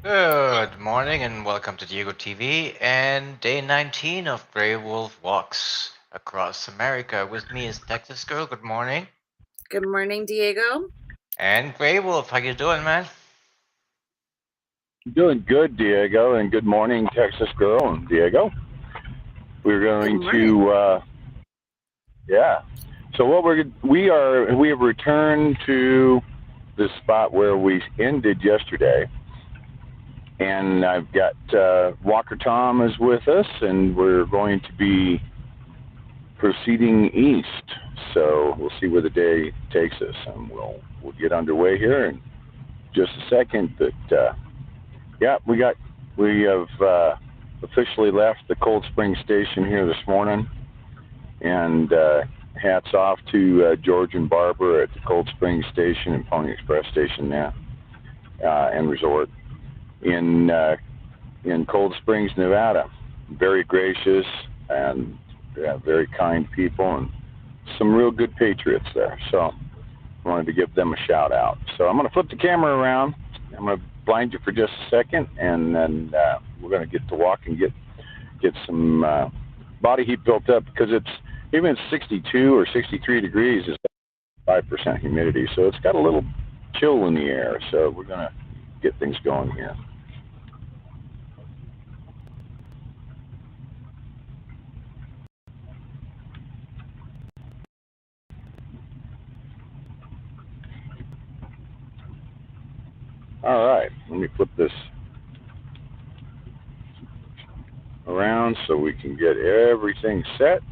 Good morning and welcome to Diego TV and day 19 of Grey Wolf Walks across America. With me is Texas Girl. Good morning. Good morning, Diego. And Grey Wolf, how you doing, man? Doing good, Diego, and good morning, Texas Girl and Diego. We're going to, yeah. So what we have returned to the spot where we ended yesterday, and I've got Walker Tom is with us, and we're going to be proceeding east. So we'll see where the day takes us, and we'll get underway here in just a second. But yeah, we have officially left the Cold Spring Station here this morning, and hats off to George and Barbara at the Cold Spring Station and Pony Express Station now and Resort in Cold Springs, Nevada. Very gracious and very kind people, and some real good patriots there. So I wanted to give them a shout out. So I'm going to flip the camera around. I'm going to blind you for just a second, and then we're going to get to walk and get some body heat built up, because it's even 62 or 63 degrees is 5% humidity, so it's got a little chill in the air. So we're going to get things going here. All right, let me flip this around so we can get everything set.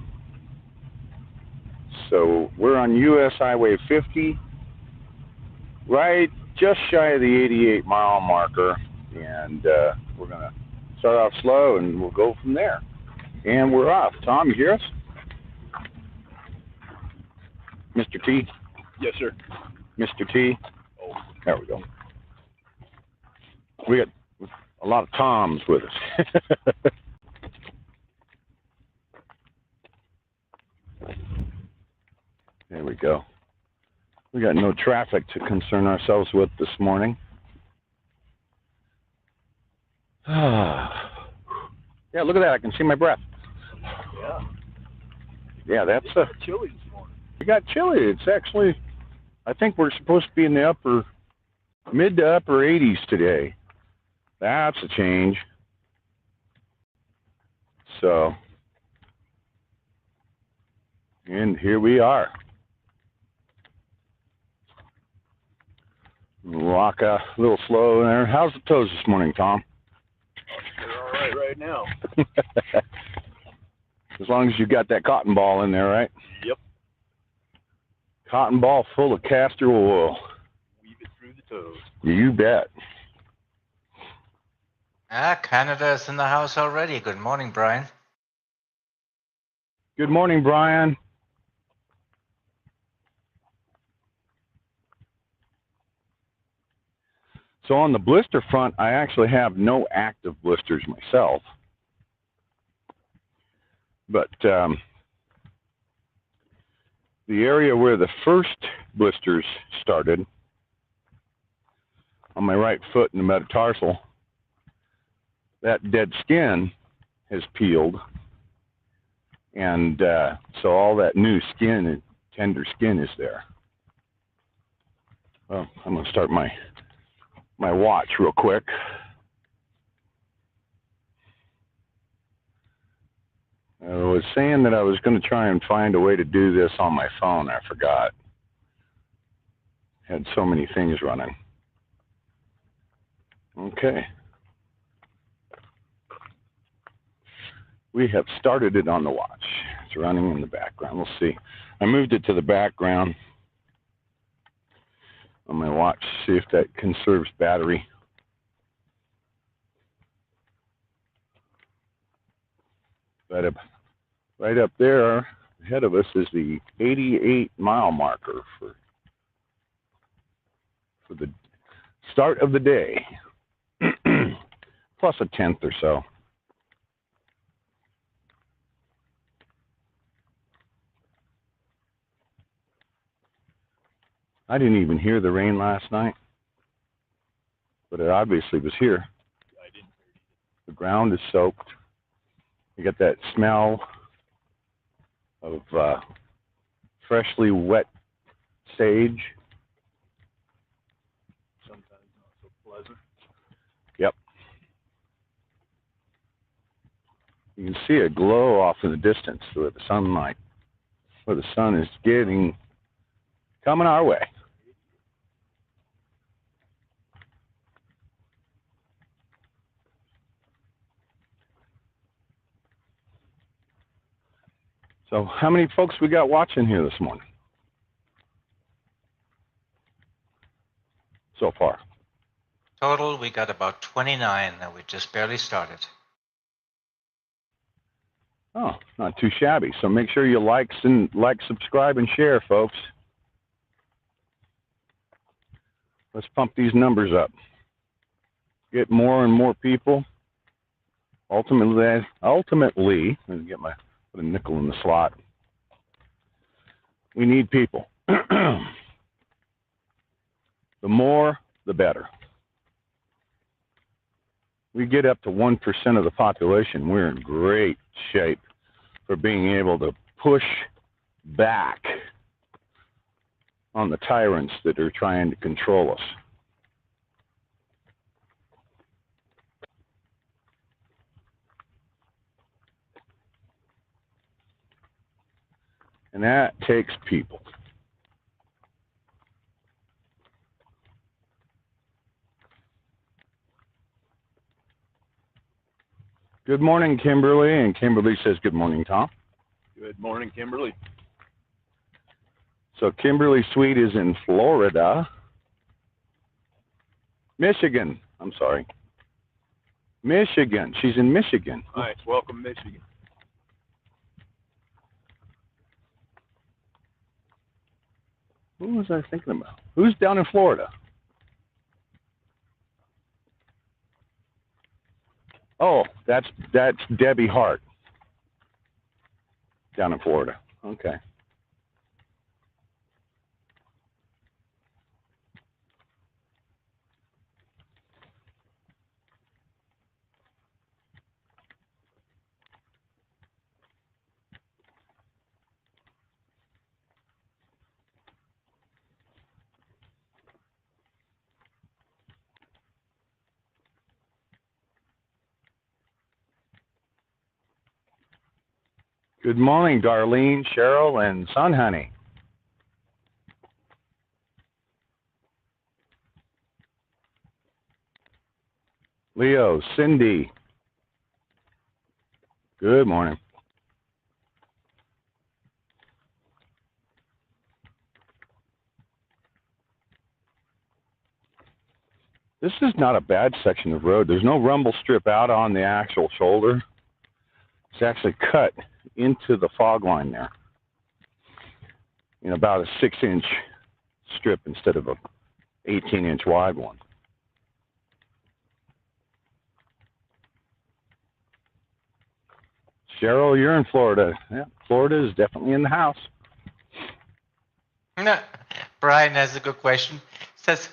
So we're on US Highway 50, right just shy of the 88-mile marker, and we're going to start off slow, and we'll go from there. And we're off. Tom, you hear us? Mr. T? Yes, sir. Mr. T? Oh. There we go. We got a lot of Toms with us. There we go. We got no traffic to concern ourselves with this morning. Yeah, look at that. I can see my breath. Yeah. Yeah, that's chilly this morning. We got chilly. It's actually, I think we're supposed to be in the mid to upper 80s today. That's a change. So, and here we are. Walk a little slow there. How's the toes this morning, Tom? They're all right now. As long as you got that cotton ball in there, right? Yep. Cotton ball full of castor oil. Weave it through the toes. You bet. Canada is in the house already. Good morning, Brian. Good morning, Brian. So on the blister front, I actually have no active blisters myself. But the area where the first blisters started, on my right foot in the metatarsal, that dead skin has peeled. And so all that new skin and tender skin is there. Well, I'm going to start my watch real quick. I was saying that I was going to try and find a way to do this on my phone. I forgot. Had so many things running. Okay. We have started it on the watch. It's running in the background. We'll see. I moved it to the background on my watch, see if that conserves battery. Right up there ahead of us is the 88-mile marker for the start of the day, plus a tenth or so. I didn't even hear the rain last night, but it obviously was here. The ground is soaked. You get that smell of freshly wet sage. Sometimes not so pleasant. Yep. You can see a glow off in the distance where the sunlight, where the sun is coming our way. So how many folks we got watching here this morning so far? Total, we got about 29, and we just barely started. Oh, not too shabby. So make sure you like, subscribe, and share, folks. Let's pump these numbers up. Get more and more people. Ultimately, let me get put a nickel in the slot. We need people. The more, the better. We get up to 1% of the population, we're in great shape for being able to push back on the tyrants that are trying to control us. And that takes people. Good morning, Kimberly. And Kimberly says, good morning, Tom. Good morning, Kimberly. So Kimberly Sweet is in Florida. Michigan. I'm sorry. Michigan. She's in Michigan. Nice. Welcome, Michigan. Who was I thinking about? Who's down in Florida? Oh, that's Debbie Hart down in Florida. Okay. Good morning, Darlene, Cheryl, and Sun Honey. Leo, Cindy. Good morning. This is not a bad section of road. There's no rumble strip out on the actual shoulder. It's actually cut into the fog line there in about a 6-inch strip instead of a 18-inch wide one. Cheryl, you're in Florida. Yeah, Florida is definitely in the house. Brian has a good question. Says,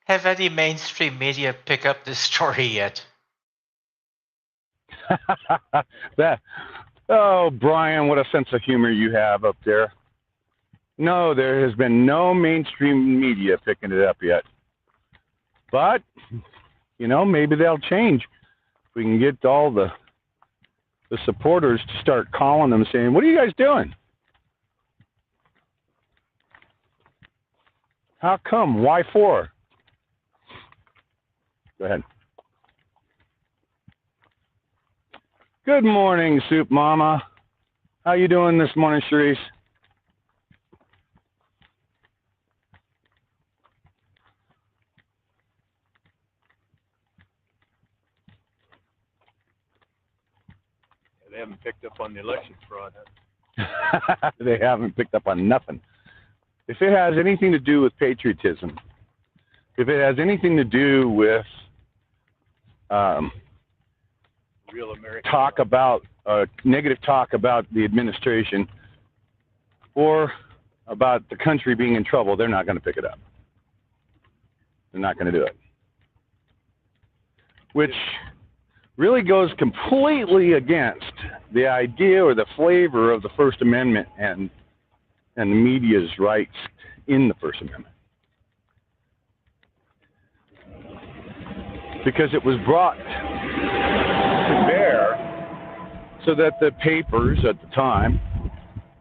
have any mainstream media pick up this story yet? Oh, Brian, what a sense of humor you have up there. No, there has been no mainstream media picking it up yet. But, you know, maybe they'll change. If we can get all the supporters to start calling them saying, what are you guys doing? How come? Why for? Go ahead. Good morning, Soup Mama. How you doing this morning, Sharice? They haven't picked up on the election fraud, They haven't picked up on nothing. If it has anything to do with patriotism, if it has anything to do with real American talk about negative talk about the administration or about the country being in trouble, they're not going to pick it up. They're not going to do it. Which really goes completely against the idea or the flavor of the First Amendment and the media's rights in the First Amendment. Because it was brought to bear so that the papers at the time,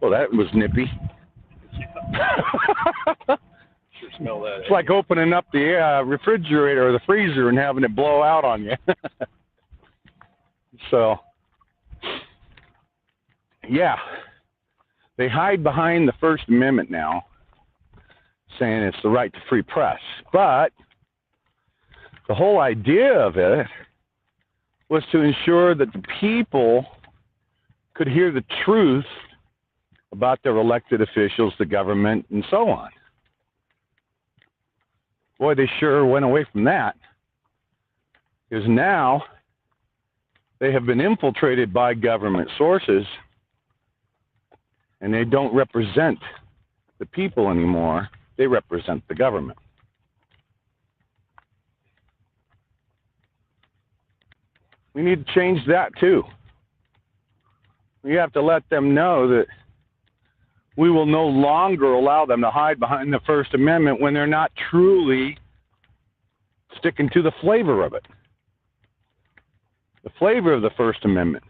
well, that was nippy. Sure smell that. It's like opening up the refrigerator or the freezer and having it blow out on you. So, yeah, they hide behind the First Amendment now, saying it's the right to free press. But the whole idea of it was to ensure that the people could hear the truth about their elected officials, the government, and so on. Boy, they sure went away from that, because now they have been infiltrated by government sources, and they don't represent the people anymore. They represent the government. We need to change that too. We have to let them know that we will no longer allow them to hide behind the First Amendment when they're not truly sticking to the flavor of it. The flavor of the First Amendment.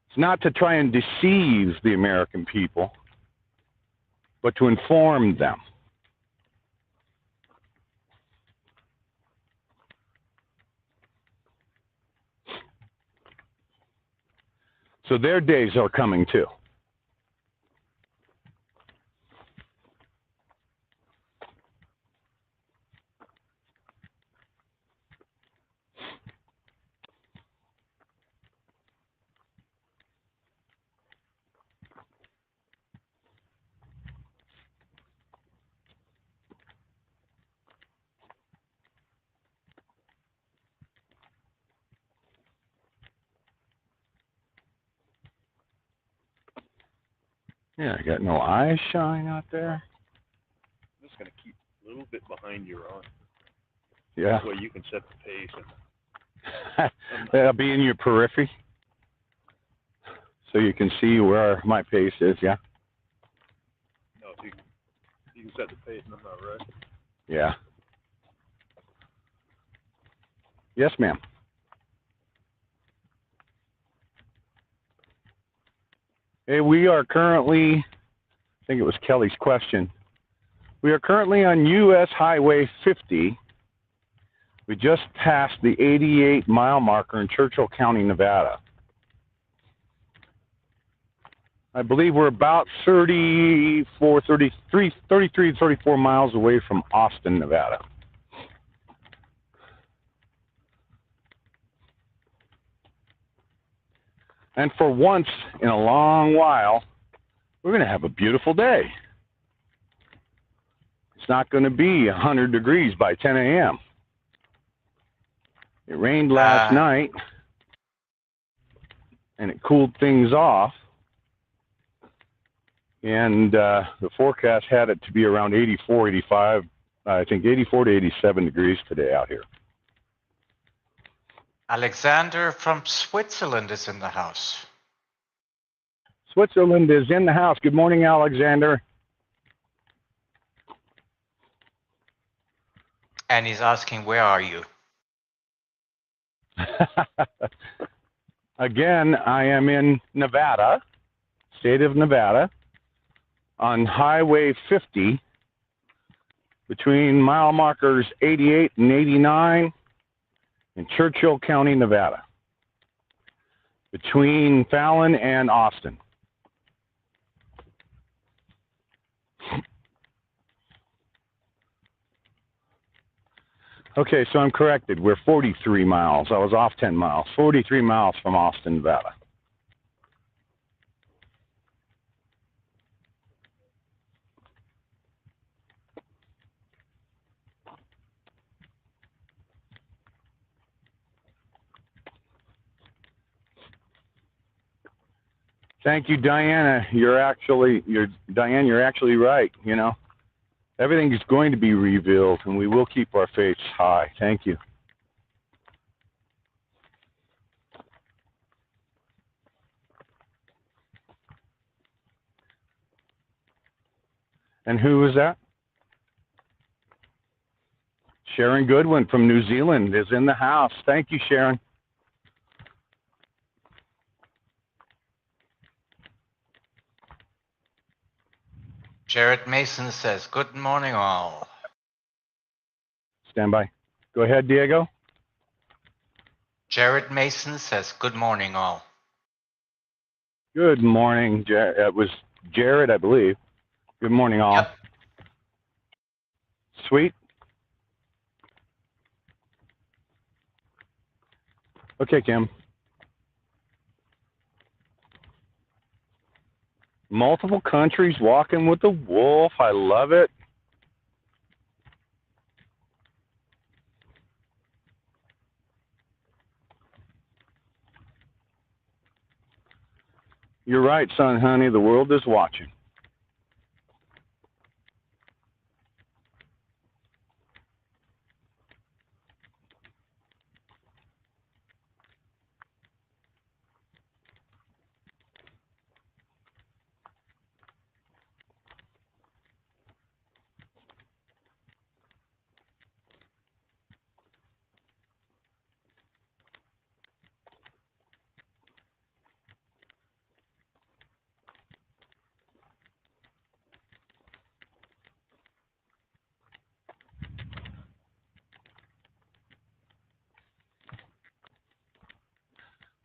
It's not to try and deceive the American people, but to inform them. So their days are coming too. Yeah, I got no eye shine out there. I'm just going to keep a little bit behind your on. Yeah. That way you can set the pace. That'll be in your periphery, so you can see where my pace is, yeah? No, if you can set the pace and I'm not right. Yeah. Yes, ma'am. Hey, we are currently, I think it was Kelly's question. We are currently on US Highway 50. We just passed the 88-mile marker in Churchill County, Nevada. I believe we're about 33, 34 miles away from Austin, Nevada. And for once in a long while, we're going to have a beautiful day. It's not going to be 100 degrees by 10 a.m. It rained last night, and it cooled things off. And the forecast had it to be around 84, 85, I think 84 to 87 degrees today out here. Alexander from Switzerland is in the house. Switzerland is in the house. Good morning, Alexander. And he's asking, where are you? Again, I am in Nevada, state of Nevada, on Highway 50, between mile markers 88 and 89 in Churchill County, Nevada, between Fallon and Austin. Okay, so I'm corrected. We're 43 miles. I was off 10 miles. 43 miles from Austin, Nevada. Thank you, Diana. You're actually right. You know, everything is going to be revealed, and we will keep our faiths high. Thank you. And who was that? Sharon Goodwin from New Zealand is in the house. Thank you, Sharon. Jared Mason says, good morning all. Stand by. Go ahead, Diego. Jared Mason says, good morning all. Good morning. It was Jared, I believe. Good morning, all. Yep. Sweet. Okay, Kim. Multiple countries walking with the wolf. I love it. You're right, son, honey. The world is watching.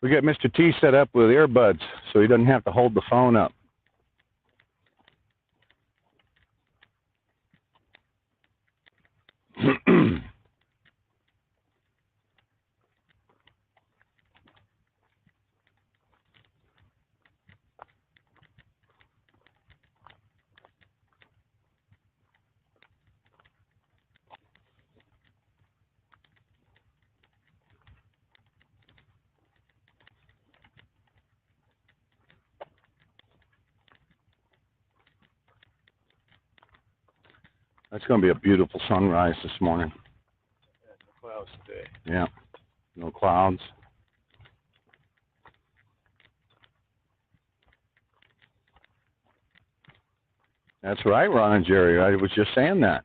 We got Mr. T set up with earbuds, so he doesn't have to hold the phone up. That's going to be a beautiful sunrise this morning. And the clouds today. Yeah, no clouds. That's right, Ron and Jerry. I was just saying that.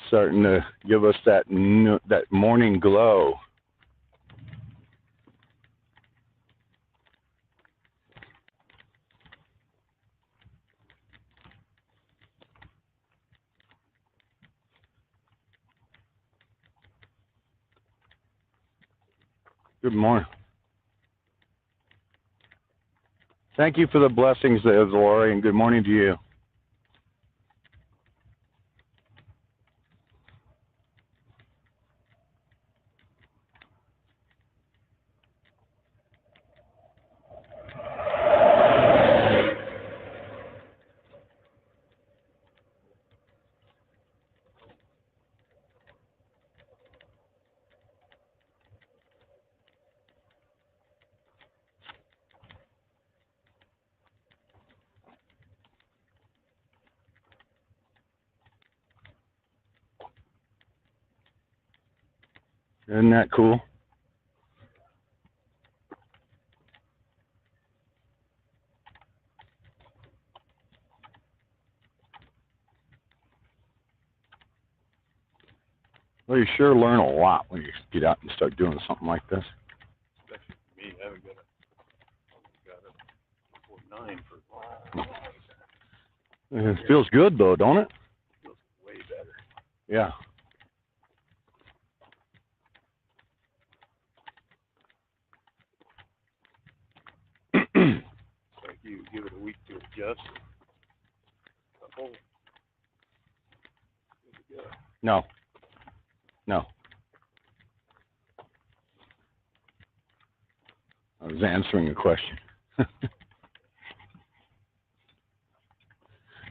Starting to give us that morning glow. Good morning. Thank you for the blessings there, Lori, and good morning to you. Isn't that cool? Well, you sure learn a lot when you get out and start doing something like this. Especially for me, I haven't got it before 9 for a while. It feels good, though, don't it? Feels way better. Yeah. It's like you give it a week to adjust. Oh, good to go. No. No. I was answering a question.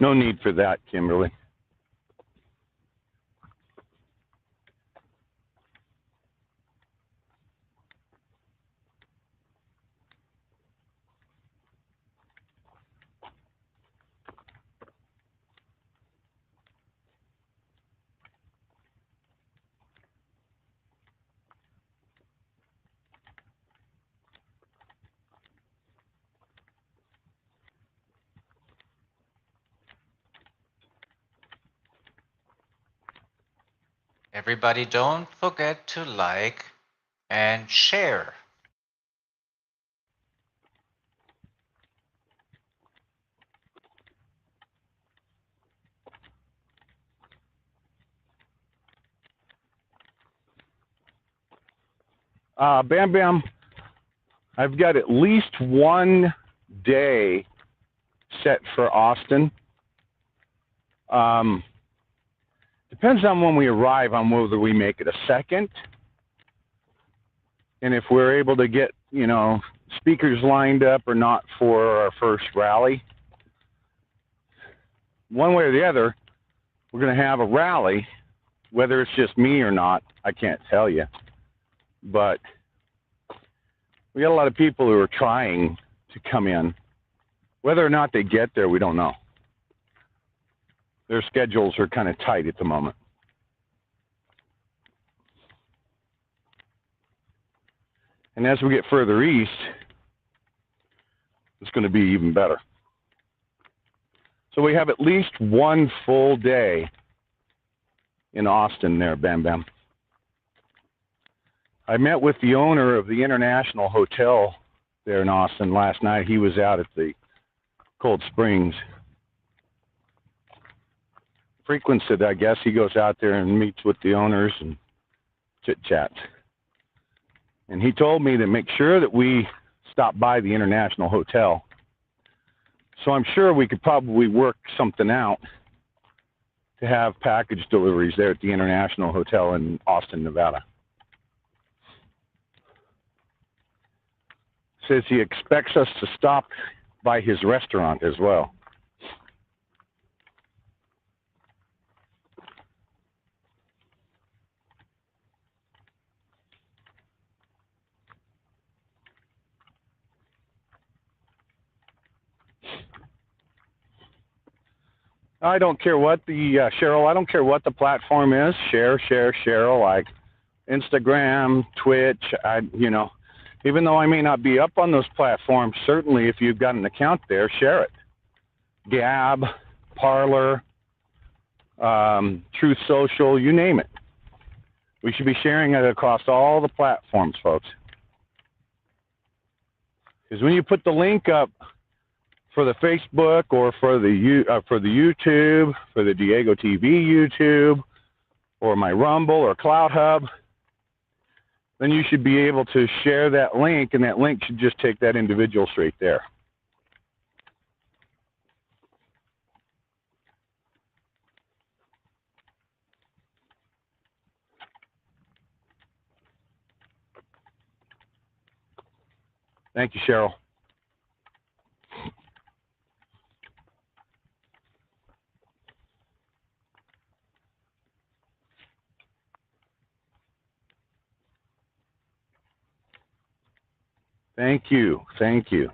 No need for that, Kimberly. Everybody, don't forget to like and share. Bam Bam, I've got at least one day set for Austin. Depends on when we arrive on whether we make it a second. And if we're able to get, speakers lined up or not for our first rally. One way or the other, we're going to have a rally. Whether it's just me or not, I can't tell you. But we got a lot of people who are trying to come in. Whether or not they get there, we don't know. Their schedules are kind of tight at the moment. And as we get further east, it's going to be even better. So we have at least one full day in Austin there, Bam Bam. I met with the owner of the International Hotel there in Austin last night. He was out at the Cold Springs. Frequented, I guess. He goes out there and meets with the owners and chit-chats. And he told me to make sure that we stop by the International Hotel. So I'm sure we could probably work something out to have package deliveries there at the International Hotel in Austin, Nevada. Says he expects us to stop by his restaurant as well. I don't care what the, Cheryl, I don't care what the platform is. Share, Cheryl, like Instagram, Twitch, even though I may not be up on those platforms, certainly if you've got an account there, share it. Gab, Parler, Truth Social, you name it. We should be sharing it across all the platforms, folks. Because when you put the link up for the Facebook or for the YouTube, for the Diego TV YouTube, or my Rumble or CloutHub, then you should be able to share that link, and that link should just take that individual straight there. Thank you, Cheryl. Thank you. Thank you.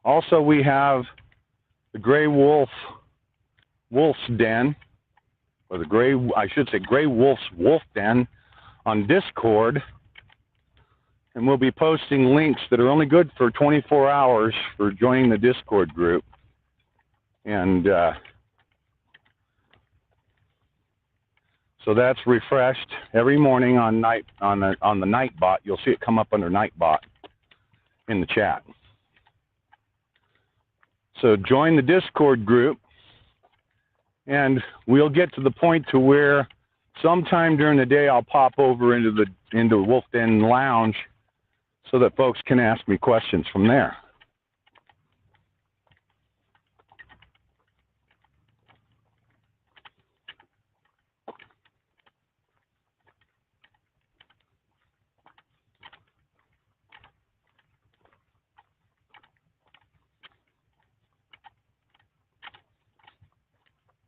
Also, we have the Grey Wolf's Den, or Grey Wolf's Wolf Den on Discord. And we'll be posting links that are only good for 24 hours for joining the Discord group. And so that's refreshed every morning on the Nightbot. You'll see it come up under Nightbot in the chat. So join the Discord group, and we'll get to the point to where sometime during the day I'll pop over into Wolf Den Lounge so that folks can ask me questions from there.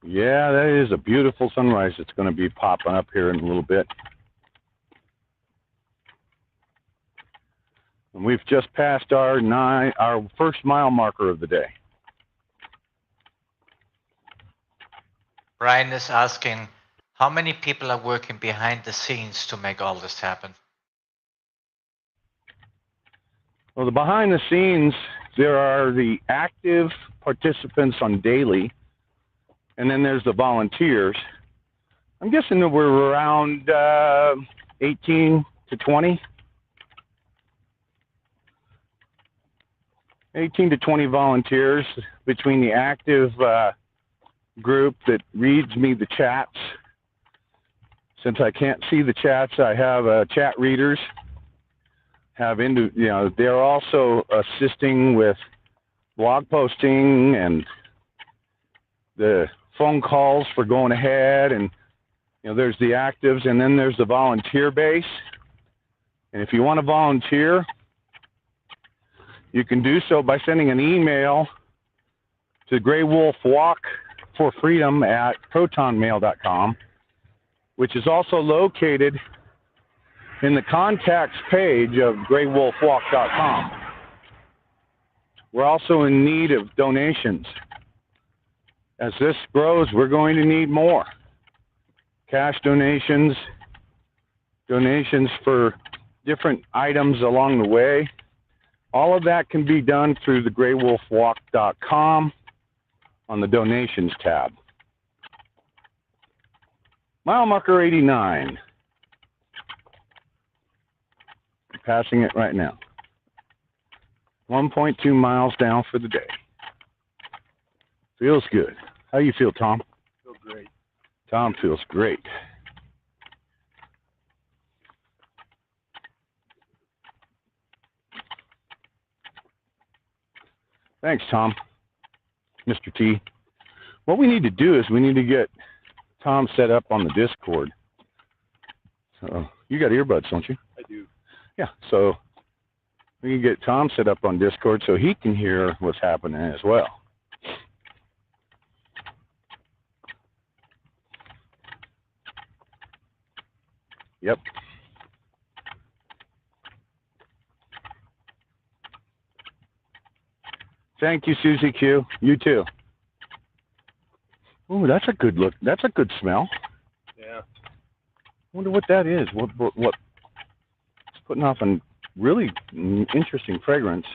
Yeah, that is a beautiful sunrise that's going to be popping up here in a little bit. And we've just passed our first mile marker of the day. Brian is asking, how many people are working behind the scenes to make all this happen? Well, the behind the scenes, there are the active participants on daily, and then there's the volunteers. I'm guessing that we're around 18 to 20. 18 to 20 volunteers between the active group that reads me the chats. Since I can't see the chats, I have chat readers. They're also assisting with blog posting and the phone calls for going ahead, and there's the actives, and then there's the volunteer base. And if you want to volunteer, you can do so by sending an email to GreyWolfWalkForFreedom@protonmail.com, which is also located in the contacts page of GreyWolfWalk.com. We're also in need of donations. As this grows, we're going to need more. Cash donations, donations for different items along the way. All of that can be done through the GreyWolfWalk.com on the donations tab. Mile marker 89. I'm passing it right now. 1.2 miles down for the day. Feels good. How you feel, Tom? Feel great. Tom feels great. Thanks, Tom. Mr. T. What we need to do is we need to get Tom set up on the Discord. So you got earbuds, don't you? I do. Yeah, so we can get Tom set up on Discord so he can hear what's happening as well. Yep. Thank you, Susie Q. You too. Oh, that's a good look. That's a good smell. Yeah. Wonder what that is. What? It's putting off a really interesting fragrance.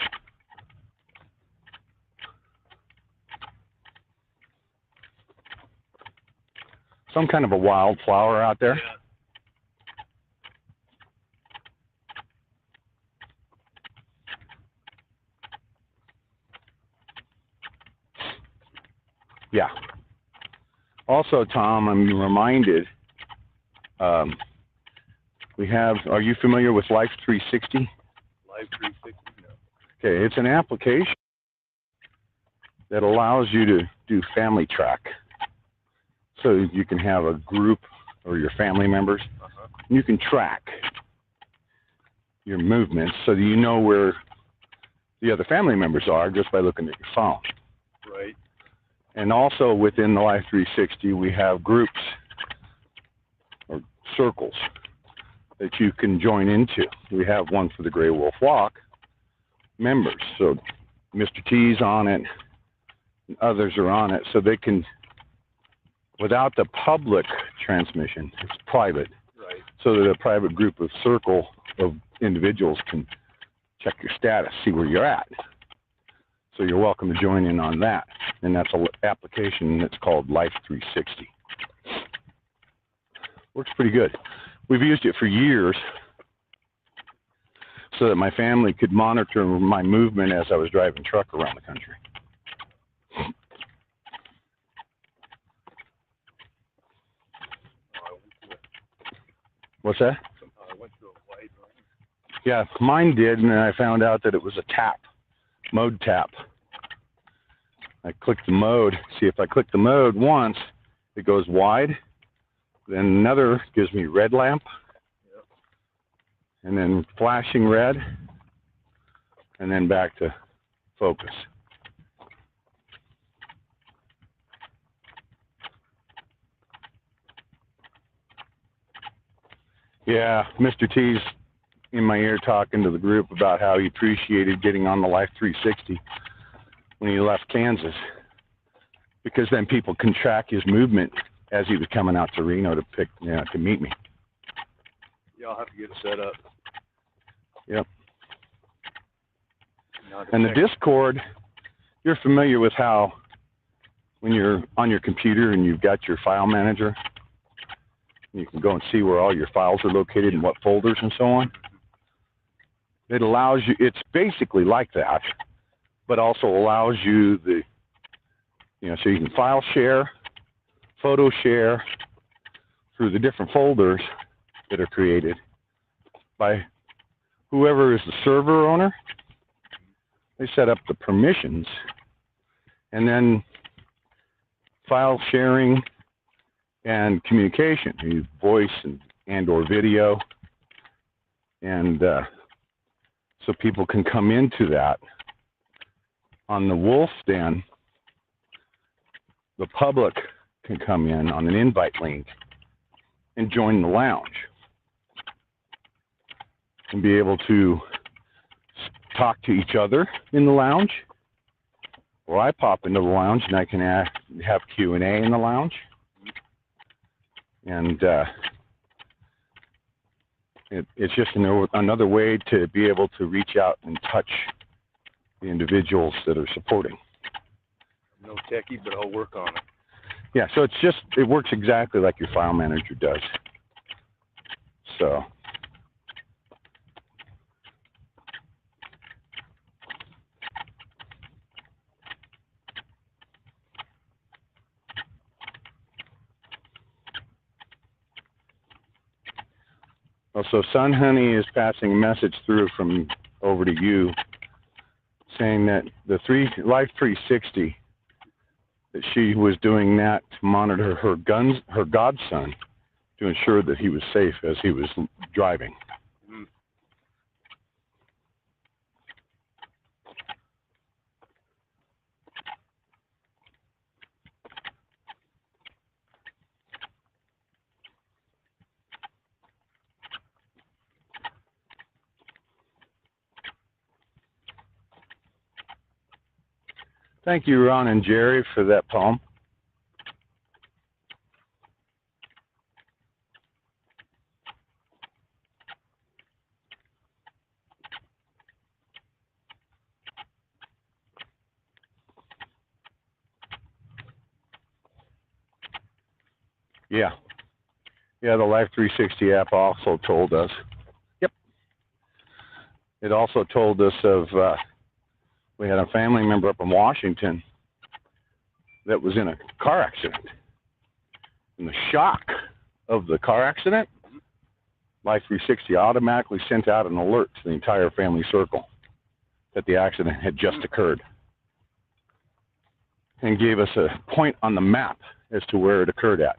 Some kind of a wildflower out there. Yeah. Yeah. Also, Tom, I'm reminded, we have, are you familiar with Life 360? Live 360. No. Okay, it's an application that allows you to do family track. So you can have a group or your family members. You can track your movements so that you know where the other family members are just by looking at your phone. Right. And also within the Life 360, we have groups or circles that you can join into. We have one for the Grey Wolf Walk members. So Mr. T's on it, and others are on it, so they can, without the public transmission, it's private. Right. So that a private group of circle of individuals can check your status, see where you're at. So you're welcome to join in on that. And that's an application that's called Life 360. Works pretty good. We've used it for years so that my family could monitor my movement as I was driving truck around the country. What's that? I went to a white one. Yeah, mine did, and then I found out that it was a tap, mode tap. I clicked the mode. See, if I click the mode once, it goes wide. Then another gives me red lamp. Yep. And then flashing red. And then back to focus. Yeah, Mr. T's in my ear talking to the group about how he appreciated getting on the Life 360 when he left Kansas, because then people can track his movement as he was coming out to Reno to meet me. Yeah, I'll have to get it set up. Yep. And the Discord, you're familiar with how when you're on your computer and you've got your file manager, You can go and see where all your files are located and what folders and so on. It allows you, it's basically like that, but also allows you the, so you can file share, photo share through the different folders that are created by whoever is the server owner. They set up the permissions, and then file sharing and communication, you voice and or video, and so people can come into that. On the Wolf Den, the public can come in on an invite link and join the lounge and be able to talk to each other in the lounge, or I pop into the lounge and I can have Q&A in the lounge. And it's just another way to be able to reach out and touch the individuals that are supporting. I'm no techie, but I'll work on it. Yeah, so it works exactly like your file manager does. So. Also, Sun Honey is passing a message through from over to you, saying that the Life 360, that she was doing that to monitor her godson to ensure that he was safe as he was driving. Thank you, Ron and Jerry, for that poem. Yeah. Yeah, the Life 360 app also told us. Yep. It also told us of, we had a family member up in Washington that was in a car accident. And the shock of the car accident, Life 360 automatically sent out an alert to the entire family circle that the accident had just occurred, and gave us a point on the map as to where it occurred at.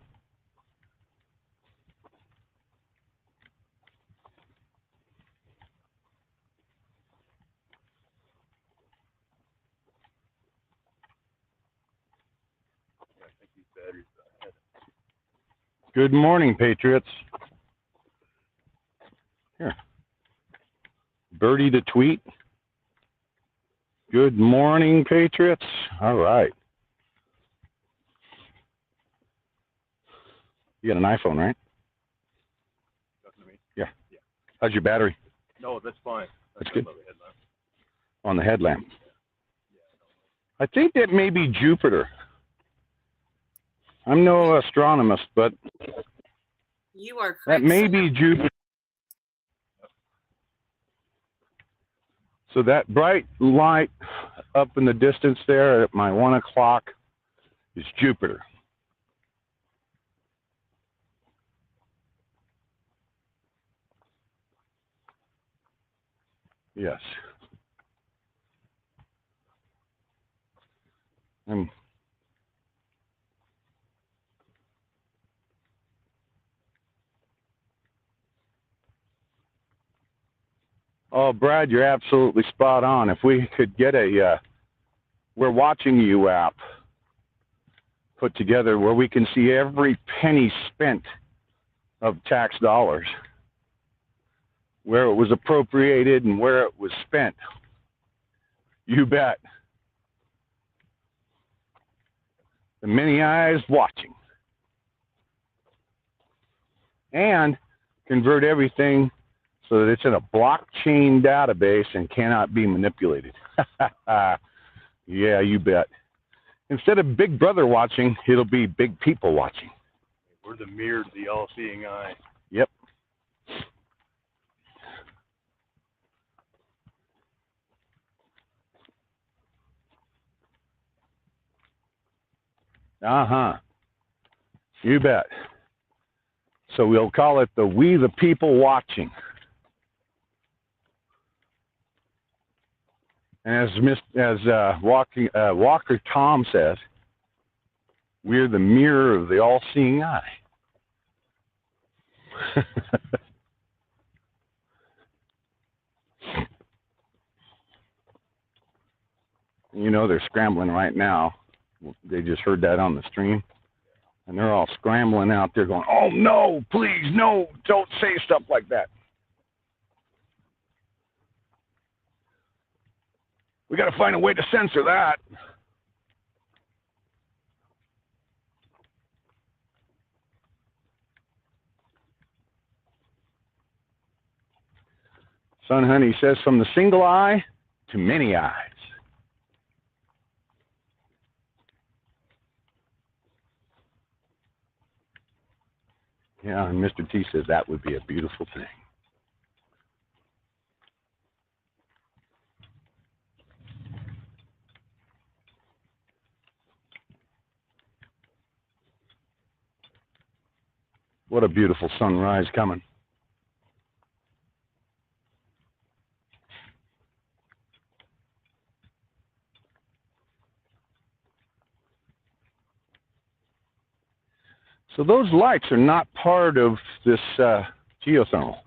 Good morning, Patriots. Here. Birdie to tweet. Good morning, Patriots. All right. You got an iPhone, right? Yeah. How's your battery? No, that's fine. That's good. On the headlamp. I think that may be Jupiter. I'm no astronomist, but you are correct. That may be Jupiter. So that bright light up in the distance there at my 1 o'clock is Jupiter. Yes. Oh, Brad, you're absolutely spot on. If we could get a We're Watching You app put together where we can see every penny spent of tax dollars, where it was appropriated and where it was spent. You bet. The many eyes watching. And convert everything so that it's in a blockchain database and cannot be manipulated. Yeah, you bet. Instead of Big Brother watching, it'll be big people watching. We're the mirror to the all-seeing eye. Yep. Uh-huh. You bet. So we'll call it the We the People Watching. And as Walker Tom says, we're the mirror of the all-seeing eye. You know they're scrambling right now. They just heard that on the stream. And they're all scrambling out there going, oh, no, please, no, don't say stuff like that. We got to find a way to censor that. Son Honey says, from the single eye to many eyes. Yeah, and Mr. T says that would be a beautiful thing. What a beautiful sunrise coming. So those lights are not part of this geothermal.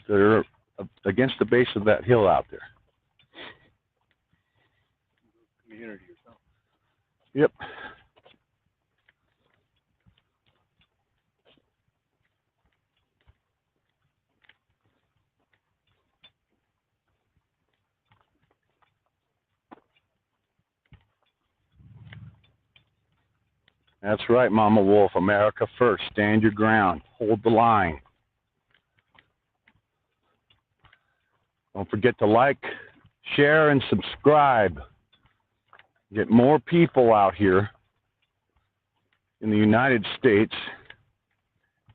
They're against the base of that hill out there. Community or something. Yep. That's right, Mama Wolf. America first. Stand your ground. Hold the line. Don't forget to like, share, and subscribe. Get more people out here in the United States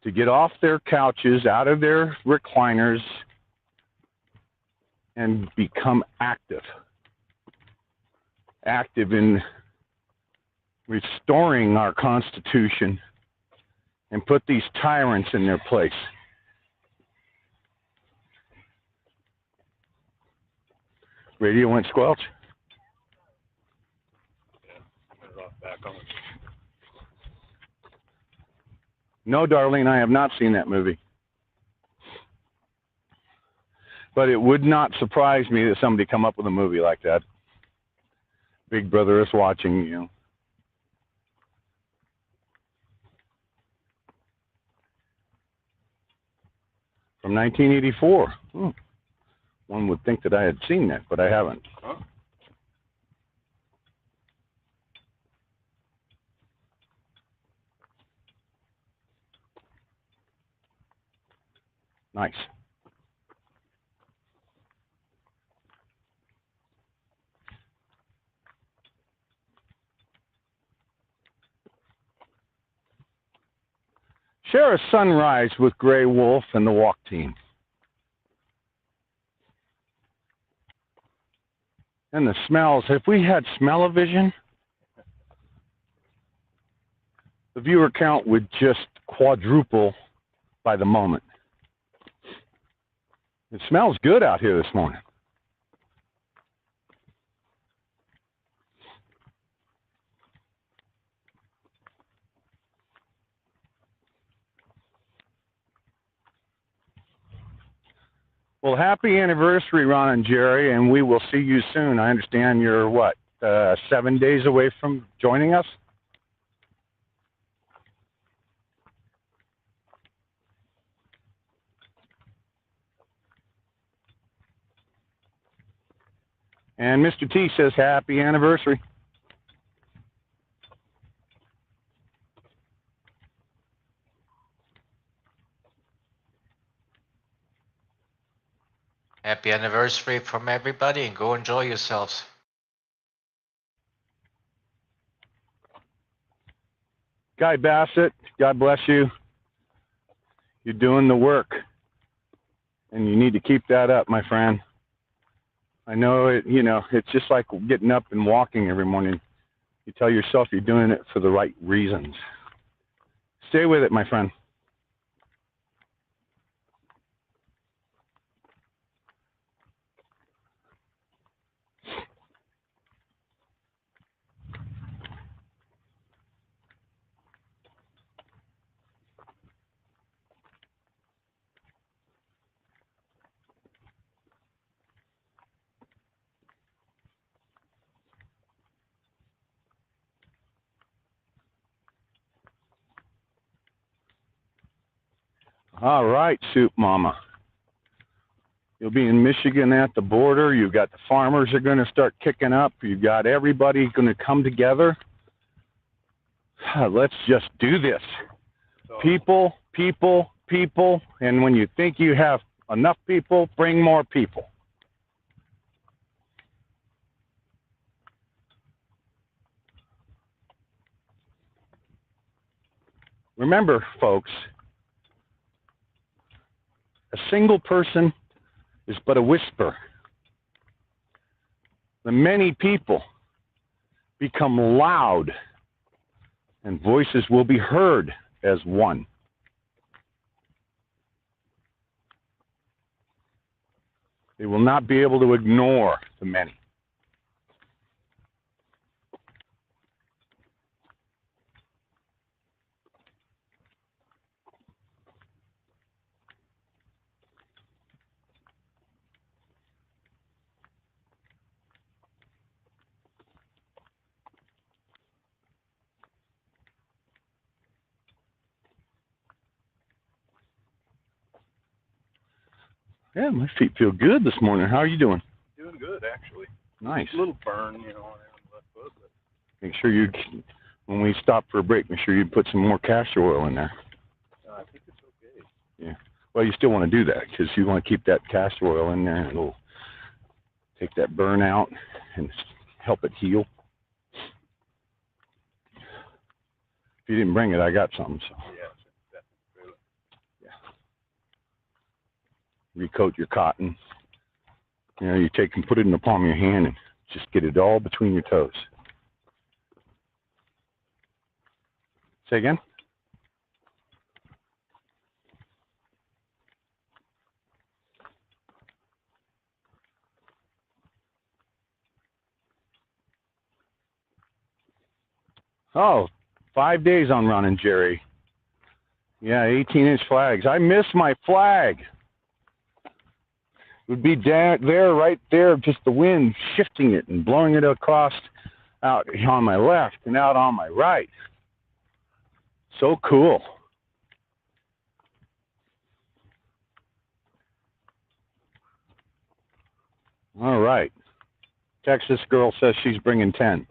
to get off their couches, out of their recliners, and become active. Active in restoring our Constitution and put these tyrants in their place. Radio went squelch. Back on. No, Darlene, I have not seen that movie. But it would not surprise me that somebody come up with a movie like that. Big Brother is watching, you know. From 1984. One would think that I had seen that, but I haven't. Huh? Nice. Share a sunrise with Grey Wolf and the walk team. And the smells. If we had smell-o-vision, the viewer count would just quadruple by the moment. It smells good out here this morning. Well, happy anniversary, Ron and Jerry, and we will see you soon. I understand you're, what, 7 days away from joining us? And Mr. T says happy anniversary. Happy anniversary from everybody, and go enjoy yourselves. Guy Bassett, God bless you. You're doing the work, and you need to keep that up, my friend. I know it, you know, it's just like getting up and walking every morning. You tell yourself you're doing it for the right reasons. Stay with it, my friend. All right, Soup Mama. You'll be in Michigan at the border. You've got the farmers are going to start kicking up. You've got everybody going to come together. Let's just do this. People, people, people. And when you think you have enough people, bring more people. Remember, folks, a single person is but a whisper. The many people become loud, and voices will be heard as one. They will not be able to ignore the many. Yeah, my feet feel good this morning. How are you doing? Doing good, actually. Nice. A little burn, you know, on the left foot, but Make sure you, when we stop for a break, make sure you put some more castor oil in there. I think it's okay. Yeah. Well, you still want to do that because you want to keep that castor oil in there, and it'll take that burn out and help it heal. If you didn't bring it, I got some. So. Yeah, that's true. Yeah. Recoat your cotton. You know, you take and put it in the palm of your hand and just get it all between your toes. Say again? Oh, 5 days on running, Jerry. Yeah, 18-inch flags. I miss my flag. It would be down there, right there, just the wind shifting it and blowing it across out on my left and out on my right. So cool. All right. Texas girl says she's bringing 10.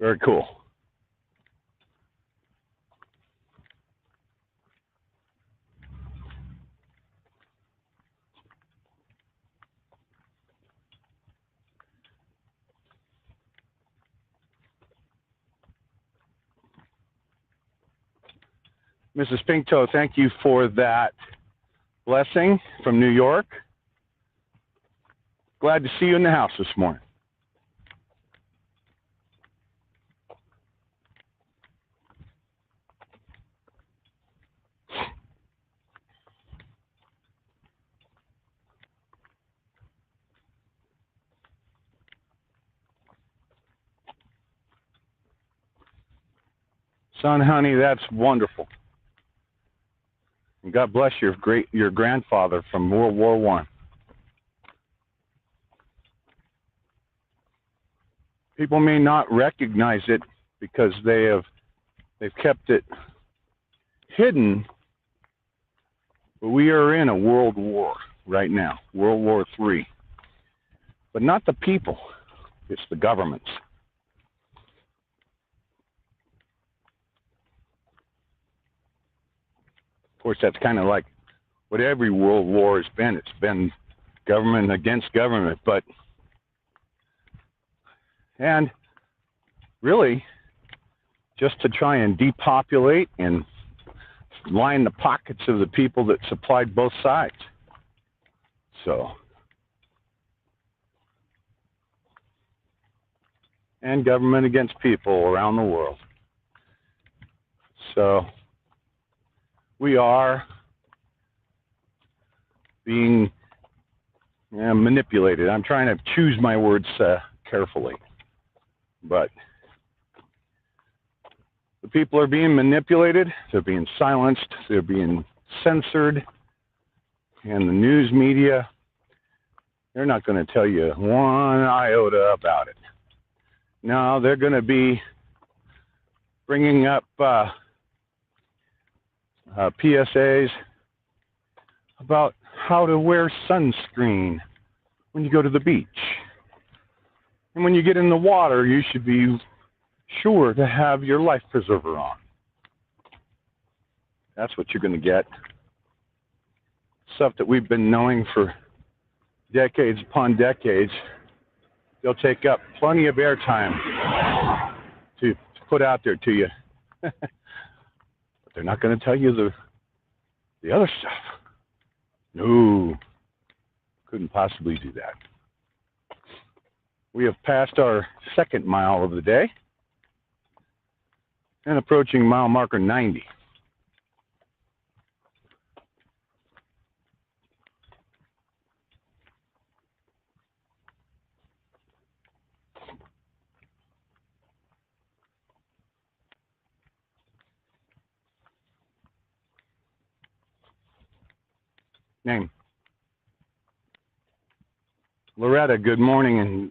Very cool. Mrs. Pinktoe, thank you for that blessing from New York. Glad to see you in the house this morning. Son, honey, that's wonderful. And God bless your grandfather from World War I. People may not recognize it because they've kept it hidden, but we are in a world war right now, World War III. But not the people, it's the governments. Of course, that's kind of like what every world war has been. It's been government against government, and really just to try and depopulate and line the pockets of the people that supplied both sides. So, and government against people around the world. So, we are being manipulated. I'm trying to choose my words carefully, but the people are being manipulated, they're being silenced, they're being censored, and the news media, they're not going to tell you one iota about it. No, they're going to be bringing up PSAs about how to wear sunscreen when you go to the beach. And when you get in the water, you should be sure to have your life preserver on. That's what you're going to get. Stuff that we've been knowing for decades upon decades. They'll take up plenty of airtime to put out there to you. But they're not going to tell you the other stuff. No, couldn't possibly do that. We have passed our second mile of the day and approaching mile marker 90. Name. Loretta, good morning and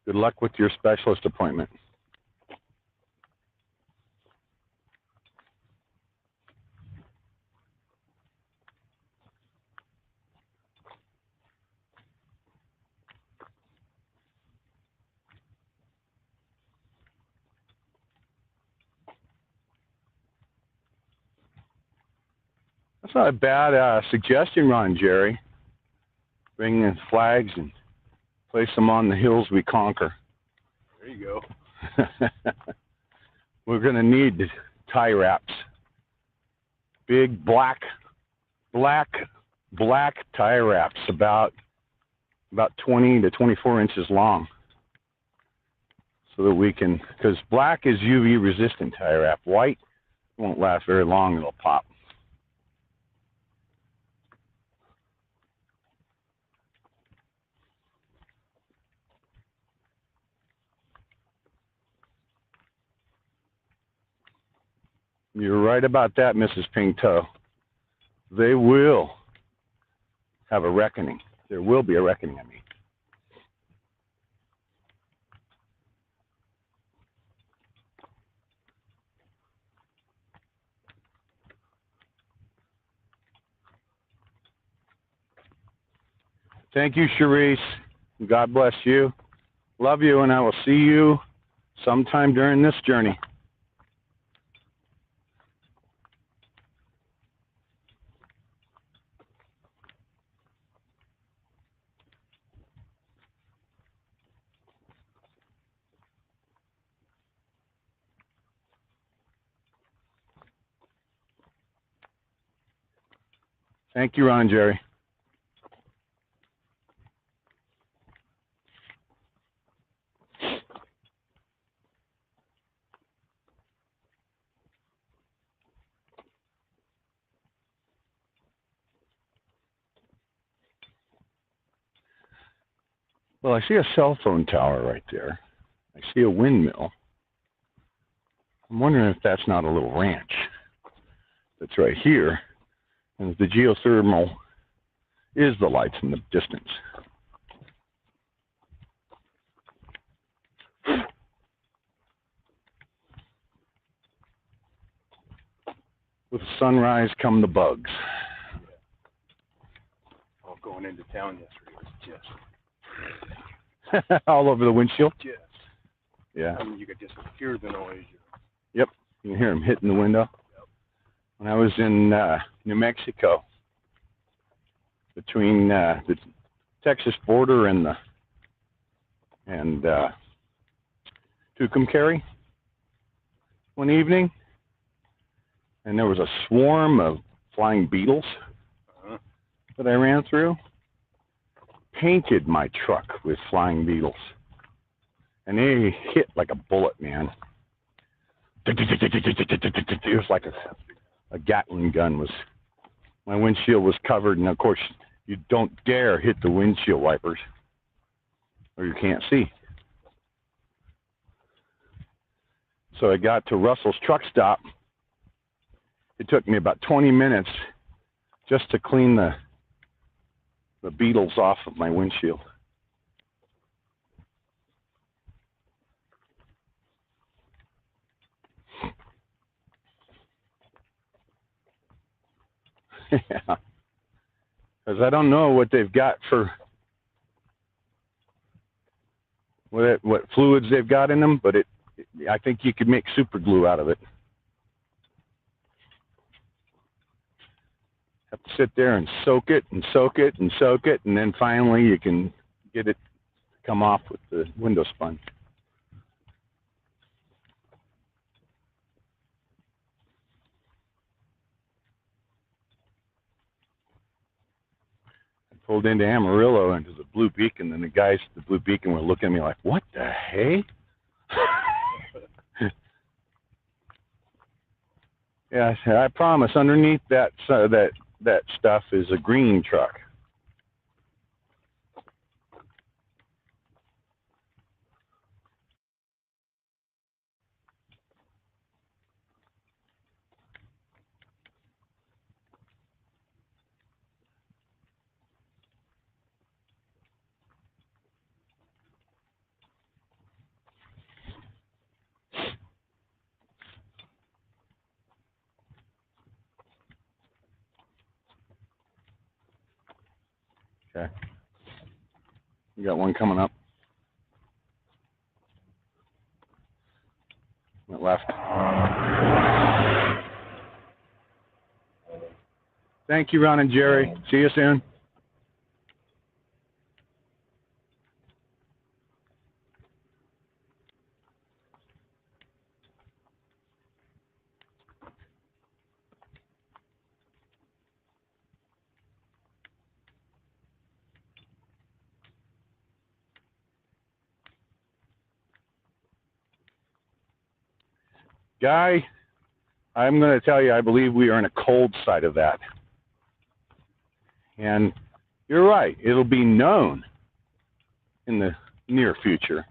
good luck with your specialist appointment. That's not a bad suggestion, Ron Jerry. Bring in flags and place them on the hills we conquer. There you go. We're going to need tie wraps. Big black tie wraps, about 20 to 24 inches long. So that we can, because black is UV resistant tie wrap. White won't last very long, it'll pop. You're right about that, Mrs. Pinktoe. They will have a reckoning. There will be a reckoning, I mean. Thank you, Sharice. God bless you. Love you, and I will see you sometime during this journey. Thank you, Ron Jerry. Well, I see a cell phone tower right there. I see a windmill. I'm wondering if that's not a little ranch that's right here. And the geothermal is the lights in the distance. With sunrise come the bugs. Oh, going into town yesterday was just all over the windshield. Just. Yeah. I mean, you could just hear the noise. Yep. You can hear them hitting the window. Yep. When I was in New Mexico, between the Texas border and Tucumcari, one evening, and there was a swarm of flying beetles that I ran through. Painted my truck with flying beetles, and they hit like a bullet, man. It was like a Gatling gun. Was my windshield was covered, and of course you don't dare hit the windshield wipers or you can't see. So I got to Russell's truck stop. It took me about 20 minutes just to clean the beetles off of my windshield. Yeah, because I don't know what they've got for what fluids they've got in them, but I think you could make super glue out of it. Have to sit there and soak it and soak it and soak it, and then finally you can get it to come off with the window sponge. Pulled into Amarillo into the Blue Beacon, and the guys at the Blue Beacon were looking at me like, "What the hey?" Yeah, I promise. Underneath that stuff is a green truck. Okay. We got one coming up. Went left. Thank you, Ron and Jerry. See you soon. Guy, I'm going to tell you, I believe we are in a cold side of that. And you're right, it'll be known in the near future.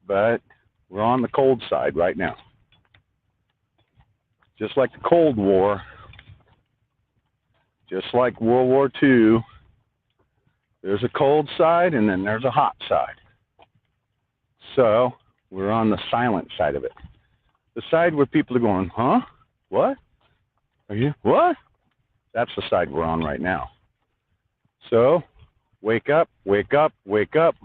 But we're on the cold side right now. Just like the Cold War, just like World War II, there's a cold side and then there's a hot side. So we're on the silent side of it. The side where people are going, huh? What? Are you? What? That's the side we're on right now. So wake up, wake up, wake up.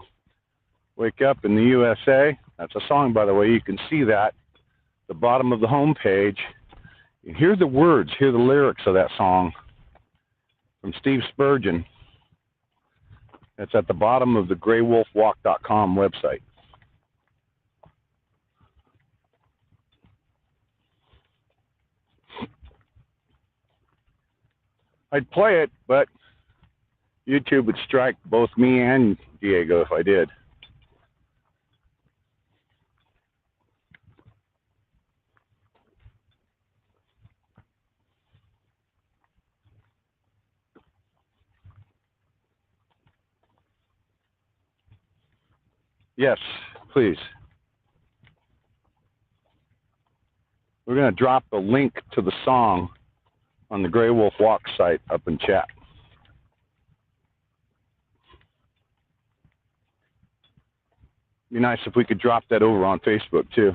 Wake up in the USA. That's a song, by the way. You can see that. The bottom of the home page. You hear the words, hear the lyrics of that song from Steve Spurgeon. It's at the bottom of the GreyWolfWalk.com website. I'd play it, but YouTube would strike both me and Diego if I did. Yes, please. We're going to drop the link to the song on the Grey Wolf Walk site up in chat. Be nice if we could drop that over on Facebook too.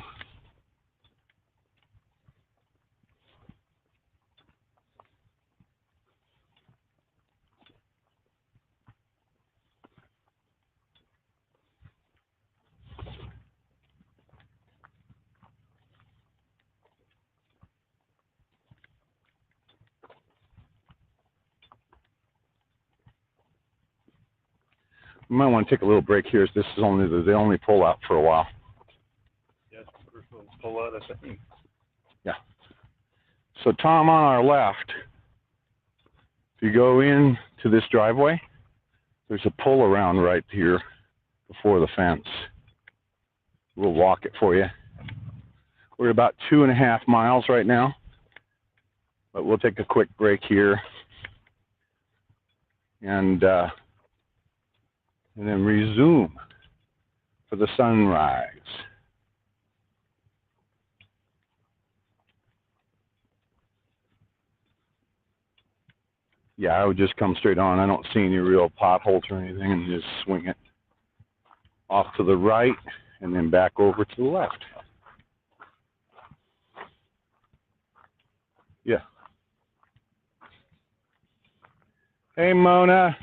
We might want to take a little break here, as this is only the only pullout for a while. Yes, first little whole lot of things. Yeah. So Tom, on our left, if you go in to this driveway, there's a pull around right here before the fence. We'll walk it for you. We're about 2.5 miles right now, but we'll take a quick break here and then resume for the sunrise. Yeah, I would just come straight on. I don't see any real potholes or anything, and just swing it off to the right and then back over to the left. Yeah. Hey, Mona.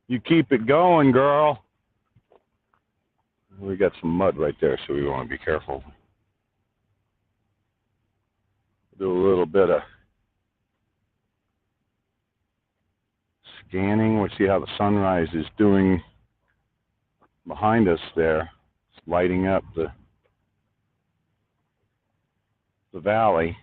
You keep it going, girl. We got some mud right there, so we want to be careful. Do a little bit of scanning. We'll see how the sunrise is doing behind us there. It's lighting up the valley.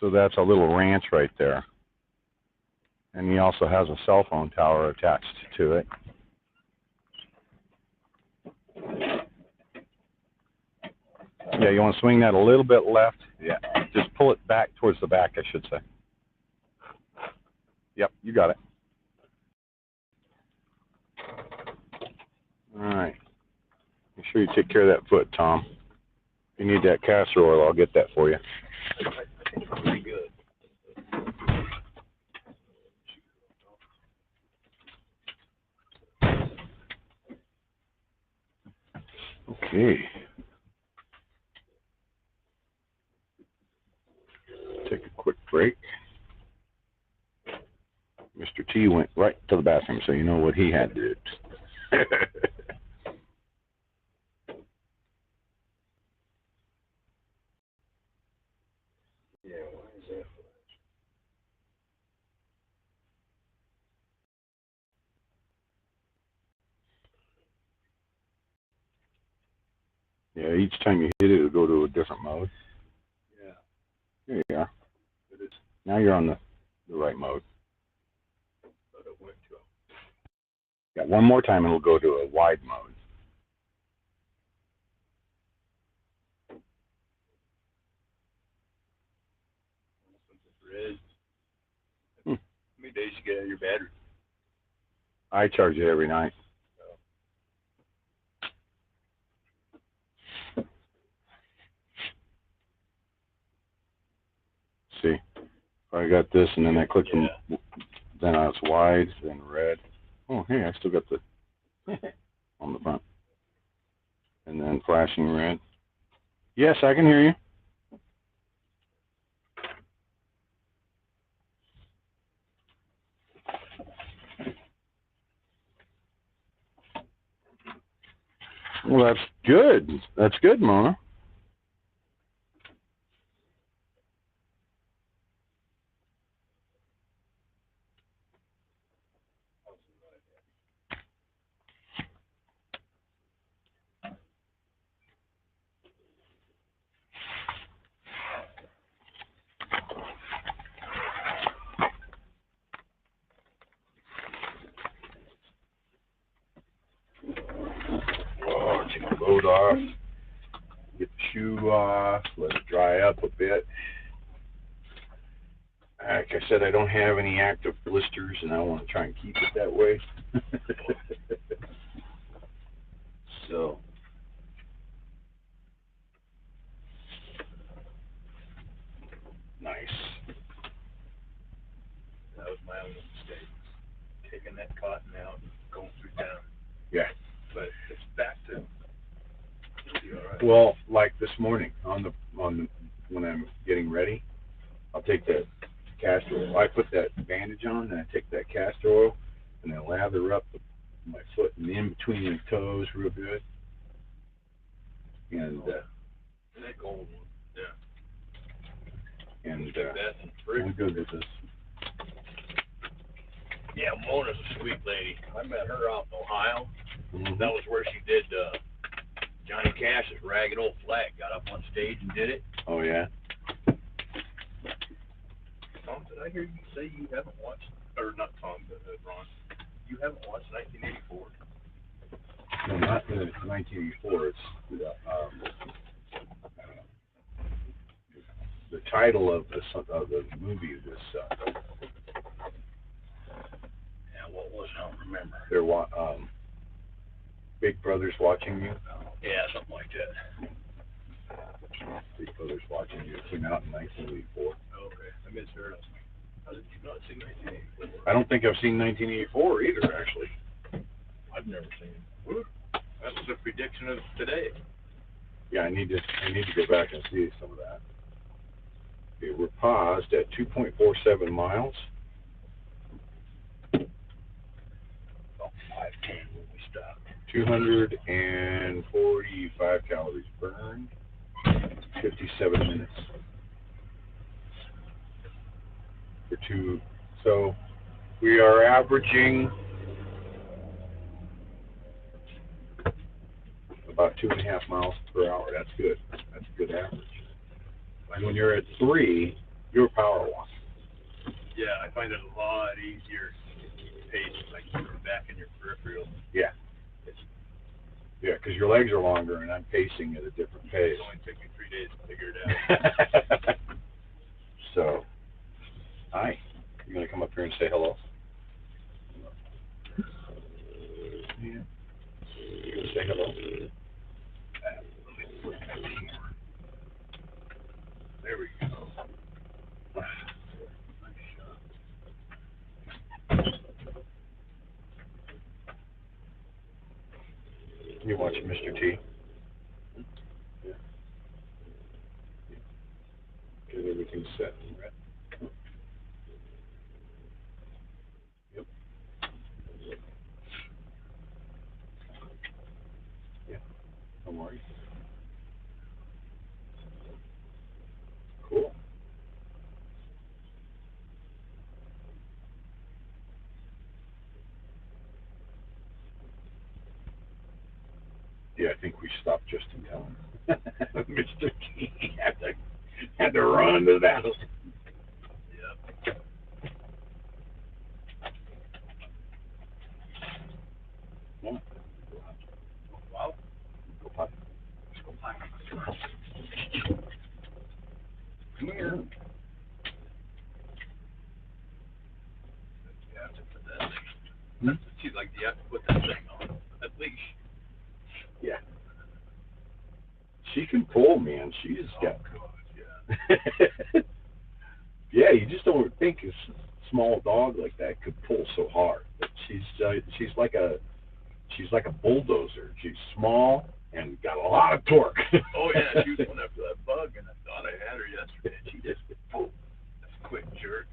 So that's a little ranch right there. And he also has a cell phone tower attached to it. Yeah, you want to swing that a little bit left? Yeah, just pull it back towards the back, I should say. Yep, you got it. All right. Make sure you take care of that foot, Tom. If you need that castor oil, I'll get that for you. I think it's pretty good. Okay. Take a quick break. Mr. T went right to the bathroom, so you know what he had to do. Yeah, why is that? Yeah, each time you hit it, it'll go to a different mode. Yeah. There you are. But it's, Now you're on the right mode. but it went to Yeah, one more time, and it'll go to a wide mode. red. Hmm. How many days you get out of your battery? I charge it every night. See, I got this, and then I click them. Then it's wide, then red. Oh, hey, I still got the on the front, and then flashing red. Yes, I can hear you. Well, that's good. That's good, Mona. Oh, take the load off. Get the shoe off. Let it dry up a bit. Like I said, I don't have any active blisters, and I want to try and keep it that way. So, nice. That was my only mistake. Taking that cotton out and going through town. Yeah. But it's back to it'll be all right. Well, like this morning when I'm getting ready, I'll take that castor oil. I put that bandage on, and I take that castor oil, and I lather up my foot in between the toes real good. And that gold one. Yeah. And That's I'm good with this. Yeah, Mona's a sweet lady. I met her out in Ohio. Mm-hmm. That was where she did Johnny Cash's Ragged Old Flag. Got up on stage and did it. Oh yeah. Tom, did I hear you say you haven't watched, or not Tom, but Ron, you haven't watched 1984? No, not the 1984. It's the title of the movie was. Yeah, what was it? I don't remember. They're Big Brother's Watching You. Yeah, something like that. Big Brother's Watching You. It came out in 1984. Okay, I misheard it. How did you not see 1984? I don't think I've seen 1984 either, actually. I've never seen it. That was a prediction of today. Yeah, I need to go back and see some of that. Okay, we're paused at 2.47 miles. About 5:10 when we stopped. 245 calories burned. 57 minutes. For two, so we are averaging about 2.5 miles per hour. That's good. That's a good average. And when you're at 3, you're power walking. Yeah, I find it a lot easier pace, like you're back in your peripheral. Yeah. Yeah, because your legs are longer and I'm pacing at a different pace. It's only took me 3 days to figure it out. So, hi. You gonna come up here and say hello? Yeah. You gonna say hello? There we go. You watching Mr. T? Yeah. Get everything set and ready. Yep. Yeah. Don't worry. Cool. Yeah, I think we stopped just in time. Mr. T had to run to that. Yep. Yeah. Wow. Go potty. Let's go potty. Come here. You have to put that thing. Hmm? She's like, you have to put that thing on. That leash. Yeah. She can pull, man. She's got. Yeah. Yeah, you just don't think a small dog like that could pull so hard. But she's like a bulldozer. She's small and got a lot of torque. Oh yeah, she was going after that bug, and I thought I had her yesterday. She just, boom, that's a quick jerk.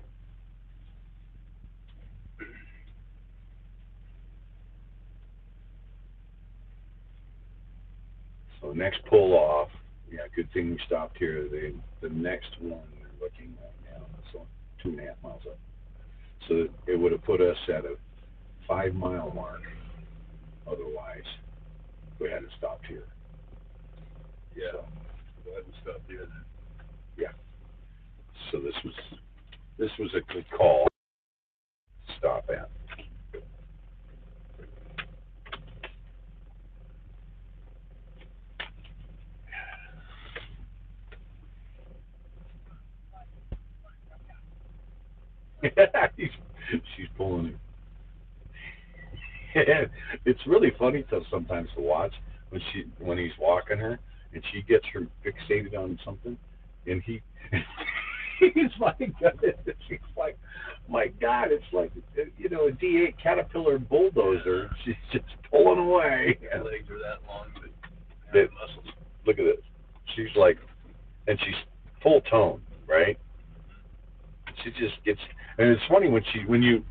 So next pull off. Yeah, good thing we stopped here. The next one we're looking at now, so 2.5 miles up. So it would have put us at a 5-mile mark. Otherwise, we hadn't stopped here. Yeah. So, Go ahead and stop here then. yeah. So this was a good call to stop at. She's pulling it. It's really funny sometimes to watch when he's walking her and she gets her fixated on something, and he's like, she's like, my God, it's like a D8 Caterpillar bulldozer. She's just pulling away. Her legs are that long, but That- muscles. Look at this. She's like, and she's full tone, right? She just gets, and it's funny when you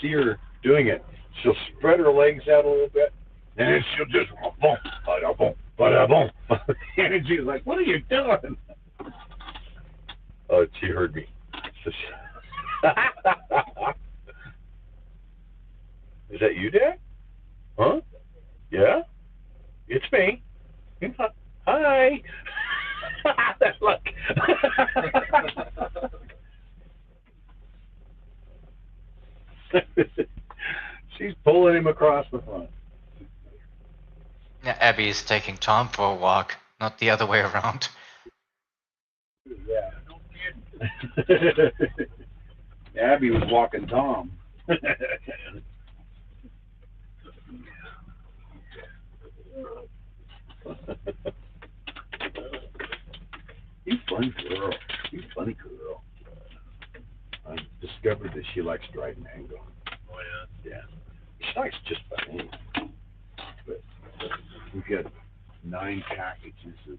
see her doing it, she'll spread her legs out a little bit, and then she'll just boom, bada boom, bada boom. And she's like, "What are you doing?" Oh, she heard me. So is that you, Dad? Huh? Yeah? It's me. Hi. Look. She's pulling him across the front. Yeah, Abby is taking Tom for a walk, not the other way around. Yeah. Abby was walking Tom. You funny girl. You funny girl. I discovered that she likes dried mango. Oh, yeah. Yeah. She likes just about anything. But we've got 9 packages of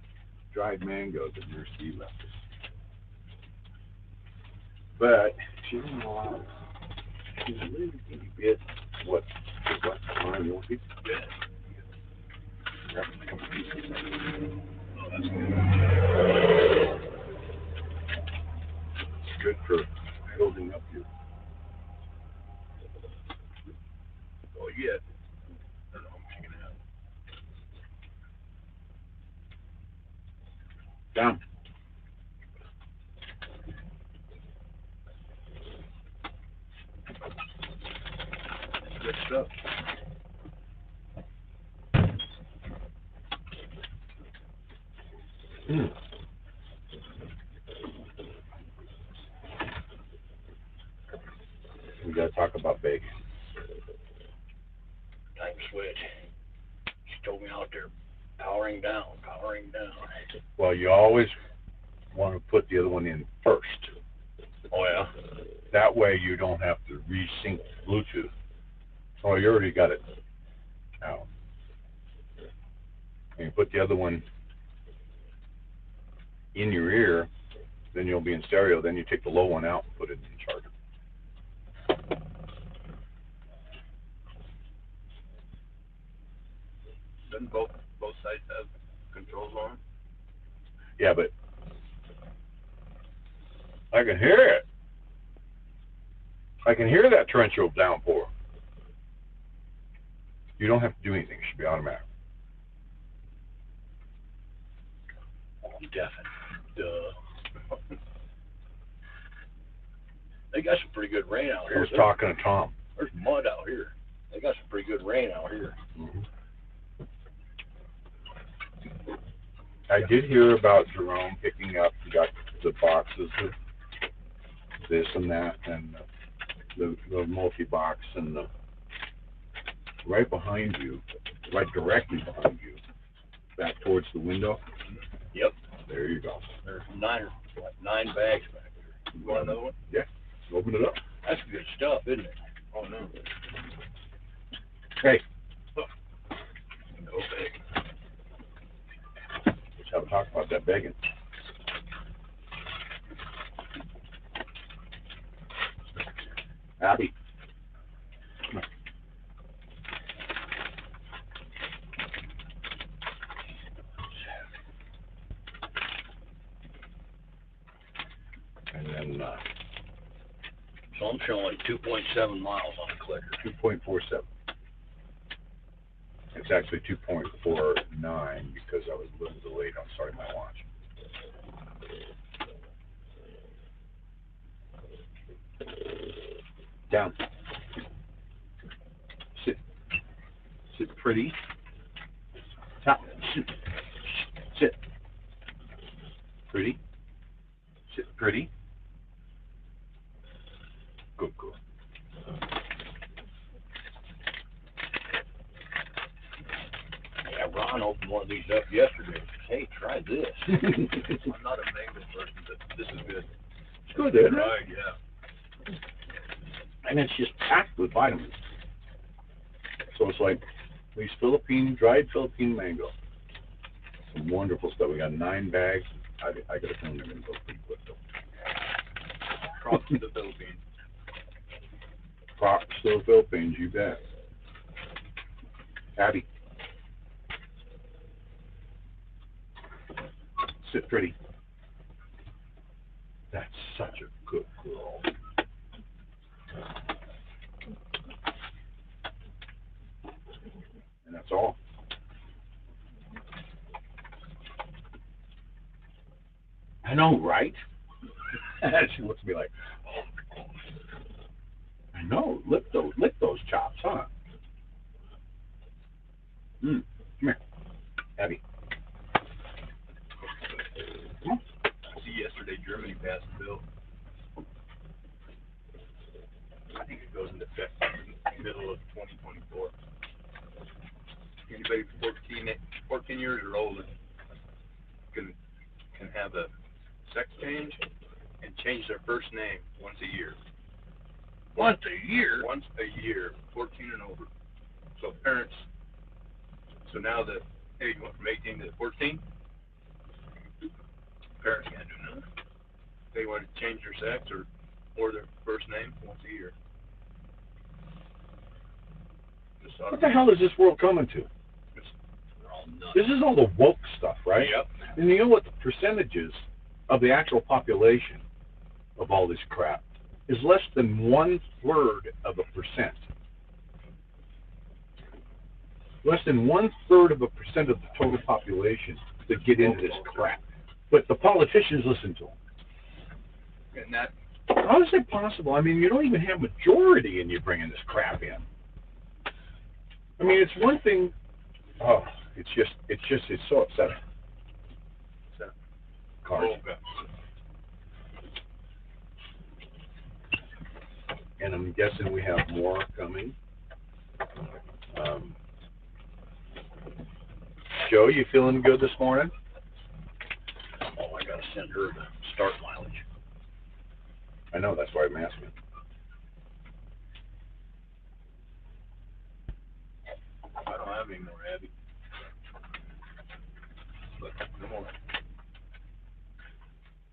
dried mango that Nurse D left us. But she doesn't allow us. She's a little bitty bit. What time you want to grab a couple pieces. Oh, that's good. It's good for building up your. Oh, yeah. I don't know what you can have. Down. Good stuff. We got to talk about bacon. Time switch. She told me out there, powering down. Well, you always want to put the other one in first. Oh, yeah? That way you don't have to resync Bluetooth. Oh, you already got it out. And you put the other one in your ear, then you'll be in stereo. Then you take the low one out and put it in the charger. Doesn't both sides have controls on them? Yeah, but I can hear it. I can hear that torrential downpour. You don't have to do anything. It should be automatic. Oh, I'm deafened. Duh. They got some pretty good rain out here. Here's talking to Tom. There's mud out here. They got some pretty good rain out here. Mm-hmm. I did hear about Jerome picking up. He got the boxes of this and that, and the multi-box, and right behind you, right directly behind you, back towards the window. Yep. There you go. There's 9 bags back there. You want another one? Yeah. Open it up. That's good stuff, isn't it? Oh, no. Hey, No bag. let's have a talk about that bacon. Abby. Come on. And then So I'm showing like 2.7 miles on the clicker. 2.47. It's actually 2.49 because I was a little delayed on starting my watch. Down. Sit. Sit pretty. Top. Sit. Sit. Pretty. Sit pretty. Good girl. Yeah, Ron opened one of these up yesterday. Hey, try this. I'm not a mango person, but this is good. It's good, isn't it? Right, yeah. And it's just packed with vitamins. So it's like these dried Philippine mango. Some wonderful stuff. We got 9 bags. I got a feeling they're going to go pretty quick though. Props to the Philippines. Props to the Philippines, you bet. Abby. Sit pretty. That's such a good girl. And that's all. I know, right? She looks at me like, oh, I know. Lick those chops, huh? Come here, Abby. Come on. See, yesterday Germany passed a bill. I think it goes into effect in the middle of 2024. Anybody 14 years or older can have a sex change and change their first name once a year. Once a year? Once a year, 14 and over. So parents, so now the age went from 18 to 14, parents can't do nothing. They want to change their sex or their first name once a year. What the hell is this world coming to? They're all nuts. This is all the woke stuff, right? Yep. And you know what the percentages of the actual population of all this crap is? Less than 1/3 of a percent. Less than 1/3 of a percent of the total population that get into this crap. But the politicians listen to them. And that, how is it possible? I mean, you don't even have majority and you're bringing this crap in. I mean, it's one thing. Oh, it's so upsetting. Cars. And I'm guessing we have more coming. Joe, you feeling good this morning? oh, I gotta send her the start mileage. I know, that's why I'm asking. I don't have any more, Abby. But no more.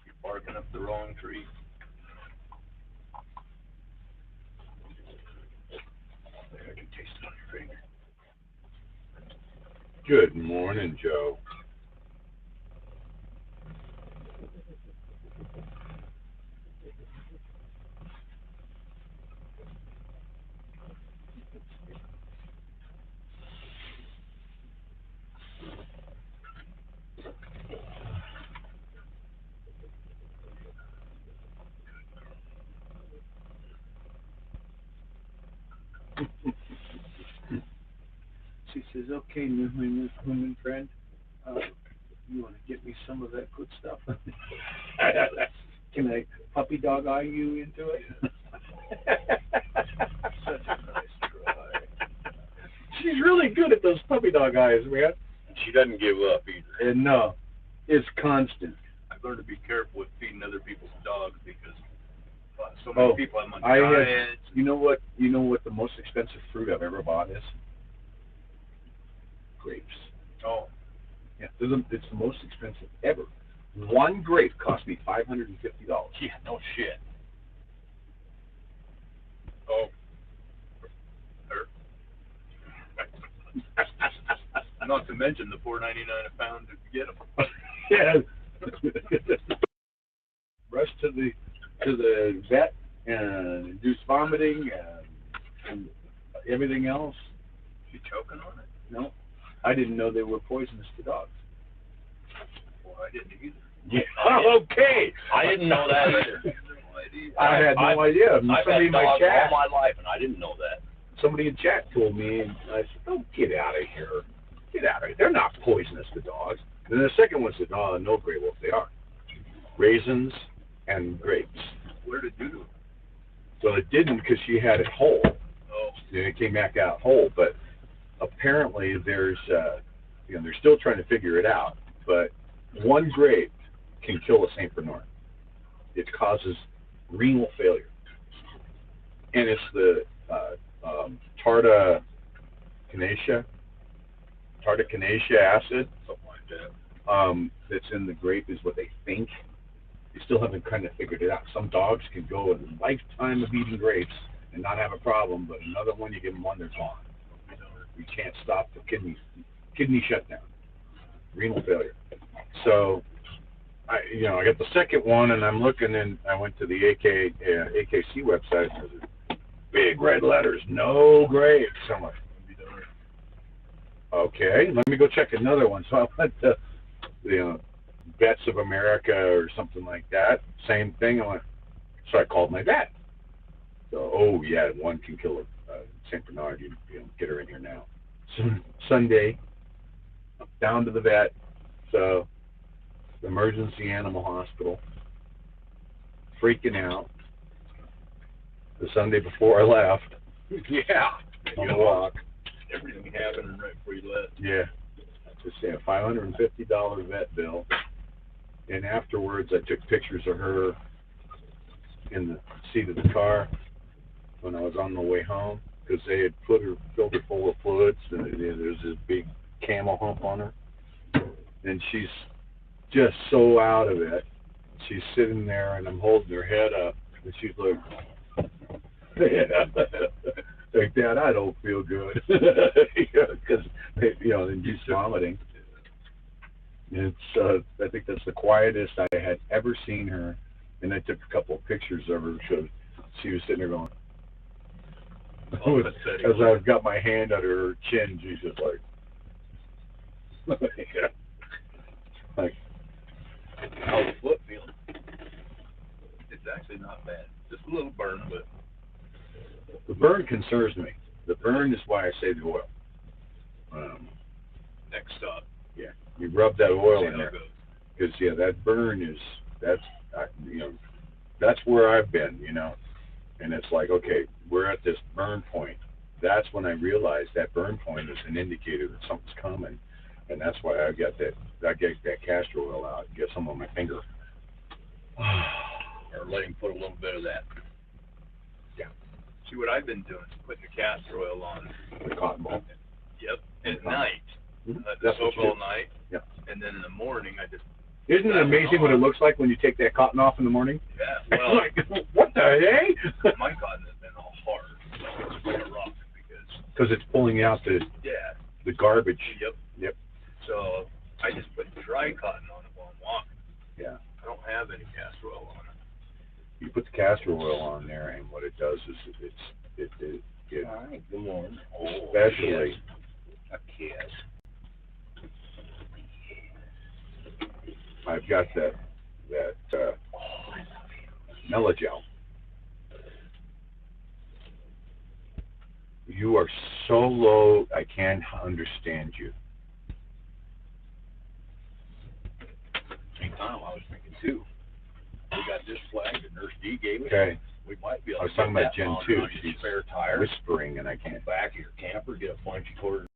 You're barking up the wrong tree. I can taste it on your finger. Good morning, Joe. She says, okay, new human friend, you want to get me some of that good stuff? Can I puppy dog eye you into it? Such a nice try. She's really good at those puppy dog eyes, man. And she doesn't give up either. And no, it's constant. I've learned to be careful with feeding other people's dogs because so many people have on diets. You know what the most expensive fruit I've ever bought is? Grapes. Oh. Yeah, it's the most expensive ever. One grape cost me $550. Yeah, no shit. Oh. Not to mention the $4.99 a pound to get them. Yeah. Rush to the vet and induce vomiting and everything else. You choking on it? No, I didn't know they were poisonous to dogs. Well, I didn't either. Yeah. Okay. I didn't know that either. I had no idea. I've Somebody had in my dogs chat. all my life, and I didn't know that. Somebody in chat told me, and I said, "Oh, get out of here! Get out of here! They're not poisonous to dogs." And then the second one said, "No, no, GreyWolf, they are. Raisins and grapes." Where did you do it? Well, it didn't because she had it whole. Oh. And it came back out whole, but apparently there's, they're still trying to figure it out. But one grape can kill a Saint Bernard. It causes renal failure, and it's the tardicanacea acid Something like that. that's in the grape is what they think. They still haven't kind of figured it out. Some dogs can go a lifetime of eating grapes and not have a problem, but another one, you give them one, they're gone. We can't stop the kidney shutdown, renal failure. So I got the second one, and I'm looking, and I went to the AKC website, and there's big red letters, no grapes. I'm like, okay, let me go check another one. So I went to, Vets of America or something like that. Same thing. So I called my vet. So, oh yeah, one can kill a Saint Bernard. Get her in here now. So Sunday, I'm down to the vet. So the emergency animal hospital. Freaking out. The Sunday before I left. Yeah. On the walk. Everything happening right before you left. Yeah. Just say a $550 vet bill. And afterwards, I took pictures of her in the seat of the car when I was on the way home, because they had filled her full of fluids, and there's this big camel hump on her. And she's just so out of it. She's sitting there, and I'm holding her head up, and she's like, like, Dad, I don't feel good. Because, then she's vomiting. It's, I think that's the quietest I had ever seen her. And I took a couple of pictures of her. So she was sitting there going, as I've got my hand under her chin, she's just like, like, How's the foot feeling? It's actually not bad. Just a little burn, but the burn concerns me. The burn is why I say the oil. next stop. Yeah, you rub that oil See in how there, it goes. because that burn is that's where I've been, and it's like, okay, we're at this burn point. That's when I realized that burn point is an indicator that something's coming, and that's why I get that castor oil out, get some on my finger. Or let him put a little bit of that. Yeah. See, what I've been doing is putting the castor oil on. The cotton ball. Yep. At night. Mhm. Let it That's what soak you all do. night. Yeah. And then in the morning, I just. Isn't it amazing what it looks like when you take that cotton off in the morning? Yeah. It's Well, like, what the heck? my cotton has been all hard. It's like a rock Because it's pulling out the garbage. Yep. Yep. So I just put dry cotton on it while I'm walking. Yeah. I don't have any castor oil on it. You put the castor oil on there, and what it does is it All right. Good morning. especially A kiss. I've got that Melagel. You are so low, I can't understand you. Hey, Tom, I was thinking too. We got this flag that Nurse D gave us. Okay. We might be able I was to talking get about that Jen mounted too. on your She's spare tire. whispering, and I can't. Back of your camper, get a punchy cord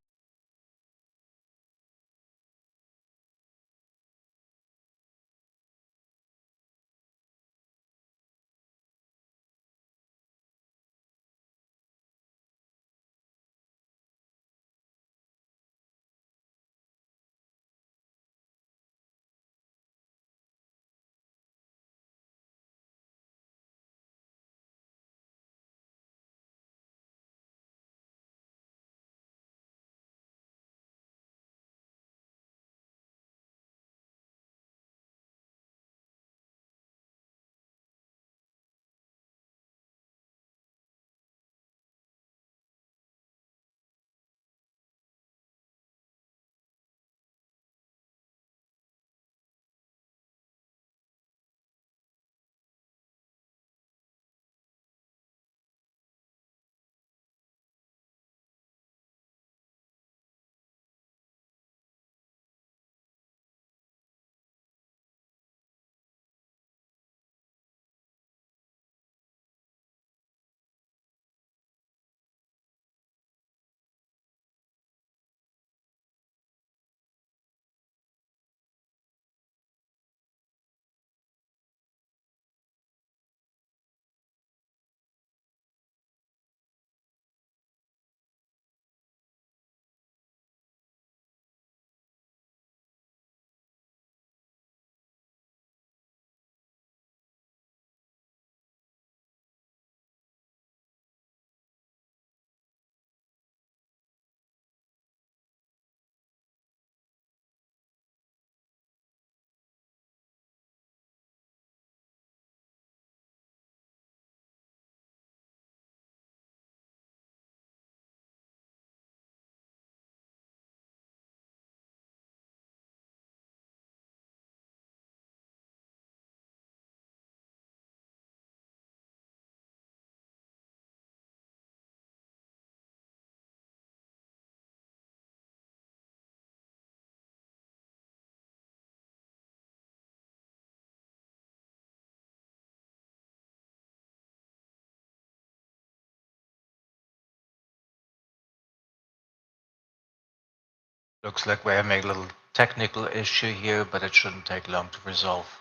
Looks like we're having a little technical issue here, but it shouldn't take long to resolve.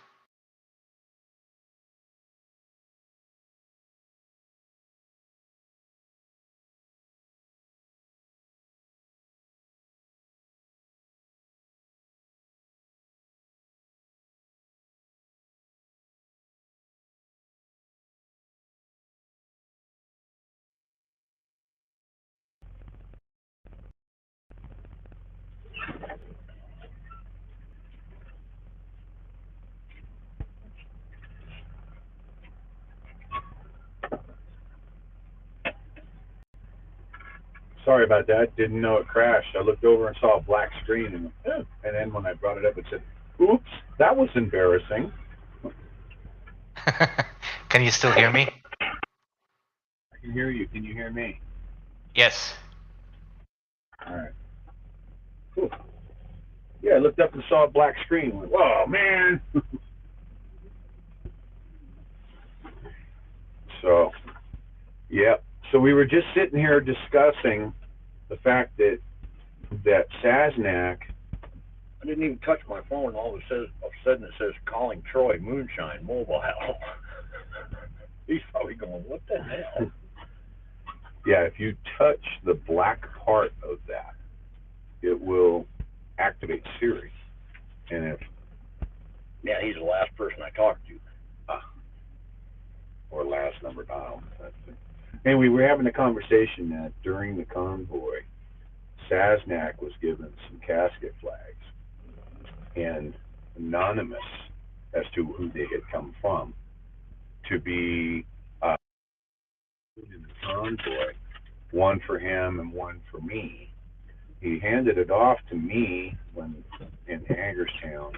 Sorry about that. Didn't know it crashed. I looked over and saw a black screen, and then when I brought it up, it said, "Oops, that was embarrassing." Can you still hear me? I can hear you. Can you hear me? Yes. All right. Cool. Yeah, I looked up and saw a black screen. Went, whoa, man. So, yeah. So we were just sitting here discussing the fact that Sasnak. I didn't even touch my phone. All of a sudden it says calling Troy Moonshine Mobile. He's probably going, what the hell? Yeah, if you touch the black part of that, it will activate Siri. And if Yeah, he's the last person I talked to. Or last number dial. Anyway, we were having a conversation that during the convoy, Sasnak was given some casket flags, and anonymous as to who they had come from, to be in the convoy, one for him and one for me. He handed it off to me when in Hagerstown,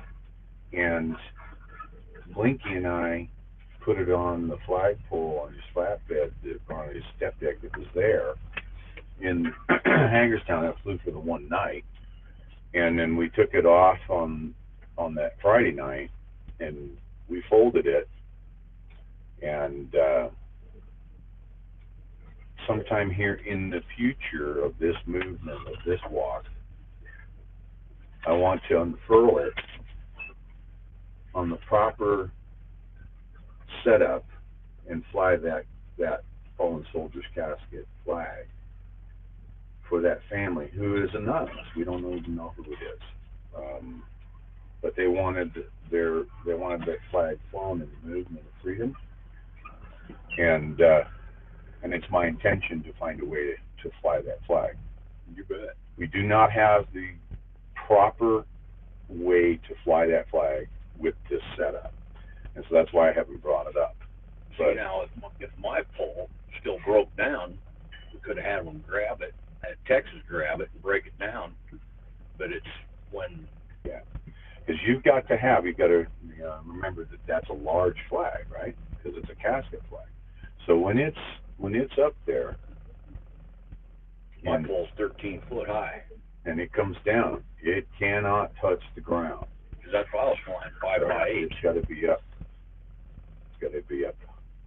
and Blinky and I put it on the flagpole on his flatbed, on his step deck that was there in Hagerstown. That flew for the one night, and then we took it off on that Friday night, and we folded it, and sometime here in the future of this movement, of this walk, I want to unfurl it on the proper setup and fly that fallen soldier's casket flag for that family who is anonymous. We don't even know who it is, but they wanted that flag flown in the movement of freedom, and it's my intention to find a way to fly that flag. You bet. We do not have the proper way to fly that flag with this setup, and so that's why I haven't brought it up. See, now, if my pole still broke down, we could have had them grab it, had Texas grab it and break it down. But it's when... Yeah, because you've got to remember that that's a large flag, right? Because it's a casket flag. So when it's up there, my pole's 13 foot high, and it comes down, it cannot touch the ground. Because that's why I was flying 5 by 8. It's got to be up. It's got to be up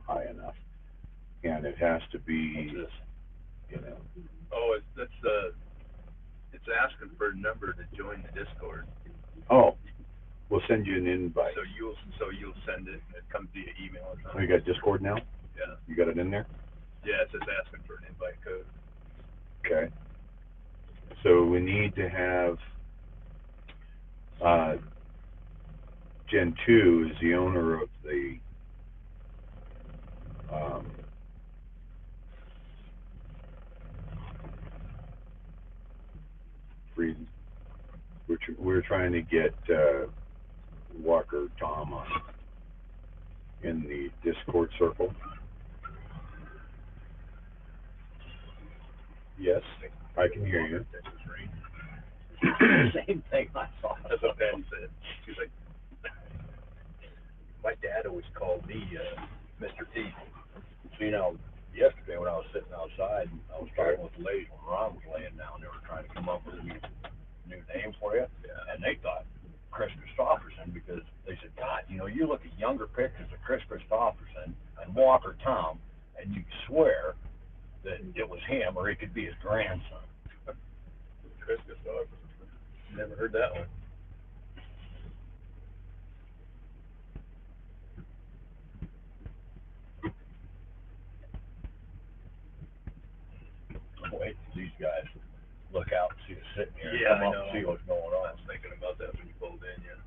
high enough, and it has to be, Oh, it's asking for a number to join the Discord. Oh, we'll send you an invite. So you'll send it, and it comes via email or something. Oh, you got Discord now? Yeah. You got it in there? Yeah, it's just asking for an invite code. Okay. So we need to have Gen 2 is the owner of the freedom. We're trying to get Walker Tom on in the Discord circle. Yes, I can hear you. Same thing I saw. That's what Patty said. She's like, my dad always called me Mr. T. So, yesterday when I was sitting outside, I was talking with the ladies when Ron was laying down. They were trying to come up with a new name for you. Yeah. And they thought Chris Christopherson, because they said, God, you look at younger pictures of Chris Christopherson and Walker Tom, and you swear that it was him or it could be his grandson. Chris Christopherson. Never heard that one. I'm waiting for these guys to look out and see us sitting here. Yeah, Come I up know. and see what's going I on. was thinking about that when you pulled in, yeah.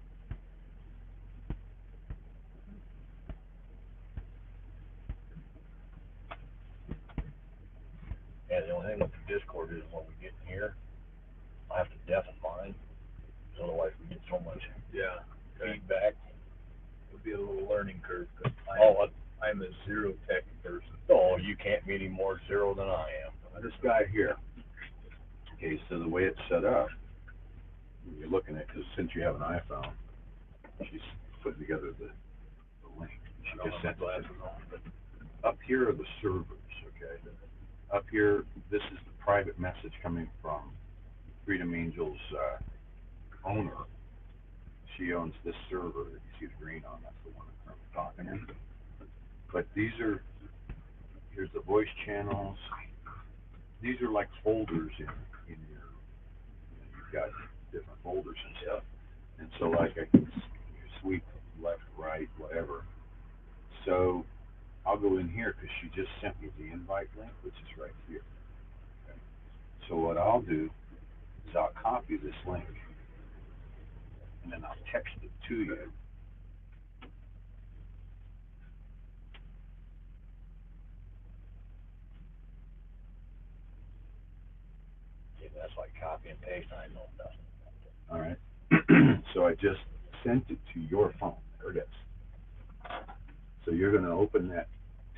Yeah, the only thing with the Discord is when we get in here, I have to deafen mine. Otherwise, we get so much feedback. Would be a little learning curve, because I'm a zero tech person. Oh, you can't be any more zero than I am. This guy here. Okay, so the way it's set up, when you're looking at, because since you have an iPhone, she's putting together the link. She just sent it. Up here are the servers, okay? Up here, this is the private message coming from Freedom Angel's owner. She owns this server. You see the green on, that's the one that I'm talking in. But here's the voice channels. These are like folders in your, you've got different folders and stuff. And so like I can sweep left, right, whatever. So I'll go in here because she just sent me the invite link, which is right here. Okay. So what I'll do is I'll copy this link and then I'll text it to you. Yeah, that's like copy and paste. I know nothing. All right. So I just sent it to your phone. There it is. So you're going to open that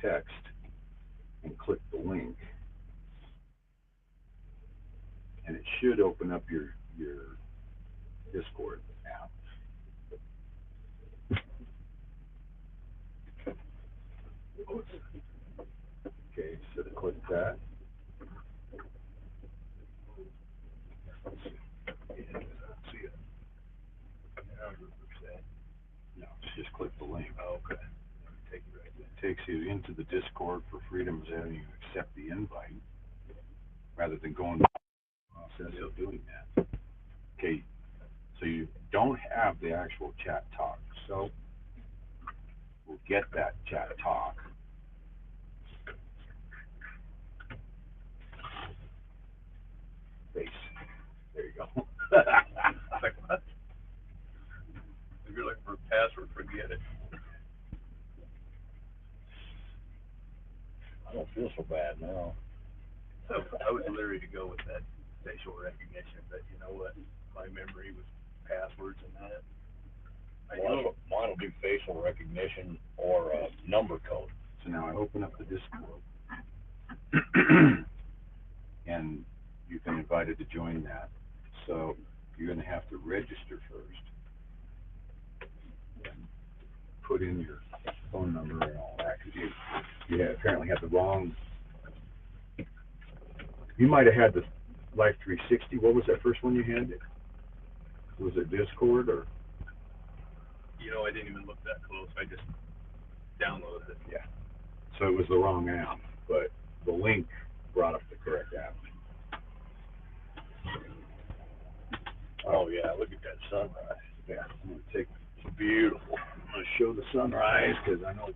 text and click the link, and it should open up your Discord app. Okay, so to click that. See it? No, just click the link. Oh, okay. Take you right there. It takes you into the Discord for Freedom's having you accept the invite rather than going through the process of doing that. Okay, so you don't have the actual chat talk, so we'll get that chat talk. Base. There you go. Like what? If you're looking for a password, forget it. I don't feel so bad now. So I was leery to go with that facial recognition, but you know what? My memory was passwords and that. Mine will do facial recognition or number code. So now I open up the Discord, and you've been invited to join that. So you're going to have to register first, and put in your phone number and all that, because you apparently had the wrong. You might have had the Life 360. What was that first one you had? Was it Discord or? You know, I didn't even look that close. I just downloaded it. Yeah. So it was the wrong app, but the link brought up the correct app. Oh yeah, look at that sunrise. Yeah, I'm going to take. It's beautiful. I'm going to show the sunrise because I know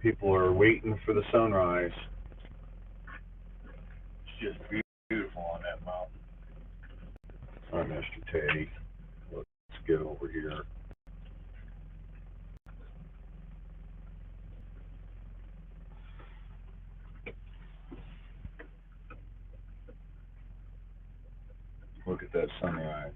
people are waiting for the sunrise. It's just beautiful on that mountain. All right, Mr. Teddy, let's get over here. Look at that sunrise.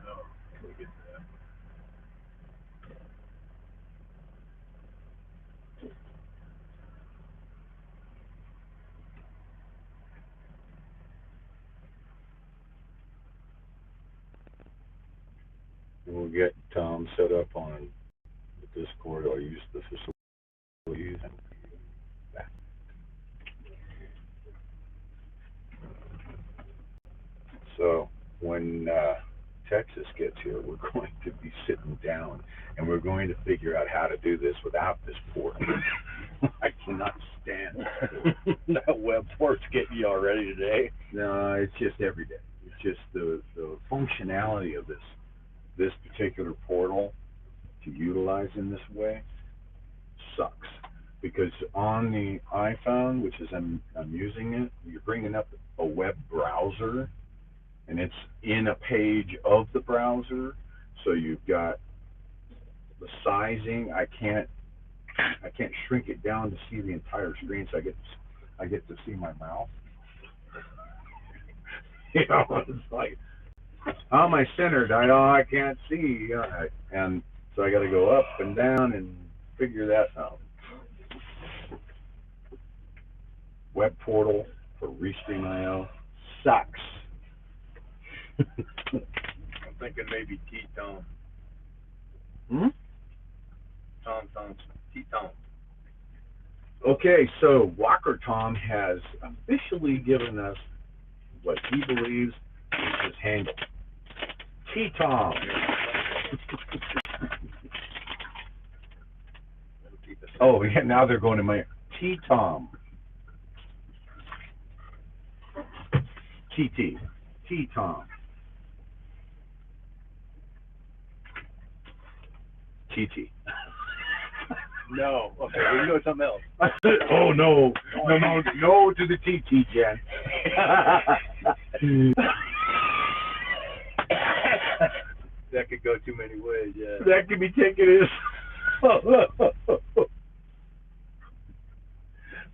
Oh, we'll get to that. We'll get Tom set up on the Discord. I'll use the facility. using that. So when Texas gets here, we're going to be sitting down and we're going to figure out how to do this without this port. I cannot stand it. That web port's getting you already today. No, it's just every day. It's just the functionality of this particular portal to utilize in this way sucks. Because on the iPhone, which is I'm using it, you're bringing up a web browser, and it's in a page of the browser. So you've got the sizing. I can't shrink it down to see the entire screen, so I get to see my mouth. You know, it's like, how am I centered? I can't see. And so I got to go up and down and figure that out. Web portal for Restream.io sucks. I'm thinking maybe T-Tone. Tom Thompson. T-Tone. Okay, so Walker Tom has officially given us what he believes is his handle. T-Tom. Oh, yeah, now they're going to my T-Tom. T-T. T-Tom. T-T. No. Okay, we can go with something else. Oh, no. No to the T-T, Jen. That could go too many ways, yeah. That could be taken as...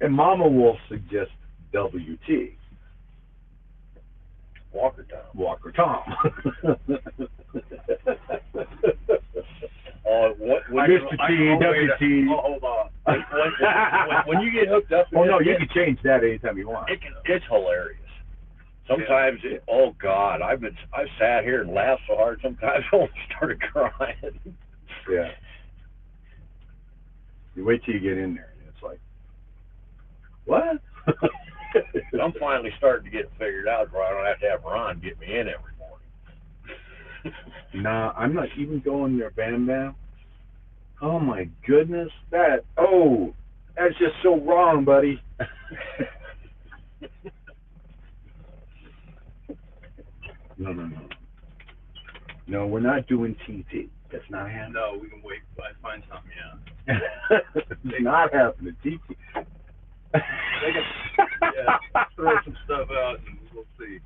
And Mama Wolf suggests WT. Walker Tom. Walker Tom. Mr. T, WT. Hold on. When you get hooked up, Oh no, you can change that anytime you want. It's hilarious. Sometimes, oh God, I've sat here and laughed so hard. Sometimes I almost started crying. Yeah. You wait till you get in there, and it's like, what? I'm finally starting to get it figured out where I don't have to have Ron get me in every morning. Nah, I'm not even going there, Bam Bam. Oh my goodness, that's just so wrong, buddy. No. No, we're not doing TT. That's not happening. No, we can wait. I find something, It's not happening. TT. Throw some stuff out and we'll see.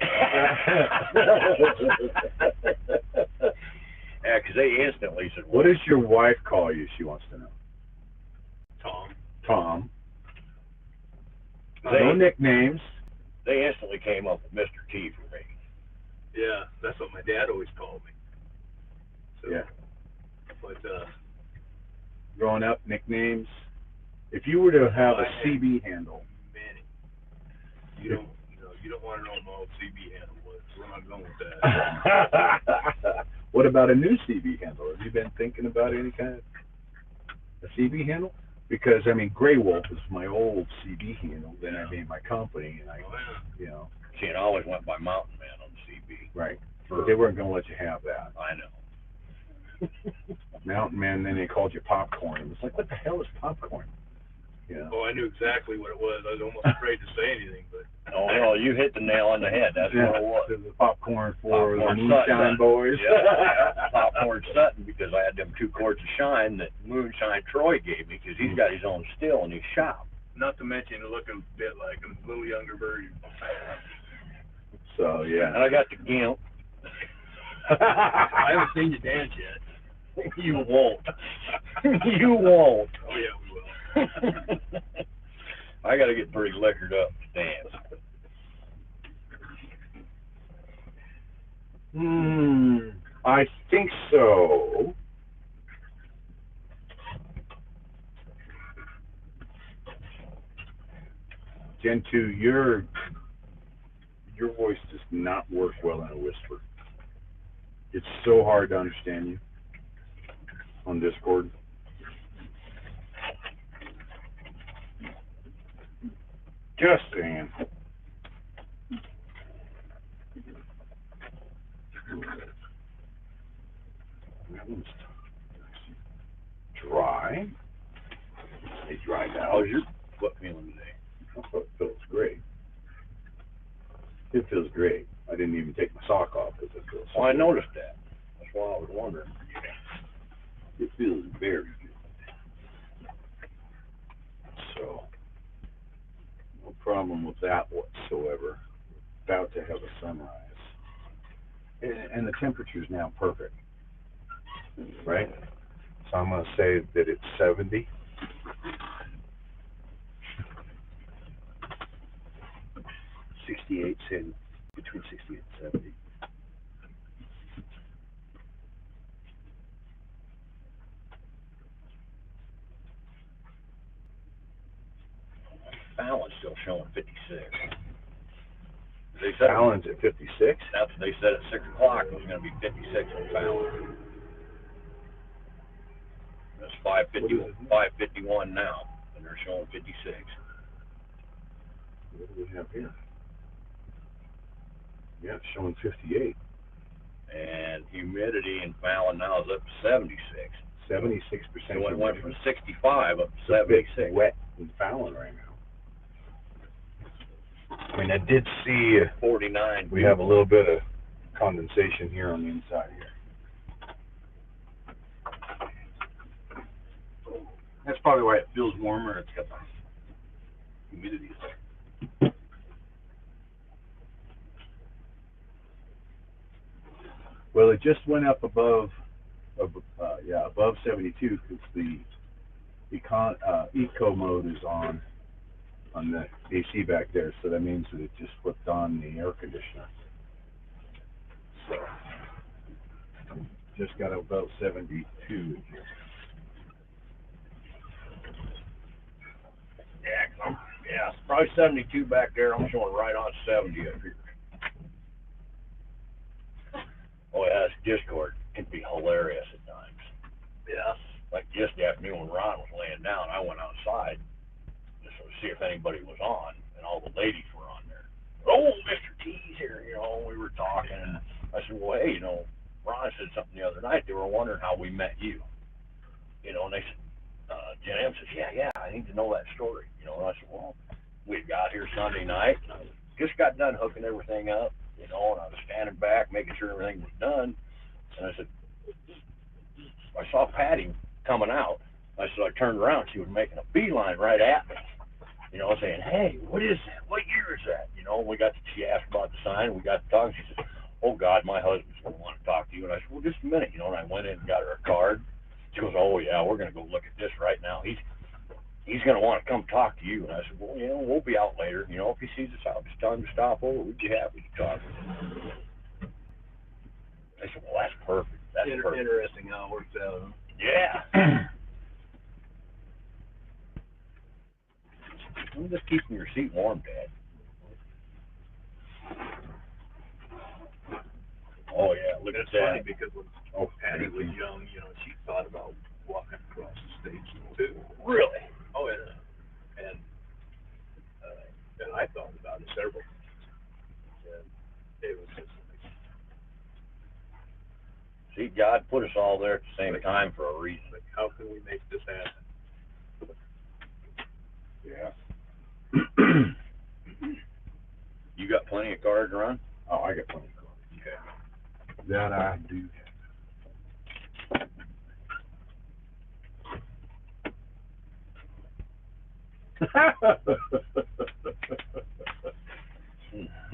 Yeah, because they instantly said, What does your wife call you? She wants to know. Tom. No nicknames. They instantly came up with Mr. T for me. Yeah, that's what my dad always called me. So, Yeah. But Growing up, nicknames. If you were to have a CB handle. Manny, you don't want to know my old CB handle was. We're not going with that. What about a new CB handle? Have you been thinking about any kind of a CB handle? Because I mean, GreyWolf is my old CB handle. Then I made my company, and I See, it always went by Mountain Man on the CB. Right. But they weren't going to let you have that. I know. Mountain Man, then they called you Popcorn. It was like, what the hell is Popcorn? Yeah. Oh, I knew exactly what it was. I was almost afraid to say anything, but. Oh, no, you hit the nail on the head. That's what it was. The popcorn for Popcorn the Moonshine Sutton. Boys. Yeah, Popcorn Sutton, because I had them 2 quarts of shine that Moonshine Troy gave me, because he's got his own still in his shop. Not to mention it looked a bit like a little younger version. So, yeah. And I got the Gimp. I haven't seen you dance yet. You won't. You won't. Oh, yeah, we will. I got to get pretty liquored up to dance. I think so. Gen 2, your voice does not work well in a whisper. It's so hard to understand you on Discord. Just saying. That one's dry. It's dry now. How's your foot feeling today? Oh, it feels great. It feels great. I didn't even take my sock off because it feels so Well, I good. noticed that. That's why I was wondering. It feels very good. So, no problem with that whatsoever. About to have a sunrise. And the temperature's now perfect. Right? So I'm going to say that it's 70. In between 68 and 70. Fallon's still showing 56. They said Fallon's at 56. that's what they said at 6 o'clock. It was going to be 56 on Fallon. It's 5:51 now, and they're showing 56. What do we have here? Yeah, it's showing 58. And humidity in Fallon now is up to 76. 76%. So it went from 65 up to It's a bit 76. wet in Fallon right now. I mean, I did see 49. we have a little bit of condensation here on the inside here. That's probably why it feels warmer. It's got the humidity. Well, it just went up above 72 because the eco mode is on the AC back there, so that means that it just flipped on the air conditioner. So just got about 72 in here. Yeah, it's probably 72 back there. I'm showing right on 70 up here. Oh yeah, this Discord can be hilarious at times. Yeah. Like yesterday afternoon when Ron was laying down, I went outside just to see if anybody was on, and all the ladies were on there. Oh, Mr. T's here, we were talking, and I said, well, hey, Ron said something the other night. They were wondering how we met you. And they said, Jen M says, yeah, I need to know that story. And I said, well, we got here Sunday night, and I just got done hooking everything up, and I was standing back, making sure everything was done. And I said, I saw Patty coming out. I said, I turned around, she was making a beeline right at me, saying, hey, what is that? What year is that? She asked about the sign, and we got to talking. She said, oh, God, my husband's going to want to talk to you. And I said, well, just a minute, and I went in and got her a card. She goes, oh, yeah, we're going to go look at this right now. He's going to want to come talk to you. And I said, well, we'll be out later. If he sees us out, just tell him to stop over. We'd be happy to talk with him. I said, well, that's perfect. That's perfect. Interesting how it works out, huh? Yeah. I'm just keeping your seat warm, Dad. Oh, yeah, look at It's that. funny because when Patty was young, she thought about walking across the state too. Really? Oh, yeah. And I thought about it several times. And it was just like, See, God put us all there at the same time for a reason. like, how can we make this happen? Yeah. You got plenty of cards to run? Oh, I got plenty of cards. Okay. That I do have.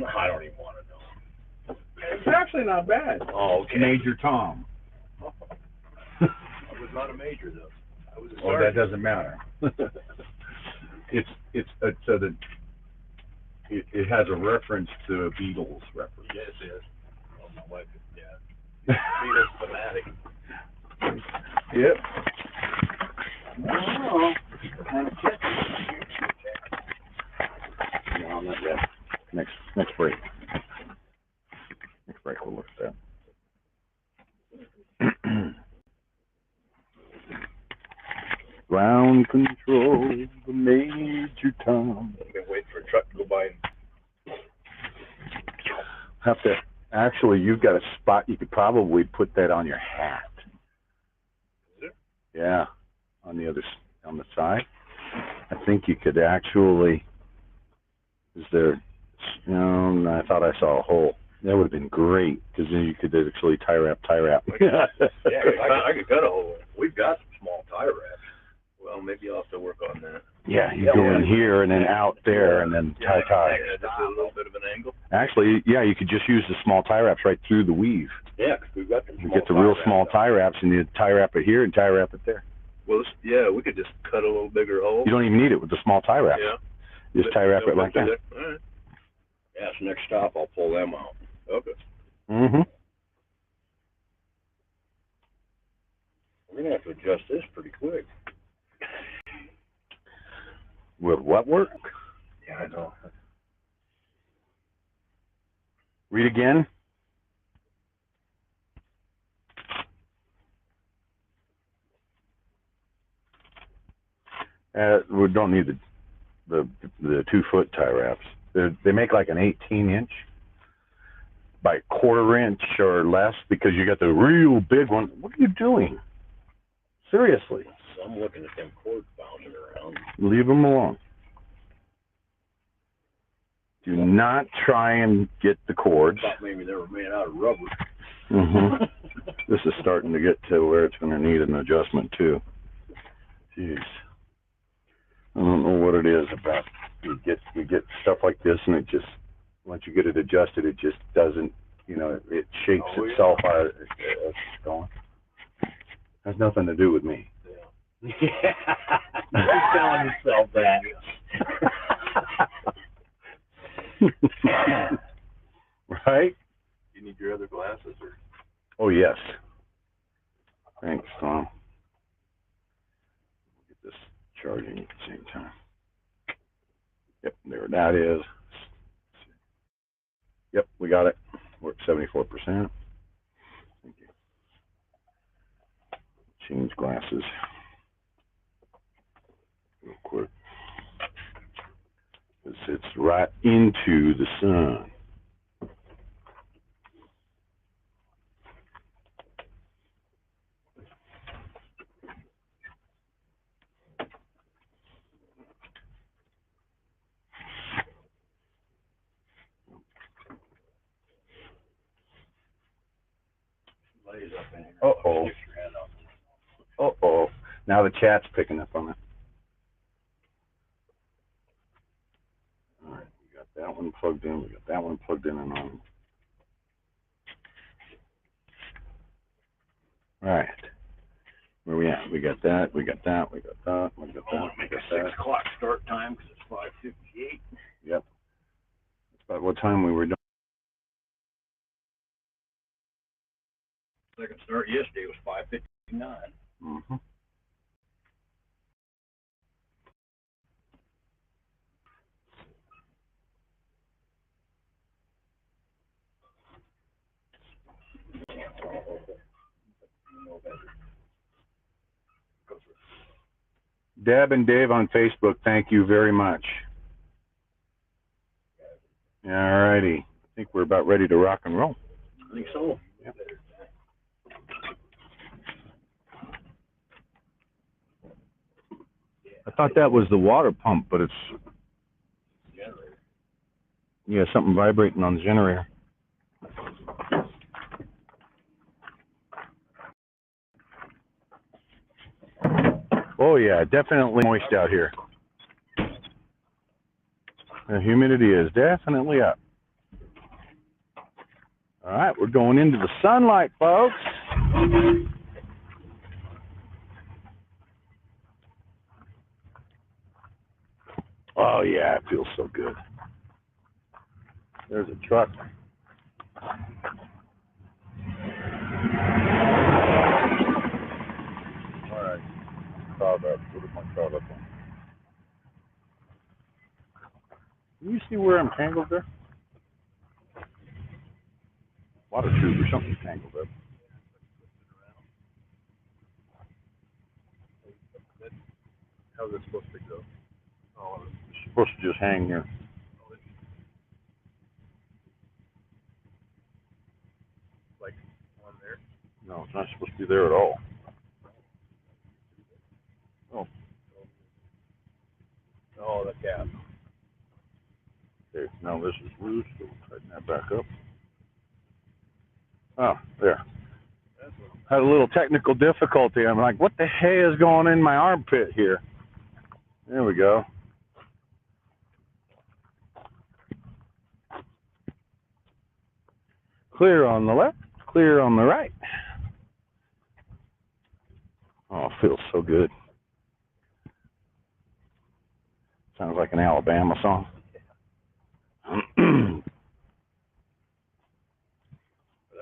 I don't even want to know. It's actually not bad. Oh, okay. Major Tom. I was not a major, though. I was a Well, that sergeant. doesn't matter. It has a reference to a Beatles reference. Yes, yes. Oh, my wife, yeah. Beatles fanatic. Yep. Oh, No, not yet. Next break. Next break, we'll look at that. Ground control, the Major Tom. I've been waiting for a truck to go by and Have to, actually, you've got a spot, you could probably put that on your hat. Is there? Yeah, on the side. I think you could actually, is there, no, I thought I saw a hole. That would have been great, because then you could actually tie wrap. yeah, I could cut a hole. We've got some small tie wraps. Well, maybe I'll have to work on that. Yeah, you go in here and then out there and then tie. Yeah, just a little bit of an angle. Actually, yeah, you could just use the small tie wraps right through the weave. Yeah, because we've got the You get the real small tie wraps and you tie wrap it here and tie wrap it there. Well, yeah, we could just cut a little bigger hole. You don't even need it with the small tie wraps. Yeah. Just tie wrap it like that. All right. Yeah, so next stop I'll pull them out. Okay. Mm-hmm. We're gonna have to adjust this pretty quick. With what work? Yeah, I know. Read again. We don't need the 2-foot tie wraps. They make like an 18-inch by 1/4 inch or less, because you got the real big one. What are you doing? Seriously. So I'm looking at them cords bouncing around. Leave them alone. Do not try and get the cords. I thought maybe they were made out of rubber. Mm-hmm. This is starting to get to where it's going to need an adjustment too. Jeez. I don't know what it is about. You get stuff like this, and it just, once you get it adjusted, it just doesn't, it shakes itself out as it's going. Has nothing to do with me. Yeah. You're telling yourself that. Right? You need your other glasses, or? Oh, yes. Thanks, Tom. Get this charging at the same time. Yep, there that is. Yep, we got it. We're at 74%. Thank you. Change glasses real quick. It's right into the sun. Uh-oh. Uh-oh. Now the chat's picking up on it. All right, we got that one plugged in. We got that one plugged in and on. All right. Where we at? We got that. We got that. We got that. We got that. I want to make a 6 o'clock start time because it's 5:58. Yep. That's about what time we were done. Second start yesterday was 5:59. Mm-hmm. Deb and Dave on Facebook, thank you very much. All righty. I think we're about ready to rock and roll. I think so. Yep. I thought that was the water pump, but it's, Generator. yeah, something vibrating on the generator. Oh yeah, definitely moist out here. The humidity is definitely up. All right, we're going into the sunlight, folks. Oh yeah, it feels so good. There's a truck. All right, CloutHub. What is my CloutHub on? Can you see where I'm tangled there? Water tube or something tangled up. How's it supposed to go? Oh, It's supposed to just hang here. No, it's not supposed to be there at all. Oh. Oh, the cap. Okay, now this is loose, so we'll tighten that back up. Oh, there. Had a little technical difficulty. I'm like, what the hay is going in my armpit here? There we go. Clear on the left, clear on the right. Oh, it feels so good. Sounds like an Alabama song. That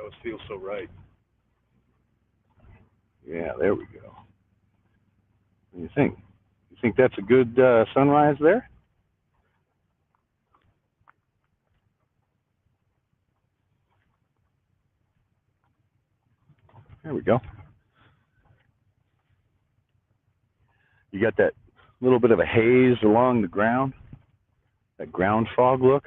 would feel so right. Yeah, there we go. What do you think? You think that's a good sunrise there? There we go. You got that little bit of a haze along the ground, that ground fog look.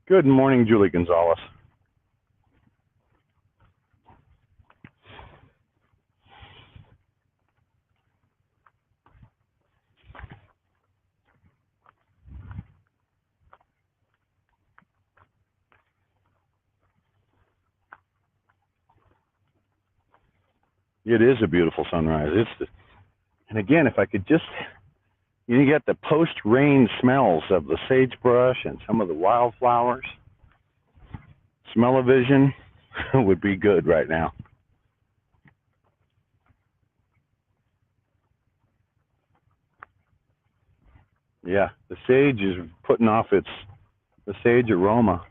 Good morning, Julie Gonzalez. It is a beautiful sunrise. And again, if I could just, you get the post-rain smells of the sagebrush and some of the wildflowers. Smell-o-vision would be good right now. Yeah, the sage is putting off the sage aroma.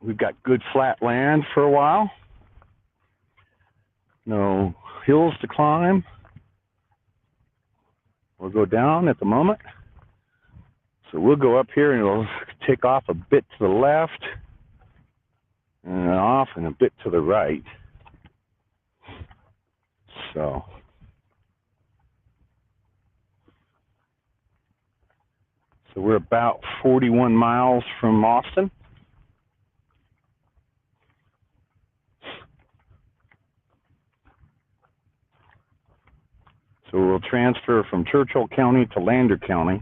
We've got good flat land for a while. No hills to climb. We'll go down at the moment. So we'll go up here and it'll take off a bit to the left and off and a bit to the right. So we're about 41 miles from Austin. So we'll transfer from Churchill County to Lander County.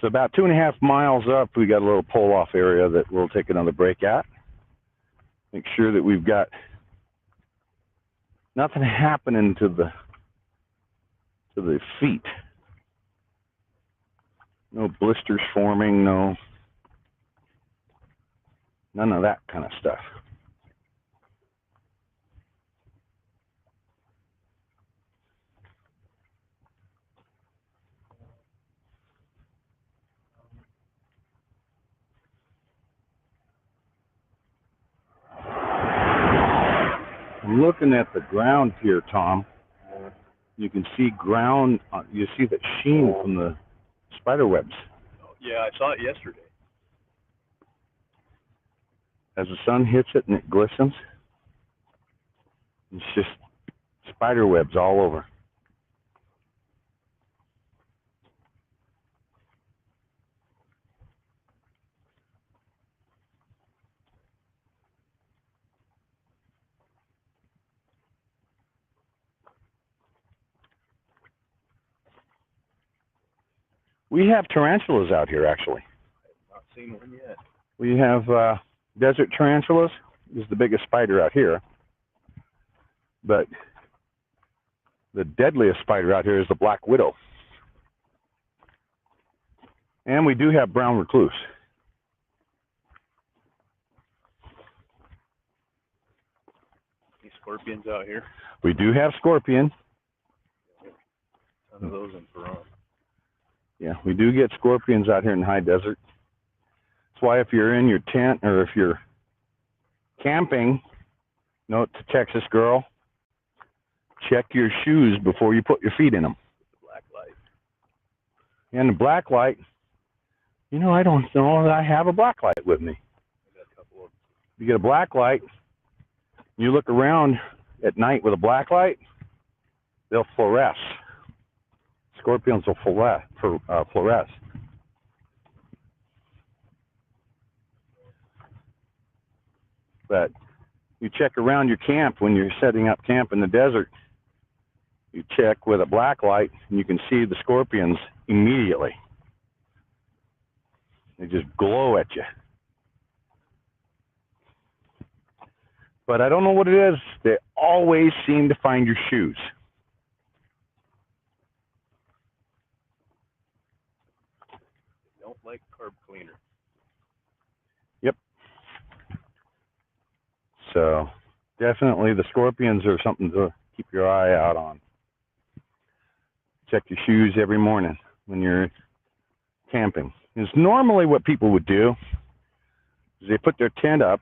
So about 2.5 miles up, we got a little pull-off area that we'll take another break at. Make sure that we've got nothing happening to the feet. No blisters forming, none of that kind of stuff. I'm looking at the ground here, Tom. You can see ground, you see that sheen from the spider webs. Yeah, I saw it yesterday. As the sun hits it and it glistens, it's just spider webs all over. We have tarantulas out here, actually. Not seen one yet. We have desert tarantulas. This is the biggest spider out here. But the deadliest spider out here is the black widow. And we do have brown recluse. Any scorpions out here? We do have scorpion. None of those in Paran. Yeah, we do get scorpions out here in the high desert. That's why if you're in your tent or if you're camping, note to Texas girl, check your shoes before you put your feet in them. Black light. And the black light, you know, I don't know that I have a black light with me. I got a couple of. You get a black light, you look around at night with a black light, they'll fluoresce. Scorpions will fluoresce. But you check around your camp when you're setting up camp in the desert. You check with a black light, and you can see the scorpions immediately. They just glow at you. But I don't know what it is. They always seem to find your shoes. Don't like carb cleaner. Yep. So definitely the scorpions are something to keep your eye out on. Check your shoes every morning when you're camping. It's normally what people would do is they put their tent up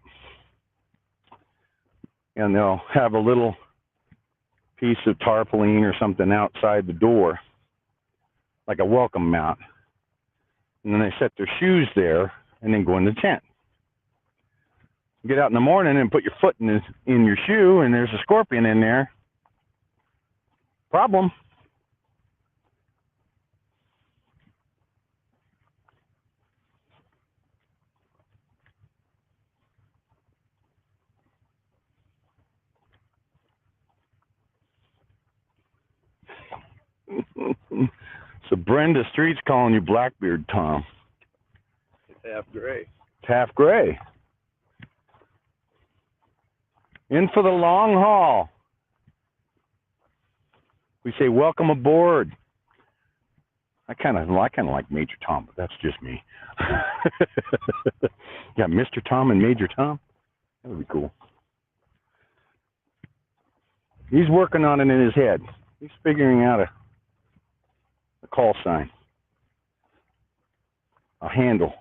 and they'll have a little piece of tarpaulin or something outside the door, like a welcome mat. And then they set their shoes there and then go in the tent. Get out in the morning and put your foot in your shoe and there's a scorpion in there. Problem. So Brenda Street's calling you Blackbeard Tom. It's half gray. It's half gray. In for the long haul. We say welcome aboard. I kind of like Major Tom, but that's just me. Yeah, Mr. Tom and Major Tom. That would be cool. He's working on it in his head. He's figuring out a call sign, a handle.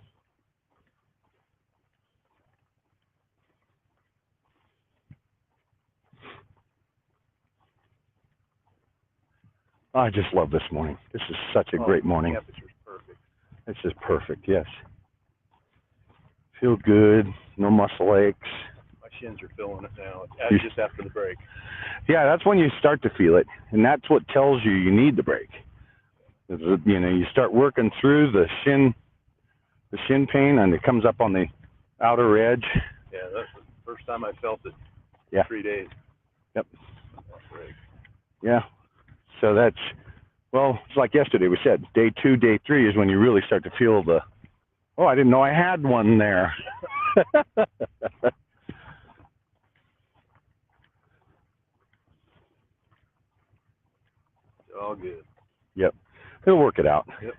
I just love this morning. This is such a great morning. The temperature's perfect. This is perfect, yes. Feel good, no muscle aches. My shins are feeling it now. Just after the break. Yeah, that's when you start to feel it, and that's what tells you you need the break. You know, you start working through the shin pain, and it comes up on the outer edge. Yeah, that's the first time I felt it. Yeah. 3 days. Yep. Break. Yeah. So that's, well, it's like yesterday we said, day 2, day 3 is when you really start to feel the, oh, I didn't know I had one there. All good. Yep. He'll work it out. Yep.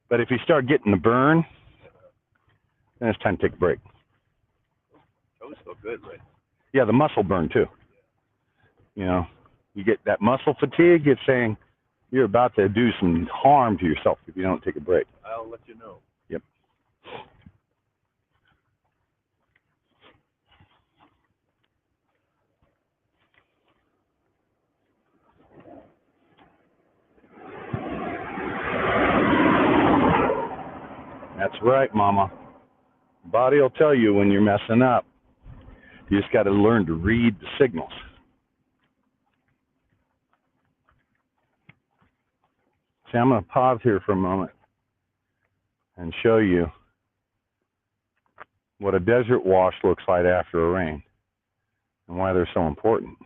But if you start getting the burn, then it's time to take a break. Toes feel good, right? Yeah, the muscle burn too. You know, you get that muscle fatigue, it's saying you're about to do some harm to yourself if you don't take a break. I'll let you know. Yep. That's right, Mama. Body will tell you when you're messing up. You just got to learn to read the signals. See, I'm going to pause here for a moment and show you what a desert wash looks like after a rain and why they're so important.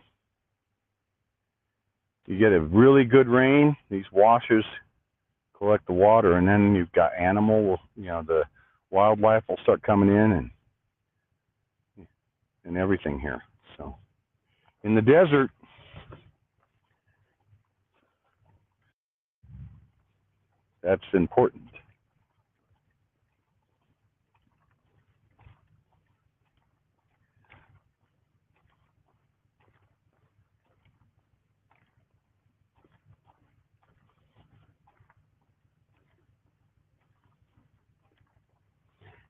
You get a really good rain, these washers collect the water, and then you've got animal, you know, the wildlife will start coming in and everything here. So in the desert, that's important.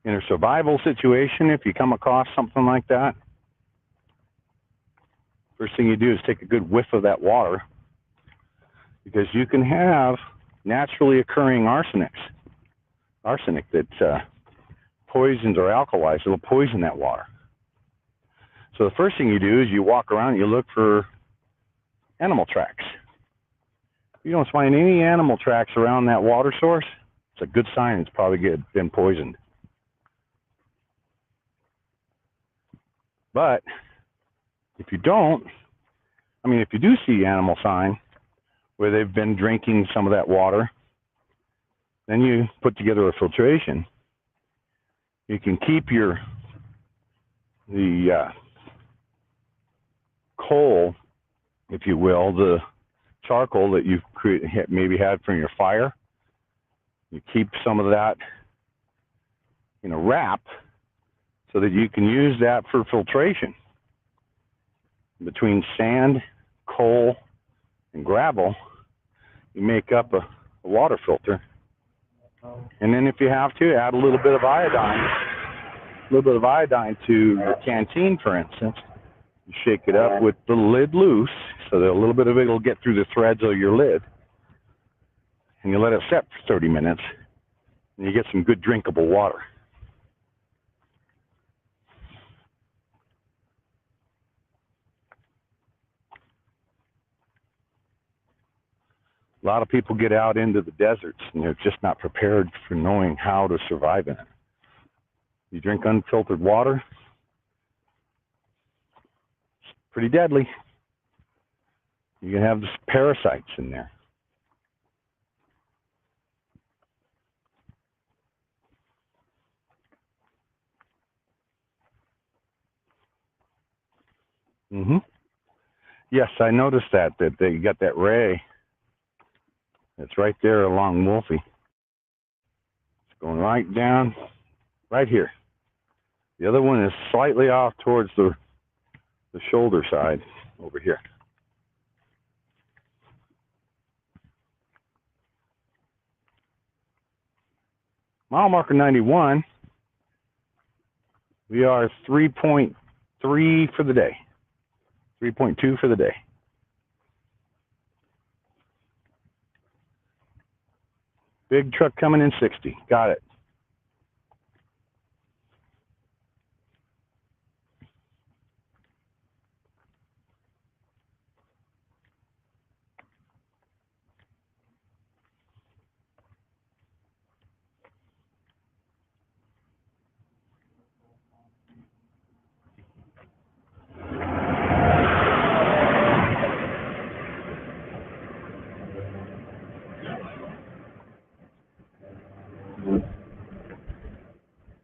in a survival situation, if you come across something like that, first thing you do is take a good whiff of that water, because you can have naturally occurring arsenic that poisons or alkalis. It'll poison that water. So the first thing you do is you walk around and you look for animal tracks. If you don't find any animal tracks around that water source, it's a good sign it's probably been poisoned. But if you don't, if you do see animal sign where they've been drinking some of that water, then you put together a filtration. You can keep the coal, if you will, the charcoal that you've maybe had from your fire. You keep some of that in a wrap so that you can use that for filtration. Between sand, coal, and gravel, you make up a water filter. And then if you have to, add a little bit of iodine to your canteen, for instance. You shake it up with the lid loose so that a little bit of it will get through the threads of your lid. And you let it set for 30 minutes, and you get some good drinkable water. A lot of people get out into the deserts and they're just not prepared for knowing how to survive in it. You drink unfiltered water, it's pretty deadly. You can have parasites in there. Yes, I noticed that they got that ray. It's right there along Wolfie. It's going right down, right here. The other one is slightly off towards the shoulder side over here. Mile marker 91. We are 3.3 for the day. 3.2 for the day. Big truck coming in 60. Got it.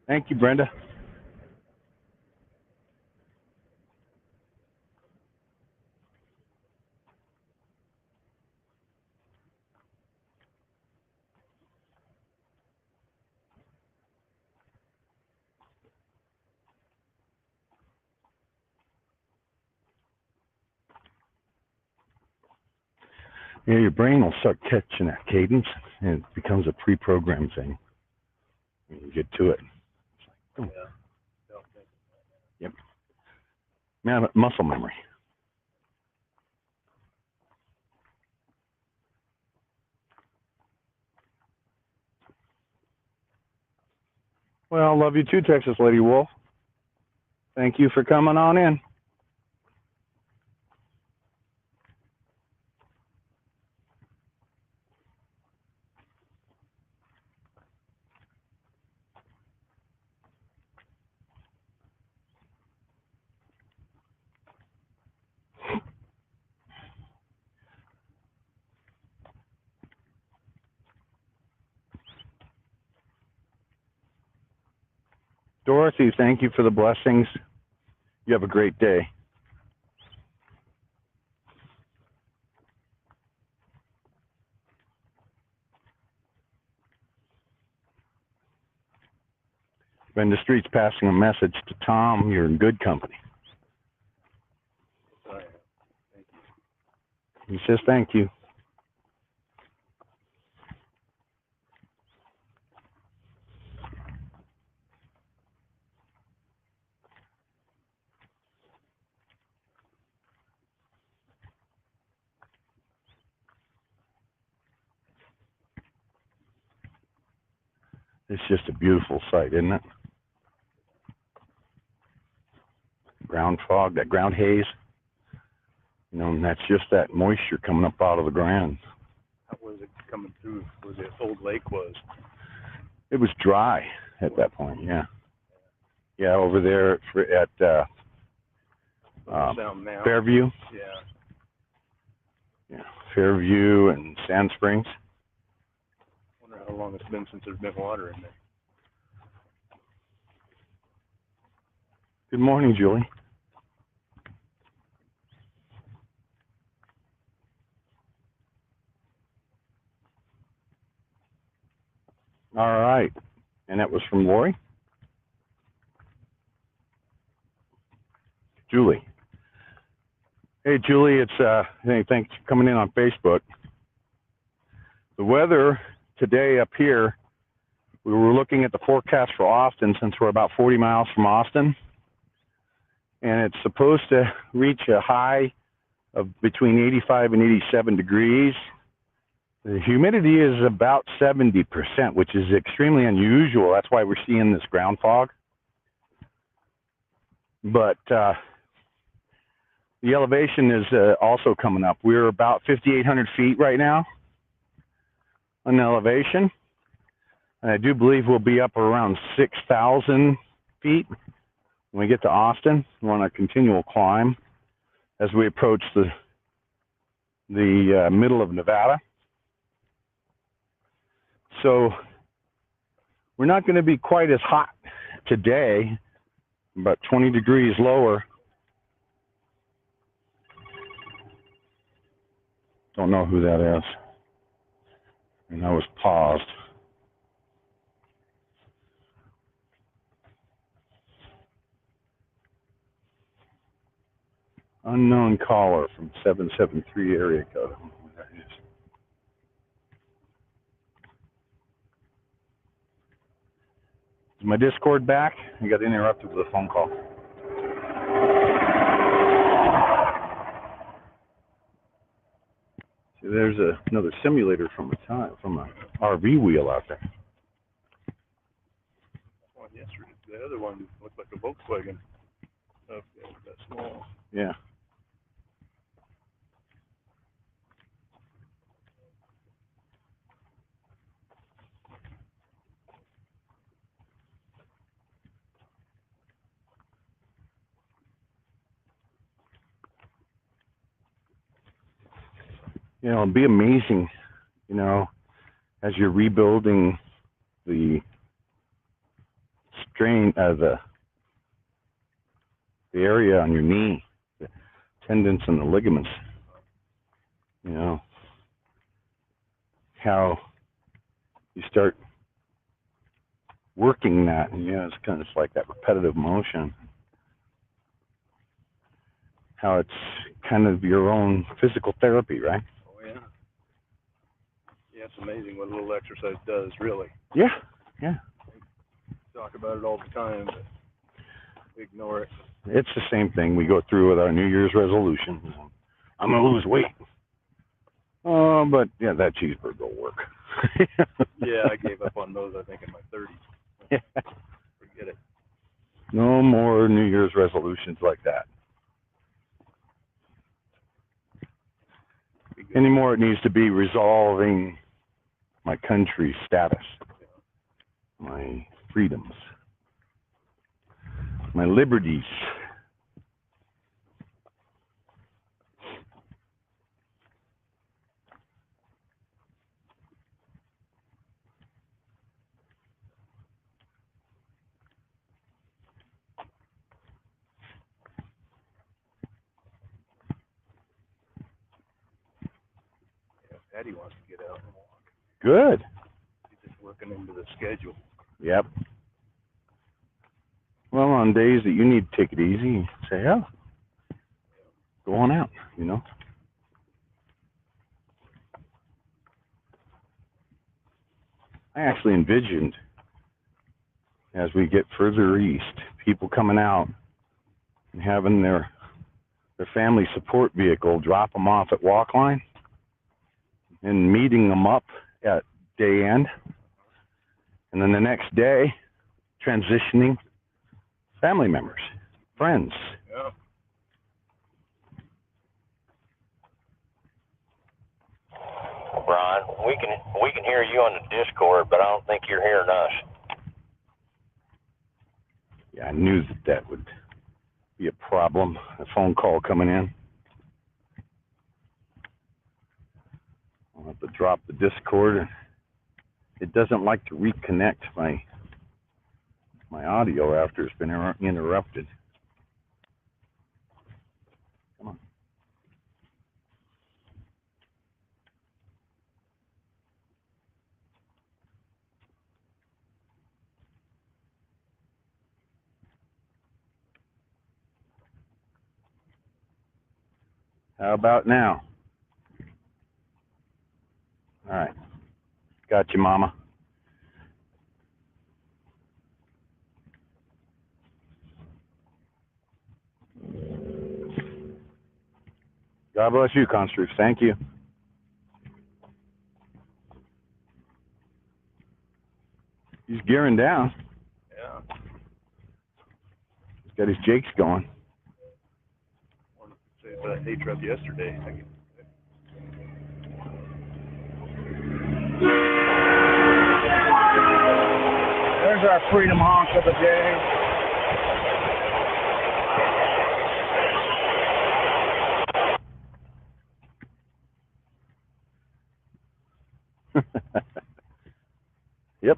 Thank you, Brenda. Yeah, your brain will start catching that cadence, and it becomes a pre-programmed thing. You get to it. It's like, oh. Yep. Man, muscle memory. Well, love you too, Texas Lady Wolf. Thank you for coming on in. Dorothy, thank you for the blessings. You have a great day. Brenda Street's passing a message to Tom. You're in good company. He says thank you. It's just a beautiful sight, isn't it? Ground fog, that ground haze. You know, and that's just that moisture coming up out of the ground. How was it coming through where the old lake was? It was dry at that point, yeah. Yeah, over there at Sound now. Fairview. Yeah. Yeah, Fairview and Sand Springs. Wonder how long it's been since there's been water in there. Good morning, Julie. All right, and that was from Lori? Julie. Hey, Julie, it's hey, thanks for coming in on Facebook. The weather today up here, we were looking at the forecast for Austin since we're about 40 miles from Austin, and it's supposed to reach a high of between 85 and 87 degrees. The humidity is about 70%, which is extremely unusual. That's why we're seeing this ground fog. But the elevation is also coming up. We're about 5,800 feet right now on elevation. And I do believe we'll be up around 6,000 feet when we get to Austin. We're on a continual climb as we approach the middle of Nevada. So we're not going to be quite as hot today, about 20 degrees lower. Don't know who that is. And I was paused. Unknown caller from 773 area code. Is my Discord back? I got interrupted with a phone call. See, there's another simulator from a RV wheel out there. One yesterday. The other one looked like a Volkswagen. Oh, yeah, that small. Yeah. You know, it'd be amazing, you know, as you're rebuilding the strain of the area on your knee, the tendons and the ligaments, you know, how you start working that, and, you know, it's kind of like that repetitive motion, how it's kind of your own physical therapy, right? Yeah. Yeah, it's amazing what a little exercise does, really. Yeah, yeah. We talk about it all the time, but we ignore it. It's the same thing we go through with our New Year's resolutions. I'm going to lose weight. Oh, but yeah, that cheeseburger will work. Yeah, I gave up on those, I think, in my 30s. Yeah. Forget it. No more New Year's resolutions like that. Anymore, it needs to be resolving my country's status, my freedoms, my liberties. Yeah, Patty wants to get out and walk. Good. She's just working into the schedule. Yep. Well, on days that you need to take it easy, say, oh, go on out, you know. I actually envisioned, as we get further east, people coming out and having their family support vehicle drop them off at walk line and meeting them up at day end And then the next day, transitioning family members, friends. Yeah. Ron, we can hear you on the Discord, but I don't think you're hearing us. Yeah, I knew that would be a problem, a phone call coming in. I'll have to drop the Discord. It doesn't like to reconnect my audio after it's been interrupted. Come on. How about now? All right. Got you, Mama. God bless you, Constroof. Thank you. He's gearing down. Yeah. He's got his jakes going. Wanted to say about hay truck yesterday. There's our freedom honk of the day. Yep.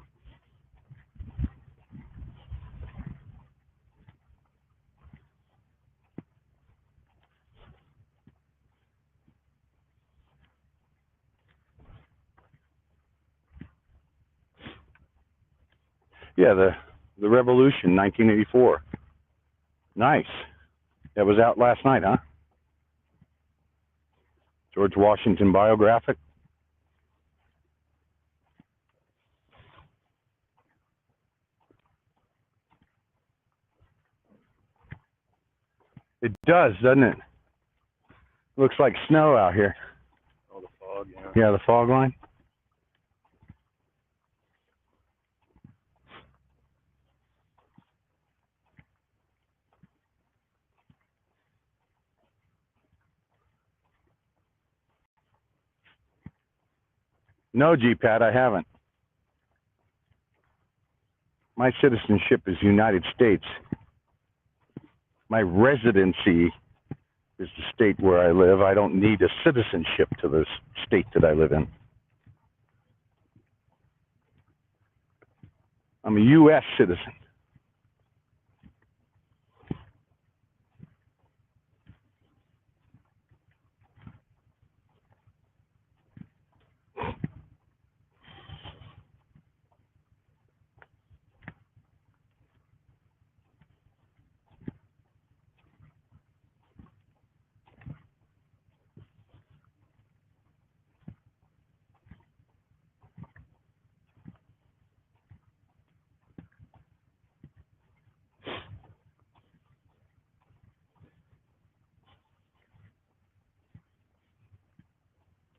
Yeah, the Revolution, 1984. Nice. That was out last night, huh? George Washington biographic. It does, doesn't it? Looks like snow out here. Oh, the fog, yeah. Yeah, the fog line. No, G-Pat, I haven't. My citizenship is United States. My residency is the state where I live. I don't need a citizenship to the state that I live in. I'm a U.S. citizen.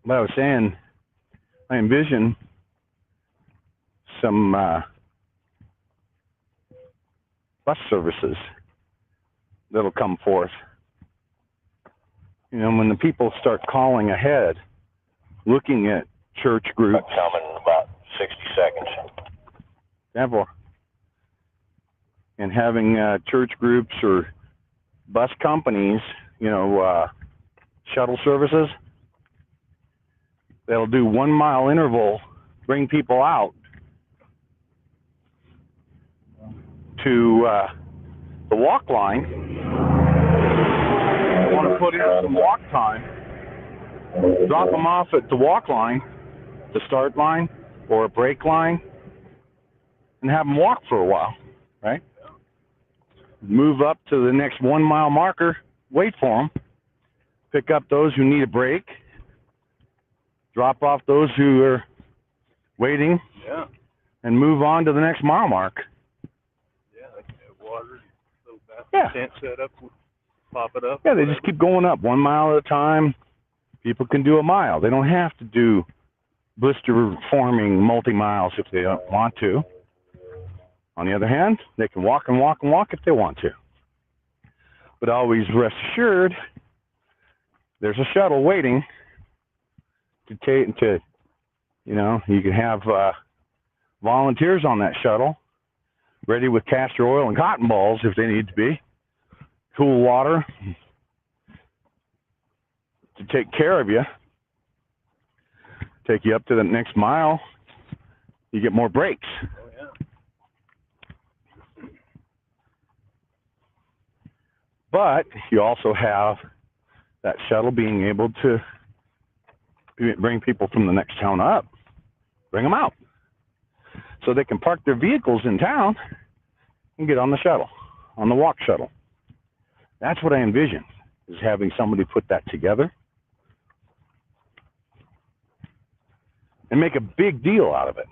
But I was saying, I envision some bus services that'll come forth. You know, when the people start calling ahead, looking at church groups. Coming in about 60 seconds. Example, and having church groups or bus companies, you know, shuttle services, that'll do 1 mile interval, bring people out to the walk line. Want to put in some walk time, drop them off at the walk line, the start line, or a break line, and have them walk for a while, right? Move up to the next 1 mile marker, wait for them, pick up those who need a break, drop off those who are waiting, Yeah. and move on to the next mile mark. Yeah, they can have water, little bathroom Yeah. tent set up, pop it up. Yeah, they just keep going up 1 mile at a time. People can do a mile. They don't have to do blister forming multi-miles if they don't want to. On the other hand, they can walk and walk and walk if they want to. But always rest assured, there's a shuttle waiting to take, you can have volunteers on that shuttle, ready with castor oil and cotton balls if they need to be, cool water to take care of you, take you up to the next mile. You get more breaks. Oh, yeah. But you also have that shuttle being able to bring people from the next town up, bring them out. So they can park their vehicles in town and get on the shuttle, on the walk shuttle. That's what I envision, is having somebody put that together and make a big deal out of it.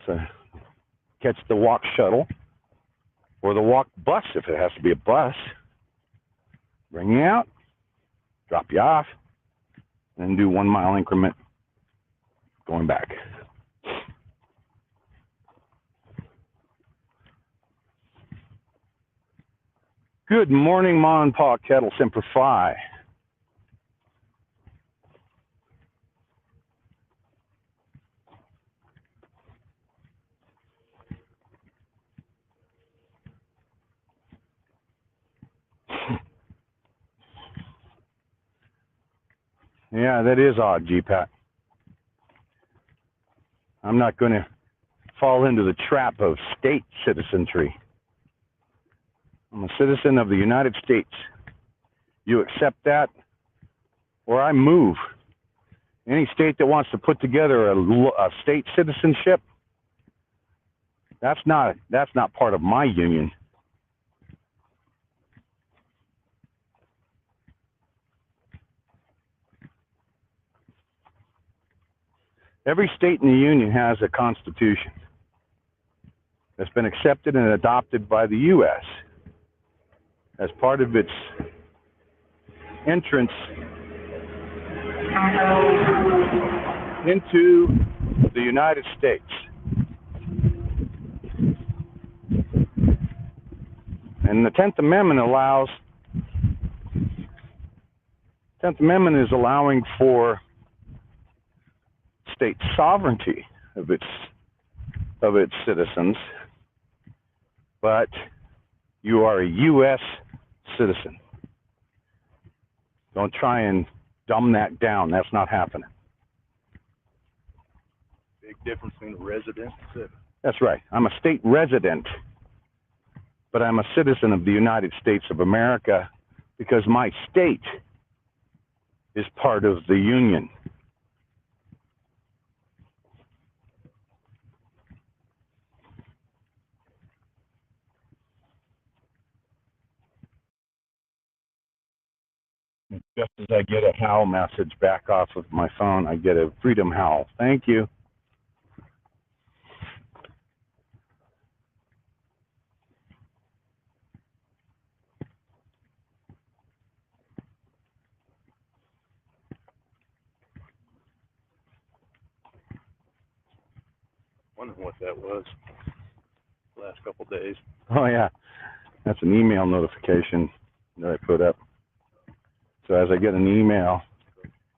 So catch the walk shuttle or the walk bus if it has to be a bus, bring you out, drop you off, and then do 1 mile increment going back. Good morning, Ma and Pa Kettle Semper Fi. Yeah, that is odd, G-Pat. I'm not going to fall into the trap of state citizenry. I'm a citizen of the United States. You accept that, or I move. Any state that wants to put together a state citizenship, that's not part of my union. Every state in the union has a constitution that's been accepted and adopted by the U.S. as part of its entrance into the United States. And the 10th Amendment is allowing for state sovereignty of its citizens, but you are a U.S. citizen. Don't try and dumb that down. That's not happening. Big difference between a resident and citizen. That's right. I'm a state resident, but I'm a citizen of the United States of America because my state is part of the Union. Just as I get a howl message back off of my phone, I get a freedom howl. Thank you. Wondering what that was the last couple of days. Oh, yeah. That's an email notification that I put up. So as I get an email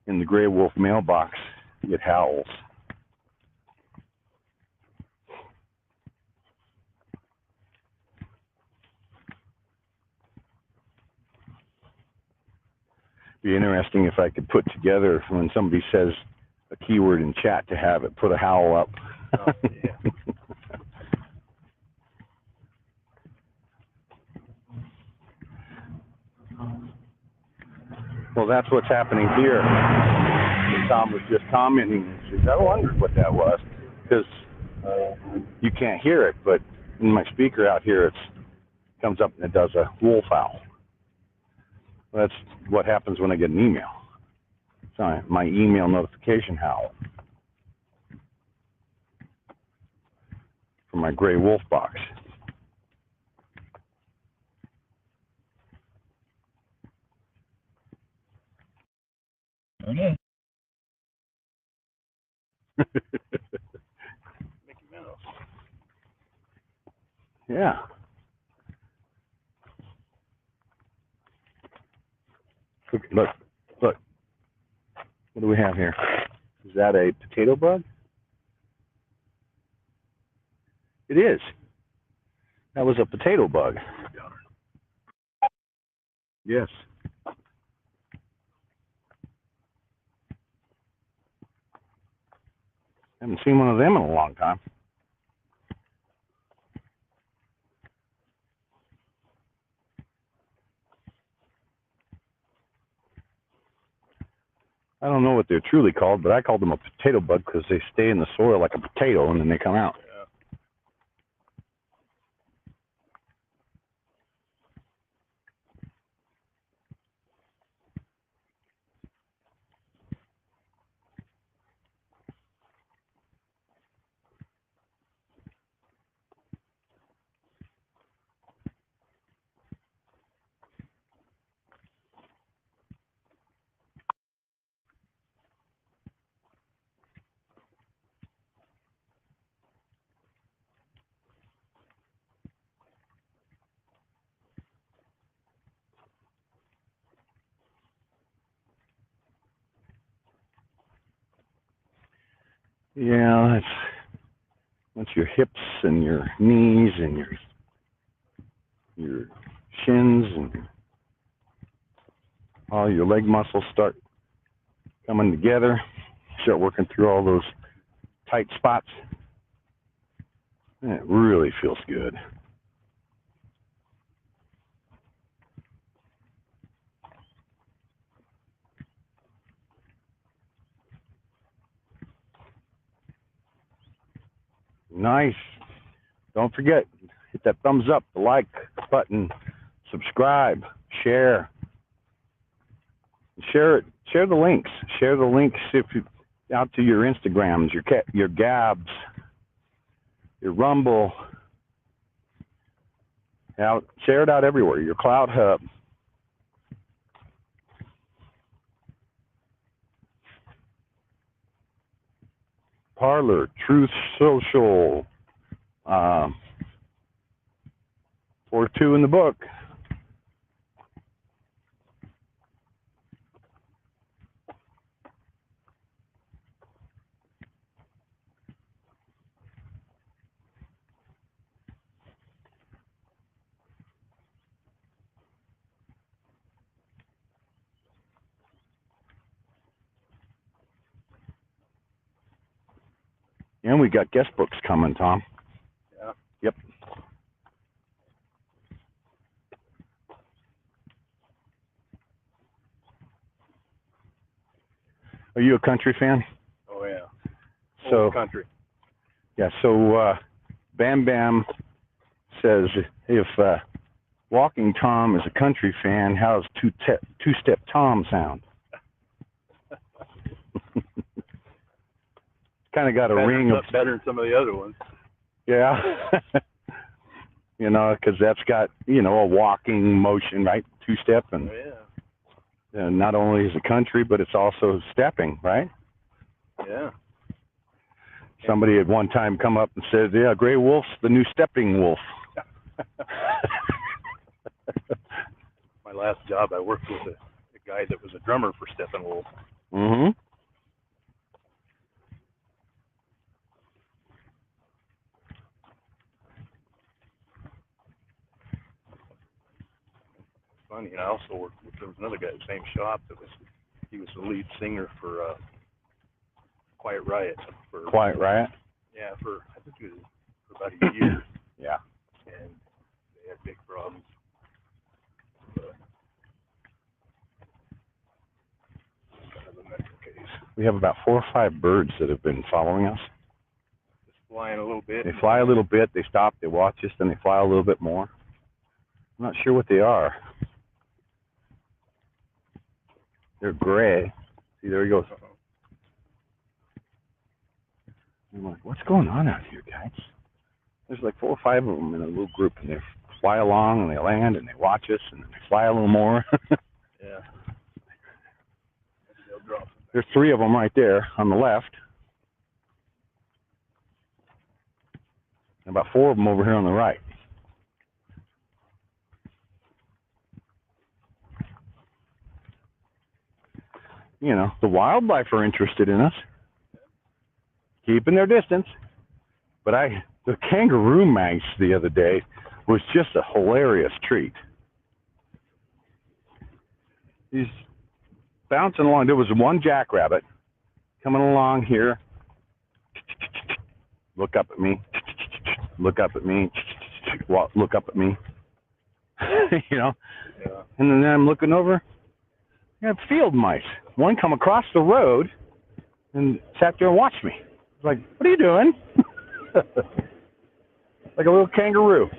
in the GreyWolf mailbox, it howls. Be interesting if I could put together when somebody says a keyword in chat to have it put a howl up. Oh, yeah. Well, that's what's happening here. Tom was just commenting. He says, I wondered what that was, because you can't hear it, but in my speaker out here, it comes up and it does a wolf howl. That's what happens when I get an email. Sorry, my email notification howl from my GreyWolf box. Mickey Mouse. Look. What do we have here? Is that a potato bug? It is. That was a potato bug. Yes. Haven't seen one of them in a long time. I don't know what they're truly called, but I called them a potato bug because they stay in the soil like a potato and then they come out. Yeah, it's once your hips and your knees and your shins and all your leg muscles start coming together, start working through all those tight spots, and it really feels good. Nice. Don't forget, hit that thumbs up, the like button, subscribe, share. Share it. Share the links. Share the links if you out to your Instagrams, your Gabs, your Rumble. Share it out everywhere. Your CloutHub. Parlor, Truth Social, 4-2 in the book. And we got guest books coming, Tom. Yeah. Yep. Are you a country fan? Oh yeah. So country. Yeah. So Bam Bam says if Walking Tom is a country fan, how's Two-Step Tom sound? Kind of got a ring of better than some of the other ones. Yeah. You know, because that's got, you know, a walking motion, right? Two-step, and not only is it country, but it's also stepping, right? Yeah. Somebody at one time come up and said, yeah, GreyWolf's the new stepping wolf. My last job, I worked with a guy that was a drummer for Steppenwolf. Mm-hmm. Funny, and I also worked with, there was another guy at the same shop he was the lead singer for Quiet Riot. Quiet Riot? Yeah, I think it was for about a year. Yeah. And they had big problems. Kind of a medical case. We have about 4 or 5 birds that have been following us. Just flying a little bit. They fly a little bit, they stop, they watch us, then they fly a little bit more. I'm not sure what they are. They're gray. See, there he goes. I'm like, what's going on out here, guys? There's like 4 or 5 of them in a little group, and they fly along, and they land, and they watch us, and they fly a little more. Yeah. There's 3 of them right there on the left. And about 4 of them over here on the right. you know, the wildlife are interested in us, keeping their distance. But the kangaroo manx the other day was just a hilarious treat. He's bouncing along. There was one jackrabbit coming along here. Look up at me. Look up at me. Look up at me. You know? Yeah. And then I'm looking over. I have field mice. One come across the road and sat there and watched me. I was like, what are you doing? Like a little kangaroo.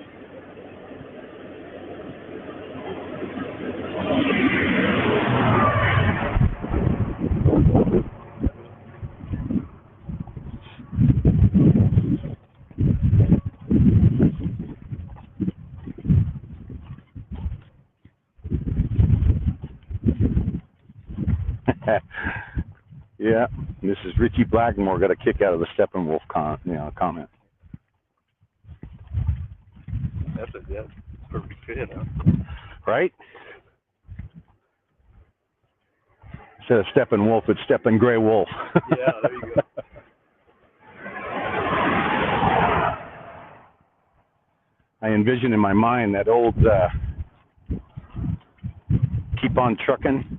Yeah, Mrs. Ricky Blackmore got a kick out of the Steppenwolf comment. That's a perfect fit, huh? Right? Instead of Steppenwolf, it's Steppen GreyWolf. Yeah, there you go. I envision in my mind that old keep on trucking,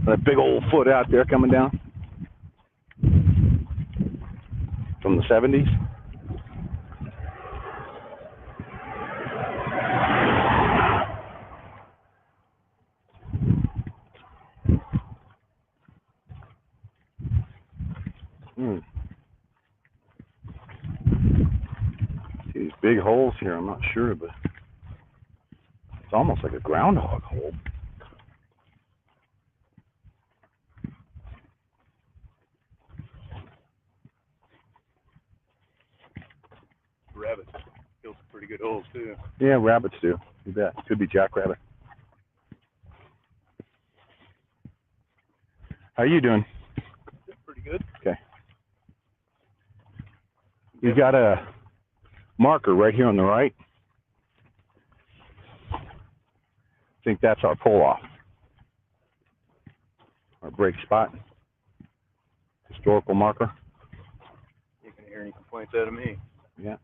that big old foot out there coming down from the 70s. See these big holes here, I'm not sure, but it's almost like a groundhog hole. Rabbits kill some pretty good holes, too. Yeah, rabbits do. You bet. Could be jackrabbit. How you doing? Pretty good. Okay. You got a marker right here on the right. I think that's our pull-off. Our break spot. Historical marker. You can hear any complaints out of me. Yeah.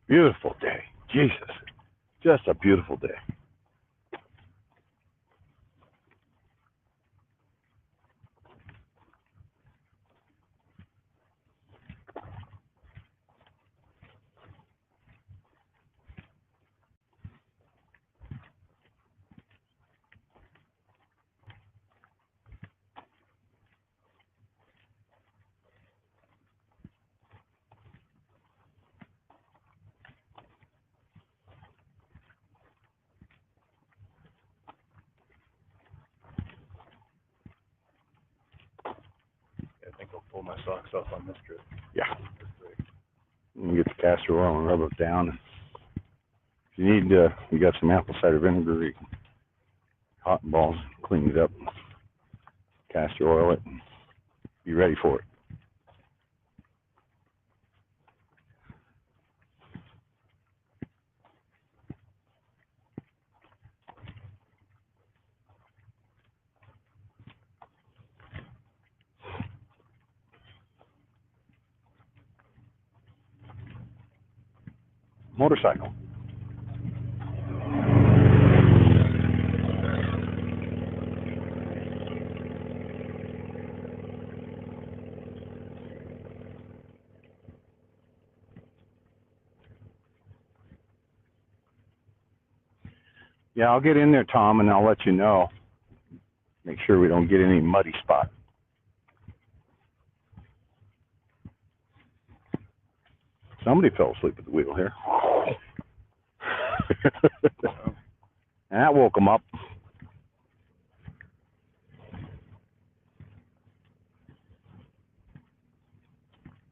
Beautiful day. Jesus. Just a beautiful day. I think I'll pull my socks off on this trip. Yeah. You get the castor oil and rub it down. If you need, you got some apple cider vinegar, you can cotton balls, clean it up, castor oil it, and be ready for it. Motorcycle. Yeah, I'll get in there, Tom, and I'll let you know. Make sure we don't get any muddy spots. Somebody fell asleep at the wheel here. That woke him up.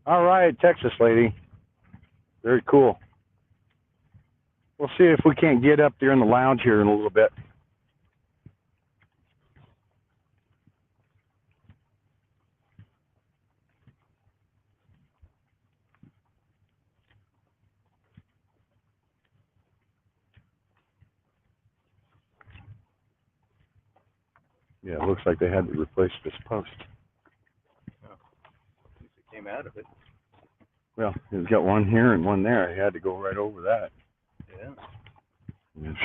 All right, Texas lady. Very cool. We'll see if we can't get up there in the lounge here in a little bit. Yeah, it looks like they had to replace this post. At least it came out of it. Well, he's got one here and one there. He had to go right over that. Yeah. Yes.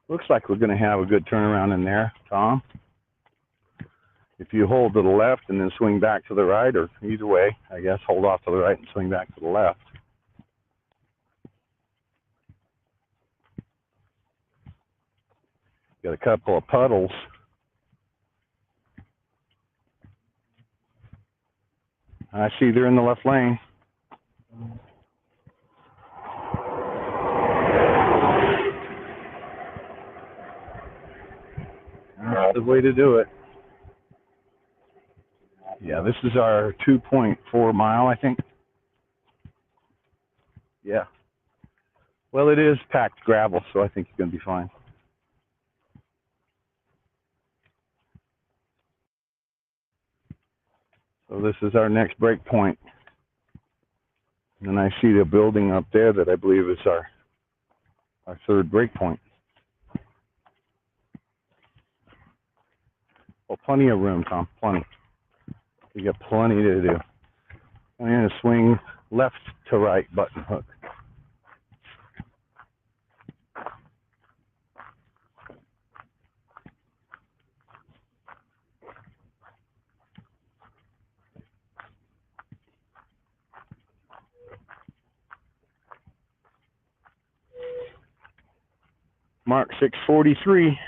Looks like we're going to have a good turnaround in there, Tom. If you hold to the left and then swing back to the right, or either way, I guess, hold off to the right and swing back to the left. Got a couple of puddles. I see they're in the left lane. That's the way to do it. Yeah, this is our 2.4 mile, I think. Yeah. Well, it is packed gravel, so I think you're going to be fine. So this is our next break point. And I see the building up there that I believe is our third break point. Well, plenty of room, Tom, plenty. You got plenty to do. I'm going to swing left to right button hook. Mark 643.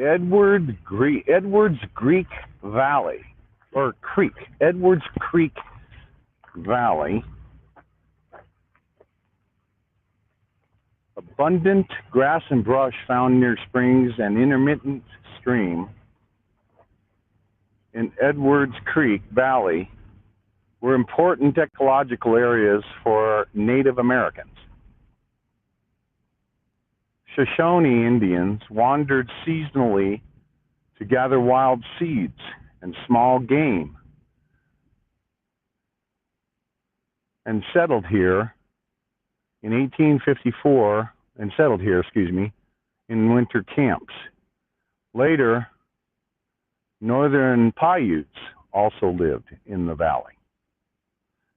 Edwards Creek Valley, or Creek, Edwards Creek Valley. Abundant grass and brush found near springs and intermittent stream in Edwards Creek Valley were important ecological areas for Native Americans. Shoshone Indians wandered seasonally to gather wild seeds and small game and settled here in 1854, in winter camps. Later, northern Paiutes also lived in the valley.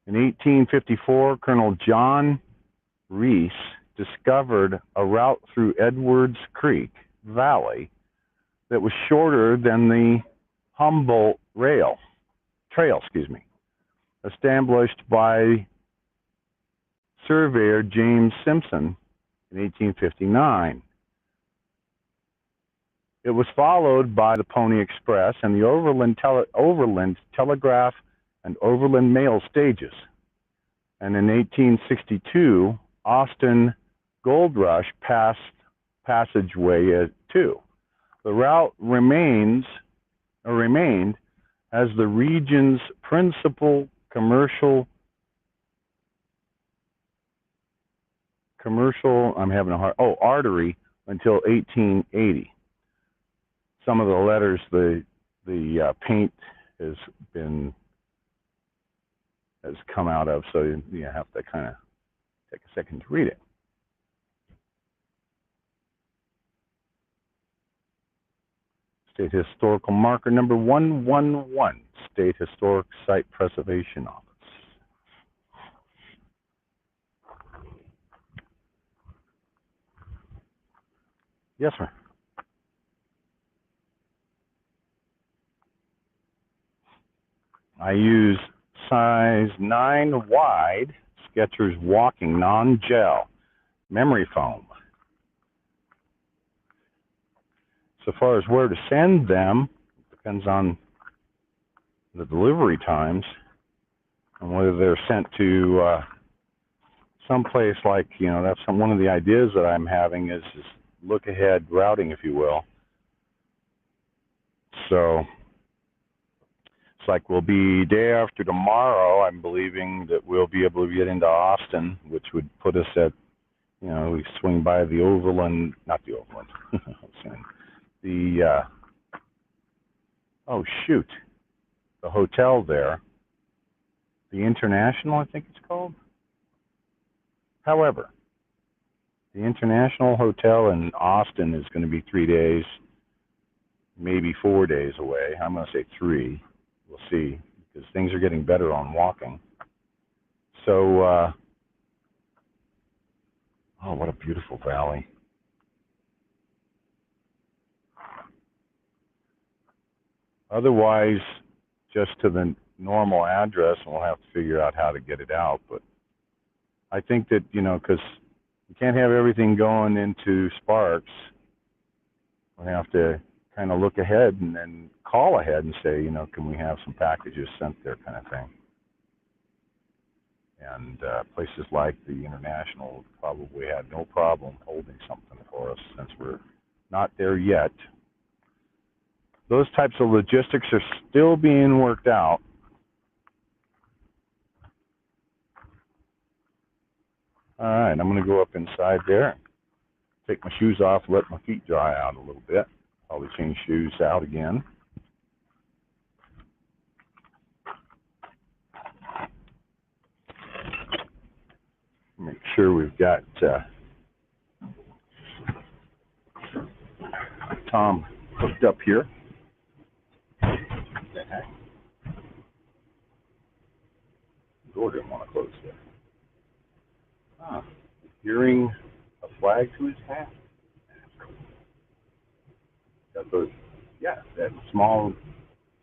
In 1854, Colonel John Reese discovered a route through Edwards Creek Valley that was shorter than the Humboldt Trail, established by surveyor James Simpson in 1859. It was followed by the Pony Express and the Overland Telegraph and Overland Mail stages. And in 1862, Austin Gold Rush Passageway 2. The route remained as the region's principal commercial, artery until 1880. Some of the letters, the paint has come out of, so you have to kind of take a second to read it. State Historical Marker number 111, State Historic Site Preservation Office. Yes, sir. I use size 9 wide Skechers Walking non-gel memory foam. So far as where to send them, depends on the delivery times and whether they're sent to someplace like, that's one of the ideas that I'm having is look ahead routing, if you will. So it's like we'll be day after tomorrow, I'm believing that we'll be able to get into Austin, which would put us at, we swing by the Overland, not the Overland, oh shoot, the hotel there, the International, I think it's called. However, the International Hotel in Austin is going to be 3 days, maybe 4 days away. I'm going to say 3. We'll see, because things are getting better on walking. So, oh, what a beautiful valley. Otherwise, just to the normal address, and we'll have to figure out how to get it out. But I think that, you know, because you can't have everything going into Sparks, we'll have to kind of look ahead and then call ahead and say, you know, can we have some packages sent there, kind of thing. And places like the International probably had no problem holding something for us since we're not there yet. Those types of logistics are still being worked out. All right, I'm going to go up inside there, take my shoes off, let my feet dry out a little bit. Probably change shoes out again. Make sure we've got Tom hooked up here. The door didn't want to close there. Ah, hearing a flag to his hat. Got those, yeah, that small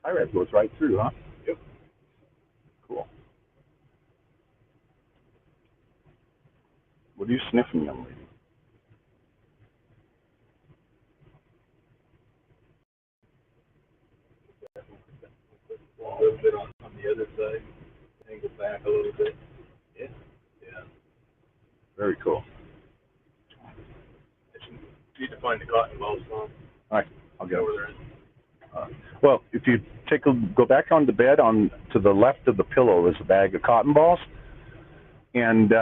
tie wrap goes right through, huh? Yep. Cool. What are you sniffing, young lady? A little bit on the other side, angle back a little bit. Yeah. Yeah. Very cool. Need to find the cotton balls, Tom. All right, I'll go. Over there. Well, if you go back on the bed, on to the left of the pillow is a bag of cotton balls, and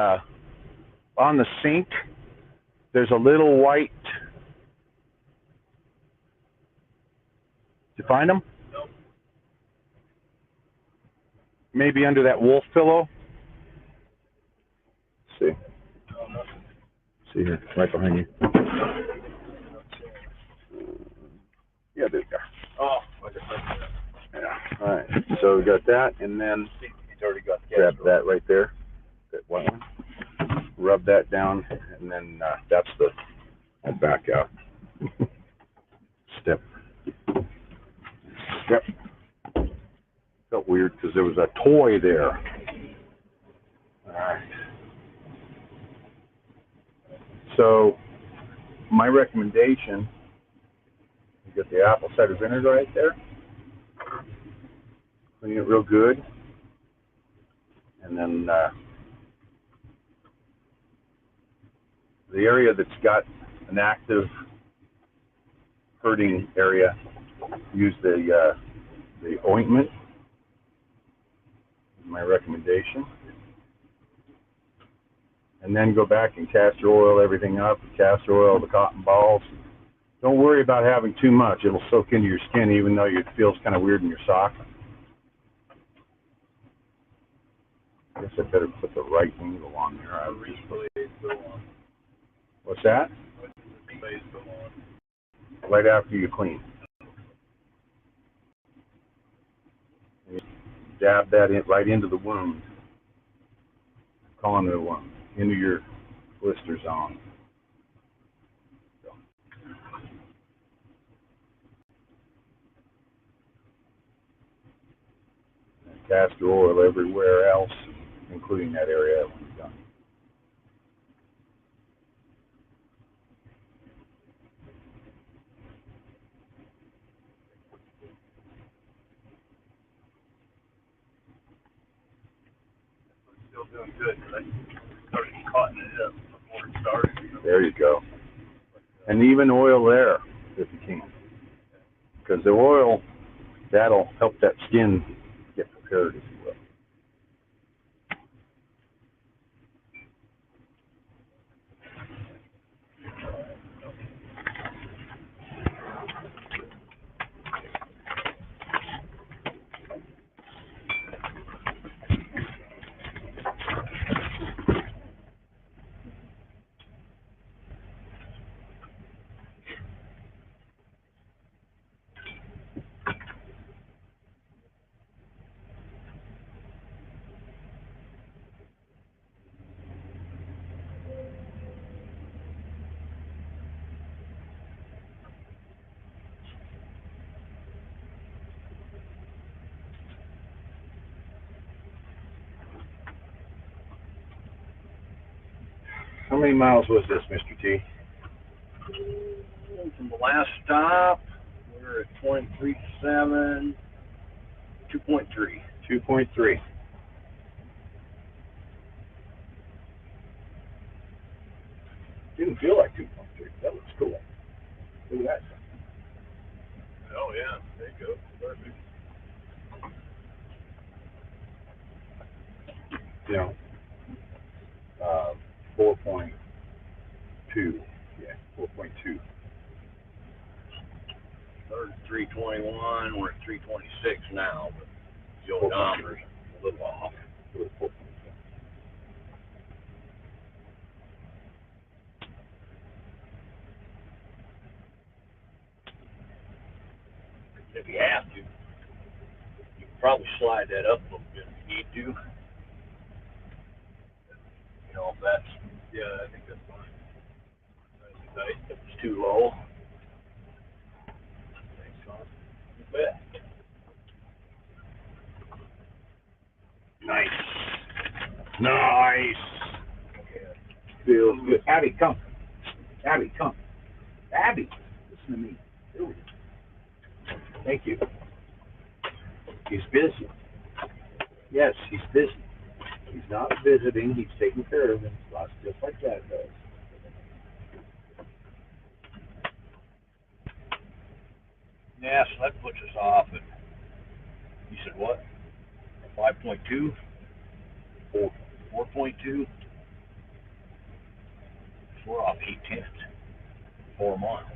on the sink there's a little white. Did you find them? No. Maybe under that wolf pillow. Let's see. No, nothing. See here, right behind you. Yeah, there you go. Oh, Yeah. All right. So we got that, and then he's already got the grab that right there. That white one. Rub that down, and then that's the. I'll back out. Step. Step. Felt weird because there was a toy there. All right. So my recommendation. You get the apple cider vinegar right there. Clean it real good. And then the area that's got an active hurting area, use the ointment. My recommendation. And then go back and castor oil everything up. Castor oil, the cotton balls. Don't worry about having too much. It'll soak into your skin even though it feels kind of weird in your sock. I guess I better put the right angle on there. What's that? Right after you clean. And you dab that in, right into the wound. Calling it a wound. Into your blister zone. Castor oil everywhere else, including that area when you're done. Still doing good. I started cotton it up before it started. There you go. And even oil there, if you can. Because the oil, that'll help that skin get prepared, if you will. How many miles was this, Mr. T? From the last stop, we're at 23.7, 2.3. 2.3. Didn't feel like 2.3. That looks cool. Look at that. Oh, yeah. There you go. Perfect. You know, 4.2. Yeah, 4.2. Started at 321, we're at 326 now, but the odometer's a little off. If you have to, you can probably slide that up a little bit if you need to. You know, if that's, Yeah, I think that's fine. Nice and tight. if it's too low. Thanks, Tom. You bet. Nice. Nice. Feels good. Abby, come. Abby, come. Abby, listen to me. There we go. Thank you. He's busy. Yes, he's busy. He's not visiting. He's taking care of him. Lots just like that does. Yeah, so that puts us off at, you said what? 5.2? 4.2? So we're off 8/10, 4 miles.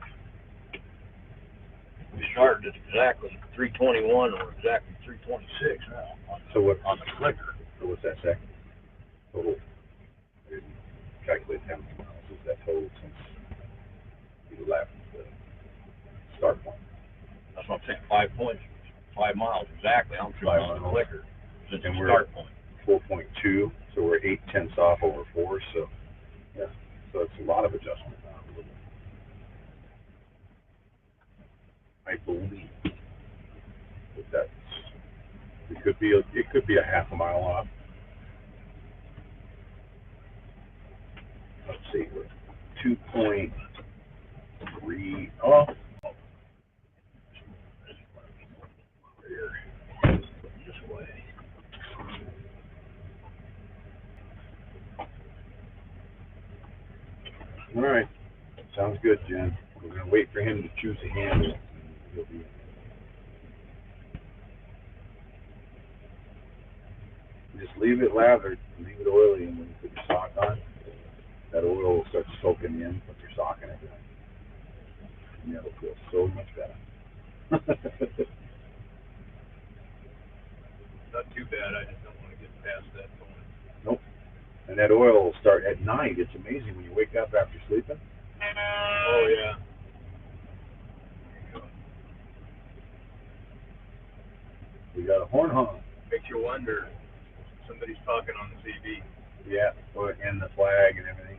We started at exactly 321, and we're exactly 326 now So what? on the clicker. So what's that say? Total. I didn't calculate how many miles is that total since you left the start point. That's what I'm saying, 5 points, 5 miles exactly. I'm showing on the clicker since the And we're start point. 4.2, so we're 8/10 off over 4. So yeah, so it's a lot of adjustment now. I believe that it could be a half a mile off. Let's see, we're 2.3 off. This way. All right, sounds good, Jen. We're gonna wait for him to choose a handle. He'll be. Just leave it lathered, leave it oily, and when you put your sock on, that oil will start soaking in. Put your sock in it, and it'll feel so much better. Not too bad. I just don't want to get past that point. Nope. And that oil will start at night. It's amazing when you wake up after sleeping. Oh, yeah. We got a horn honk. Makes you wonder. Somebody's talking on the TV. Yeah, and the flag and everything.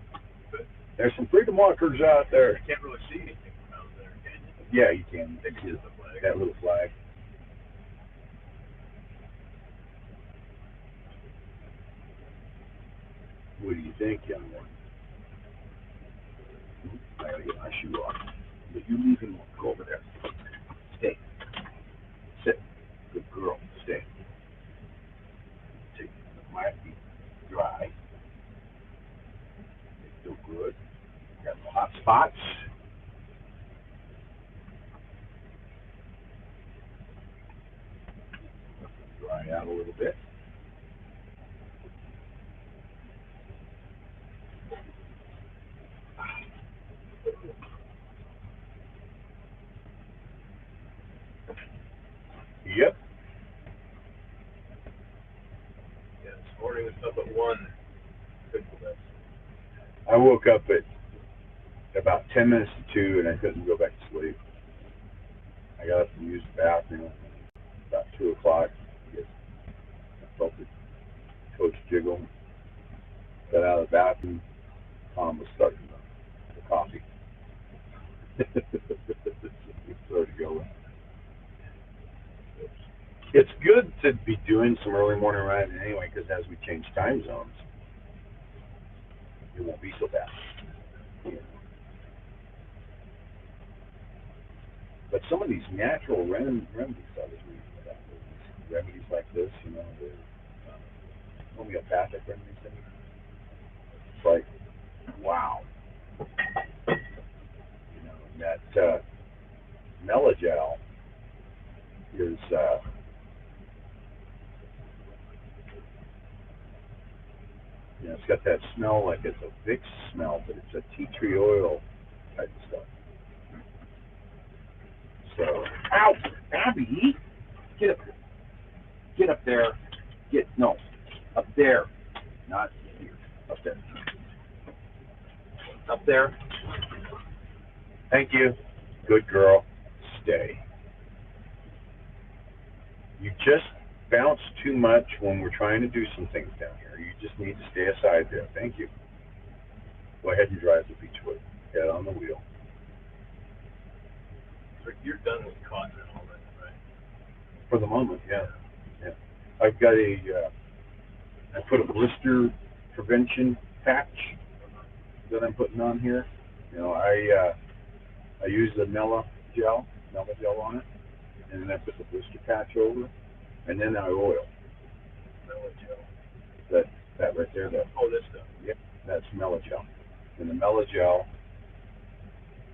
But there's some freedom walkers out there. You can't really see anything from out there, can you? Yeah, you can. It's just the flag. That little flag. What do you think, young one? I gotta get my shoe off. But you leave him. Go over there. Stay. Sit. Good girl. Stay. It might be dry. It's still good. Got some hot spots. Dry out a little bit. Yep. Yeah, this morning was up at 1. I woke up at about 10 minutes to 2 and I couldn't go back to sleep. I got up and used the bathroom about 2 o'clock. I felt the coach jiggle. Got out of the bathroom. Tom was starting the coffee. We started going. It's good to be doing some early morning riding anyway, because as we change time zones, it won't be so bad. But some of these natural remedies, I was reading about these remedies like this, you know, the homeopathic remedies. It's like, wow. You know, and that melagel is, you know, it's got that smell like it's a Vicks smell, but it's a tea tree oil type of stuff. So, ow, Abby, get up there. Get up there. No, up there. Not here. Up there. Up there. Thank you. Good girl. Stay. You just bounce too much when we're trying to do some things down here. You just need to stay aside there. Thank you. Go ahead and drive the Beechwood. Head on the wheel. So you're done with cotton and all that, right? For the moment, yeah. I've got I put a blister prevention patch that I'm putting on here. You know, I use the Mela gel on it, and then I put the blister patch over, and then I oil. Mela gel. That right there. That. Oh, this stuff. Yeah, that's Mela gel, and the Mela gel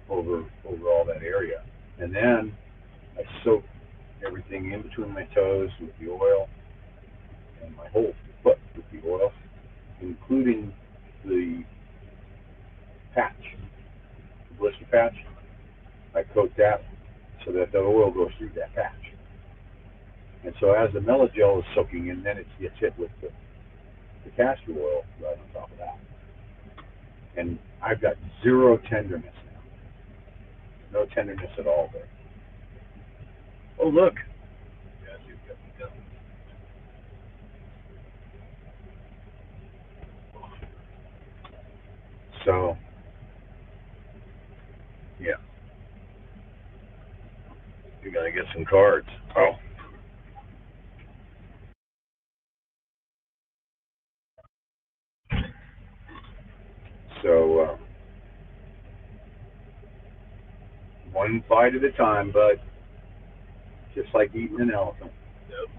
over all that area, and then I soak everything in between my toes with the oil, and my whole foot with the oil, including the patch, the blister patch. I coat that so that the oil goes through that patch. And so as the melagel is soaking in, then it gets hit with the castor oil right on top of that. And I've got zero tenderness now. No tenderness at all there. Oh, look. Yeah, you've got me done. So, yeah. You gotta get some cards. Oh. So, one bite at a time, bud. Just like eating an elephant. Yep.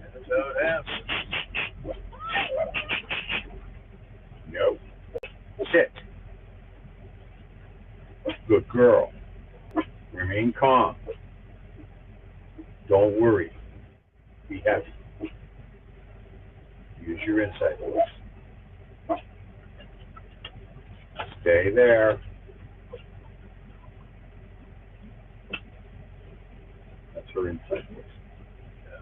That's how it happens. No. Sit. Good girl. Remain calm. Don't worry. Be happy. Use your insight voice. Stay there. That's her insight voice. Yeah.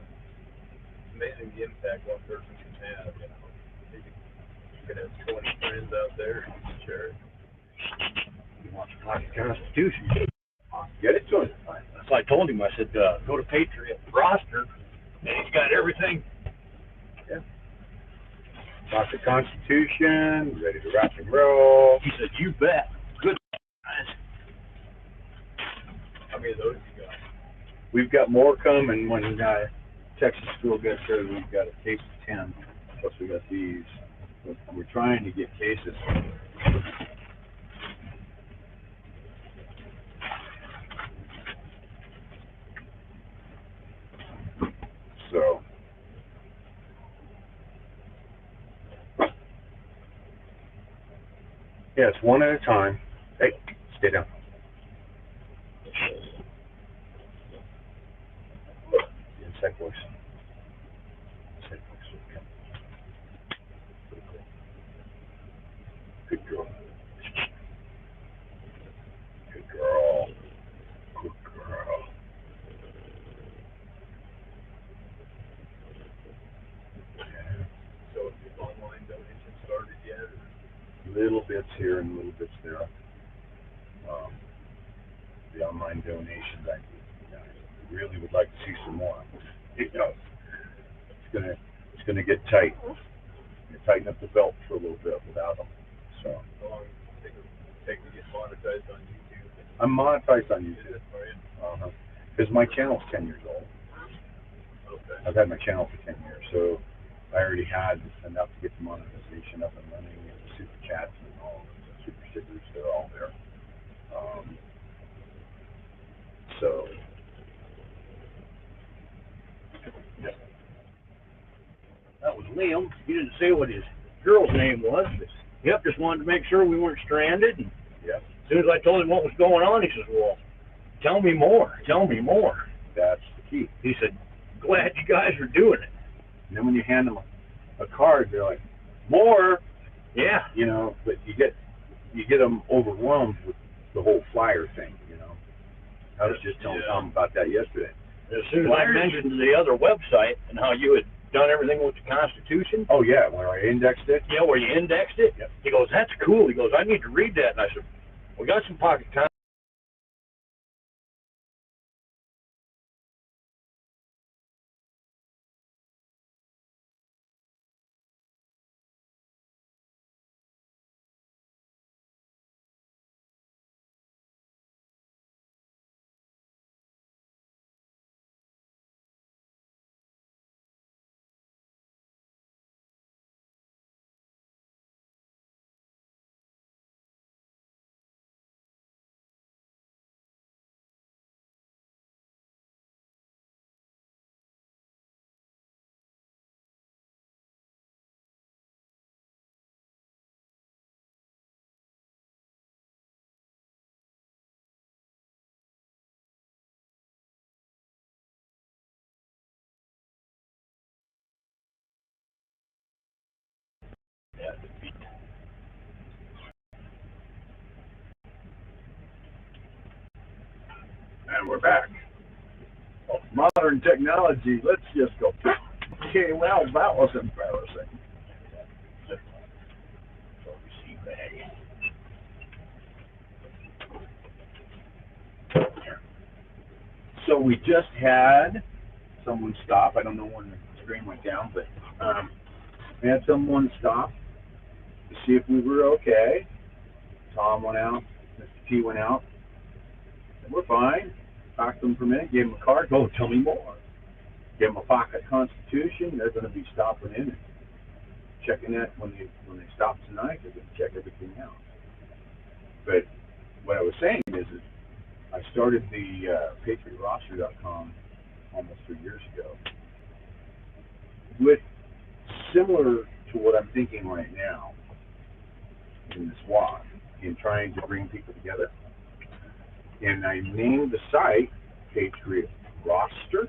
Amazing the impact one person can have, you know. You can have 20 friends out there who can share it. He wants to talk the Constitution. Get it to him. That's why I told him. I said, go to Patriot roster, and he's got everything. Yeah. Talk the Constitution, ready to rock and roll. He said, you bet. Good. How many of those you got? We've got more coming when Texas school gets here. We've got a case of 10. Plus we got these. We're trying to get cases. So, yeah, it's one at a time. Hey, stay down. Inside voice. Inside voice. Okay. Good girl. Good girl. Good girl. So is the online donation started yet? Or? Little bits here and little bits there. The online donations, I really would like to see some more. You know, it's gonna get tight. You tighten up the belt for a little bit without them. So. How long does it take to get monetized on YouTube? I'm monetized on YouTube. Because my channel's 10 years old. Okay. I've had my channel for 10 years, so I already had enough to get the monetization up and running, and the super chats and all the super stickers, they're all there. So, yeah. That was Liam. He didn't say what his girl's name was, but yep, just wanted to make sure we weren't stranded. And yeah. as soon as I told him what was going on, he says, well, tell me more. Tell me more. That's the key. He said, glad you guys are doing it. And then when you hand them a card, they're like, more, Yeah. you know, but you get them overwhelmed with the whole flyer thing, you know. I was just telling Tom about that yesterday. As soon as I mentioned the other website and how you had done everything with the Constitution. Oh, yeah, where I indexed it. Yeah, where you indexed it. Yep. He goes, that's cool. He goes, I need to read that. And I said, we got some pocket time. Yeah, defeat. And we're back. Oh, modern technology, let's just go. Okay, well, that was embarrassing. So we see bag. So we just had someone stop. I don't know when the screen went down, but we had someone stop to see if we were okay. Tom went out, Mr. T went out, and we're fine. Talked to them for a minute, gave them a card, go tell me more. Give them a pocket constitution, they're going to be stopping in and checking that when they stop tonight, they're going to check everything out. But what I was saying is I started the PatriotRoster.com almost 3 years ago with similar to what I'm thinking right now in this walk, in trying to bring people together. And I named the site Patriot Roster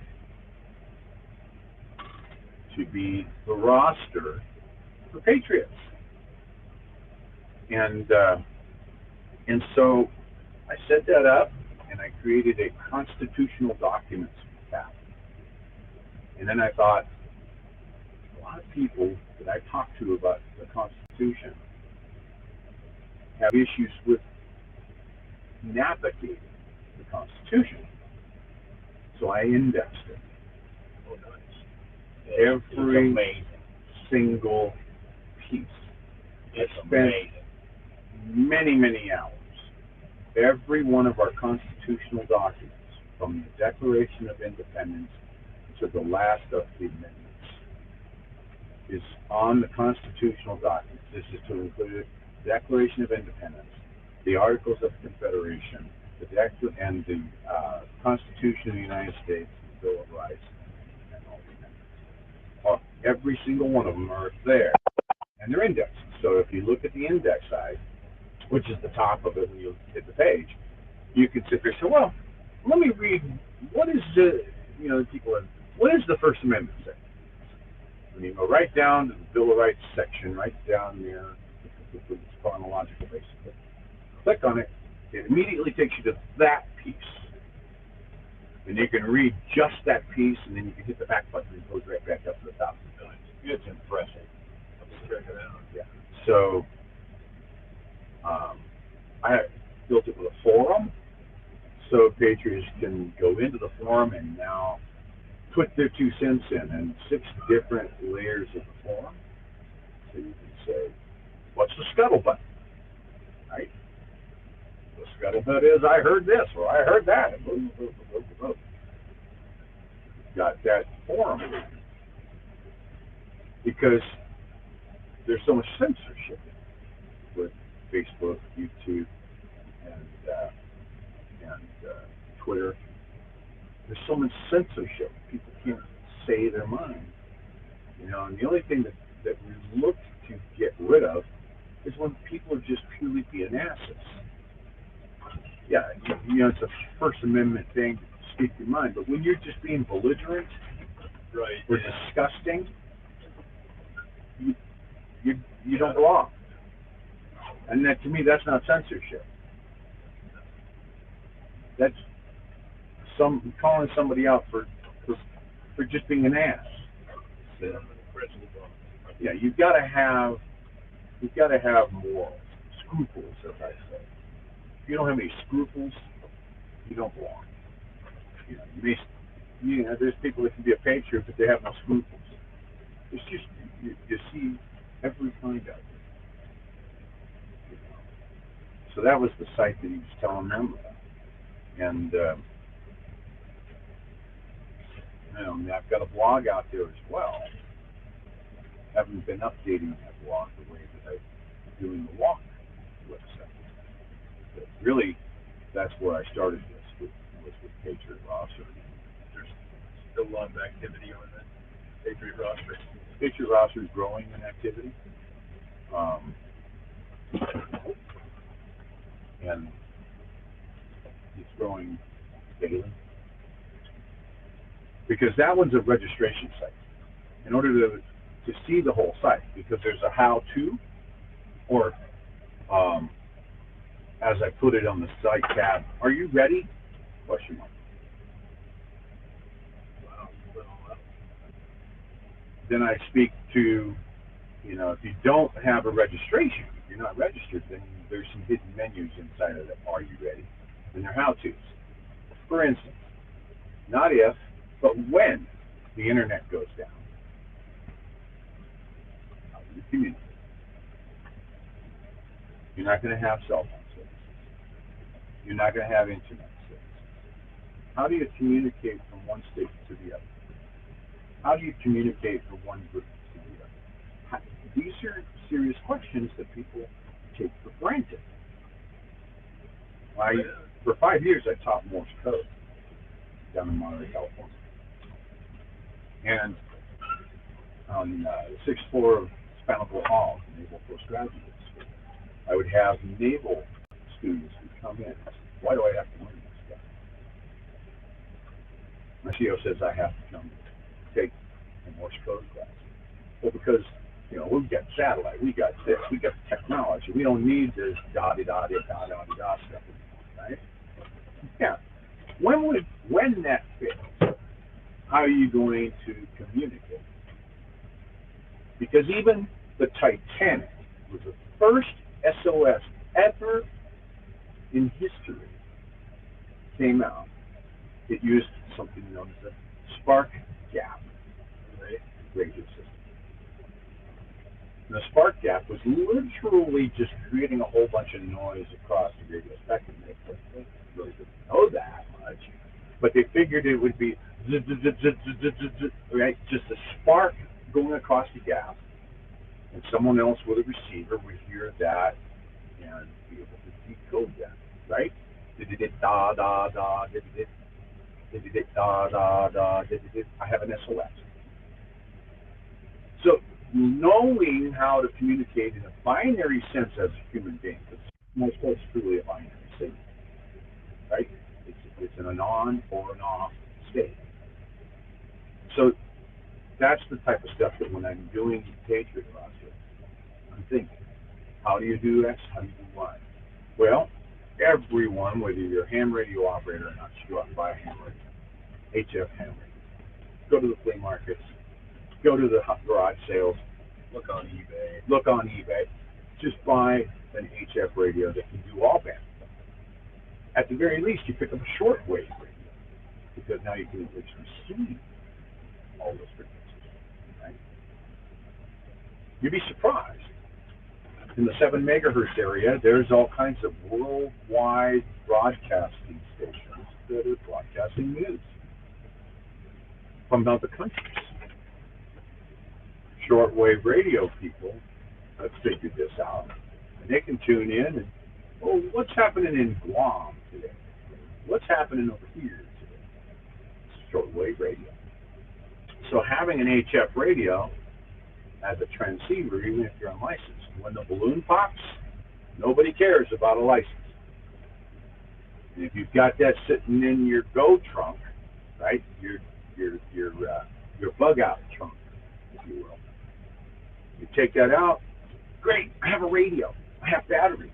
to be the roster for patriots. And so I set that up and I created a constitutional documents tab. And then I thought, a lot of people that I talk to about the Constitution have issues with navigating the Constitution. So I indexed it. Oh, nice. Every amazing. single piece. It's I spent amazing. many, many hours. Every one of our constitutional documents, from the Declaration of Independence to the last of the amendments, is on the constitutional documents. This is to include the Declaration of Independence, the Articles of Confederation, and the Constitution of the United States, the Bill of Rights, and all the amendments. Every single one of them are there, and they're indexed. So if you look at the index side, which is the top of it when you hit the page, you can sit there and say, well, let me read, what is the, what does the First Amendment say? And you go right down to the Bill of Rights section, right down there, it's chronological basically. Click on it, it immediately takes you to that piece. And you can read just that piece, and then you can hit the back button and it goes right back up to the top. It's impressive. Check it out. Yeah. So I built it with a forum, so patriots can go into the forum and now put their 2 cents in, and 6 different layers of the forum. So you can say, what's the scuttlebutt? Right? The scuttlebutt is, I heard this, or I heard that. Got that forum. because there's so much censorship with Facebook, YouTube, and Twitter. There's so much censorship. People can't say their mind. And the only thing that we look to get rid of is when people are just purely being asses. Yeah, it's a First Amendment thing to speak your mind, but when you're just being belligerent, Right. or disgusting, you don't belong. And that, to me, that's not censorship. That's calling somebody out for just being an ass. Yeah, you've got to have morals, scruples, as I say. If you don't have any scruples, you don't belong. There's people that can be a patriot, but they have no scruples. It's just you see every kind of it. So that was the site that he was telling them about, and I've got a blog out there as well. Haven't been updating that blog the way that I'm doing the walk website. But really, that's where I started this, was with Patriot roster. There's still a lot of activity on that Patriot roster. Patriot roster is growing in activity. And it's growing daily. Because that one's a registration site. In order to see the whole site, because there's a how-to, or as I put it on the site tab, are you ready? Question mark. Then I speak to, if you don't have a registration, if you're not registered, then there's some hidden menus inside of the Are You Ready? And they're how-tos. For instance, not if, but when the internet goes down. How do you communicate? You're not going to have cell phone services. You're not going to have internet services. How do you communicate from one state to the other? How do you communicate from one group to the other? These are serious questions that people take for granted. For 5 years, I taught Morse code down in Monterey, California. And on the sixth floor of Spanicle Hall, Naval Postgraduate School, I would have naval students who come in and say, why do I have to learn this stuff? My CEO says I have to come take a Morse code class. Well, because, we've got satellite, we got this, we got technology. We don't need this da-da-da-da-da-da-da stuff, right? Yeah. When that fits, how are you going to communicate? Because even the Titanic was the first SOS ever in history came out. It used something known as a spark gap radio system. And the spark gap was literally just creating a whole bunch of noise across the radio spectrum. They really didn't know that much, but they figured it would be right, just a spark going across the gap, and someone else with a receiver would hear that and be able to decode that, right? Da da da, da da da. I have an SOS. So knowing how to communicate in a binary sense as a human being, because most folks truly a binary signal, right? It's an on or an off state. So that's the type of stuff that when I'm doing Patriot roster, I'm thinking, how do you do X? How do you do Y? Well, everyone, whether you're a ham radio operator or not, should go out and buy a ham radio, HF ham radio. Go to the flea markets, go to the garage sales, Look on eBay. Just buy an HF radio that can do all bands. At the very least, you pick up a shortwave radio, because now you can at least receive all those frequencies, right? You'd be surprised. In the 7 megahertz area, there's all kinds of worldwide broadcasting stations that are broadcasting news from other countries. shortwave radio people have figured this out. And they can tune in and, oh, what's happening in Guam today? What's happening over here today? It's shortwave radio. So having an HF radio as a transceiver, even if you're unlicensed, when the balloon pops, nobody cares about a license. And if you've got that sitting in your go trunk, right, your bug out trunk, if you will, you take that out. Great, I have a radio. I have battery.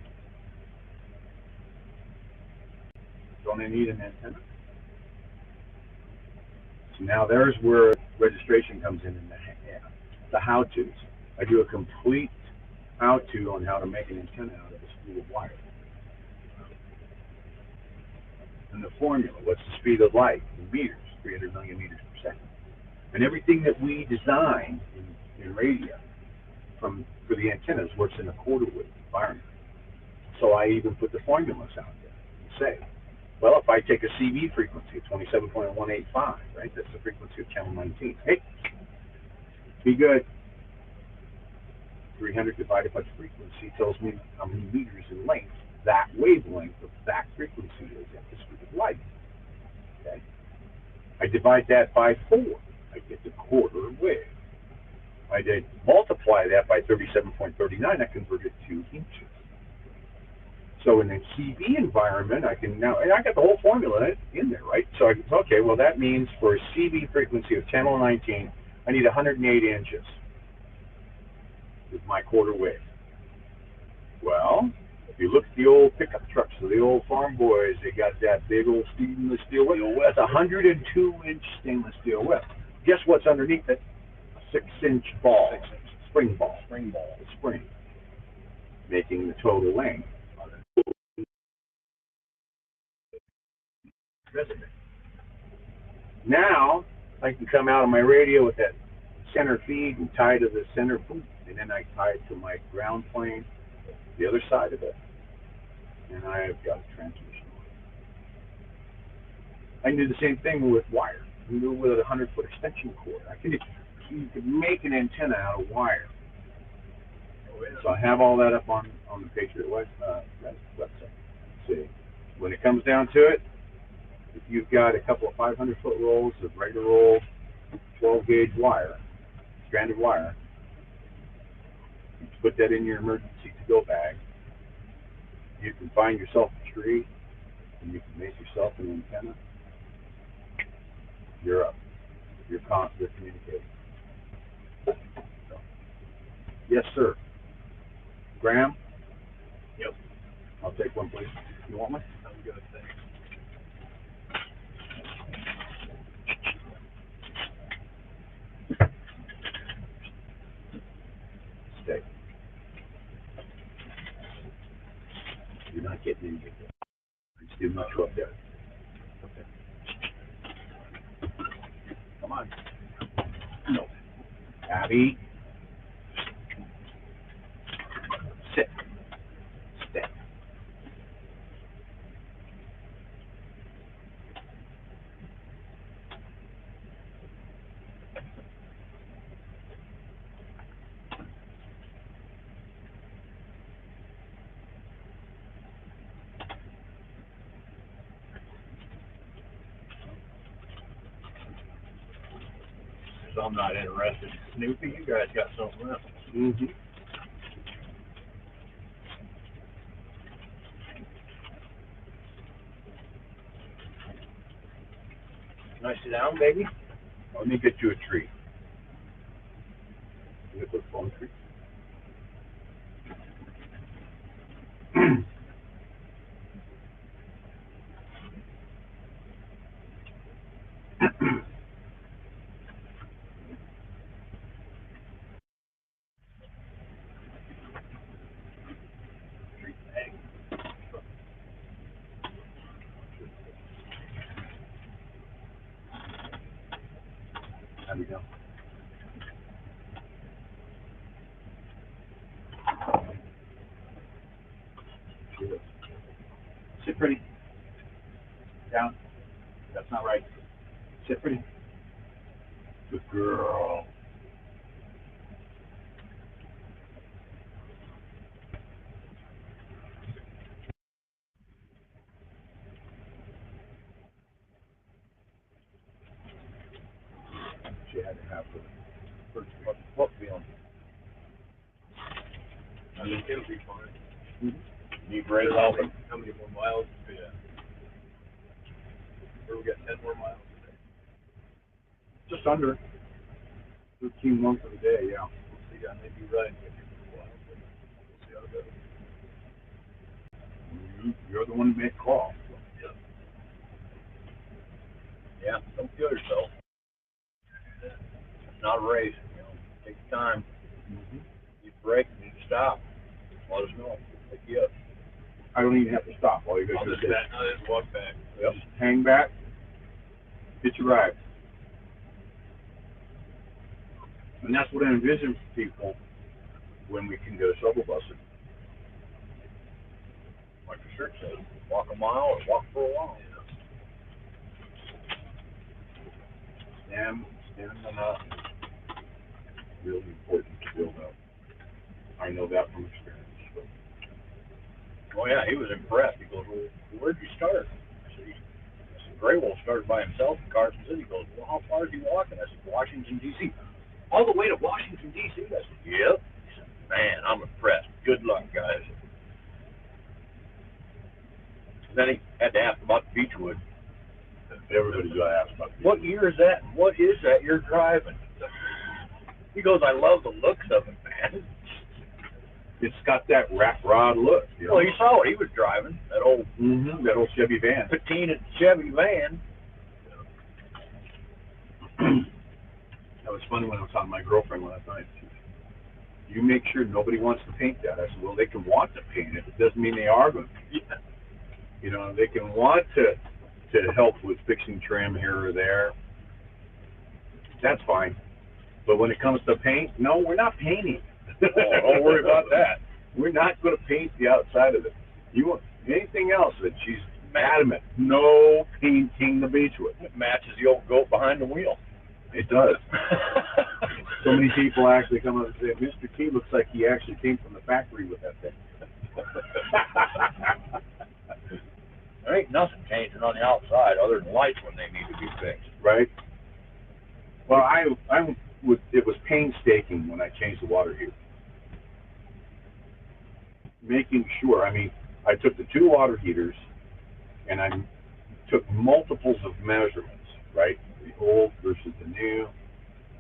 Don't I need an antenna? So now there's where registration comes in the how-tos. I do a complete how-to on how to make an antenna out of a spool of wire. And the formula, what's the speed of light in meters, 300 million meters per second. And everything that we design in radio for the antennas works in a quarter wave environment. So I even put the formulas out there and say, well, if I take a CV frequency of 27.185, right, that's the frequency of channel 19. Hey, be good. 300 divided by the frequency tells me how many meters in length that wavelength of that frequency is at the speed of light. Okay? I divide that by 4. I get the quarter wave. I did multiply that by 37.39. I convert it to inches. So in the CV environment, I can now, and I got the whole formula in there, right? So okay, well that means for a CV frequency of channel 19, I need 108 inches with my quarter wave. Well, if you look at the old pickup trucks of the old farm boys, they got that big old stainless steel whip. That's a 102-inch stainless steel whip. Guess what's underneath it? A 6-inch ball, spring ball, a spring, making the total length. Now I can come out of my radio with that center feed and tie to the center boot, and then I tie it to my ground plane, the other side of it, and I've got a transmission. I can do the same thing with wire. I can do it with a 100-foot extension cord. You can make an antenna out of wire. So I have all that up on the Patriot website. See, when it comes down to it, if you've got a couple of 500-foot rolls of regular old 12-gauge wire, stranded wire, you put that in your emergency to-go bag. You can find yourself a tree, and you can make yourself an antenna. You're up. You're communicating. Yes, sir. Graham? Yep. I'll take one, please. You want one? I'm good, thanks. Stay. You're not getting anything. I just didn't want you up there. Okay. Come on. No. Abby. Sit. Stay. So I'm not interested. Snoopy, you guys got something else. Mm-hmm. Can I sit down, baby? Let me get you a tree. You get the phone tree. There we go. Sit pretty. Down. That's not right. Sit pretty. Good girl. you had to have for the first What film? I mean, it'll be fine. Need GreyWolf. How many more miles? Yeah. We got 10 more miles today. just under 13 months of the day, yeah. We'll see. I may be riding with you for a while, but we'll see how it goes. You're the one who made the call. Yeah, don't kill yourself. It's not a race, you know. Take your time. You break, you need to stop. Let us know. Pick you up. I don't even have to stop. All you I'll gotta do just is walk back. just hang back, get your ride. And that's what I envision for people when we can go shuttle busing. Like the shirt says, walk a mile or walk for a while. Stamina really important to build up. I know that from experience. But Oh yeah, he was impressed. He goes, well, where'd you start? I said, GreyWolf started by himself in Carson City. He goes, well, how far is he walking? I said, Washington, D.C. All the way to Washington, D.C.? I said, yep. He said, man, I'm impressed. Good luck, guys. And then he had to ask about the Beechwood. everybody's got to ask about What year is that? And what is that you're driving? He goes, I love the looks of it, man. It's got that rat rod look. You know? Well, you saw what he was driving, that old that old Chevy van. patina Chevy van. That was funny when I was talking to my girlfriend last night. She said, you make sure nobody wants to paint that. I said, well, they can want to paint it. It doesn't mean they are going to. Yeah. You know, they can want to help with fixing trim here or there. That's fine. But when it comes to paint, no, we're not painting. Don't worry about that. We're not going to paint the outside of it. You want anything else that she's adamant, no painting the Beechwood. It matches the old goat behind the wheel. It does. So many people actually come up and say, Mr. Key looks like he actually came from the factory with that thing. There ain't nothing changing on the outside other than lights when they need to be fixed. Right? Well, it was painstaking when I changed the water heater. Making sure, I took the two water heaters and I took multiples of measurements, right? The old versus the new,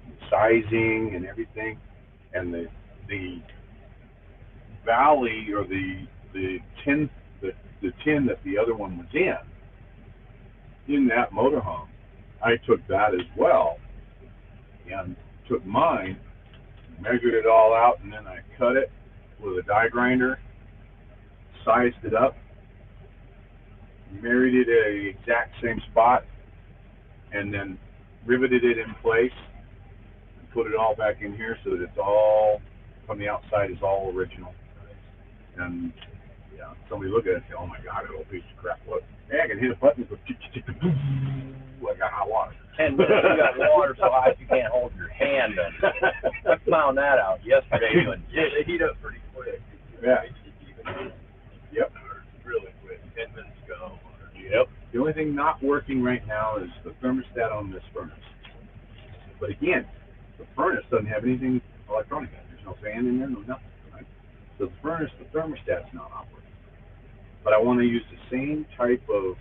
the sizing and everything, and the valley or the tin that the other one was in that motorhome. I took that as well and took mine, measured it all out, and then I cut it with a die grinder, sized it up, married it at the exact same spot, and then riveted it in place and put it all back in here so that it's all, from the outside, is all original. And yeah, somebody look at it and say, oh my God, an old piece of crap. Look, hey, I can hit a button and go, I got hot water. 10 minutes, you got water so hot you can't hold your hand under it. I found that out yesterday. Yeah, they heat up pretty quick. Yeah. Yep. Really quick. 10 minutes ago. Yep. The only thing not working right now is the thermostat on this furnace. But again, the furnace doesn't have anything electronic in it. There's no fan in there, no nothing. Right? So the thermostat's not operating. But I want to use the same type of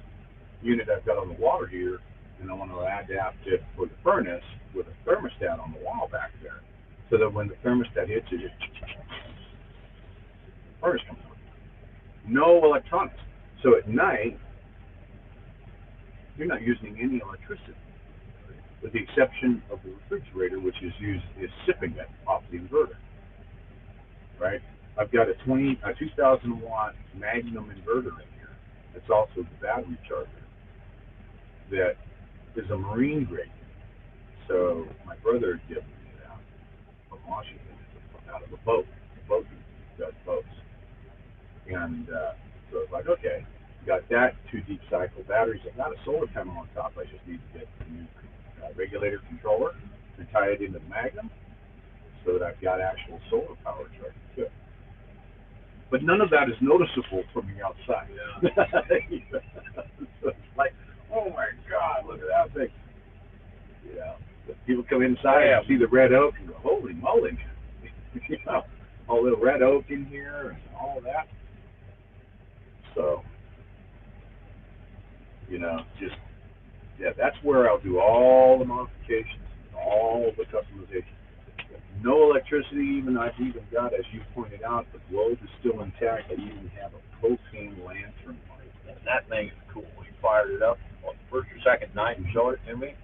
unit I've got on the water heater, and I want to adapt it for the furnace with a thermostat on the wall back there, so that when the thermostat hits it, the furnace comes on. No electronics. So at night, you're not using any electricity, with the exception of the refrigerator, which is sipping it off the inverter. Right? I've got a 2,000 watt Magnum inverter in here. It's also the battery charger that is a marine grade. So my brother had given me that from Washington, out of a boat. The boat does boats. And so it's like, okay, got that 2 deep cycle batteries. I've got a solar panel on top. I just need to get a new regulator controller and tie it into the Magnum so that I've got actual solar power charging too. But none of that is noticeable from the outside. Yeah. So it's like, oh my God, look at that thing. Yeah. People come inside and see the red oak and go, holy moly, you know, all the red oak in here and all that. So, you know, just, yeah, that's where I'll do all the modifications, all the customization. No electricity, even I've even got, as you pointed out, the globe is still intact. I even have a propane lantern light. And that thing is cool. You fired it up on the first or second night and showed it to me.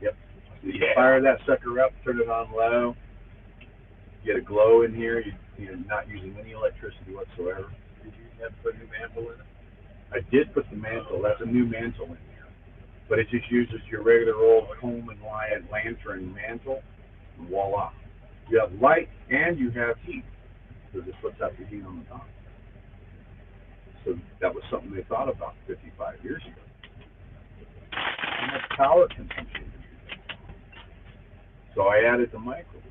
Yep. So you fire that sucker up, turn it on low, get a glow in here. You're not using any electricity whatsoever. Did you have to put a new mantle in it? I did put the mantle. That's a new mantle in there. But it just uses your regular old Coleman lantern mantle, and voila. You have light and you have heat, because it puts out the heat on the top. So that was something they thought about 55 years ago. How much power consumption? So I added the microwave.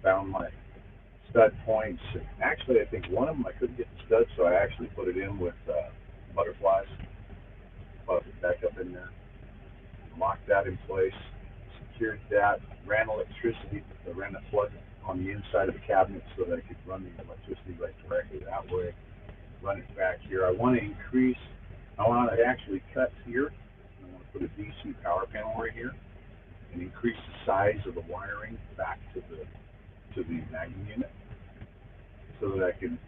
Found my stud points. Actually, I think one of them I couldn't get the studs, so I actually put it in with butterflies. Put it back up in there. Locked that in place. Secured that. Ran electricity. I ran a plug on the inside of the cabinet so that I could run the electricity right directly that way. Run it back here. I want to actually cut here. I want to put a DC power panel right here and increase the size of the wiring back to the Magnum unit, so that I can,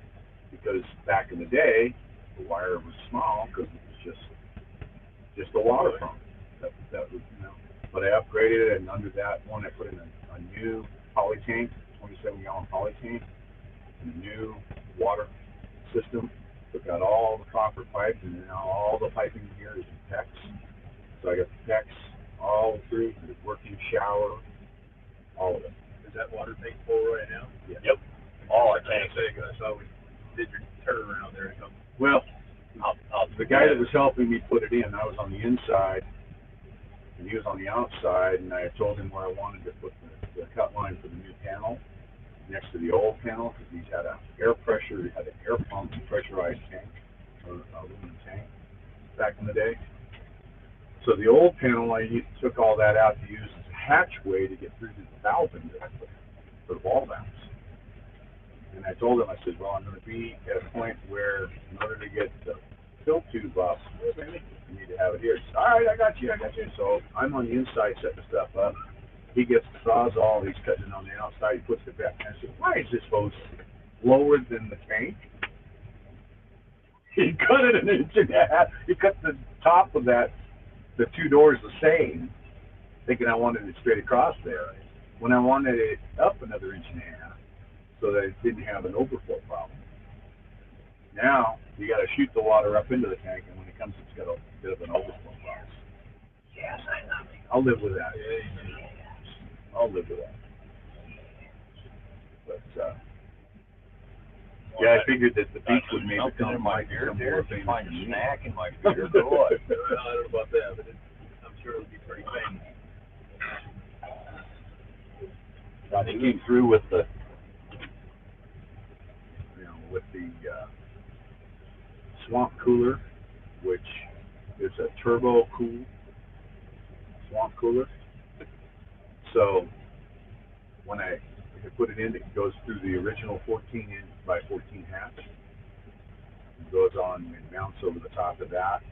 because back in the day the wire was small because it was just a water pump. That was, you know. But I upgraded it, and under that one I put in a new poly tank, 27-gallon poly tank, and a new water system. Took out all the copper pipe, and now all the piping here is in PEX. So I got the PEX all through, the working shower, all of it. Is that water tank full right now? Yeah. Yep. All our I tanks. saw we did your turnaround there. Well, the guy that was helping me put it in, I was on the inside, and he was on the outside, and I told him where I wanted to put the cut line for the new panel next to the old panel, because he had an air pump pressurized tank, or aluminum tank, back in the day. So the old panel, I took all that out to use as a hatchway to get through to the valve into it, for the ball valves. And I told him, I said, well, I'm going to be at a point where in order to get the fill tube up, you need to have it here. He said, all right, I got you. So I'm on the inside setting stuff up. He gets the sawzall, he's cutting it on the outside, he puts it back, and I said, why is this hose lower than the tank? He cut it an inch and a half. He cut the top of that, the two doors the same, thinking I wanted it straight across there, when I wanted it up another inch and a half, so that it didn't have an overflow problem. Now, you got to shoot the water up into the tank, and when it comes, it's got a bit of an overflow problem. Yes, I know. I'll live with that. I'll live with that. But, yeah, I figured that the beach would maybe Something come in my like beer some there. more If you famous find than a me. snack in my beer, go on. I don't know about that, but I'm sure it'll be pretty famous. They came through with the, swamp cooler, which is a turbo cool swamp cooler. So when I put it in, it goes through the original 14-inch by 14 hatch. It goes on and mounts over the top of that.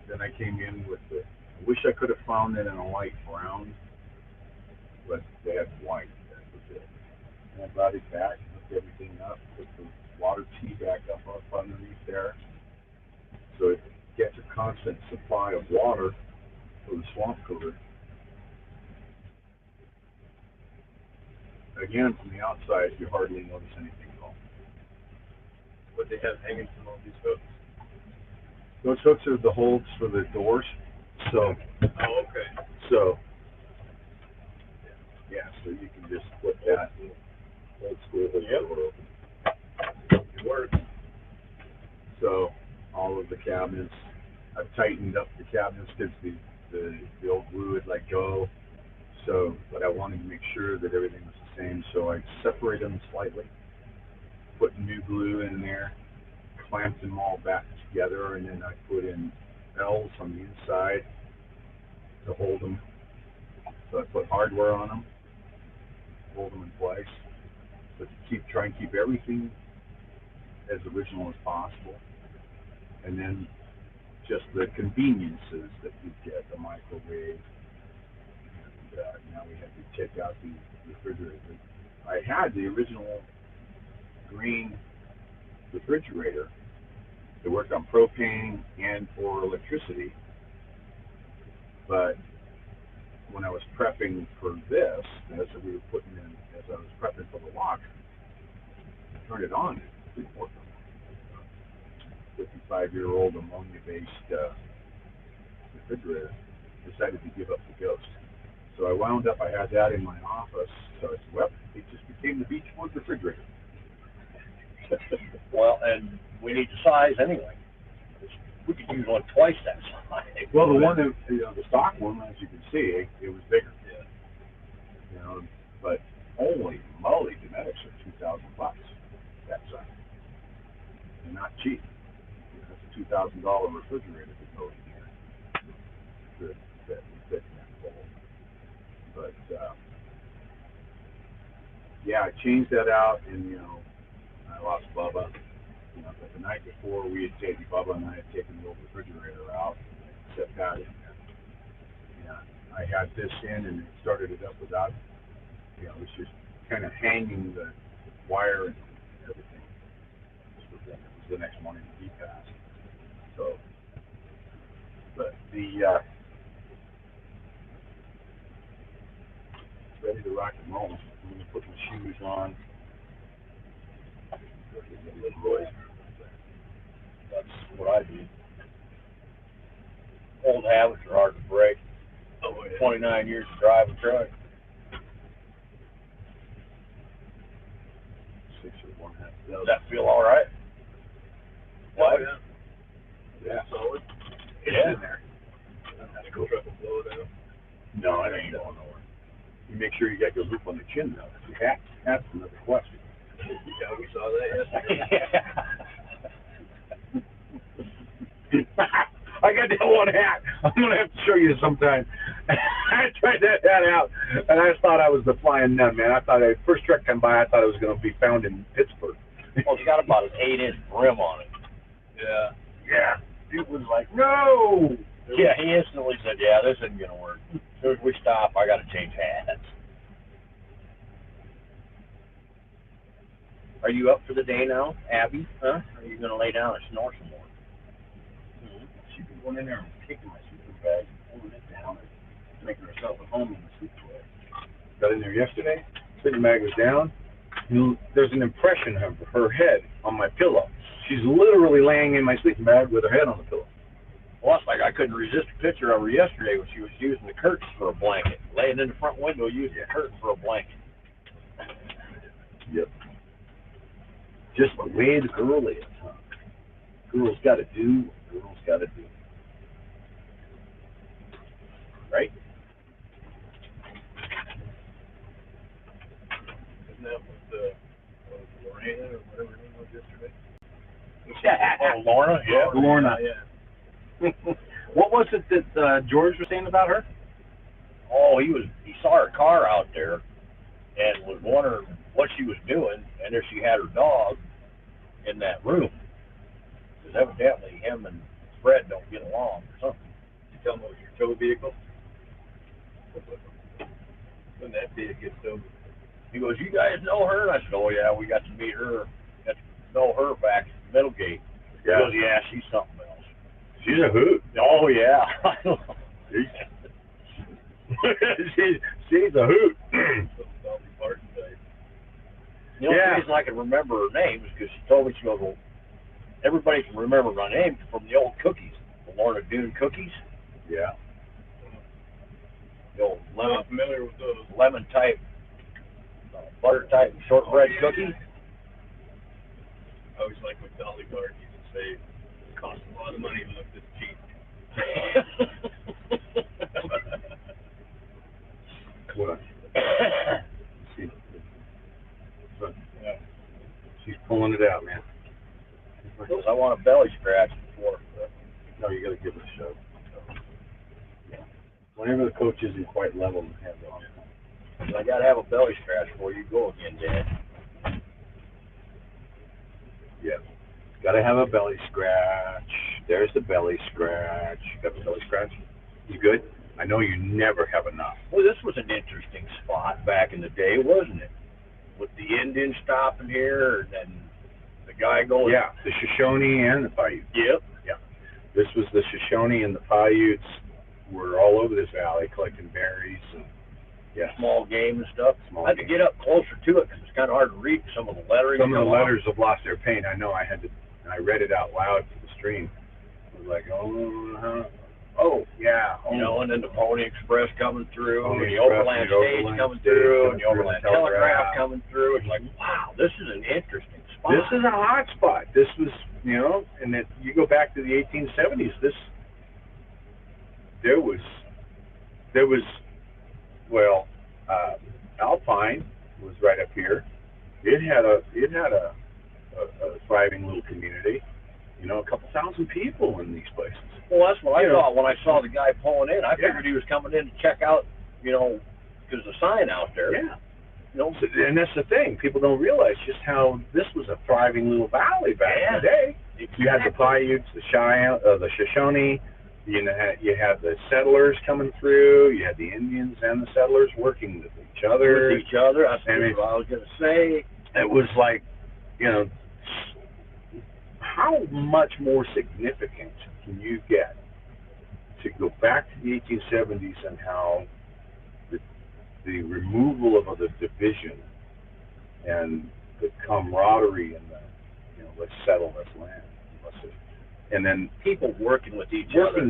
Then I came in with the, I wish I could have found it in a light brown, but they had white. That was it. And I brought it back, hooked everything up, put the water tee back up underneath there, so it gets a constant supply of water for the swamp cooler. Again, from the outside, you hardly notice anything at all. What they have hanging from all these hooks. Those hooks are the holds for the doors. So, Oh, okay. so yeah, so you can just put that old school hook door open. It works. So all of the cabinets, I've tightened up the cabinets because the old glue would let go. So, but I wanted to make sure that everything was the same. So I separated them slightly, put new glue in there, clamped them all back together, and then I put in L's on the inside to hold them. So I put hardware on them, hold them in place, but try and keep everything as original as possible. And then just the conveniences that you get, the microwave, and now we have to check out the refrigerator. I had the original green refrigerator that worked on propane and for electricity, but when I was prepping for this, as we were putting in, as I was prepping for the lock, I turned it on, it didn't work. 55-year-old ammonia-based refrigerator decided to give up the ghost. So I wound up, I had that in my office, so I said, well, it just became the Beechwood refrigerator. Well, and we need the size anyway. We could use one twice that size. Well, the one that, the stock one, as you can see, it was bigger. Yeah. But holy moly, genetics are $2,000 that size. And not cheap. That's a $2,000 refrigerator that goes in here. That fit in that bowl. But yeah, I changed that out, and I lost Bubba. But the night before, we had taken Bubba and I had taken the old refrigerator out and set that in there. Yeah, I had this in and started it up without, it was just kind of hanging the wire and everything. It was the next morning that he passed. So, but it's ready to rock and roll. I'm going to put my shoes on. That's what I do. Old habits are hard to break. 29 years of driving truck. 6 or 1/2. Does that feel all right? What? Yeah. Solid. It's in there. That's cool. Truck will blow it out. No, it ain't going nowhere. You make sure you got your loop on the chin, though. That's another question. Yeah, we saw that yesterday. I got that one hat. I'm going to have to show you sometime. I tried that hat out, and I thought I was the flying nun, man. I thought, first truck come by, I thought it was going to be found in Pittsburgh. Well, it's got about an 8-inch brim on it. Yeah. Yeah. Dude was like, no! Yeah, he instantly said, yeah, this isn't going to work. As soon as we stop, I got to change hats. Are you up for the day now, Abby? Huh? Or are you going to lay down and snore some more? She's been going in there and taking my sleeping bag, pulling it down, and making herself at home in the sleeping bag. Got in there yesterday, sleeping bag was down. There's an impression of her head on my pillow. She's literally laying in my sleeping bag with her head on the pillow. Well, it's like I couldn't resist a picture of her yesterday when she was using the curtains for a blanket, laying in the front window using the curtain for a blanket. Yep. Just the way the girl is, huh? Girl's got to do what girl's got to do. Right? Isn't that what Lorena or whatever her name was yesterday? Oh, Lorna? Yeah. Lorna. Yeah. What was it that George was saying about her? Oh, he saw her car out there and was wondering what she was doing and if she had her dog in that room. Because evidently him and Fred don't get along or something. You tell them it was your tow vehicle? When that did get towed. He goes, you guys know her? And I said, oh, yeah, we got to meet her. Got to know her back at Middlegate. He goes, yeah, she's something else. She's a hoot. Oh, yeah. she's a hoot. The only reason I can remember her name is because she told me, she goes, well, everybody can remember my name from the old cookies, the Lorna Doone cookies. Yeah. The old I'm not familiar with those. lemon type, butter type shortbread cookie. I always like what Dolly Parton used to say, it costs a lot of money to look this cheap. What? She's pulling it out, man. Because I want a belly scratch before. No, you gotta give it a show. Yeah. Whenever the coach isn't quite level and has on. I got to have a belly scratch before you go again, Dad. Yeah. Got to have a belly scratch. There's the belly scratch. Got the belly scratch? You good? I know you never have enough. Well, this was an interesting spot back in the day, wasn't it? With the Indian stopping here and then the guy going. Yeah, the Shoshone and the Paiute. Yep. Yeah. This was the Shoshone and the Paiutes were all over this valley collecting berries and small game and stuff. Small I had to game. get up closer to it because it's kind of hard to read some of the lettering. Some of the letters have lost their paint. I know. I read it out loud for the stream. I was like, oh, yeah. Oh. You know, and then the Pony Express coming through, Pony and the Express, Overland the Stage Overland coming Stage through, coming and the through, Overland the Telegraph Telegraph. coming through. It's like, wow, this is an interesting spot. This is a hot spot. This was, and that you go back to the 1870s. There was, Alpine was right up here. It had a thriving little community. A couple thousand people in these places. Well, that's what I thought when I saw the guy pulling in. I figured he was coming in to check out, because the sign out there. Yeah. And that's the thing. People don't realize just how this was a thriving little valley back in the day. Exactly. You had the Paiutes, the Cheyenne, the Shoshone. You had the settlers coming through. You had the Indians and the settlers working with each other. That's what I was going to say. It was like, how much more significant can you get to go back to the 1870s and how the removal of the division and the camaraderie and the, let's settle this land. And then people working with each other.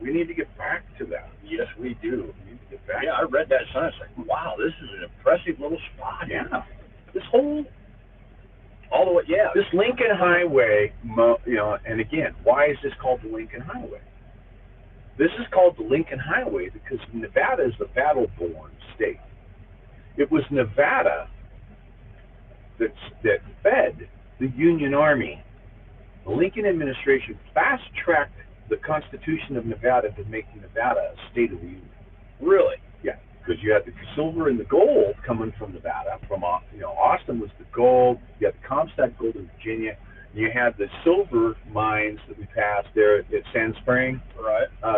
We need to get back to that. Yes, we do. We need to get back. Yeah, I read that sign. It's like, wow, this is an impressive little spot. Yeah. This whole, all the way, this Lincoln Highway, and again, why is this called the Lincoln Highway? This is called the Lincoln Highway because Nevada is the battle-born state. It was Nevada that fed the Union Army. The Lincoln administration fast-tracked the Constitution of Nevada to make Nevada a state of the Union. Really? Yeah, because you had the silver and the gold coming from Nevada. Austin was the gold. You had the Comstock Gold in Virginia. And you had the silver mines that we passed there at Sand Spring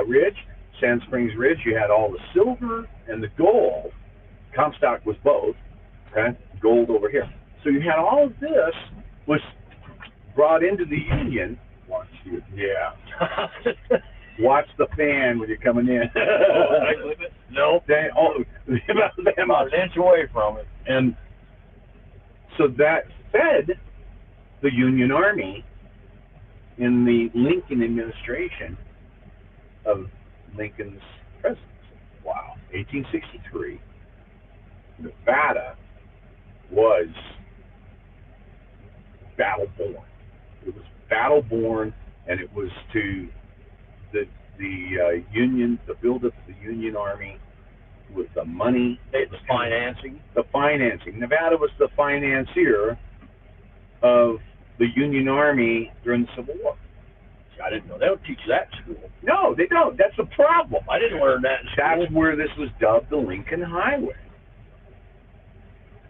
Ridge. Sand Springs Ridge, you had all the silver and the gold. Comstock was both, okay? Gold over here. So you had all of this was brought into the Union. Watch you. Yeah. Watch the fan when you're coming in. No. About an inch away from it. And so that fed the Union Army in the Lincoln administration of Lincoln's presidency. Wow. 1863. Nevada was battle-born. It was battle-born, and it was to the Union, the build-up of the Union Army with the money. The financing. The financing. Nevada was the financier of the Union Army during the Civil War. I didn't know. They don't teach that in school. No, they don't. That's the problem. I didn't learn that in school. That's where this was dubbed the Lincoln Highway.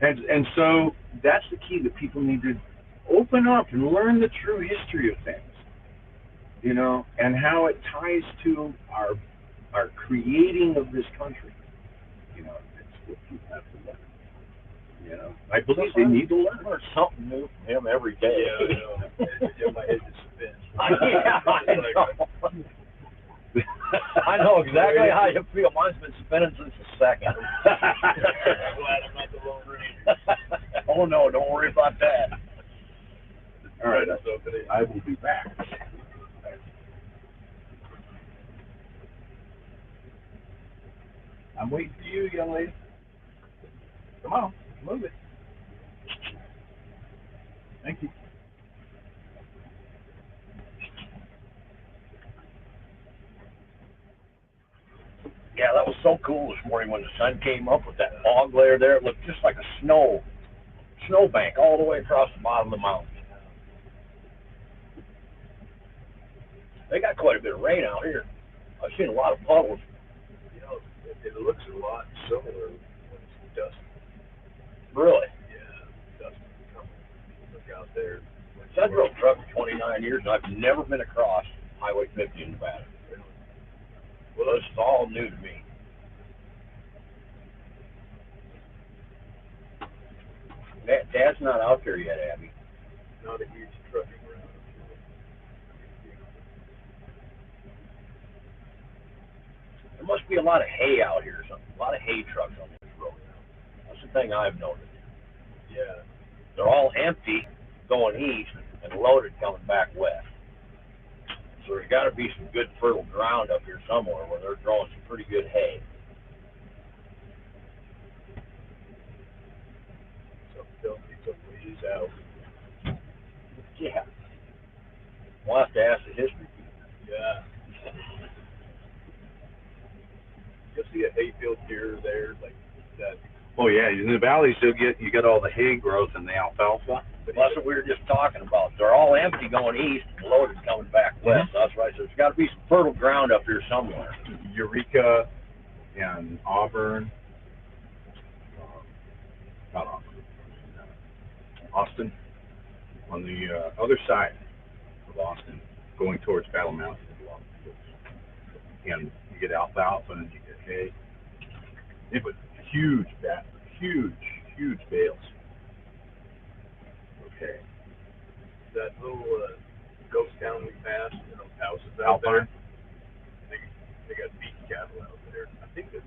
And so that's the key that people need to open up and learn the true history of things, and how it ties to our creating of this country. It's what people have to learn. I believe they need to learn something new from him every day. Yeah, I know. My head just spins. Yeah, I know. I know exactly how you feel. Mine's been spinning since the second. I'm glad I'm not the Lone Ranger. Oh no, don't worry about that. All right, I will be back. I'm waiting for you, young lady. Come on, move it. Thank you. Yeah, that was so cool this morning when the sun came up with that fog layer there. It looked just like a snowbank all the way across the bottom of the mountain. They got quite a bit of rain out here. I've seen a lot of puddles. You know, it looks a lot similar when it's dust. Really? Yeah, dust. Look out there. So I drove truck for 29 years, and I've never been across Highway 50 in Nevada. Well, this is all new to me. Dad's not out there yet, Abby. Not a huge trucking route. There must be a lot of hay out here or something. A lot of hay trucks on this road. That's the thing I've noticed. Yeah. They're all empty going east and loaded coming back west. So there's got to be some good fertile ground up here somewhere where they're growing some pretty good hay. It's a ways out. Yeah. We'll have to ask the history people. Yeah. You'll see a hayfield here or there, like that. Oh yeah, in the valleys you get all the hay growth and the alfalfa. Well, that's what we were just talking about. They're all empty going east and loaded coming back west. That's right. So there's got to be some fertile ground up here somewhere. Eureka and Auburn, not Auburn, Austin, on the other side of Austin, going towards Battle Mountain. And you get alfalfa and you get hay. It was huge bales. Okay. That little ghost town we passed, you know, houses out there. They got beef cattle out there. I think that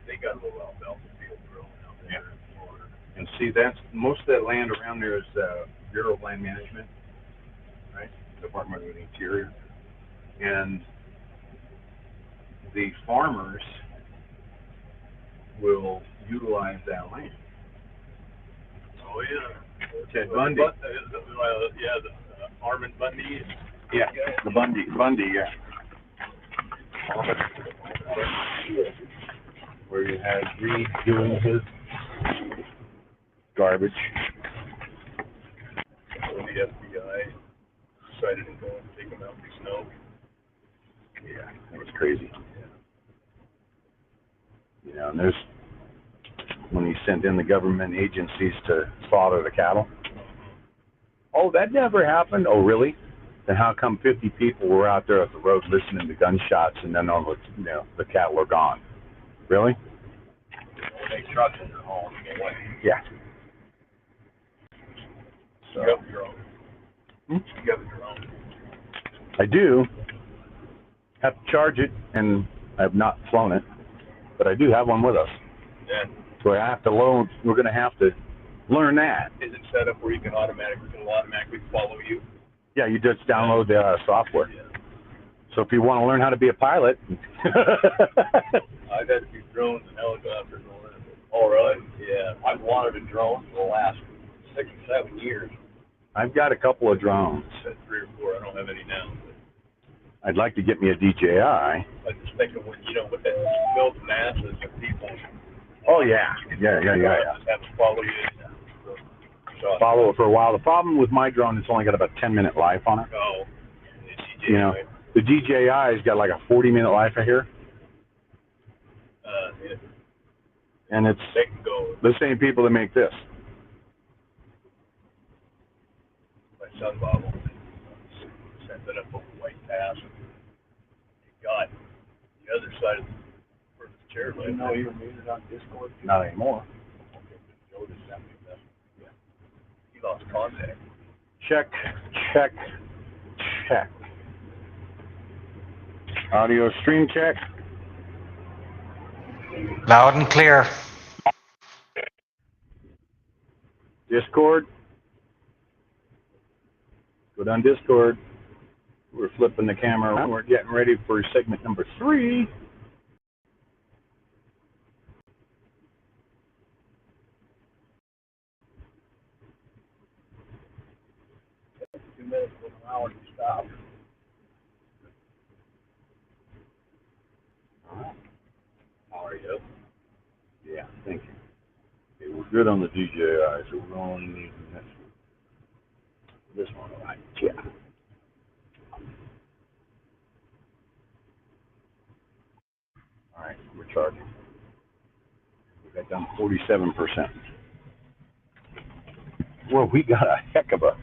they got a little alfalfa field growing out there. Yeah. And see, that's most of that land around there is Bureau of Land Management, right? Department of the Interior, and the farmers will utilize that land. Oh yeah. Ted Bundy. Yeah, the Armand Bundy. Yeah, the Bundy, yeah. Where you had Reed doing his garbage. When the FBI decided to go and take him out in the snow. Yeah, that was crazy. You know, and there's when he sent in the government agencies to slaughter the cattle. Oh, that never happened. Oh, really? Then how come 50 people were out there at the road listening to gunshots, and then all the cattle are gone? Really? They trucks in their home. Yeah. So, you got your own. You got your own. I do. Have to charge it, and I have not flown it, but I do have one with us. Yeah. So I have to loan. We're going to have to learn that. Is it set up where you can automatically follow you? Yeah, you just download the software. Yeah. So if you want to learn how to be a pilot. I've had a few drones and helicopters and all that. Oh, really? Yeah. I've wanted a drone for the last 6 or 7 years. I've got a couple of drones. I've had 3 or 4. I don't have any now. I'd like to get me a DJI. I just think of when, with that built masses of people. Oh, yeah. Yeah. Just have to follow you. So, follow it for a while. The problem with my drone, it's only got about 10-minute life on it. Oh. You know, the DJI's got like a 40-minute life, I hear. Yeah. And it's They can go. the same people that make this. My son Bob sent it up over White Pass. He got the other side of the chair. You know you're muted on Discord? Not anymore. Okay, but Joe just sent me a message. Yeah. He lost contact. Check. Audio stream check. Loud and clear. Discord. Go down Discord. We're flipping the camera around. We're getting ready for segment number 3. Two minutes from an hour to stop. How are you? Yeah, thank you. Okay, we're good on the DJI, so we're only needing this one. All right, yeah. we're charging. We got down 47%. Well, we got a heck of a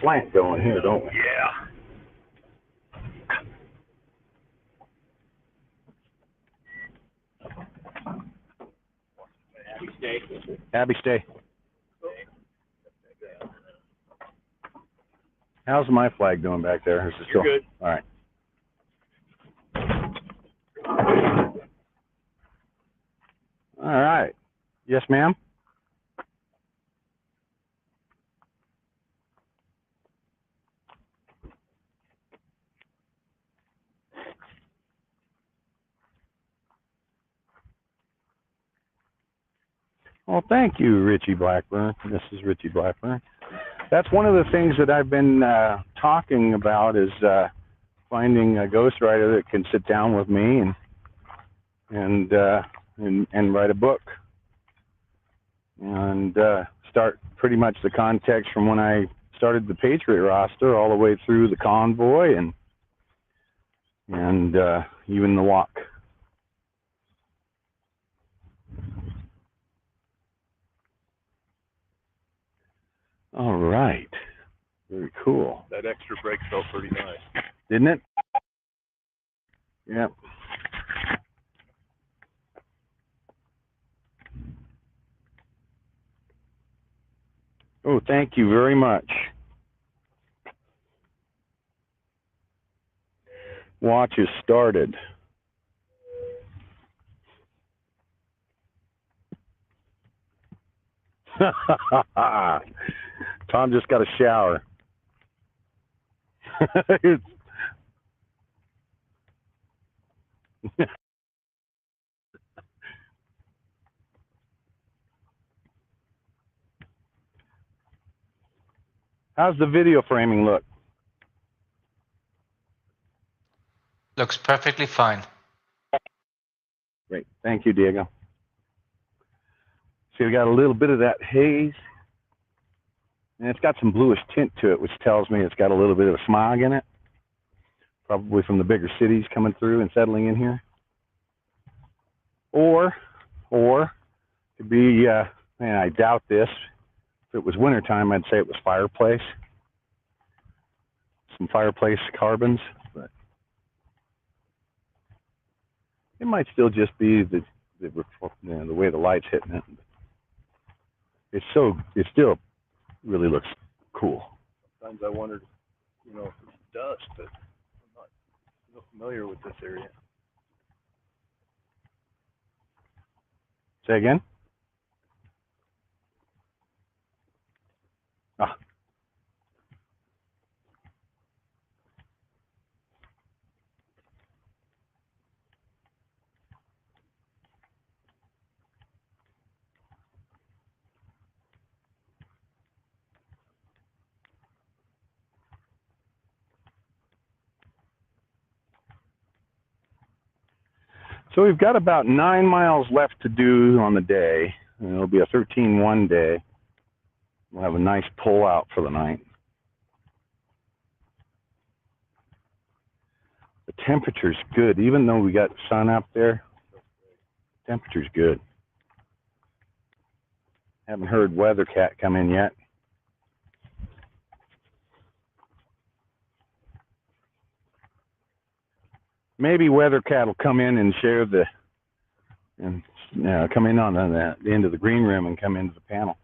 slant going here, don't we? Yeah. Abby, stay. How's my flag doing back there? Is it still You're good. All right. All right. Yes, ma'am. Well, thank you, Richie Blackburn. This is Richie Blackburn. That's one of the things that I've been talking about is finding a ghostwriter that can sit down with me and write a book and start pretty much the context from when I started the Patriot roster all the way through the convoy and even the walk. All right. Very cool. That extra brake felt pretty nice. Didn't it? Yep. Oh, thank you very much. Watch is started. Tom just got a shower. How's the video framing look? Looks perfectly fine. Great. Thank you, Diego. See, we got a little bit of that haze. And it's got some bluish tint to it, which tells me it's got a little bit of smog in it. Probably from the bigger cities coming through and settling in here. Or it could be, and I doubt this, if it was wintertime, I'd say it was fireplace. Some fireplace carbons, but it might still just be the way the light's hitting it. It still really looks cool. Sometimes I wondered, if it's dust, but I'm not familiar with this area. Say again? Ah. So we've got about 9 miles left to do on the day. And it'll be a 13-1 day. We'll have a nice pull out for the night. The temperature's good, even though we got sun up there. Temperature's good. Haven't heard Weather Cat come in yet. Maybe Weather Cat will come in and share come in on the end of the green room and come into the panel.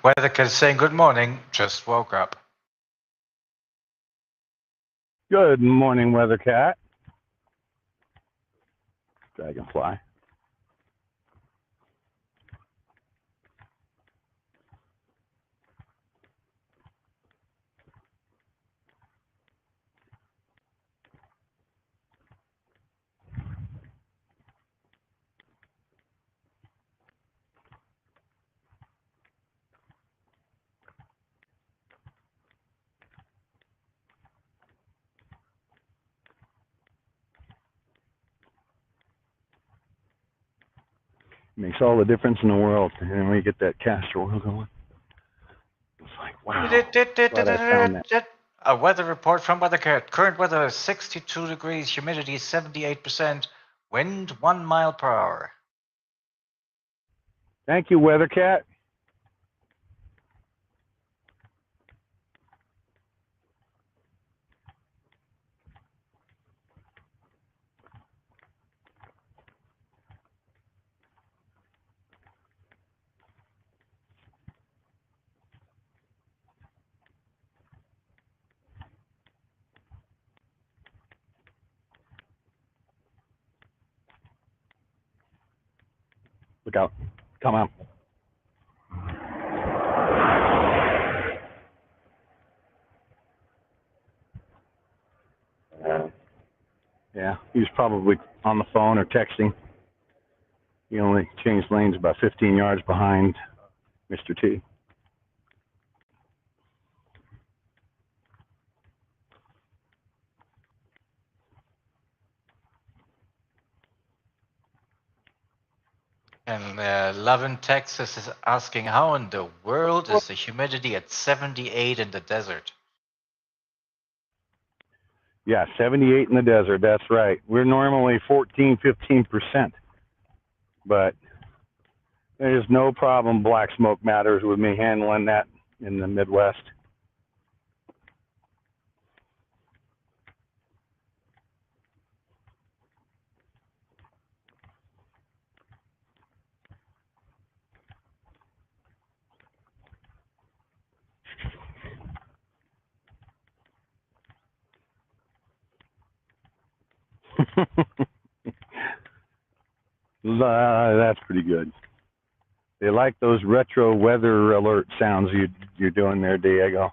Weather Cat saying good morning, just woke up. Good morning, Weather Cat. Dragonfly. Makes all the difference in the world. And then we get that castor oil going. It's like, wow. Glad I found that. A weather report from WeatherCat. Current weather is 62 degrees, humidity 78%, wind 1 mile per hour. Thank you, WeatherCat. Look out. Come on. Yeah, he was probably on the phone or texting. He only changed lanes about 15 yards behind Mr. T. And Love in Texas is asking, how in the world is the humidity at 78 in the desert? Yeah, 78 in the desert, that's right. We're normally 14, 15%. But there's no problem black smoke matters with me handling that in the Midwest. That's pretty good. They like those retro weather alert sounds you're doing there, Diego.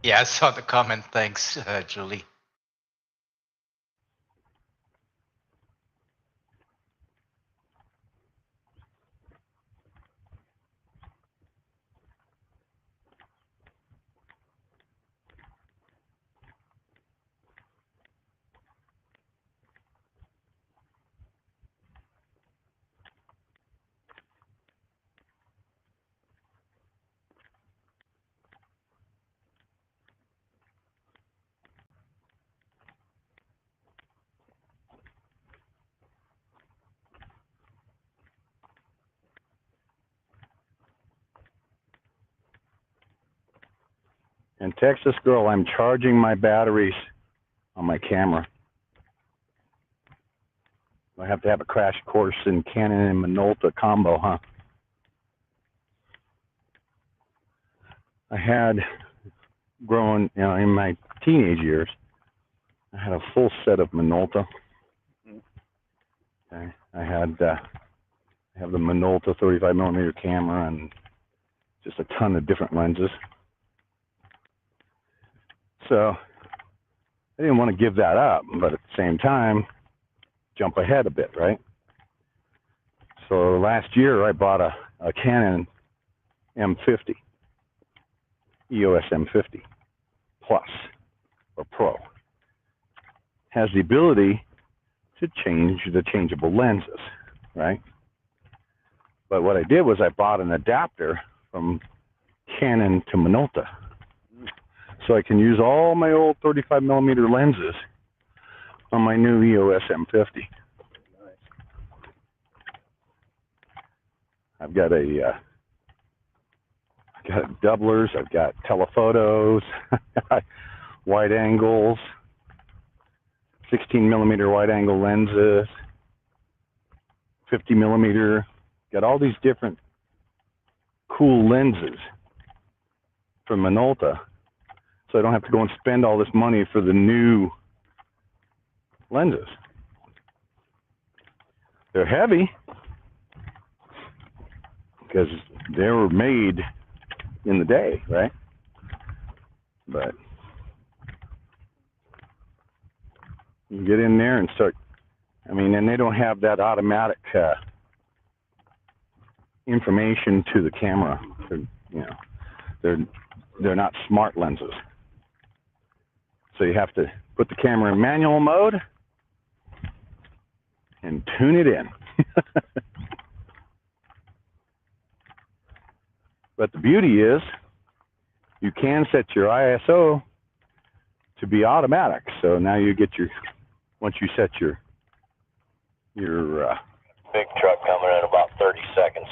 Yeah, I saw the comment. Thanks, Julie. And Texas Girl, I'm charging my batteries on my camera. I have to have a crash course in Canon and Minolta combo, huh? I had grown, in my teenage years, I had a full set of Minolta. Okay. I have the Minolta 35 millimeter camera and just a ton of different lenses. So I didn't want to give that up, but at the same time, jump ahead a bit, right? So last year I bought a Canon M50, EOS M50 Plus or Pro. Has the ability to change the changeable lenses, right? But what I did was I bought an adapter from Canon to Minolta. So I can use all my old 35 millimeter lenses on my new EOS M50. I've got doublers, I've got telephotos, wide angles, 16 millimeter wide angle lenses, 50 millimeter, got all these different cool lenses from Minolta. So I don't have to go and spend all this money for the new lenses. They're heavy because they were made in the day, right? But you get in there and start, and they don't have that automatic information to the camera. They're not smart lenses. So you have to put the camera in manual mode and tune it in. But the beauty is you can set your ISO to be automatic. So now you get your, once you set your big truck coming in about 30 seconds.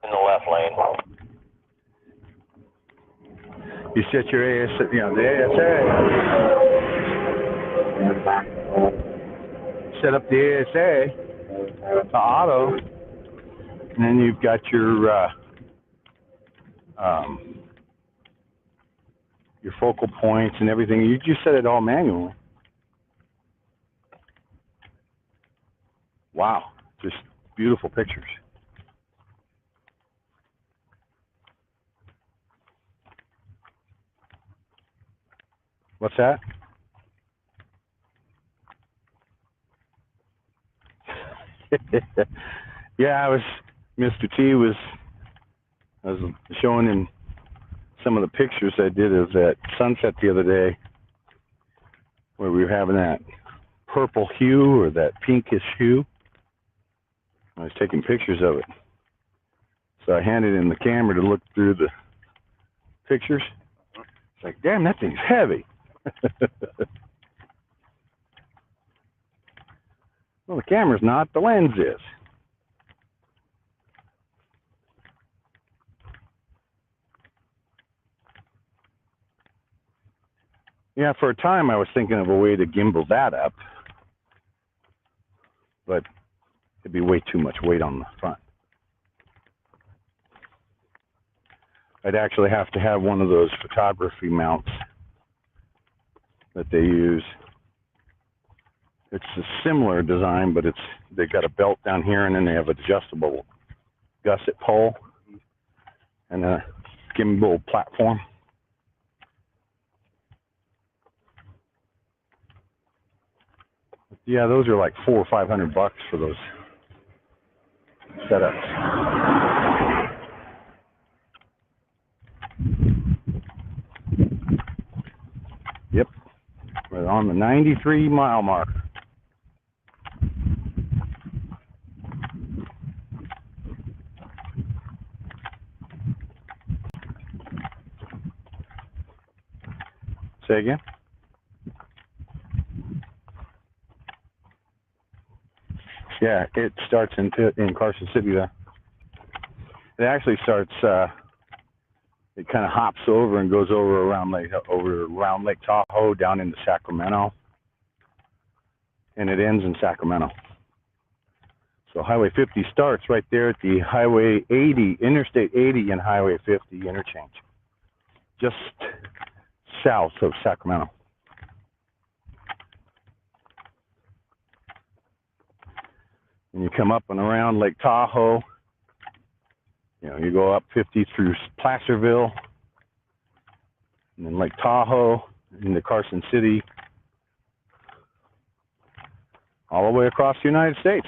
In the left lane. you set your ASA, you know, the ASA, set up the ASA to auto, and then you've got your focal points and everything. You just set it all manually. Wow, just beautiful pictures. What's that? Yeah, Mr. T was showing him some of the pictures I did of that sunset the other day, where we were having that purple hue or that pinkish hue. I was taking pictures of it. So I handed him the camera to look through the pictures. It's like, damn, that thing's heavy. Well, the camera's not, the lens is. Yeah, for a time I was thinking of a way to gimbal that up, but it'd be way too much weight on the front. I'd actually have to have one of those photography mounts that they use. It's a similar design, but they've got a belt down here, and then they have adjustable gusset pole and a gimbal platform. Yeah, those are like $400 or $500 for those setups. Yep, we're on the 93-mile mark. Say again? Yeah, it starts in Carson City there. It actually starts, it kind of hops over and goes over around Lake Tahoe down into Sacramento. And it ends in Sacramento. So Highway 50 starts right there at the Highway 80, Interstate 80 and Highway 50 interchange. Just south of Sacramento. And you come up and around Lake Tahoe. You know, you go up 50 through Placerville, and then Lake Tahoe, into Carson City, all the way across the United States.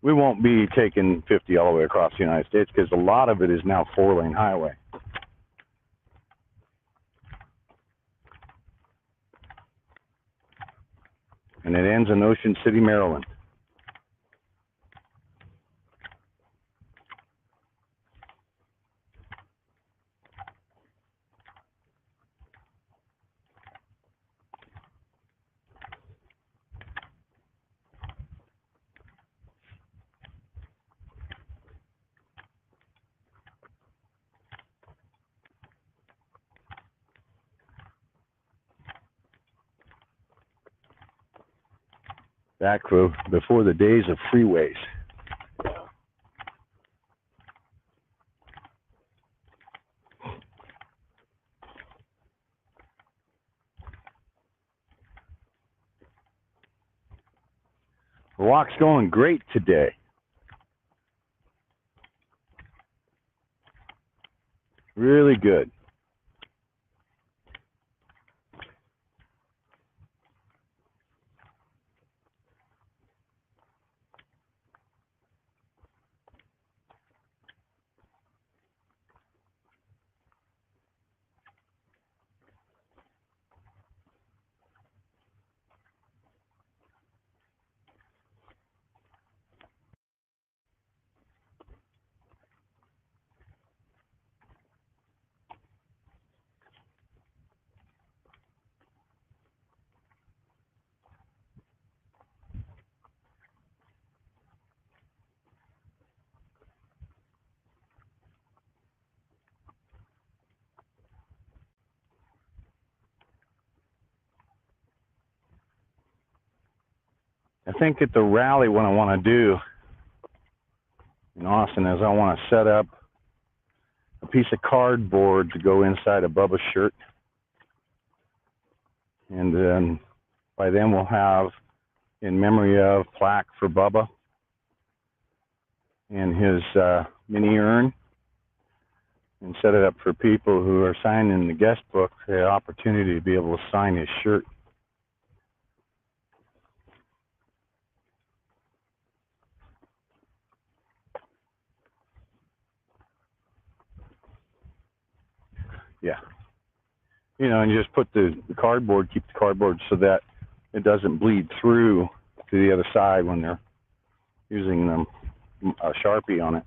We won't be taking 50 all the way across the United States because a lot of it is now 4-lane highway. And it ends in Ocean City, Maryland. Back before the days of freeways. The walk's going great today. Really good. I think at the rally what I want to do in Austin is I want to set up a piece of cardboard to go inside of Bubba's shirt. And then by then we'll have in memory of plaque for Bubba and his mini urn, and set it up for people who are signing the guest book the opportunity to be able to sign his shirt. Yeah. You know, and you just put the cardboard, keep the cardboard so that it doesn't bleed through to the other side when they're using a Sharpie on it.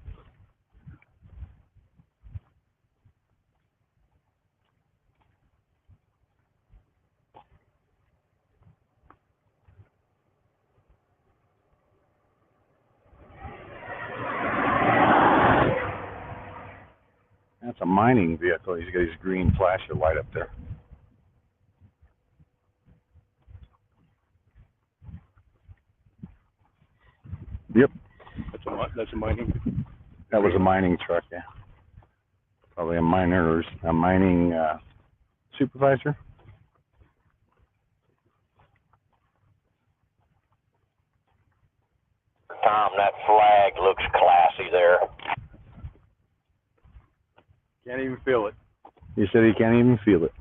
That's a mining vehicle. He's got his green flasher light up there. Yep. That's a mining. That was a mining truck, yeah. Probably a mining supervisor. Tom, that flag looks classy there. Can't even feel it. He said he can't even feel it.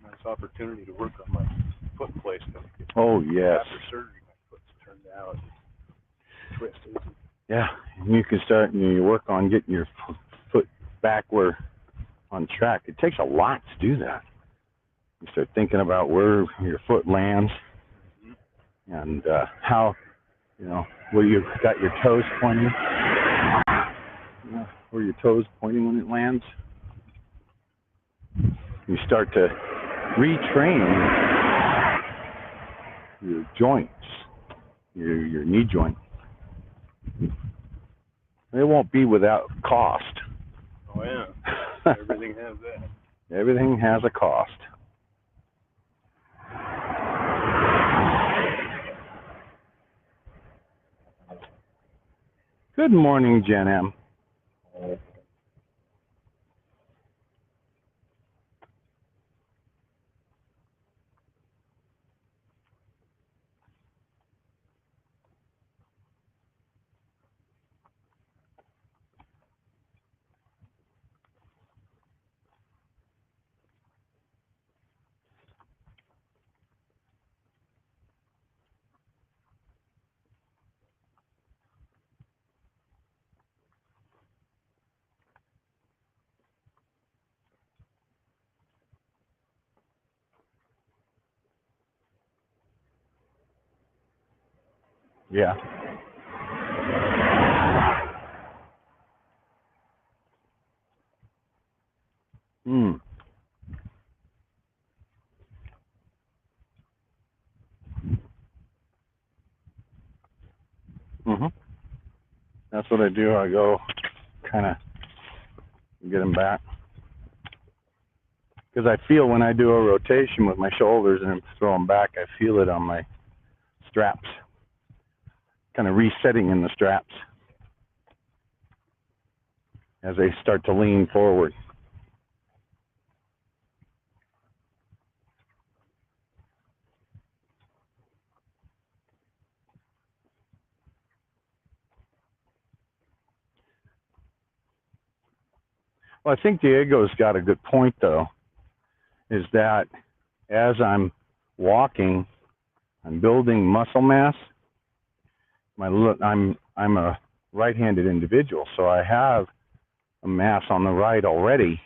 Nice opportunity to work on my foot placement. Oh, yes. After surgery, my foot's turned out, twisted. Yeah, and you can start and you work on getting your foot back where on track. It takes a lot to do that. You start thinking about where your foot lands and how, you know, where you've got your toes pointing. You know, where your toes pointing when it lands. You start to retrain your joints, your knee joint. It won't be without cost. Oh, yeah. Everything has that. Everything has a cost. Good morning, Jen M. Yeah. That's what I do. I go kind of get them back. Because I feel when I do a rotation with my shoulders and throw them back, I feel it on my straps. Kind of resetting in the straps as they start to lean forward. Well, I think Diego's got a good point, though, is that as I'm walking, I'm building muscle mass. I'm a right-handed individual, so I have a mass on the right already.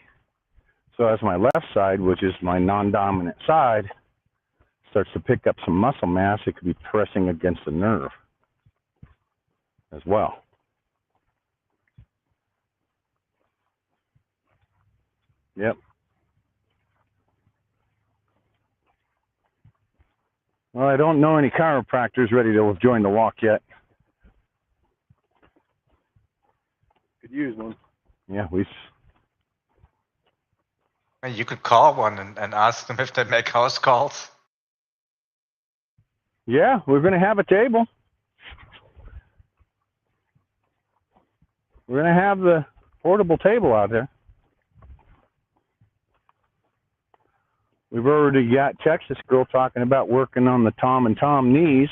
So as my left side, which is my non-dominant side, starts to pick up some muscle mass, it could be pressing against the nerve as well. Yep. Well, I don't know any chiropractors ready to join the walk yet. Could use one. Yeah, You could call one and ask them if they make house calls. Yeah, we're going to have a table. We're going to have the portable table out there. We've already got Texas girl talking about working on the Tom and Tom knees.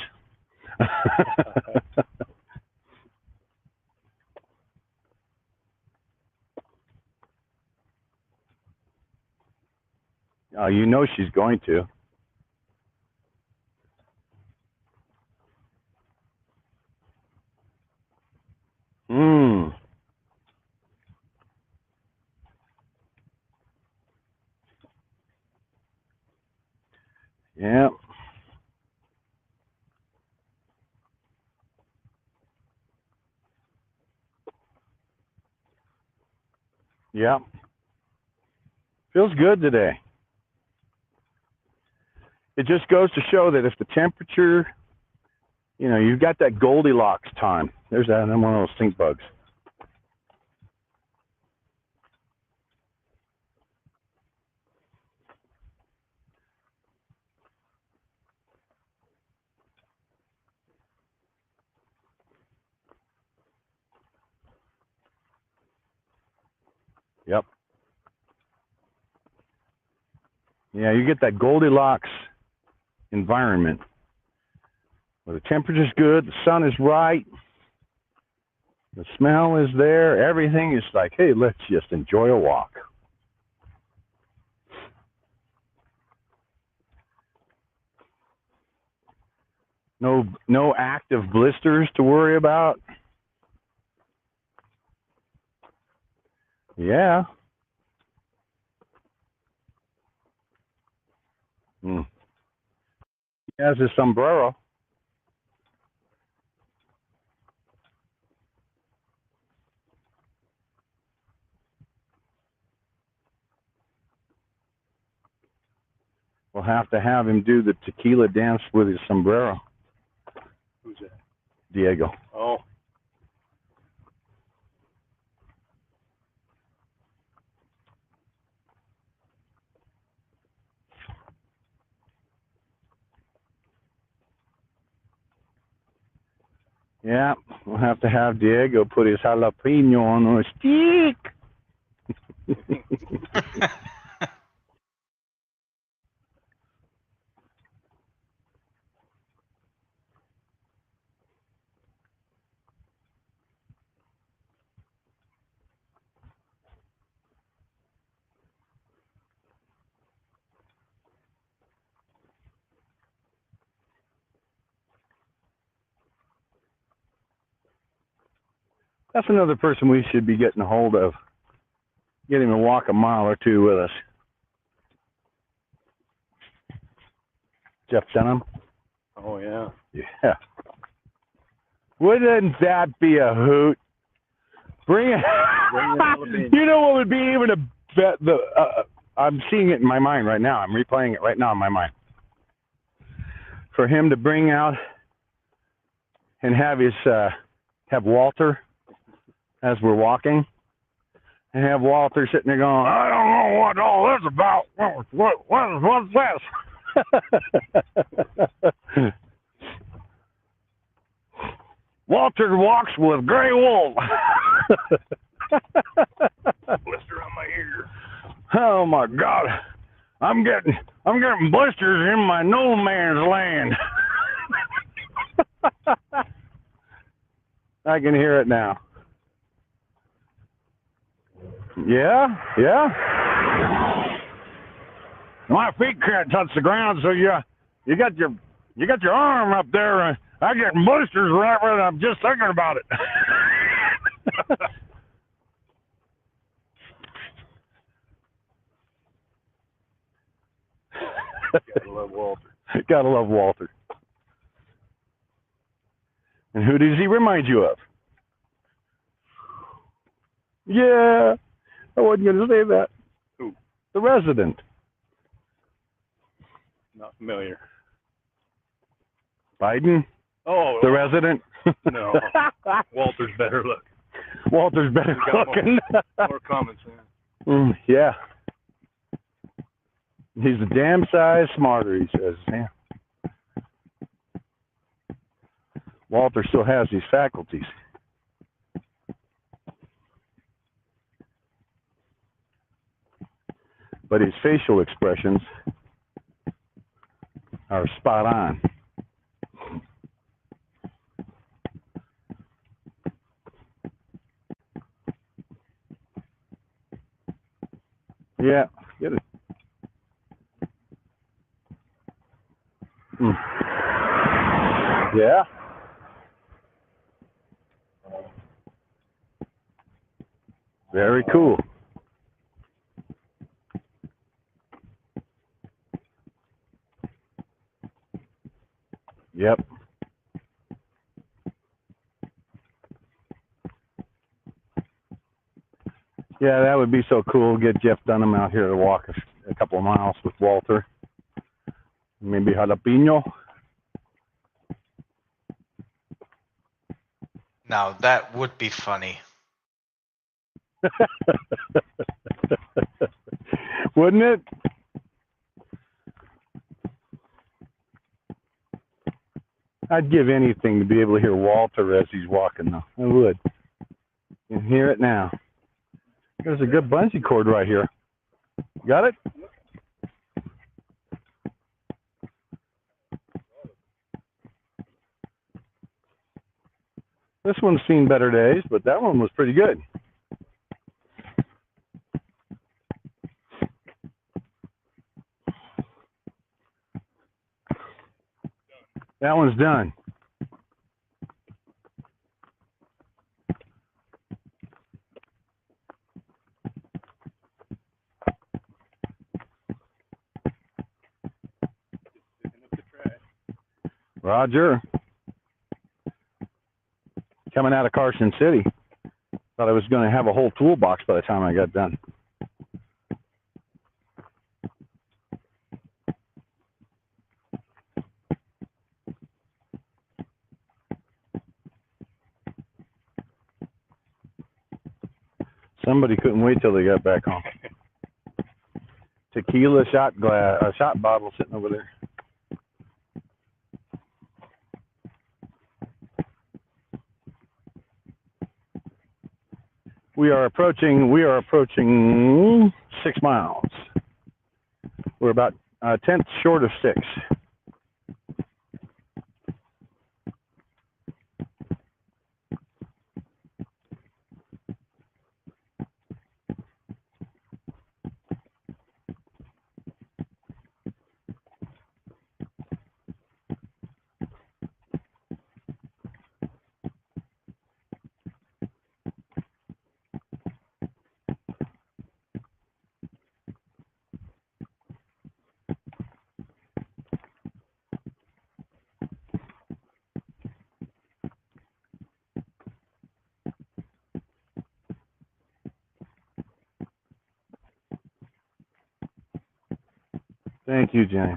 You know she's going to. Yeah. Yeah. Feels good today. It just goes to show that if the temperature, you know, you've got that Goldilocks time. There's that, and one of those stink bugs. Yep. Yeah, you get that Goldilocks environment where the temperature's good, the sun is right, the smell is there, everything is like, hey, let's just enjoy a walk. No active blisters to worry about. Yeah. He has his sombrero. We'll have to have him do the tequila dance with his sombrero. Who's that? Diego. Oh. Yeah, we'll have to have Diego put his jalapeno on a stick. That's another person we should be getting a hold of. Get him to walk a mile or two with us. Jeff Dunham. Oh, yeah. Yeah. Wouldn't that be a hoot? Bring it. You know what would be even I'm seeing it in my mind right now. I'm replaying it right now in my mind. For him to bring out and have Walter as we're walking, and have Walter sitting there going, I don't know what all this about. What's this? Walter walks with Grey Wolf. Blister on my ear. Oh my God. I'm getting blisters in my no man's land. I can hear it now. Yeah, yeah. My feet can't touch the ground, so you got your arm up there. I get blisters whenever I'm just thinking about it. Gotta love Walter. Gotta love Walter. And who does he remind you of? Yeah, I wasn't going to say that. Who? The resident. Not familiar. Biden? Oh, The resident? No. Walter's better look. Walter's better He's got looking. More common sense. Yeah. He's a damn size smarter, he says. Yeah. Walter still has these faculties. But his facial expressions are spot on. Yeah, get it. Yeah. Very cool. Yep. Yeah, that would be so cool. Get Jeff Dunham out here to walk a couple of miles with Walter. Maybe jalapeno. Now that would be funny. Wouldn't it? I'd give anything to be able to hear Walter as he's walking, though. I would. You can hear it now. There's a good bungee cord right here. Got it? This one's seen better days, but that one was pretty good. That one's done. Roger. Coming out of Carson City. Thought I was going to have a whole toolbox by the time I got done. Somebody couldn't wait till they got back home. Tequila shot glass, a shot bottle sitting over there. We are approaching 6 miles. We're about a tenth short of 6. Thank you, Jenny.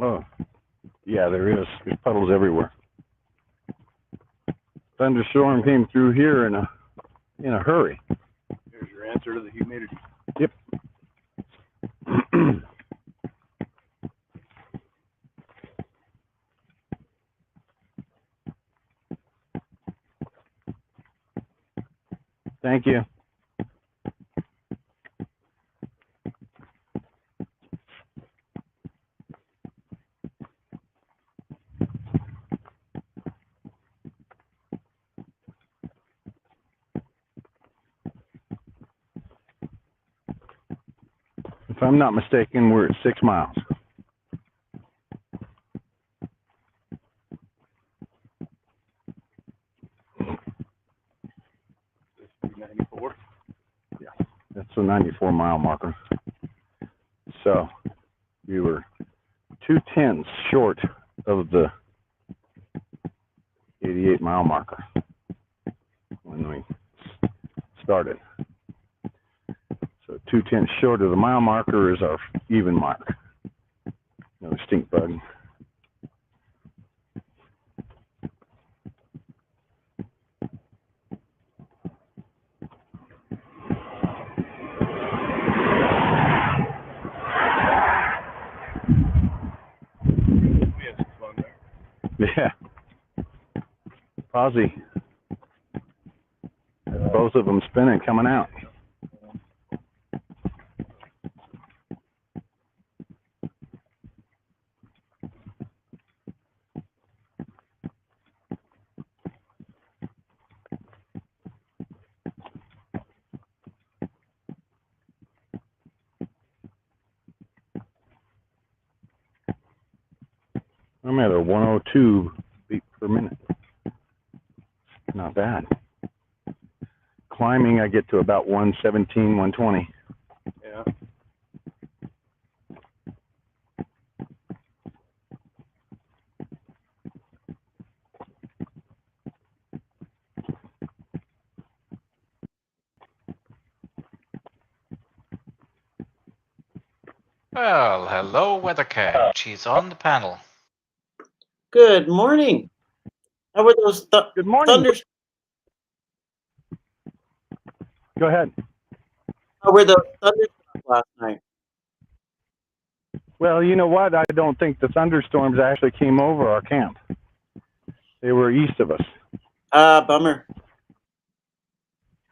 Oh, yeah, there is. There's puddles everywhere. Thunderstorm came through here in a hurry. Here's your answer to the humidity. Yep. Thank you. If I'm not mistaken, we're at 6 miles. This is 94. Yeah, that's the 94-mile marker. So we were 2/10 short of the 88-mile marker when we started. So 2/10 short of the mile marker is our even mark. Another stink bug. We had some fun there. Yeah. Posy. Both of them spinning, coming out. I'm at a 102 beat per minute. Not bad. Climbing, I get to about 117, 120. Yeah. Well, hello, Weathercat. She's on the panel. Good morning. How were those Good morning. thunders? Go ahead. How were those thunderstorms last night? Well, you know what? I don't think the thunderstorms actually came over our camp. They were east of us. Bummer.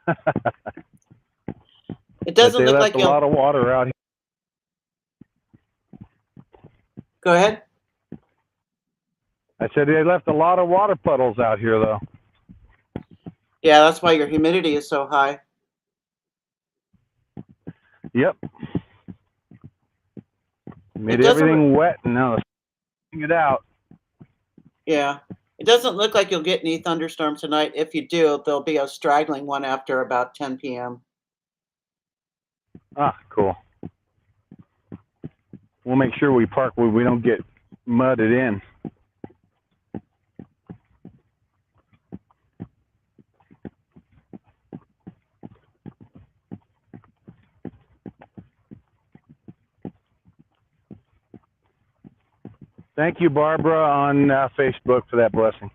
It But doesn't they look left like a lot of water out here. Go ahead. I said they left a lot of water puddles out here, though. Yeah, that's why your humidity is so high. Yep. Made doesn't everything wet, and now letting it out. Yeah. It doesn't look like you'll get any thunderstorms tonight. If you do, there'll be a straggling one after about 10 p.m. Ah, cool. We'll make sure we park where we don't get mudded in. Thank you, Barbara, on Facebook for that blessing.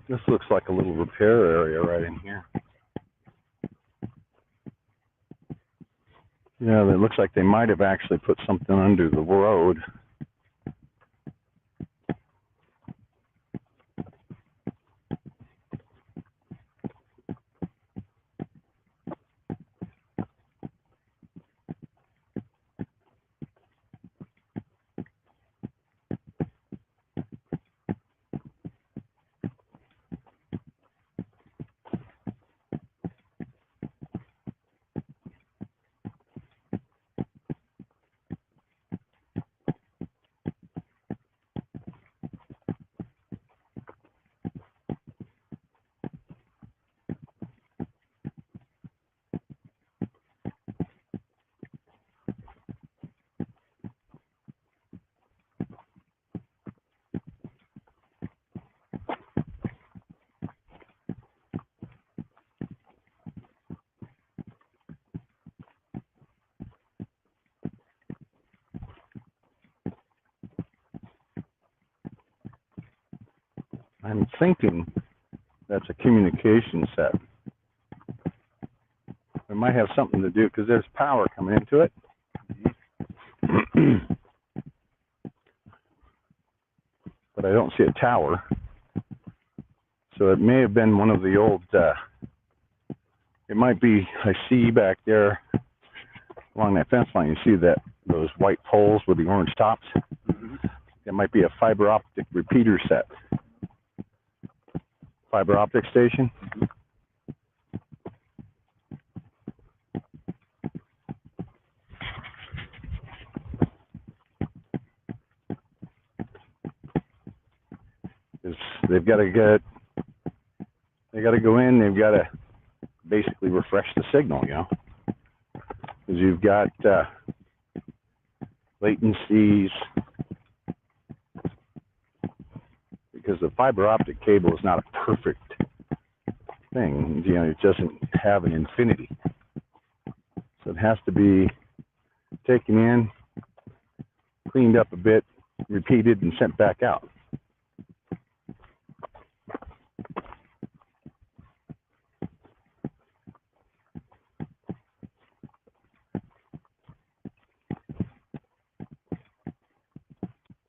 This looks like a little repair area right in here. Yeah, it looks like they might have actually put something under the road. I'm thinking that's a communication set. It might have something to do because there's power coming into it. But I don't see a tower. So it may have been one of the old, it might be, I see back there along that fence line, you see that those white poles with the orange tops? It might be a fiber optic repeater set. Fiber optic station. They've got to go in, they've got to basically refresh the signal, you know, because you've got latencies, because the fiber optic cable is not a perfect thing, you know, it doesn't have an infinity, so it has to be taken in, cleaned up a bit, repeated, and sent back out.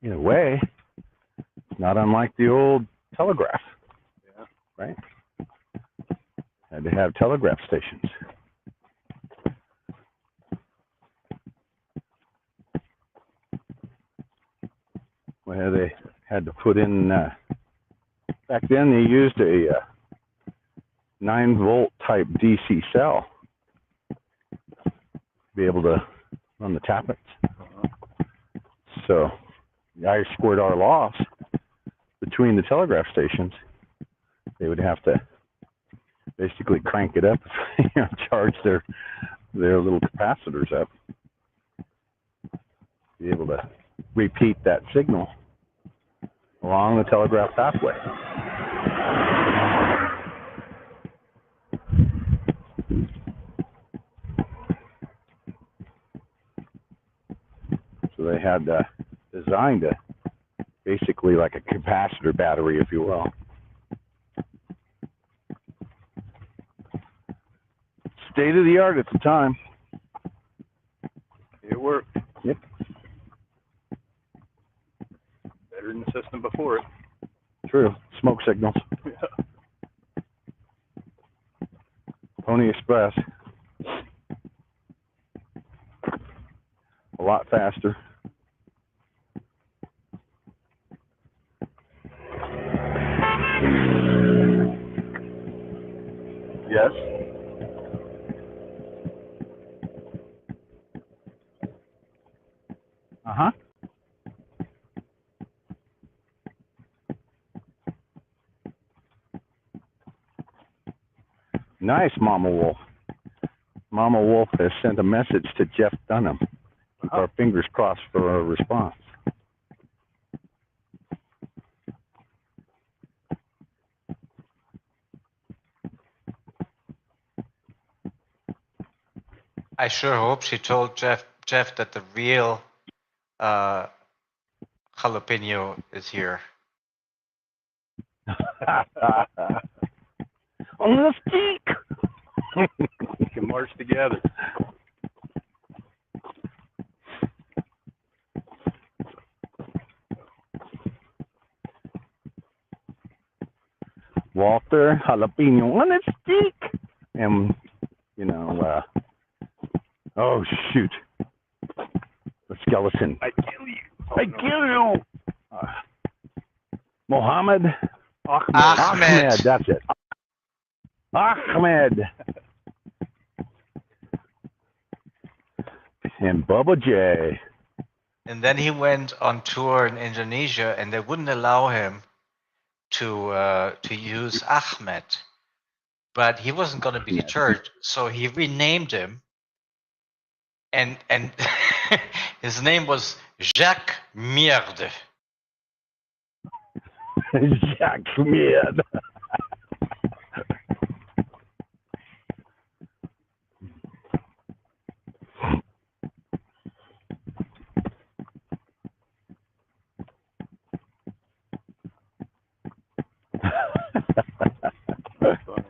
In a way, it's not unlike the old telegraph, right? Had to have telegraph stations. Where they had to put in, back then they used a 9-volt type DC cell to be able to run the tappets. So the I2R loss between the telegraph stations, they would have to basically crank it up, you know, charge their little capacitors up, be able to repeat that signal along the telegraph pathway. So they had designed a basically like a capacitor battery, if you will. State of the art at the time. It worked. Yep. Better than the system before it. True. Smoke signals. Pony Express. A lot faster. Yes. Uh-huh. Nice, Mama Wolf. Mama Wolf has sent a message to Jeff Dunham. Keep our fingers crossed for a response. I sure hope she told Jeff that the real jalapeno is here. On the stick. We can march together. Walter Jalapeno on a stick. And, you know, oh, shoot. The skeleton. I kill you. I kill you. Mohammed Ahmed. Ahmed. That's it. Ahmed. And Bubba J. And then he went on tour in Indonesia, and they wouldn't allow him to use Ahmed, but he wasn't going to be deterred, so he renamed him, and his name was Jacques Merde. Jacques Merde. That's funny.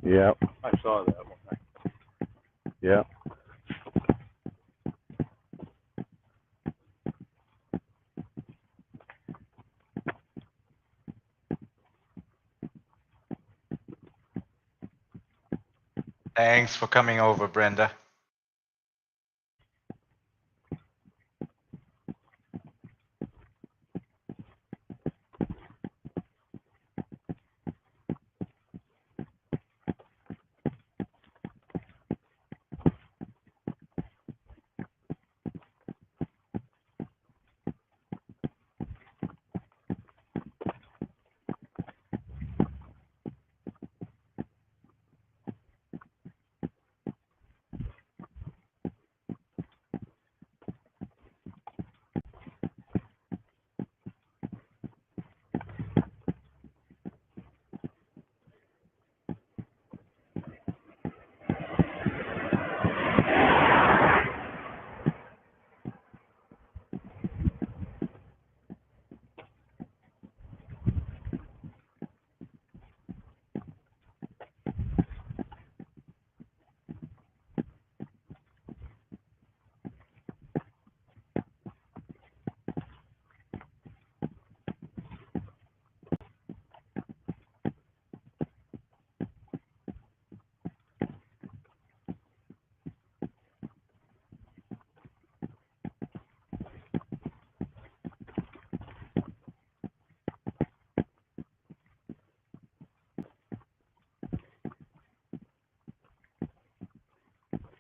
Yep. I saw that one. Yep. Thanks for coming over, Brenda.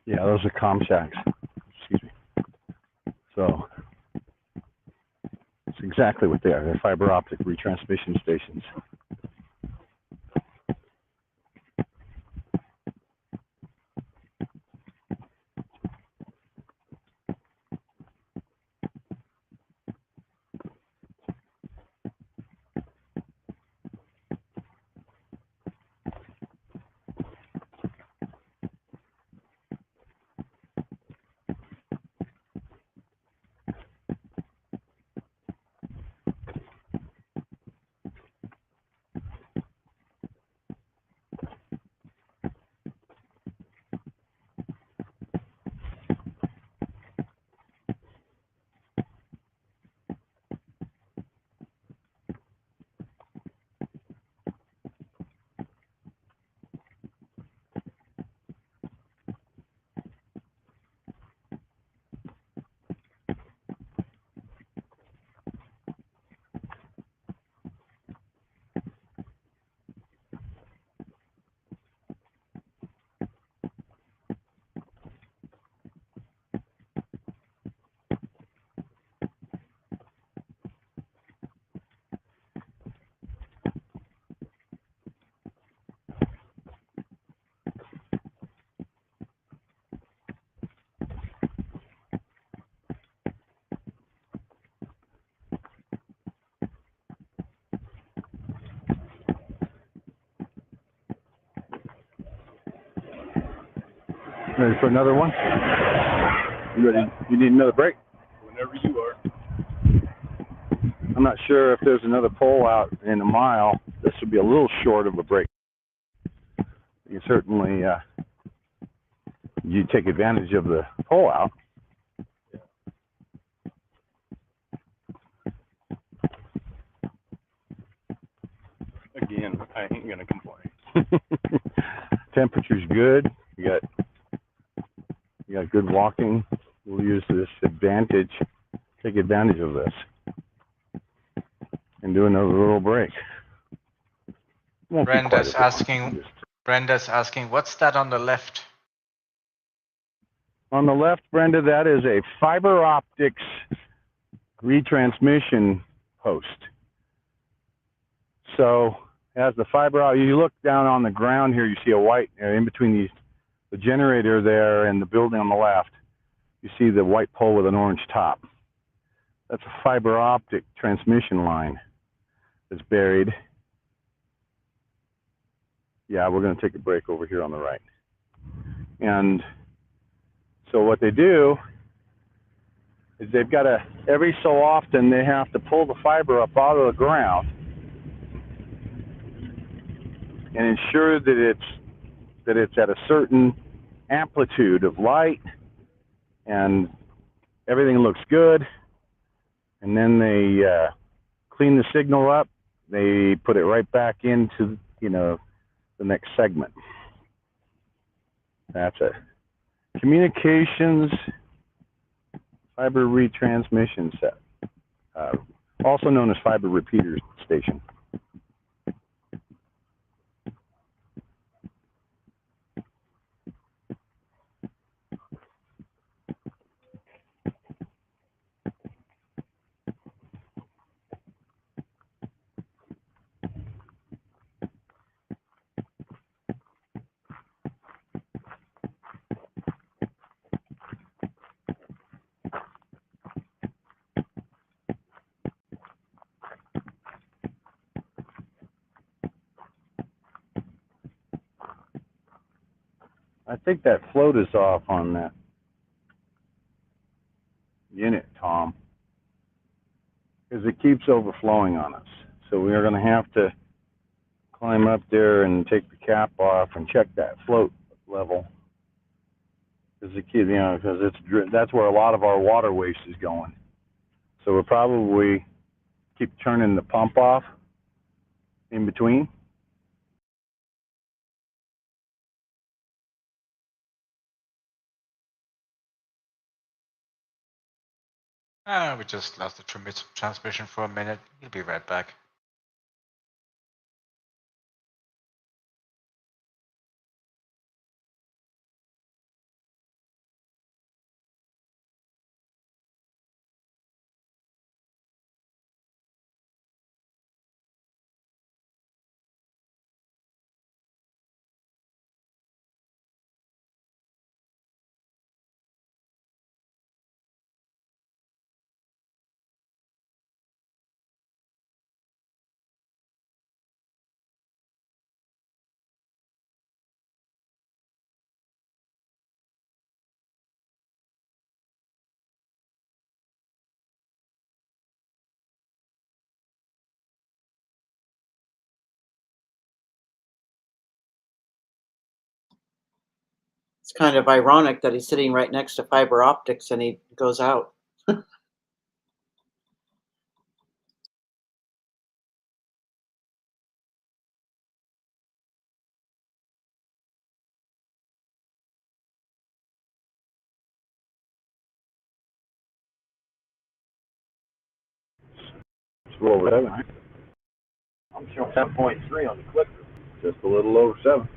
Yeah, those are comm shacks. Excuse me. So it's exactly what they are. They're fiber optic retransmission stations. Ready for another one? You ready? You need another break? Whenever you are. I'm not sure if there's another pole out in a mile. This would be a little short of a break. You certainly you take advantage of the pole out. Again, I ain't gonna complain. Temperature's good. You got good walking. We'll use this advantage. Take advantage of this and do another little break. Won't be quite Brenda's a bit. asking, what's that on the left? On the left, Brenda, that is a fiber optics retransmission post. So as the fiber, you look down on the ground here, you see a white in between the generator there and the building on the left. You see the white pole with an orange top. That's a fiber optic transmission line that's buried. Yeah, we're going to take a break over here on the right. And so what they do is they've got to, every so often, they have to pull the fiber up out of the ground and ensure that it's at a certain amplitude of light and everything looks good. And then they clean the signal up. They put it right back into, the next segment. That's it. Communications fiber retransmission set, also known as fiber repeater station. I think that float is off on that unit, Tom, because it keeps overflowing on us. So we are going to have to climb up there and take the cap off and check that float level, because that's where a lot of our water waste is going. So we'll probably keep turning the pump off in between. We just lost the transmission for a minute. He'll be right back. It's kind of ironic that he's sitting right next to fiber optics and he goes out. It's a little over 7, right? I'm showing 7.3 on the clicker. Just a little over 7.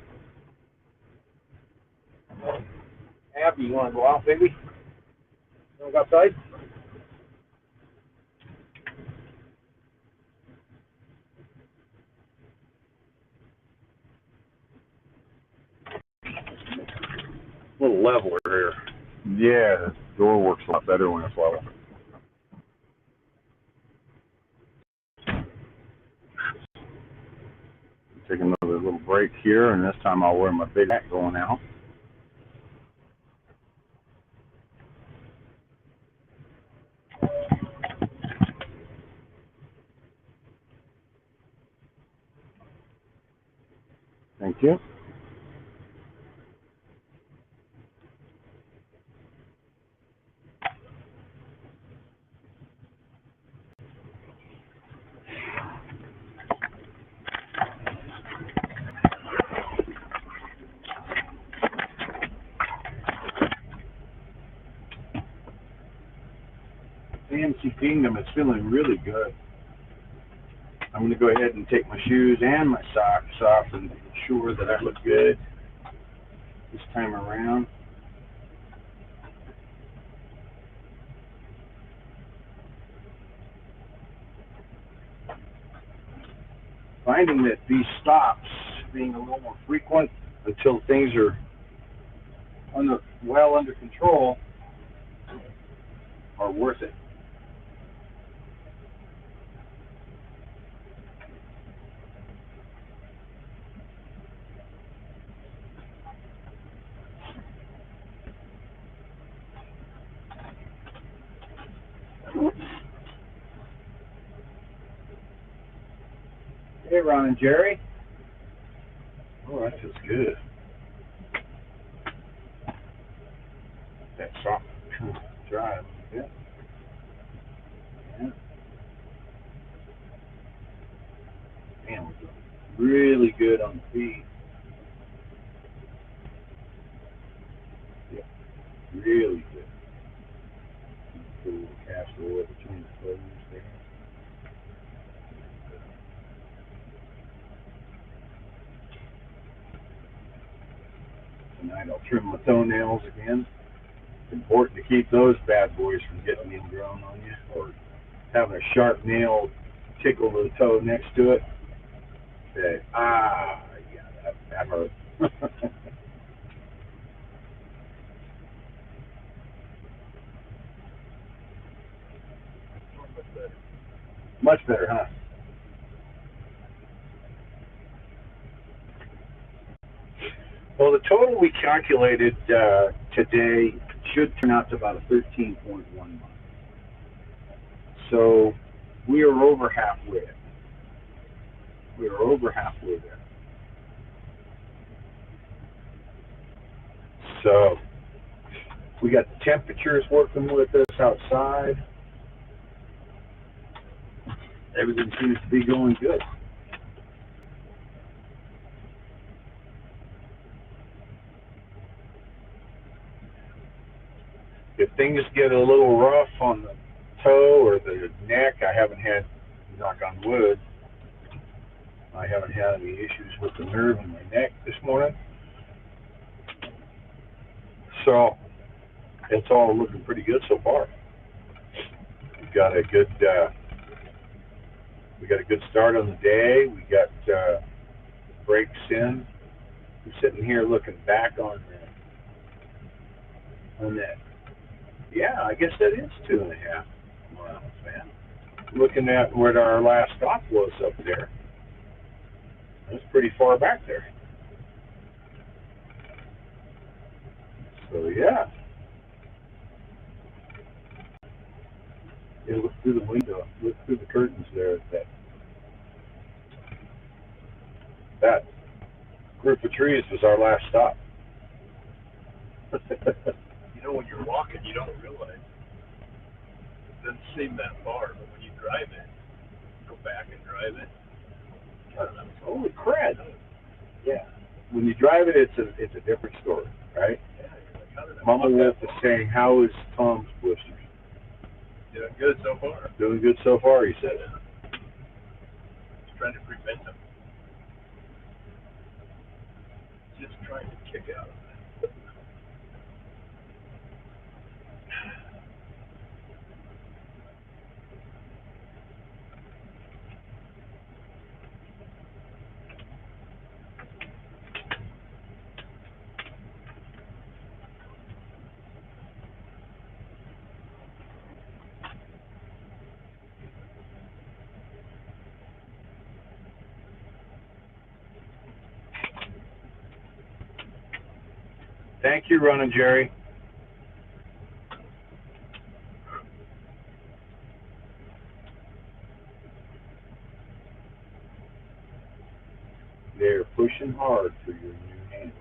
Abby, you want to go out, baby? You want to go outside? A little leveler here. Yeah, the door works a lot better when it's level. Take another little break here, and this time I'll wear my big hat going out. Thank you. AMC Kingdom is feeling really good. I'm going to go ahead and take my shoes and my socks off and ensure that I look good this time around. Finding that these stops being a little more frequent until things are well under control are worth it. Hey, Ron and Jerry. Oh, that feels good. That soft dry a little bit. Yeah. Man, we're doing really good on the feet. Yeah, really good. Put a little castor oil between the toes there. Tonight I'll trim my toenails again. It's important to keep those bad boys from getting ingrown on you, or having a sharp nail tickle the toe next to it. Say, yeah, that hurt. Much better, huh? Well, the total we calculated today should turn out to about a 13.1 month. So we are over halfway. We are over halfway there. So we got the temperatures working with us outside. Everything seems to be going good. If things get a little rough on the toe or the neck, I haven't had, knock on wood, I haven't had any issues with the nerve in my neck this morning. So it's all looking pretty good so far. We've got a good start on the day. We got breaks in. I'm sitting here looking back on that. Yeah, I guess that is 2.5 miles, man. Looking at where our last stop was up there. That's pretty far back there. So yeah. You look through the window, look through the curtains there at that group of trees was our last stop. You know, when you're walking, you don't realize it doesn't seem that far, but when you drive it, go back and drive it. Holy crap! Yeah, when you drive it, it's a different story, right? Yeah, you're like, how did I Mama walk Wolf that is far? saying, "How is Tom's blisters?" Doing good so far. Doing good so far, he said. Just trying to prevent them. Just trying to kick out of it. Thank you, Ron and Jerry. They're pushing hard for your new handle.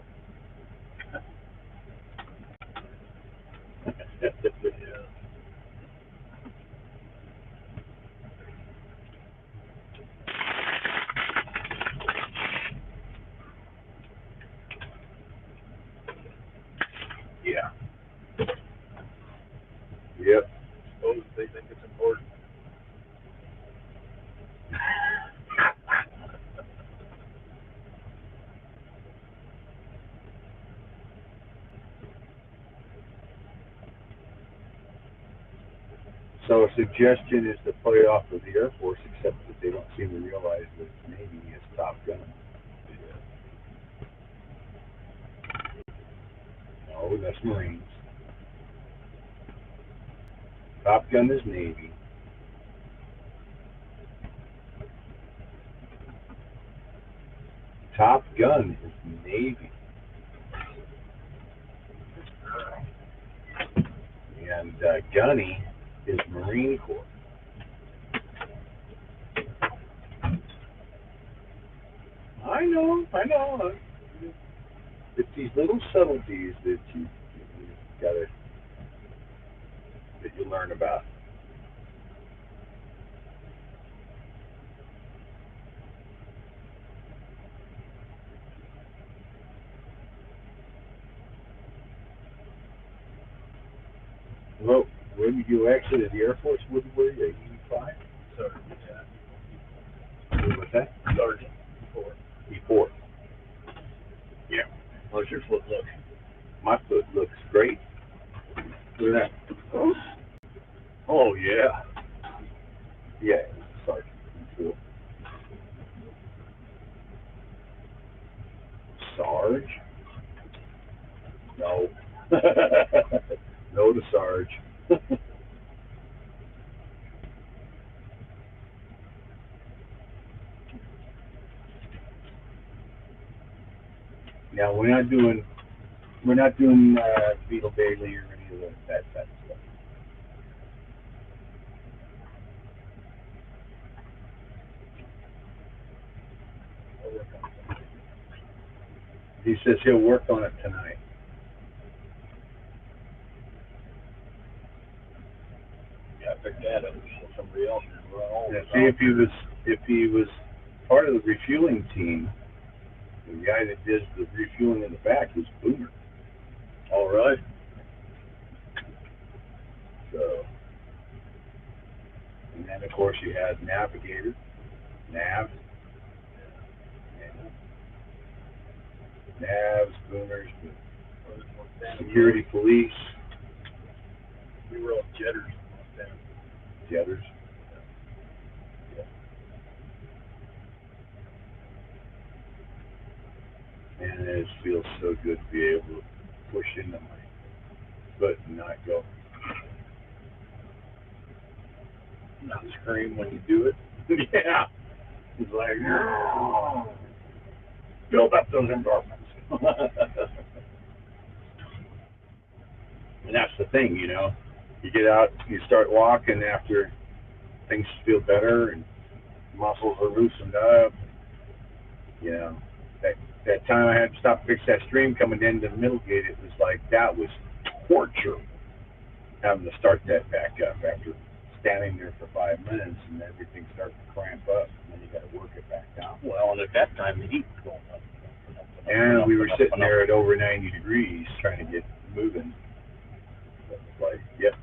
Yeah. Yep. Suppose they think it's important. So a suggestion is to play off of the Air Force, except that they don't seem to realize that Navy is Top Gun. No, that's Marines. Top Gun is Navy. Top Gun is Navy. And Gunny is Marine Corps. I know. these little subtleties that you gotta that you learn about. Well, when you exited the Air Force, what were you, 85? Sergeant, What's that? Sergeant, E4. Yeah. how's your foot look? My foot looks great. Look at that. Oh, yeah. Yeah, Sergeant E4. Sarge? No. No to Sarge. Now we're not doing Beetle Bailey or any of that stuff. He says he'll work on it tonight. Yeah, I picked that up, so somebody else can run all Yeah, this see out. if he was part of the refueling team, the guy that does the refueling in the back was Boomer. All right. So, and then of course you had Navigator, Nav, Navs, Boomers, Security Police, We were all jetters. Jetters. And it feels so good to be able to push into my foot and not go. Not scream when you do it. Yeah. It's like, build up those endorphins. And that's the thing, you know. You get out, you start walking after things feel better and muscles are loosened up. You know, that time I had to stop fix that stream coming into the middle gate, it was like that was torture having to start that back up after standing there for 5 minutes and everything starts to cramp up and then you got to work it back down. Well, and at that time, the heat was going up. And we were sitting there at over 90 degrees trying to get moving. It was like, yep.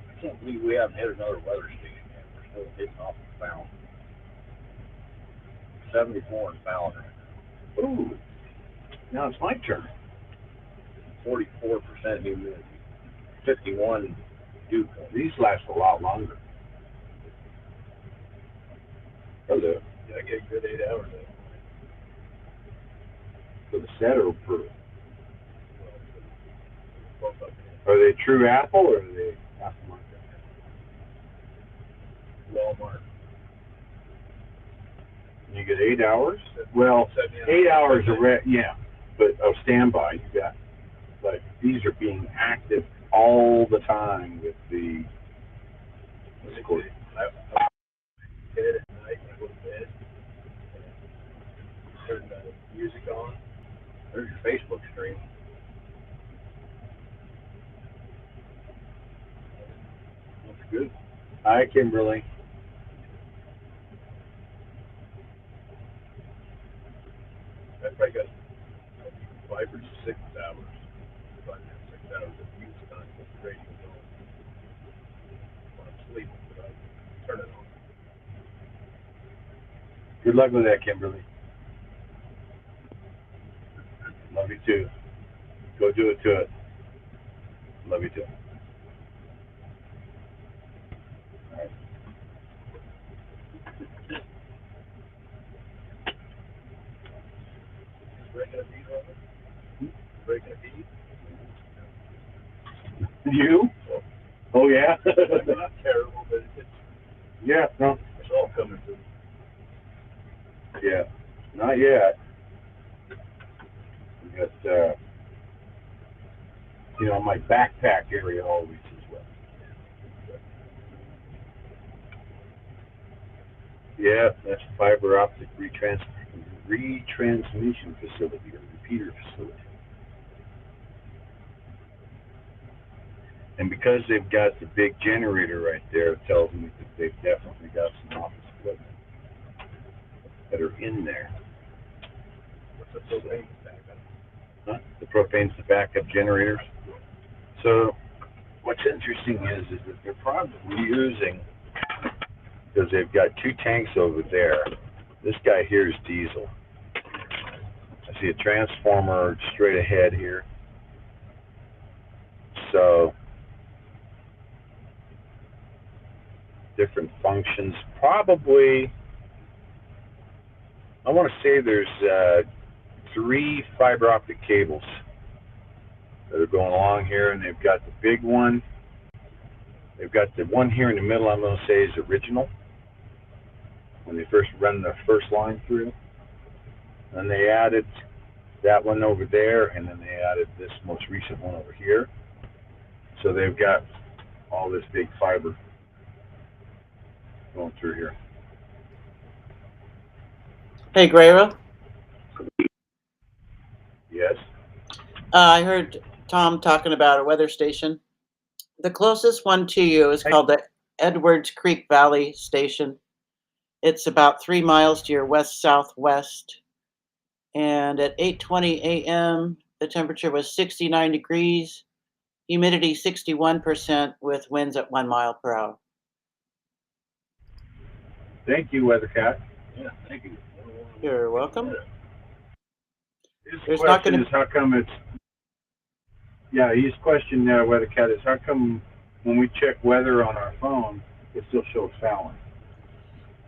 I can't believe we haven't hit another weather station yet. We're still hitting off the pound. 74 in pound right now. Ooh, now it's my turn. 44% humidity. 51 dew point. These last a lot longer. Hello. Yeah, I get a good 8 hours out. For the set or for, Both up are they true Apple or are they aftermarket? in Walmart. You get 8 hours? Well, 8 hours of yeah, but of standby you got. But these are being active all the time with the. I bed at night when I go to bed. Turn the music on. There's your Facebook stream. That's good. Hi, Kimberly. I probably got 5 or 6 hours. 5 or 6 hours of use time with the radio going. When I'm sleeping, but I turn it on. Good luck with that, Kimberly. Love you too. Go do it to it. Love you too. All right. Breaking a beat on it? Breaking a beat? You? Oh yeah. Not terrible, but it's Yeah. No. all coming through. Yeah. Not yet. We got you know, my backpack area always as well. Yeah, that's fiber optic retransmission facility or repeater facility. And because they've got the big generator right there, it tells me that they've definitely got some office equipment that are in there. What's the propane backup? Huh? The propane's the backup generators. So what's interesting is that they're probably using, because they've got 2 tanks over there. This guy here is diesel. I see a transformer straight ahead here. So different functions. Probably, I want to say there's 3 fiber optic cables that are going along here, and they've got the big one. They've got the one here in the middle, I'm going to say is original, when they first run the first line through. And they added that one over there, and then they added this most recent one over here. So they've got all this big fiber going through here. Hey, GreyWolf. Yes. I heard Tom talking about a weather station. The closest one to you is called the Edwards Creek Valley Station. It's about 3 miles to your west-southwest. And at 8:20 a.m., the temperature was 69 degrees, humidity 61%, with winds at 1 mile per hour. Thank you, Weathercat. Yeah, thank you. You're welcome. His There's not question gonna- is how come it's, yeah, his question, Weathercat, is how come when we check weather on our phone, it still shows Fallon?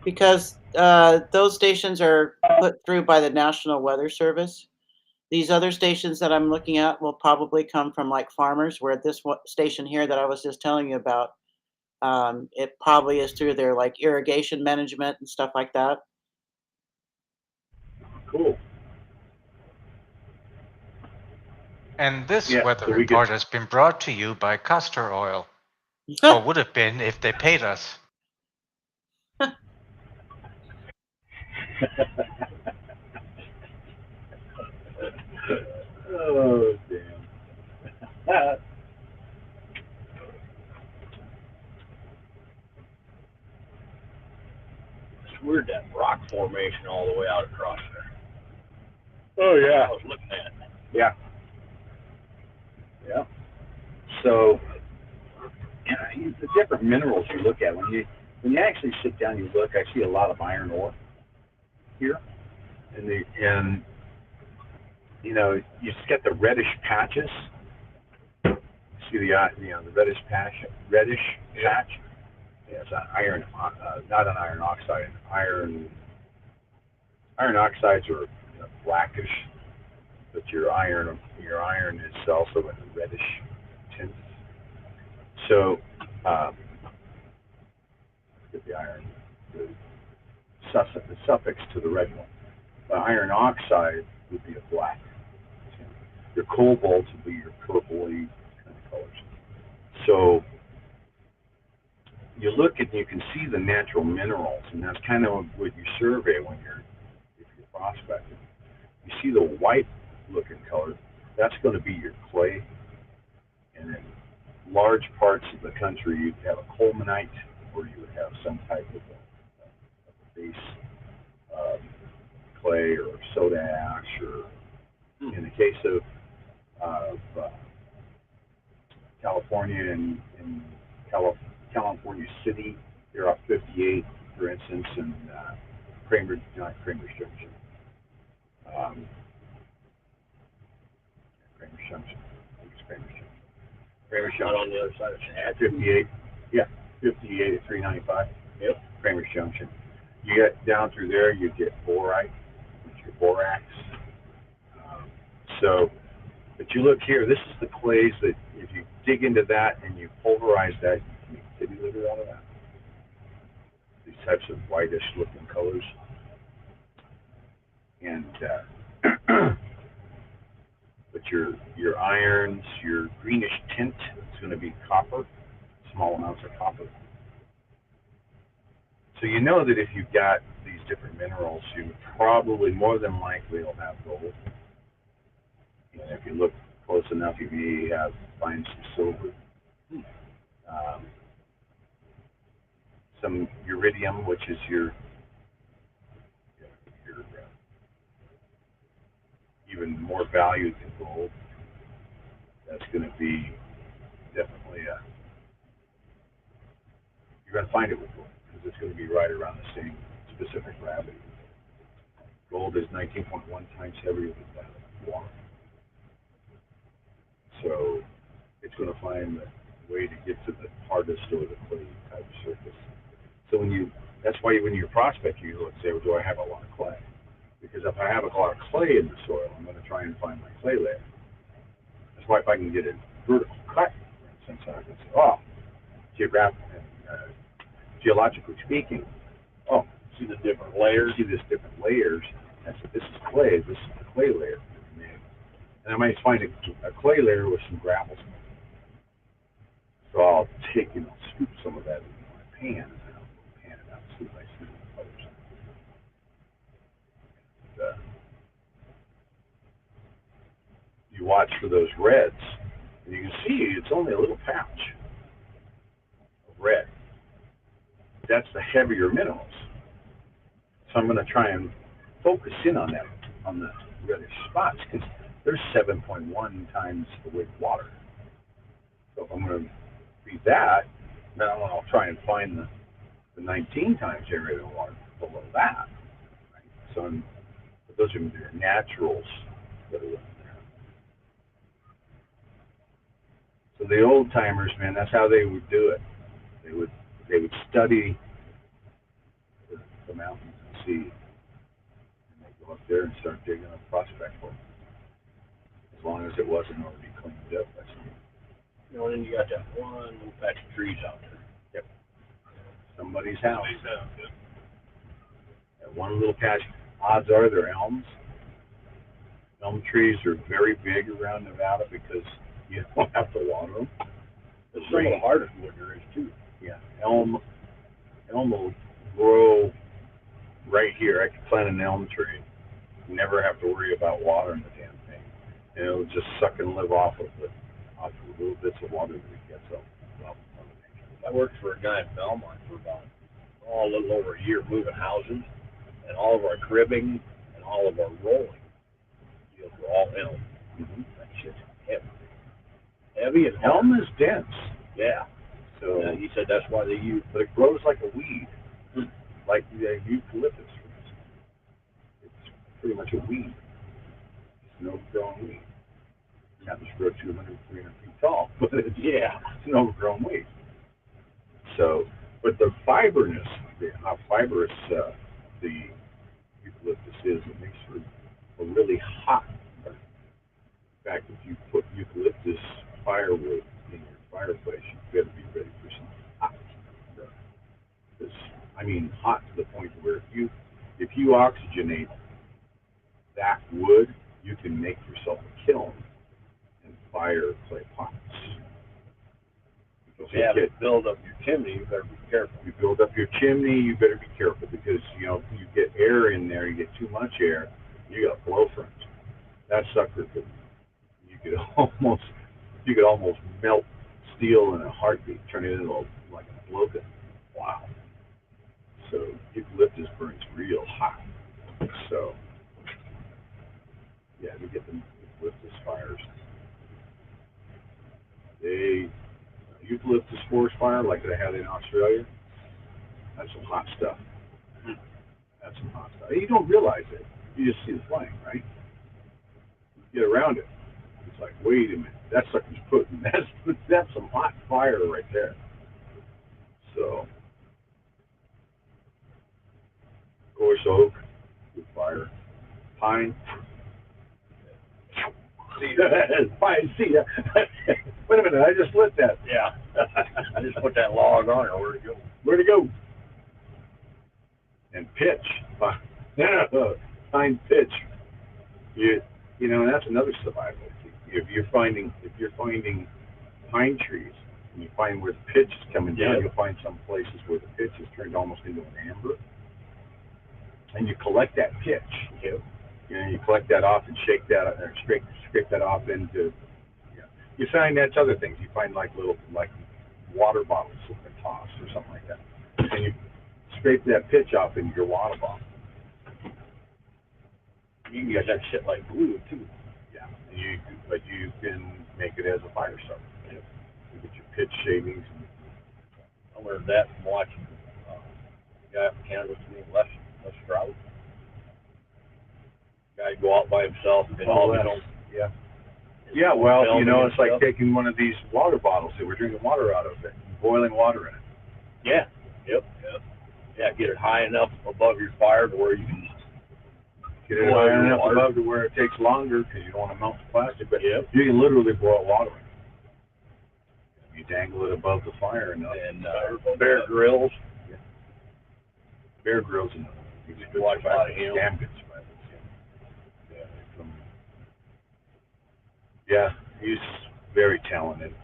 Because those stations are put through by the National Weather Service. These other stations that I'm looking at will probably come from like farmers, where this station here that I was just telling you about, it probably is through their like irrigation management and stuff like that. Cool. And this Yeah, weather so we report could- has been brought to you by castor oil, or would have been if they paid us. Oh, damn. It's weird, that rock formation all the way out across there. Oh, yeah. I was looking at it. Yeah. Yeah. So, the different minerals you look at, when you actually sit down, you look, I see a lot of iron ore here. And you know, you just get the reddish patches. See the reddish patch. Yeah, it's an iron, not an iron oxide. Iron oxides are blackish, but your iron is also in a reddish tint. So, get the iron, the suffix to the red one. The iron oxide would be a black. Your cobalt would be your purpley kind of colors. So you look and you can see the natural minerals, and that's kind of what you survey if you're prospecting. You see the white looking color, that's going to be your clay. And in large parts of the country, you'd have a Colemanite, or you would have some type of a base clay or soda ash, or in the case of California and California City, you're off 58, for instance, and Kramer's Junction. Kramer's Junction. I think it's Kramer's Junction. Kramer's Out Junction. on the other side of At 58. Yeah, 58 at 395. Yep. Kramer's Junction. You get down through there, you get borite, which is your borax. But you look here, this is the clays that if you dig into that and you pulverize that, you can make kitty litter out of that. These types of whitish looking colors. And but your irons, your greenish tint, it's going to be copper, small amounts of copper. So you know that if you've got these different minerals, you probably more than likely will have gold. And if you look close enough, you may find some silver, some iridium, which is your even more valued than gold. That's going to be definitely you're going to find it with gold because it's going to be right around the same specific gravity. Gold is 19.1 times heavier than that of water. So it's going to find the way to get to the hardest or the clay type surface. So that's why when you're prospecting, you look and say, well, do I have a lot of clay? Because if I have a lot of clay in the soil, I'm going to try and find my clay layer. That's why if I can get a vertical cut, for instance, I can say, oh, geologically speaking, oh, See the different layers. see this different layers. I said, this is clay. This is the clay layer. And I might find a clay layer with some gravel. So I'll take, scoop some of that into my pan, and I'll pan it out, see if I see the colors. And, you watch for those reds, and you can see it's only a little patch of red. That's the heavier minerals. So I'm going to try and focus in on that, on the reddish spots, because there's 7.1 times the weight of water. So if I'm going to be that, then I'll try and find the 19 times the area of water below that. Right? So but those are your naturals that are in there. So the old timers, man, that's how they would do it. They would study the mountains and see, and they'd go up there and start digging up prospect for them. As long as it wasn't already cleaned up. Then you got that one little patch of trees out there. Yep. Somebody's house. That one little patch. Odds are they're elms. Elm trees are very big around Nevada because you don't have to water them. It's some of the hardest wood there is too. Yeah, elm will grow right here. I could plant an elm tree. You never have to worry about watering the damn thing. And it'll just suck and live off of the little bits of water that it gets up. I worked for a guy in Belmont for about a little over a year moving houses, and all of our cribbing and all of our rolling deals were all elm. Mm-hmm. That shit's heavy. Heavy and Elm is dense. Yeah. So he said that's why they use. but it grows like a weed, like the eucalyptus. It's pretty much a weed. It's an overgrown weed. It happens to grow 200, 300 feet tall, but it's an overgrown weed. So, but the fiberness, how fibrous the eucalyptus is, it makes for a really hot burn. In fact, if you put eucalyptus firewood in your fireplace, you better be ready for some hot burn. Because, hot to the point where if you oxygenate that wood, you can make yourself a kiln and fire clay pots. To build up your chimney, you better be careful. You build up your chimney, you better be careful because you get air in there, you get too much air, you got blow frames. That sucker you could almost melt steel in a heartbeat, turn it into like a blow gun. Wow. So eucalyptus burns real hot. So yeah, you get the eucalyptus fires. Eucalyptus forest fire like they had in Australia, that's some hot stuff. That's some hot stuff. You don't realize it. You just see the flame, right? You get around it. It's like, wait a minute, that sucker's that's some hot fire right there. So, of course, oak, good fire. Pine. Pine cedar. Wait a minute, I just lit that. Yeah. I just put that log on it. Where'd it go? Where'd it go? And pitch. Pine pitch. That's another survival. If you're finding pine trees, and you find where the pitch is coming down, you'll find some places where the pitch is turned almost into an amber. And you collect that pitch. You know, you collect that off and shake that, or scrape that off into, you find that's other things. You find like little, like water bottles that are tossed or something like that. And you scrape that pitch off into your water bottle. You can use that shit like glue too. Yeah, but you can make it as a fire starter. You get your pitch shavings. I learned that from watching a guy from Canada named Les Stroud. Guy go out by himself and all his own. Yeah. Yeah, well, you know, it's like taking one of these water bottles that we're drinking water out of, it, boiling water in it. Yeah. Yep. Yeah, get it high enough above your fire to where you can get it high enough above to where it takes longer because you don't want to melt the plastic, but you can literally boil water in it. You dangle it above the fire enough. And Bear Grylls. Yeah. Bear Grylls and you can watch a lot of him. Damn good survivors. Yeah, he's very talented.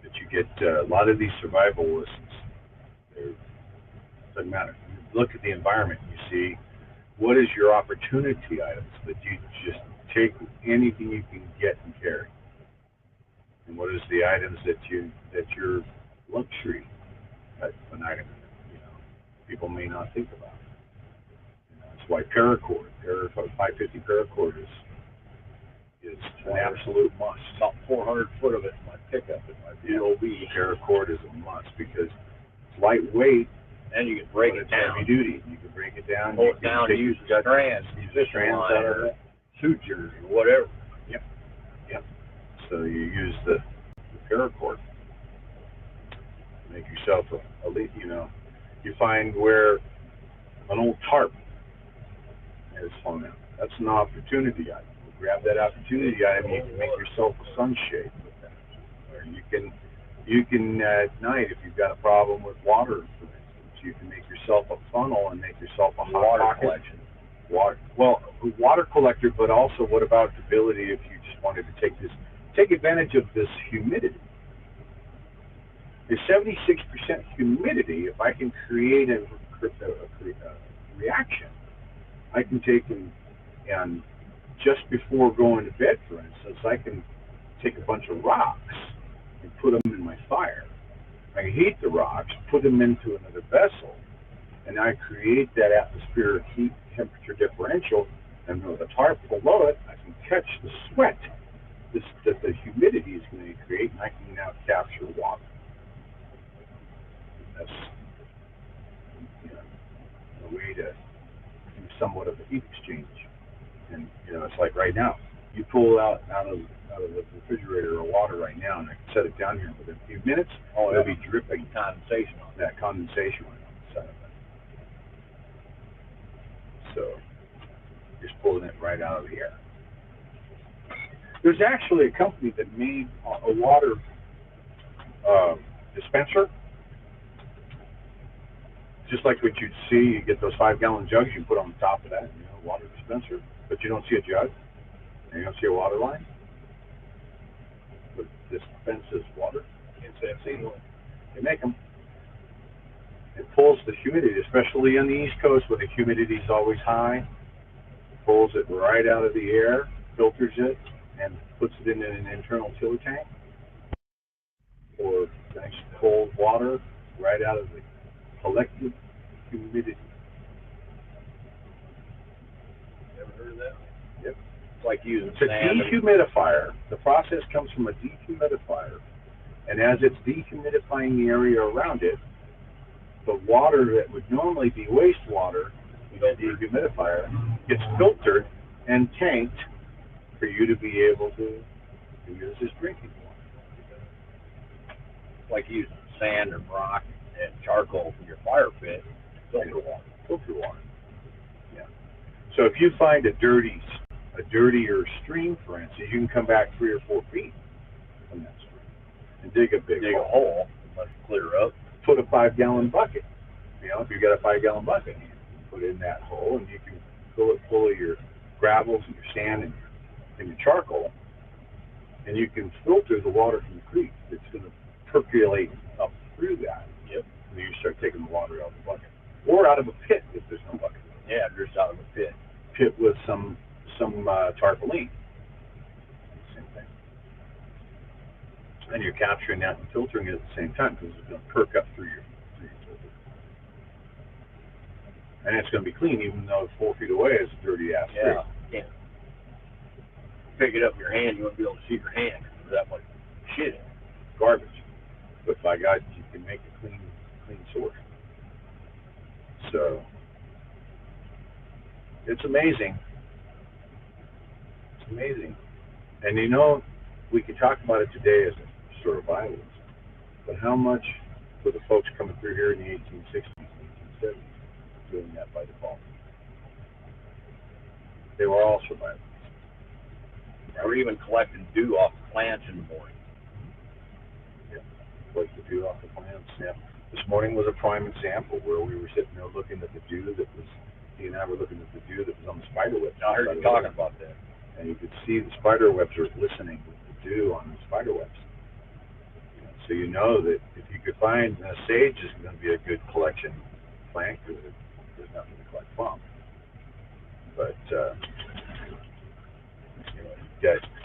But you get a lot of these survival listens. Doesn't matter. You look at the environment and you see what is your opportunity items that you just take anything you can get and carry, and what is the items that your luxury type of an item people may not think about. That's why paracord, 550 paracord is an absolute must. About 400 foot of it in my pickup in my BLV. Paracord is a must because it's lightweight. And you can break it down. Heavy duty. You can break it down. Pull it down and use the strands. Use the strands out of it. Sutures or whatever. Yep. So you use the paracord. Make yourself a you find where an old tarp is hung out. That's an opportunity item. You grab that opportunity item, you can make yourself a sunshade with that. Or you can at night, if you've got a problem with water, for instance, you can make yourself a funnel and make yourself a water collection. Water collector, but also what about the ability if you just wanted to take advantage of this humidity? The 76% humidity, if I can create a reaction, I can take and just before going to bed, for instance, I can take a bunch of rocks and put them in my fire. I can heat the rocks, put them into another vessel, and I create that atmospheric heat temperature differential, and with a tarp below it, I can catch the sweat that the humidity is going to create, and I can now capture water. That's a way to do somewhat of a heat exchange. And it's like right now, you pull out of the refrigerator or water right now, and I can set it down here within a few minutes. It'll be dripping condensation on that condensation on the side of it. So just pulling it right out of the air. There's actually a company that made a water dispenser. Just like what you'd see, you get those 5-gallon jugs you put on the top of that, water dispenser, but you don't see a jug, and you don't see a water line. But dispenses water. Can't say I've seen one. They make them. It pulls the humidity, especially on the East Coast where the humidity is always high. Pulls it right out of the air, filters it, and puts it in an internal chiller tank. Or nice cold water right out of the collected humidity. Never heard of that? Yep. It's like using It's a dehumidifier. The process comes from a dehumidifier. And as it's dehumidifying the area around it, the water that would normally be wastewater, the dehumidifier, gets filtered and tanked for you to be able to use as drinking water. Like using sand and rock and charcoal from your fire pit, filter water. Yeah. So if you find a dirtier stream, for instance, you can come back 3 or 4 feet from that stream and dig a hole, let it clear up. Put a 5-gallon bucket. If you've got a 5-gallon bucket, you put it in that hole, and you can fill it full of your gravels and your sand and your charcoal, and you can filter the water from the creek. It's going to percolate up through that. Yep. And then you start taking the water out of the bucket, or out of a pit if there's no bucket. Yeah, just out of a pit. Pit with some tarpaulin. Same thing. And you're capturing that and filtering it at the same time because it's going to perk up through your filter. And it's going to be clean even though 4 feet away is a dirty ass creek. Yeah. Pick it up in your hand, you won't be able to see your hand because there's that much shit in it. Garbage. But by God, you can make a clean source. So it's amazing. It's amazing. And you know, we can talk about it today as a sort of violence, but how much for the folks coming through here in the 1860s and 1870s doing that by default? They were all survivors. Or even collecting dew off the plants in the morning. Like the dew off the plants. Yeah. This morning was a prime example where we were sitting there looking at the dew that was, he and I were looking at the dew that was on the spider webs. I heard you talking about that. And you could see the spider webs are glistening with the dew on the spider webs. So you know that if you could find, sage is going to be a good collection plant because there's nothing to collect from. But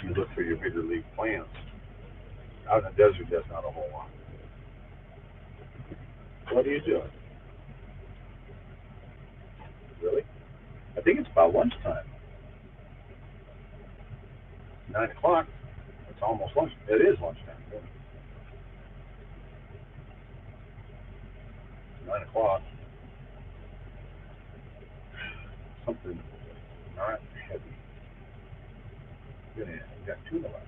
you look for your bigger leaf plants. Out in the desert, there's not a whole lot. What are you doing? Really? I think it's about lunchtime. 9 o'clock. It's almost lunch. It is lunchtime. Really. 9 o'clock. Something not heavy. You got tuna left.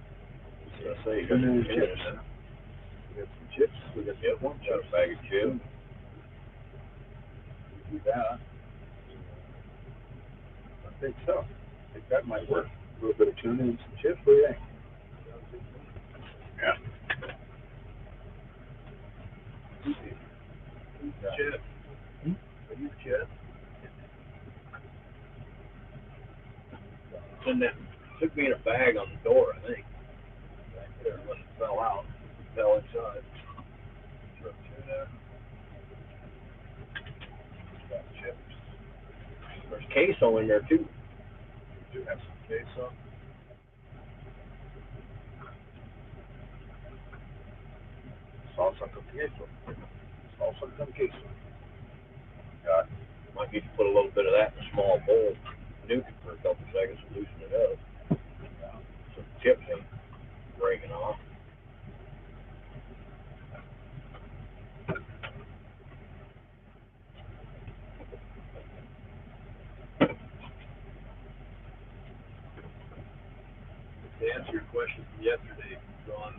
I say, you got some chips. We got some chips. We got one Got a bag of chips. Do that. I think so. I think that might work. A little bit of tuna and some chips. What do you think? Yeah. Chip. Are you Chip? And that took me in a bag on the door, I think. Back there when it fell out. It fell inside. Tuna. Got chips. There's queso in there too. We do have some queso. Salsa con queso. Salsa con queso. Got, might need to put a little bit of that in a small bowl. Nuke it for a couple seconds to loosen it up. So the chips ain't breaking off. To answer your question from yesterday, on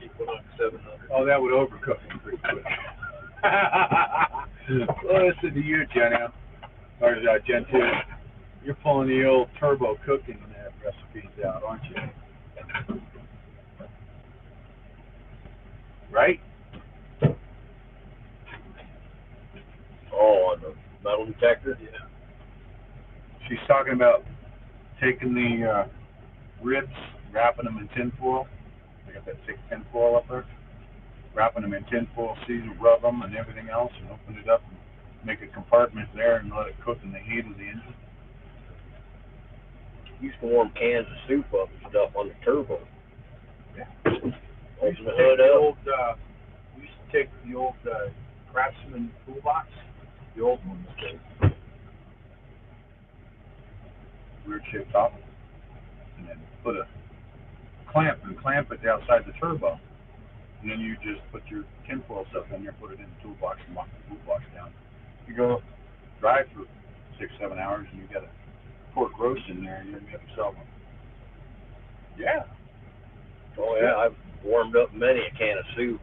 Equinox 700. Oh, that would overcook it pretty quick. Well, listen to you, Jenny. Or Gen 2. You're pulling the old turbo cooking recipes out, aren't you? Right? Oh, on the metal detector? Yeah. She's talking about taking the ribs, wrapping them in tinfoil. I got that thick tinfoil up there. Wrapping them in tinfoil, season, rub them and everything else, and open it up and make a compartment there and let it cook in the heat of the engine. Used to warm cans of soup up and stuff on the turbo. Yeah. Open the hood up. We used to take the old Craftsman toolbox, the old ones, weird shaped top, and then put a clamp it outside the turbo. And then you just put your tinfoil stuff in there, put it in the toolbox, and lock the toolbox down. You go drive for 6-7 hours, and you got a pork roast in there, and you have yourself one. Yeah. Oh yeah, I've warmed up many a can of soup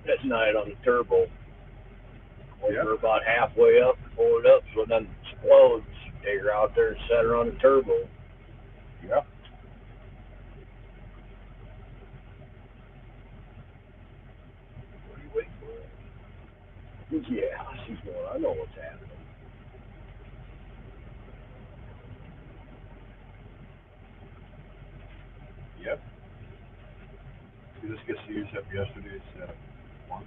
that night on the turbo. We're about halfway up, pull it up so it doesn't explode. Take her out there and set her on the turbo. Yep. What are you waiting for? Yeah, she's going, I know what's happening. Yep. This gets used up yesterday's lunch.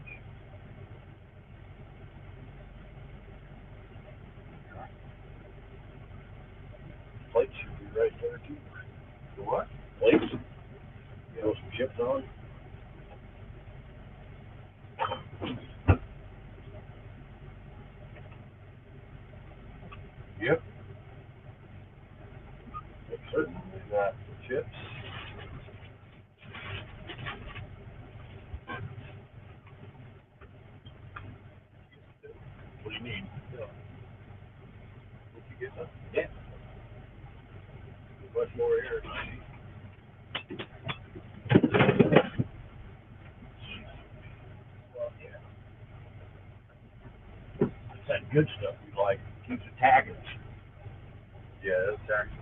Plates should be right there too. The what? Plates. Throw some chips on. Yep. Make certain we got the chips. What do you need? Did you get some? Yeah. Much more here. Well, yeah. It's that good stuff we like. Keeps attacking us. Yeah, that's actually.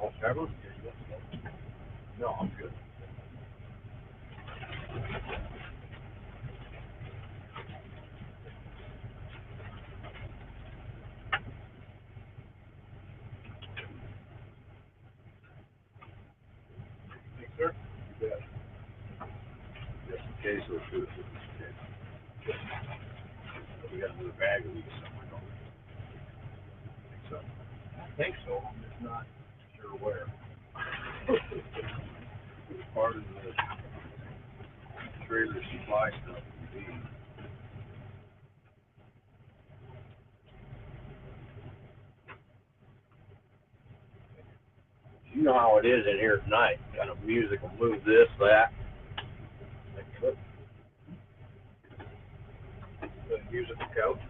All several? Yeah, you want some? No, I'm good. Thanks, sir. You bet. Just in case we'll shoot it. We got another bag of these somewhere, don't we? I think so. I'm just not sure where. It's part of the trailer supply stuff. You know how it is in here tonight. Kind of music will move this, that. The musical couch.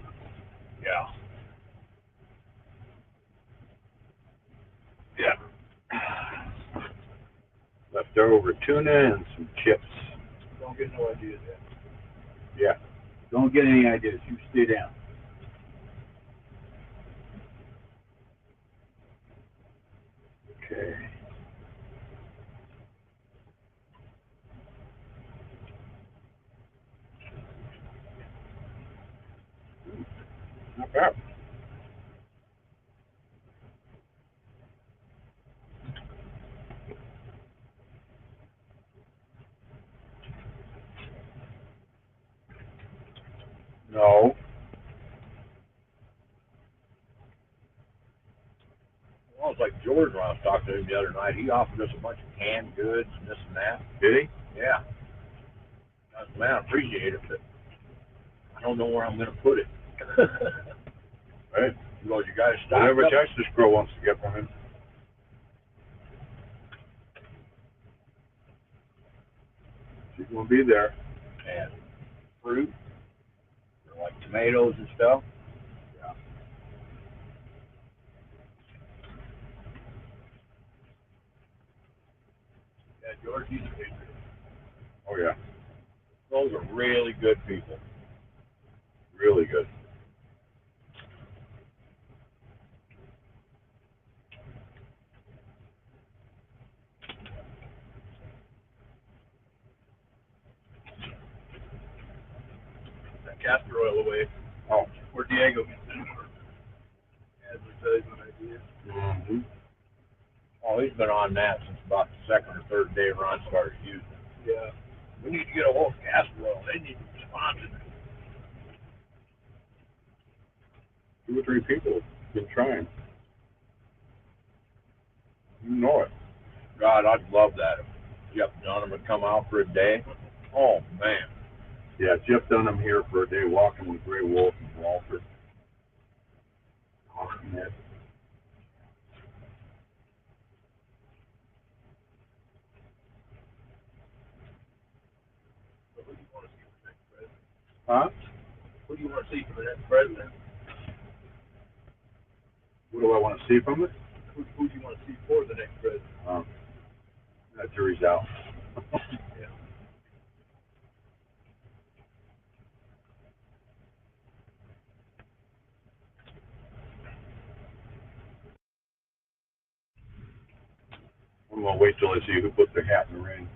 Yeah. Yeah. Leftover tuna and some chips. Don't get no ideas yet. Yeah. Don't get any ideas. You stay down. Okay. Not bad. No. Well, it's like George when I was talking to him the other night. He offered us a bunch of canned goods and this and that. Did he? Yeah. I said, man, I appreciate it, but I don't know where I'm going to put it. Right. He goes, you guys stock Whatever up. Texas girl wants to get from him. She's gonna be there. And fruit, like tomatoes and stuff. Yeah, George, he's a patriot. Oh yeah. Those are really good people. Really good. That castor oil away. Oh. Where Diego gets it. Advertisement idea. Mm-hmm. Oh, he's been on that since about the second or third day Ron started using it. Yeah. We need to get a Wolf castor oil. They need to respond to it. 2 or 3 people have been trying. You know it. God, I'd love that if Jeff Dunham would come out for a day. Oh, man. Yeah, Jeff Dunham here for a day walking with GreyWolf and Walter. Ahmed. Who do you want to see for the next president? Huh? Who do you want to see for the next president? What do I want to see from it? Who do you want to see for the next president? That jury's out. Yeah. I'm gonna wait till I see who put their hat in the ring.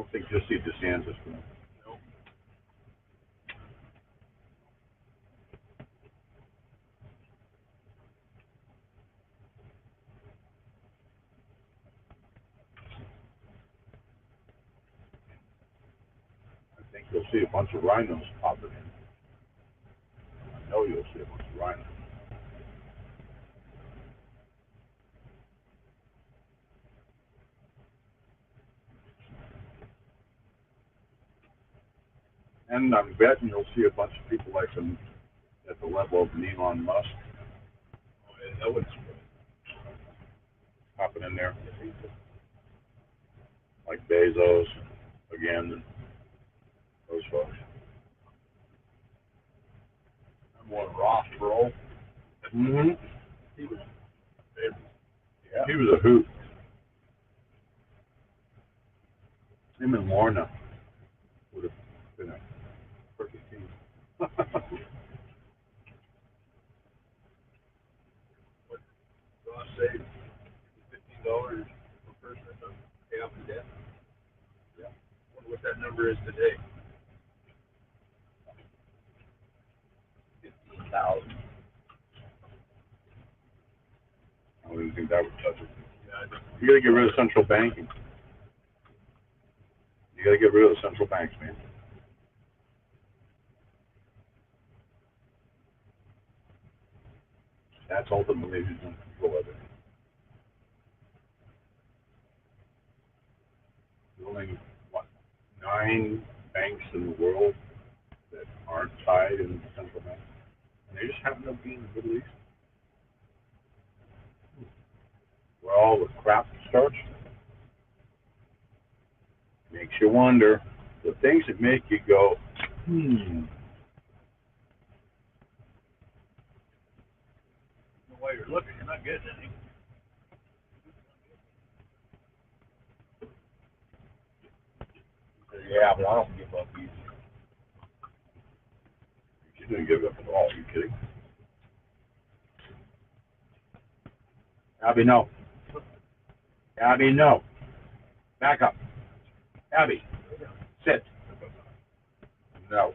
don't think you'll see DeSantis. No. I think you'll see a bunch of rhinos popping in. I know you'll see a bunch of rhinos. And I'm betting you'll see a bunch of people like them at the level of Elon Musk Oh, yeah, that would popping in there. Like Bezos, again, those folks. I'm one Ross bro. Mm-hmm. he was Yeah. He was a hoot. Him and Lorna would have been a perfect team. Ross saved $15 per person or something, pay off the debt. Yeah. Wonder what that number is today. 15,000. I wouldn't think that would touch it. Yeah, I think You got to get rid of central banking. You got to get rid of the central banks, man. That's ultimately who's in control of it. There's only, what, 9 banks in the world that aren't tied in the central bank. And they just happen to be in the Middle East. Where all the crap starts. Makes you wonder. The things that make you go, the way you're looking, you're not getting any. Yeah, but I don't give up easy. you didn't give up at all. Are you kidding? Abby, no. Abby, no. Back up. Abby, sit. No.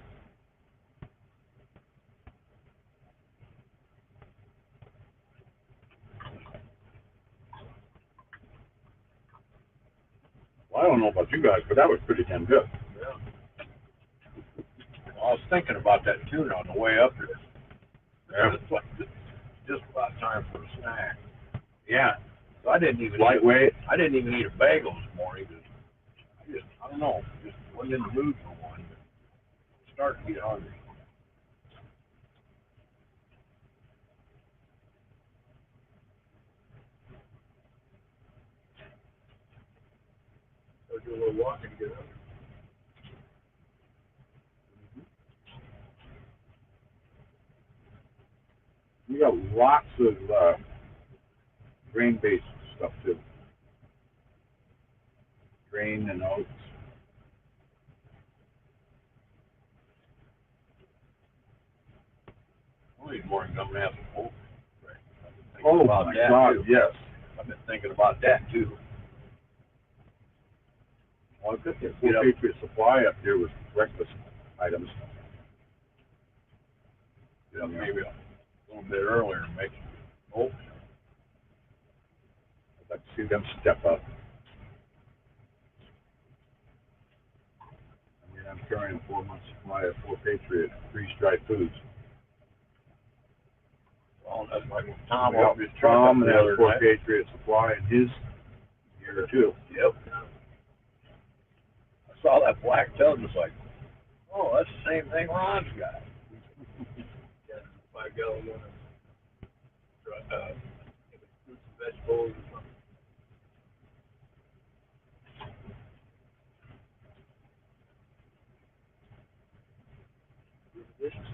Well, I don't know about you guys, but that was pretty damn good. Yeah. Well, I was thinking about that tuna on the way up here. Yeah. It's like just about time for a snack. Yeah. So I didn't even Lightweight. I didn't even eat a bagel this morning. I don't know, just wasn't in the mood for one. But starting to get hungry. So do a little walking to get up. We got lots of grain-based stuff too. Grain and oats. I'll eat more than gum and apple pork. Oh about my that, God! too. Yes. I've been thinking about that too. Well, I've got the full Patriot Supply up here with breakfast items. Yeah, maybe a little bit earlier and make oh, I'd like to see them step up. I mean, I'm carrying a 4-month supply of 4 Patriot freeze-dried foods. well, that's like Tom Yep, opened his truck Tom up the has other 4 night. Patriot Supply in his year too. Yep. I saw that black tub and was like, oh, that's the same thing Ron's got. Yeah, 5-gallon one. Fruits and vegetables or something. Delicious.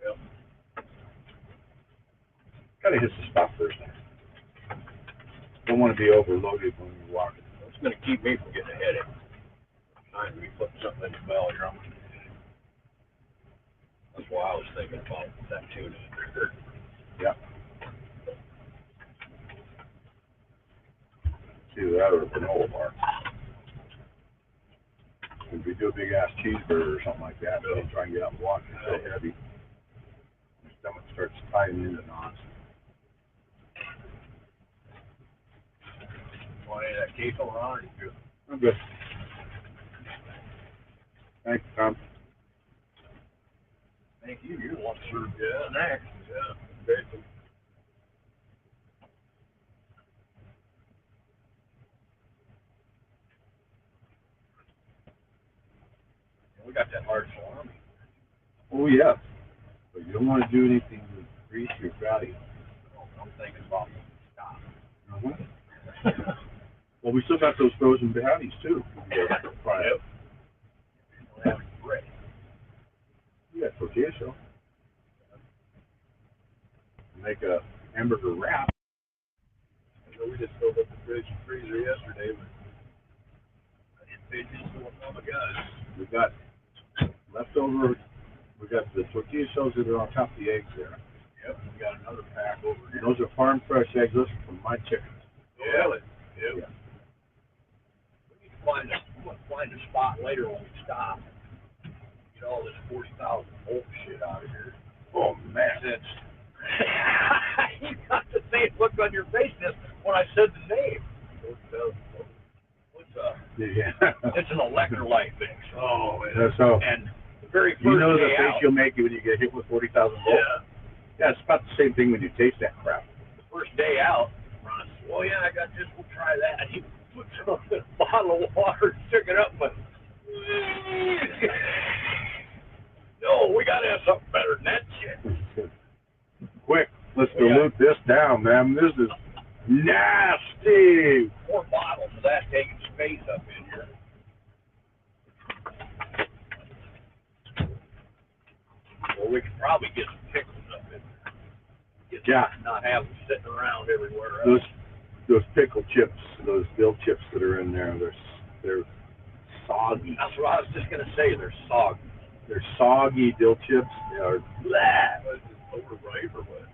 Yep. Gotta hit the spot first. Don't want to be overloaded when you're walking. It's going to keep me from getting a headache. Time to be putting something in the belly or I'm That's why I was thinking about that tuna. that or a granola bar. If we do a big ass cheeseburger or something like that, we'll try and get out and walk. It's so heavy. Your stomach starts tying into knots. Want any of that queso, Ron, or you good? I'm good. Thanks, Tom. Thank you. You're the one that served next. Yeah. Great. We got that hard salami. Oh, yeah. But you don't want to do anything with grease or fatty. I'm thinking about stop. Uh-huh. Well, we still got those frozen patties, too. Fry it. We don't have any bread. We got tortilla shell. Make a hamburger wrap. I know we just filled up the fridge and freezer yesterday, but I didn't pay attention to what Mama got. We got leftover. We got the tortilla shells that are on top of the eggs there. Yep, we got another pack over here. Those are farm fresh eggs. Those are from my chickens. Really? Yep. Yeah. We need to find a spot later when we stop. Get all this 40,000 volt shit out of here. Oh, man. Since you got the same look on your face when I said the name. Yeah. It's an electrolyte mix. Oh, that's so. And the very first You know the day face out, you'll make when you get hit with 40,000 volts? yeah, Yeah, it's about the same thing when you taste that crap. the first day out, Ron said, "Oh yeah, I got this. We'll try that." And he put some in a bottle of water, took it up, but no, we gotta have something better than that shit. Quick, let's dilute this down, man. This is nasty. 4 bottles of that taking space up in here. Well, we could probably get some pickles up in there. Yeah. Not have them sitting around everywhere else. Those pickle chips, those dill chips that are in there, they're soggy. That's what I was just gonna say. They're soggy. They're soggy dill chips. They are Blah. Overripe or what?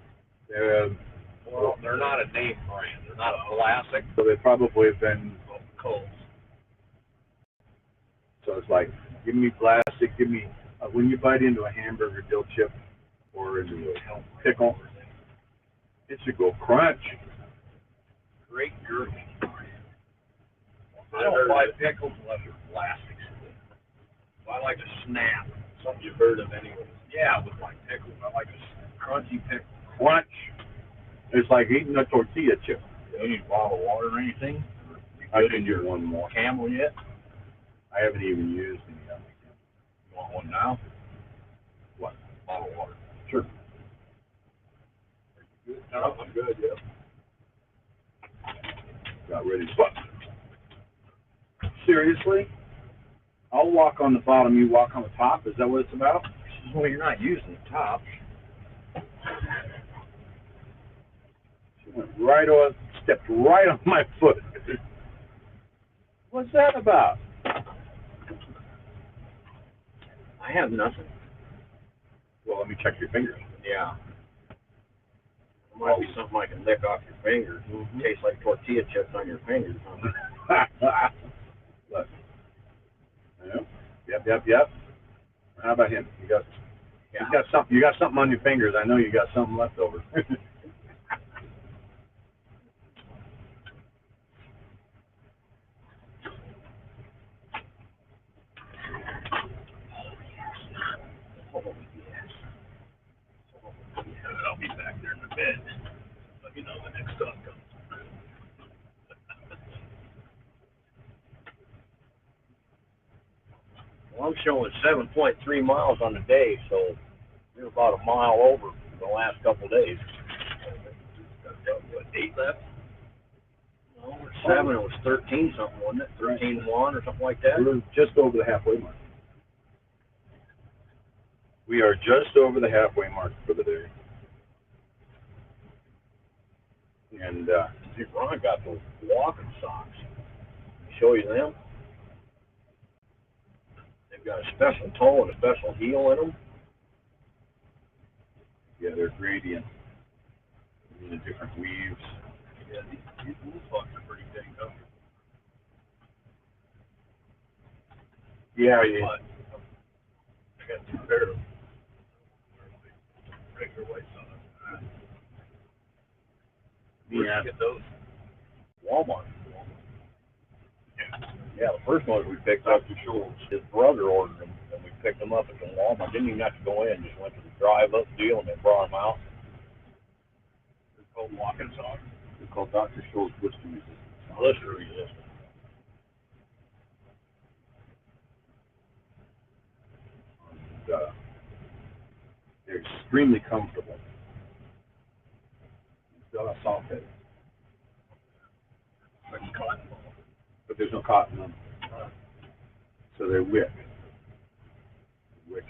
well, They're not a name brand. They're not a classic. so they probably have been Coles. so it's like, give me plastic, give me when you bite into a hamburger dill chip or into a pickle, it should go crunch. Great jerky. I don't buy pickles unless they're plastics. I like to snap. Something you've heard of anyway. Yeah, with my pickles, I like a crunchy pickle. Crunch. It's like eating a tortilla chip. You need a bottle of water or anything? I can do one more. Camel yet? I haven't even used any of them. You want one now? What? Bottle of water. Sure. Good. No, I'm good, yeah. Got ready. Seriously? I'll walk on the bottom, you walk on the top. Is that what it's about? Well, you're not using the top. She went right on, stepped right on my foot. What's that about? I have nothing. Well, let me check your fingers. Yeah. It might be something I can lick off your fingers. Mhm. Tastes like tortilla chips on your fingers. Huh? Look. Yep. How about him? You got something. You got something on your fingers. I know you got something left over. I'll be back there in the bed. Let me know the next thought comes. Well, I'm showing 7.3 miles on the day, so we're about a mile over the last couple of days. What, 8 left? No, we're 7. It was 13 something, wasn't it? 13-1 or something like that. We're just over the halfway mark. We are just over the halfway mark for the day. And See, Ron got those walking socks. Show you them. They've got a special toe and a special heel in them. yeah, they're gradient. In the different weaves. Yeah, these wool socks are pretty dang comfortable. Yeah, yeah. But I got 2 pairs of them. Regular white socks. Where'd you get those? Walmart. Yeah, the first ones we picked up, his brother ordered them, and we picked them up at the Walmart. Didn't even have to go in, just went to the drive-up deal, and they brought them out. They're called walking socks. They're called Dr. Scholl's blister resistant. Blister resistant. And, they're extremely comfortable. Still have soft head, Like cotton ball. but there's no cotton on them. So they wick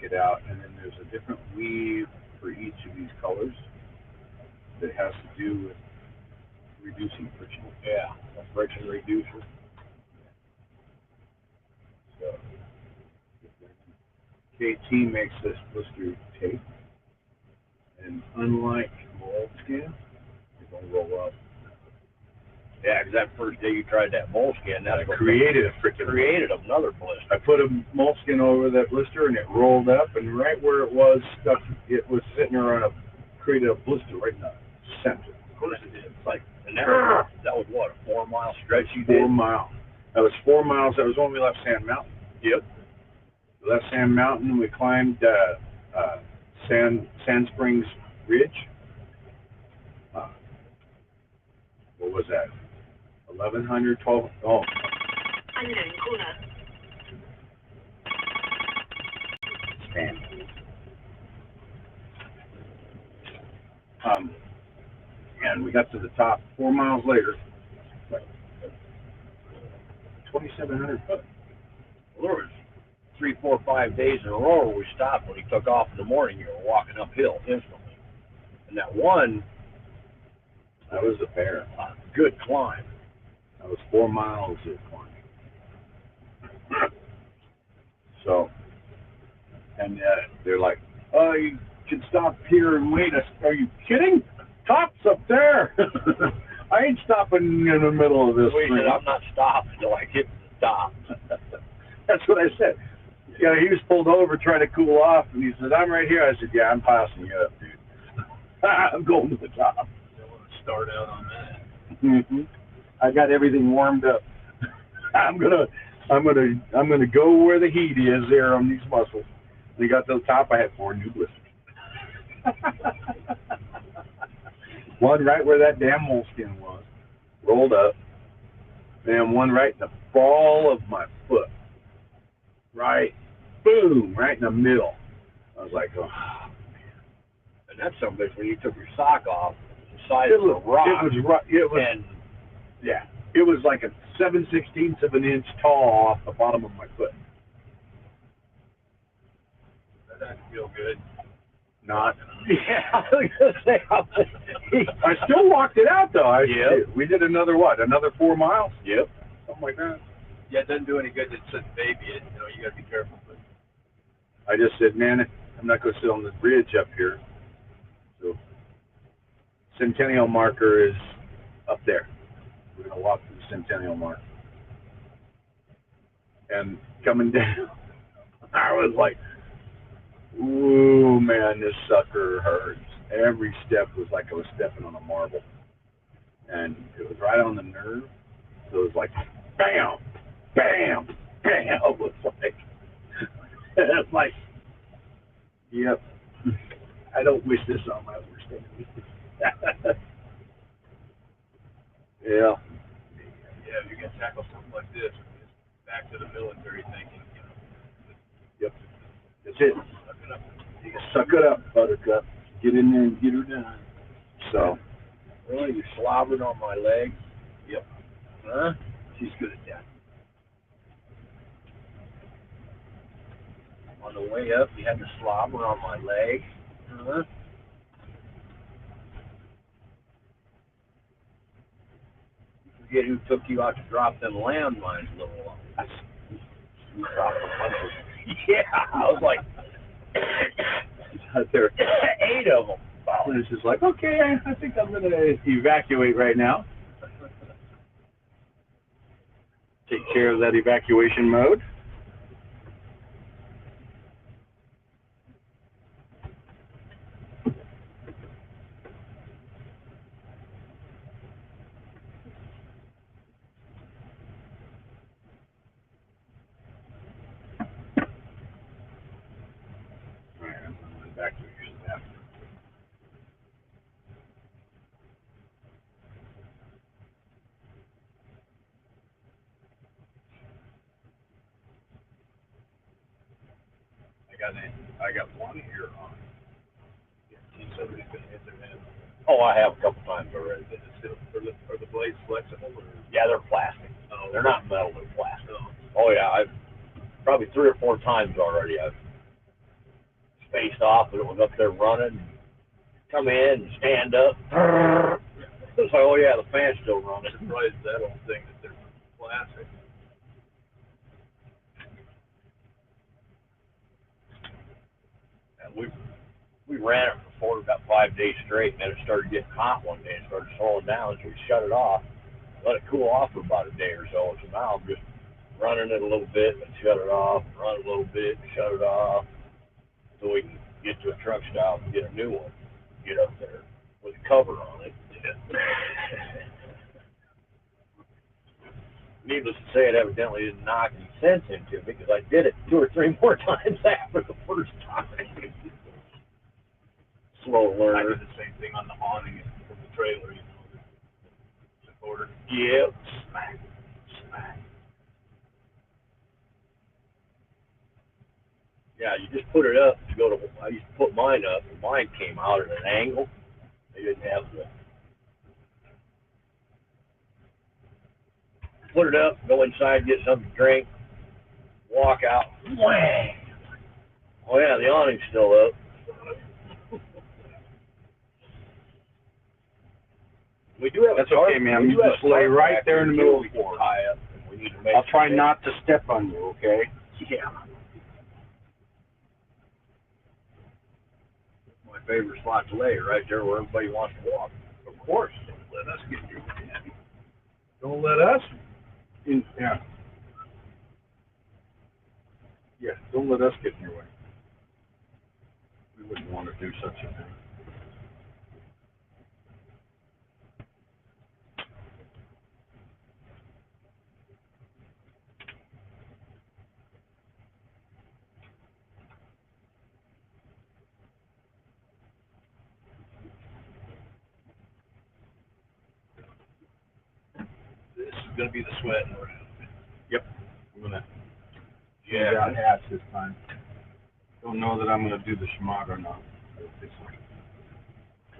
it out, and then there's a different weave for each of these colors that has to do with reducing friction. Yeah, a friction reducer. So KT makes this blister tape, and unlike moleskin, it won't roll up. Yeah, because that first day you tried that moleskin, that's what created a freaking created another blister. I put a moleskin over that blister, and it rolled up, and right where it was stuck, it was sitting around created a blister right in the center. Of course it did. It's like, and that was what, a 4-mile stretch you did? 4 miles. That was 4 miles. That was when we left Sand Mountain. Yep. We left Sand Mountain. We climbed Sand Springs Ridge. What was that? 1,100, 12. Oh. Stand. And we got to the top 4 miles later. 2,700 foot. Well, there was 3, 4, 5 days in a row where we stopped when he took off in the morning. You were walking uphill instantly. And that one, That was a bear. good climb. That was 4 miles of climbing. So, and they're like, "Oh, you can stop here and wait." Are you kidding? Top's up there. I ain't stopping in the middle of this So he thing. said, I'm not stopping until I get to the top. That's what I said. You know, he was pulled over trying to cool off, and he said, "I'm right here." I said, "Yeah, I'm passing you up, dude. I'm going to the top." Don't want to start out on that. Mm-hmm. I got everything warmed up. I'm gonna go where the heat is there on these muscles. And he got to the top. I had 4 new blisters. One right where that damn moleskin was, rolled up, and one right in the ball of my foot. Right, boom, right in the middle. I was like, oh. And that's something when you took your sock off, the size of a rock. Yeah, it was like a 7/16 of an inch tall off the bottom of my foot. That doesn't feel good. Not. Yeah, I was gonna say, I still walked it out though. Yep. We did another 4 miles, Yep. something like that. Yeah, it doesn't do any good to sit and baby it. You know, you got to be careful. But I just said, man, I'm not going to sit on this bridge up here. So, Centennial marker is up there. We're going to walk to the Centennial mark. And coming down, I was like, ooh, man, this sucker hurts. Every step was like I was stepping on a marble. And it was right on the nerve. So it was like, bam, bam, bam. It was like, it's like, yep, I don't wish this on my worst enemy. Yeah. yeah, if you can tackle something like this, it's back to the military thinking. You know, Yep. That's it. suck it up. You can suck it up, Buttercup. Get in there and get her done. So, Really, you slobbered on my leg? yep, Huh? she's good at that. On the way up, you had to slobber on my leg? Huh? You forget who took you out to drop them landmines a little while. You dropped a bunch of Yeah, I was like, out there. 8 of them. And it's just like, okay, I think I'm going to evacuate right now. Take care of that evacuation mode. I got one here on. Somebody's gonna hit their head. Oh, I have a couple times already. Are the blades flexible or? Yeah, they're plastic. Oh, They're not metal, they're plastic. no. Oh yeah, I've probably 3 or 4 times already. I've spaced off, but it was up there running. Come in and stand up. It's like, oh yeah, the fan's still running. I'm surprised that old thing that they're plastic. And we ran it for about 5 days straight, and then it started getting hot one day and started slowing down, so we shut it off, let it cool off for about a day or so. So now I'm just running it a little bit and shut it off, run it a little bit and shut it off, so we can get to a truck stop and get a new one, get up there with a cover on it. Needless to say, it evidently didn't knock any sense into me because I did it 2 or 3 more times after the first time. Slow I learner. did the same thing on the awning from the trailer, you know, the supporter. Yep. Smack, smack. Yeah, you just put it up to go to. I used to put mine up, and mine came out at an angle. They didn't have the. Put it up, go inside, get something to drink, walk out. Whang! Oh yeah, the awning's still up. We do have That's a tarp. okay, ma'am. We You do have just a lay tarp right back there in the here middle of we the can floor. tie up if we need to make. I'll try not to step on you, okay? Yeah. My favorite spot to lay, right there where everybody wants to walk. Of course, don't let us get your way. Don't let us. Yeah. Yeah, don't let us get in your way. We wouldn't want to do such a thing. This is gonna be the sweating around. Yep. I'm gonna Yeah. got hats this time. Don't know that I'm gonna do the schmog or not.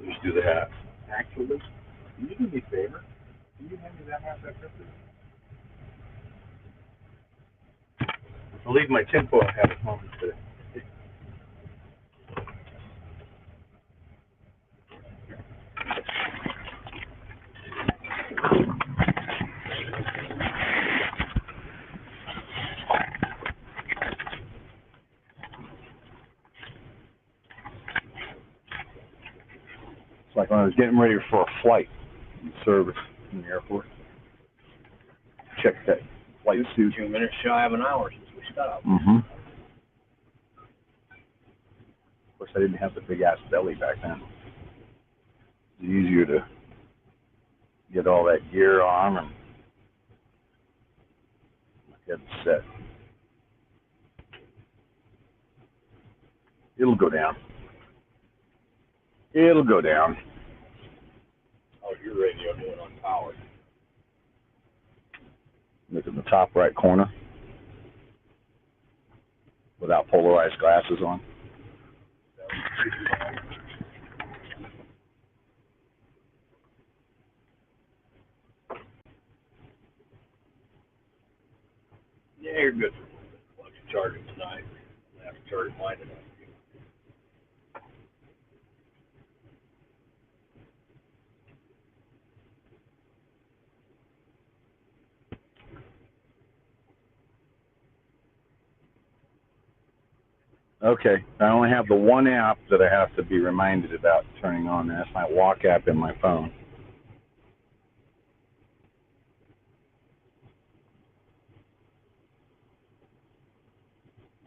Just do the hat. Actually, can you do me a favor? Can you hand me that hat back there, please? I'll leave my tinfoil hat at home today. It's like when I was getting ready for a flight in service in the airport. Check that flight suit. 2 minutes shy of an hour since we stopped. Mm-hmm. Of course, I didn't have the big ass belly back then. It's easier to get all that gear on and get set. It'll go down. It'll go down. How's your radio doing on power? Look in the top right corner without polarized glasses on. Yeah, you're good for a little bit. Why don't you charge it tonight? I have to charge mine tonight. Okay, I only have the one app that I have to be reminded about turning on. That's my walk app in my phone.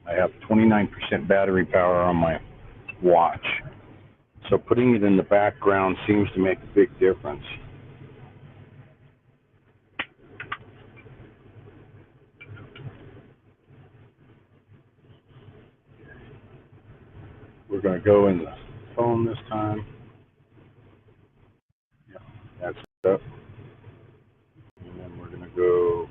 I have 29% battery power on my watch. So putting it in the background seems to make a big difference. We're going to go in the phone this time. Yeah, that's up. And then we're going to go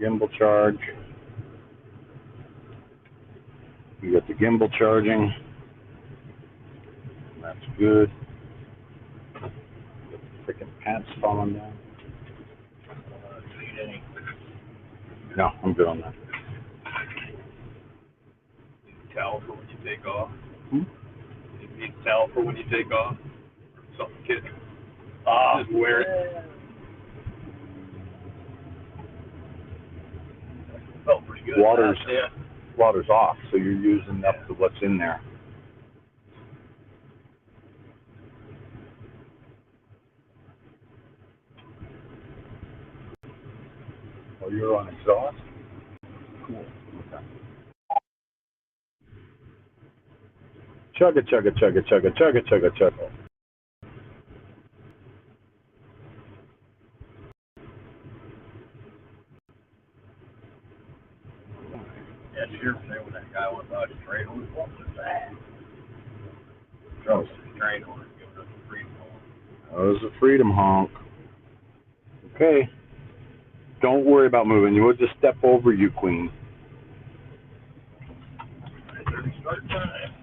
Gimbal charge. We got the gimbal charging. That's good. Freaking pants falling down. Need any No, I'm good on that. Towel for when you take off. Hmm? You need a towel for when you take off. Something kid. Just wear it. Felt pretty good. Water's off, so you're using up to what's in there. Oh, you're on exhaust? Cool. Okay. Chugga, chugga, chugga, chugga, chugga, chugga, chugga. Yeah, sure. Say when that guy went by the train, what was that? Oh, Train on it, giving us a freedom on. that was a freedom honk. Okay. Don't worry about moving. We'll just step over you, Queen. Start time.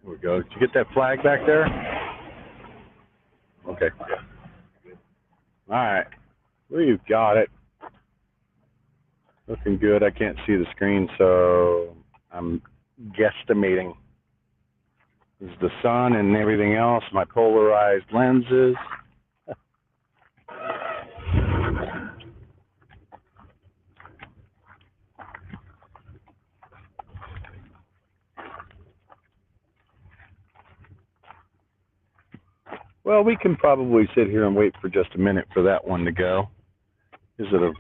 There we go. Did you get that flag back there? Okay. All right. We've got it. Looking good. I can't see the screen, so I'm guesstimating. This is the sun and everything else, my polarized lenses. Well, we can probably sit here and wait for just a minute for that one to go. Is it a...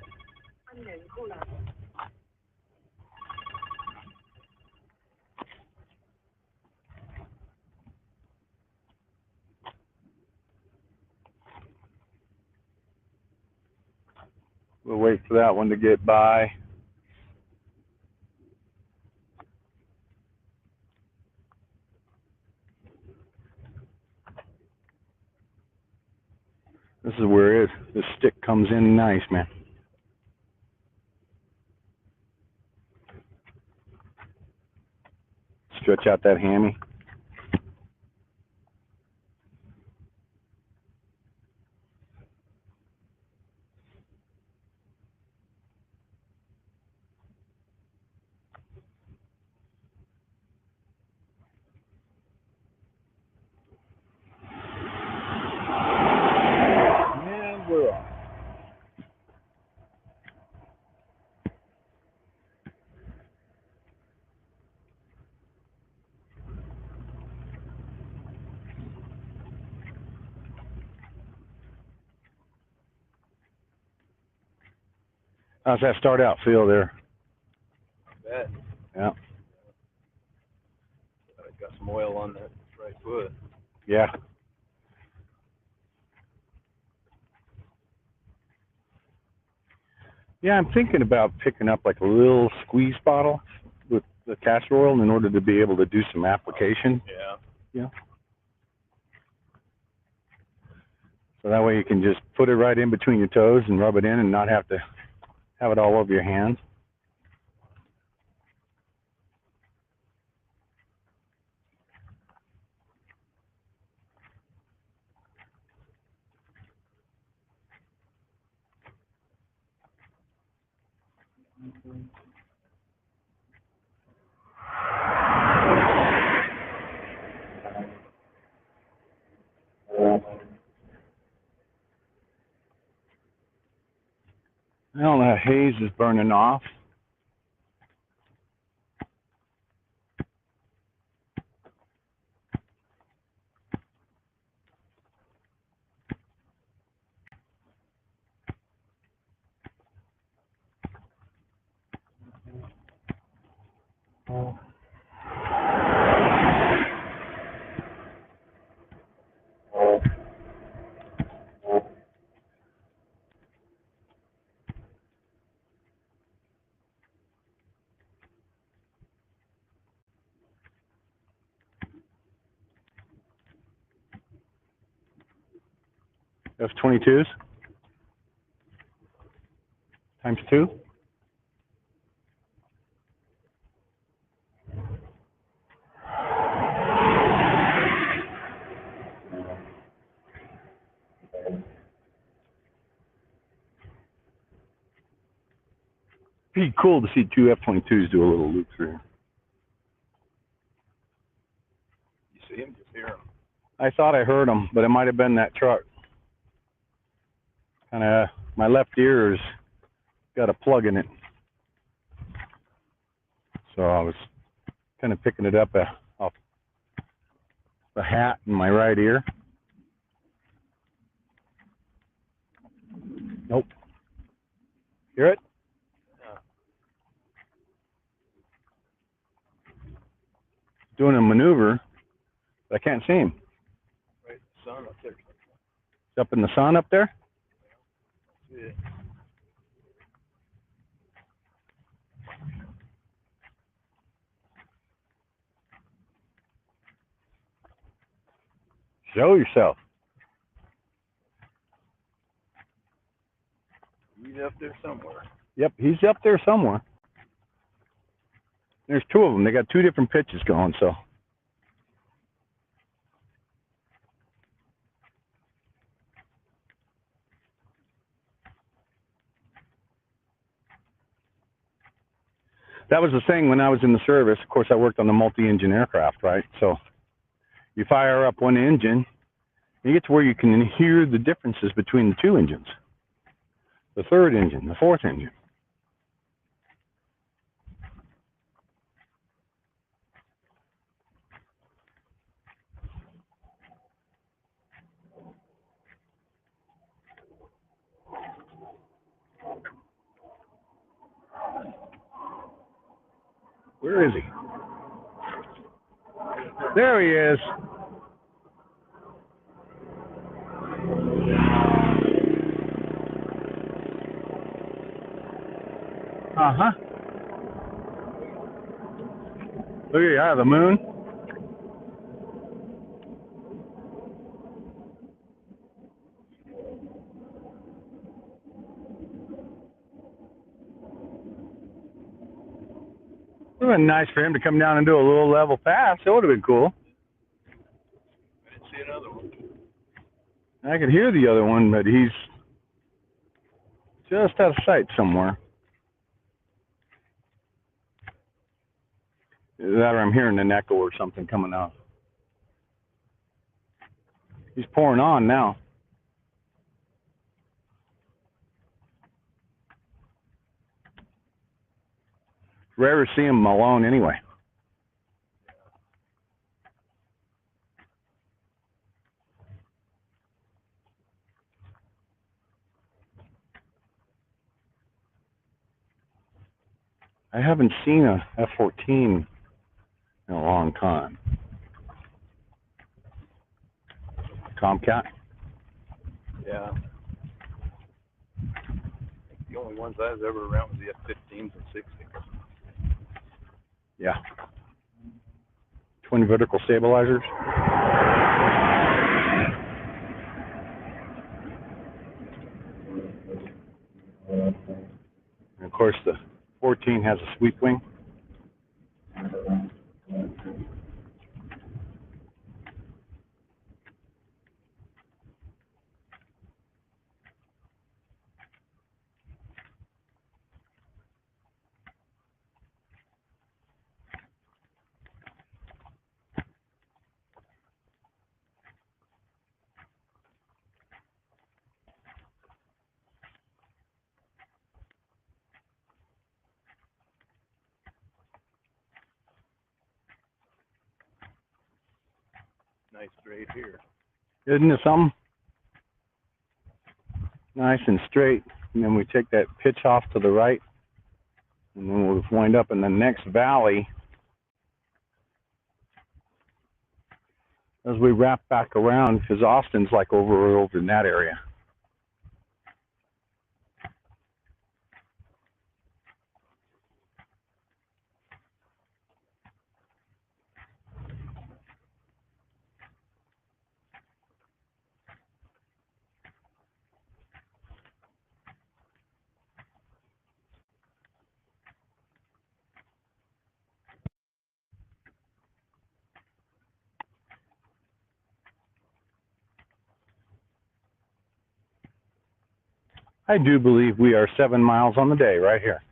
We'll wait for that one to get by. This is where the stick comes in nice, man. Stretch out that hammy. And we're off. How's that start out feel there? Bad. Yeah. Got some oil on that right foot. Yeah. Yeah, I'm thinking about picking up like a little squeeze bottle with the castor oil in order to be able to do some application. Yeah. Yeah. So that way you can just put it right in between your toes and rub it in and not have to have it all over your hands. Well, that haze is burning off. F-22s times 2. Be cool to see 2 F-22s do a little loop through. You see him? Just hear him. I thought I heard them, but it might have been that truck. Kind of, my left ear has got a plug in it, so I was kind of picking it up off the hat in my right ear. Nope. Hear it? Doing a maneuver, but I can't see him. Right, sun up there. It's up in the sun up there? Yeah. Show yourself. He's up there somewhere. Yep, he's up there somewhere. There's 2 of them. They got 2 different pitches going, so. That was the thing when I was in the service. Of course, I worked on the multi-engine aircraft, right? So you fire up one engine, you get to where you can hear the differences between the 2 engines. The 3rd engine, the 4th engine. Where is he? There he is. Uh-huh. Look at the moon. It would have been nice for him to come down and do a little level pass. It would have been cool. I didn't see another one. I could hear the other one, but he's just out of sight somewhere. Either that or I'm hearing an echo or something coming out. He's pouring on now. Rare to see him alone anyway. I haven't seen a F-14 in a long time. Tomcat? Yeah. I think the only ones I was ever around was the F-15s and 60s. Yeah. Twin vertical stabilizers. And of course the 14 has a sweep wing. Nice straight here. Isn't it something? Nice and straight. And then we take that pitch off to the right. And then we'll wind up in the next valley as we wrap back around, because Austin's like over in that area. I do believe we are 7 miles on the day right here.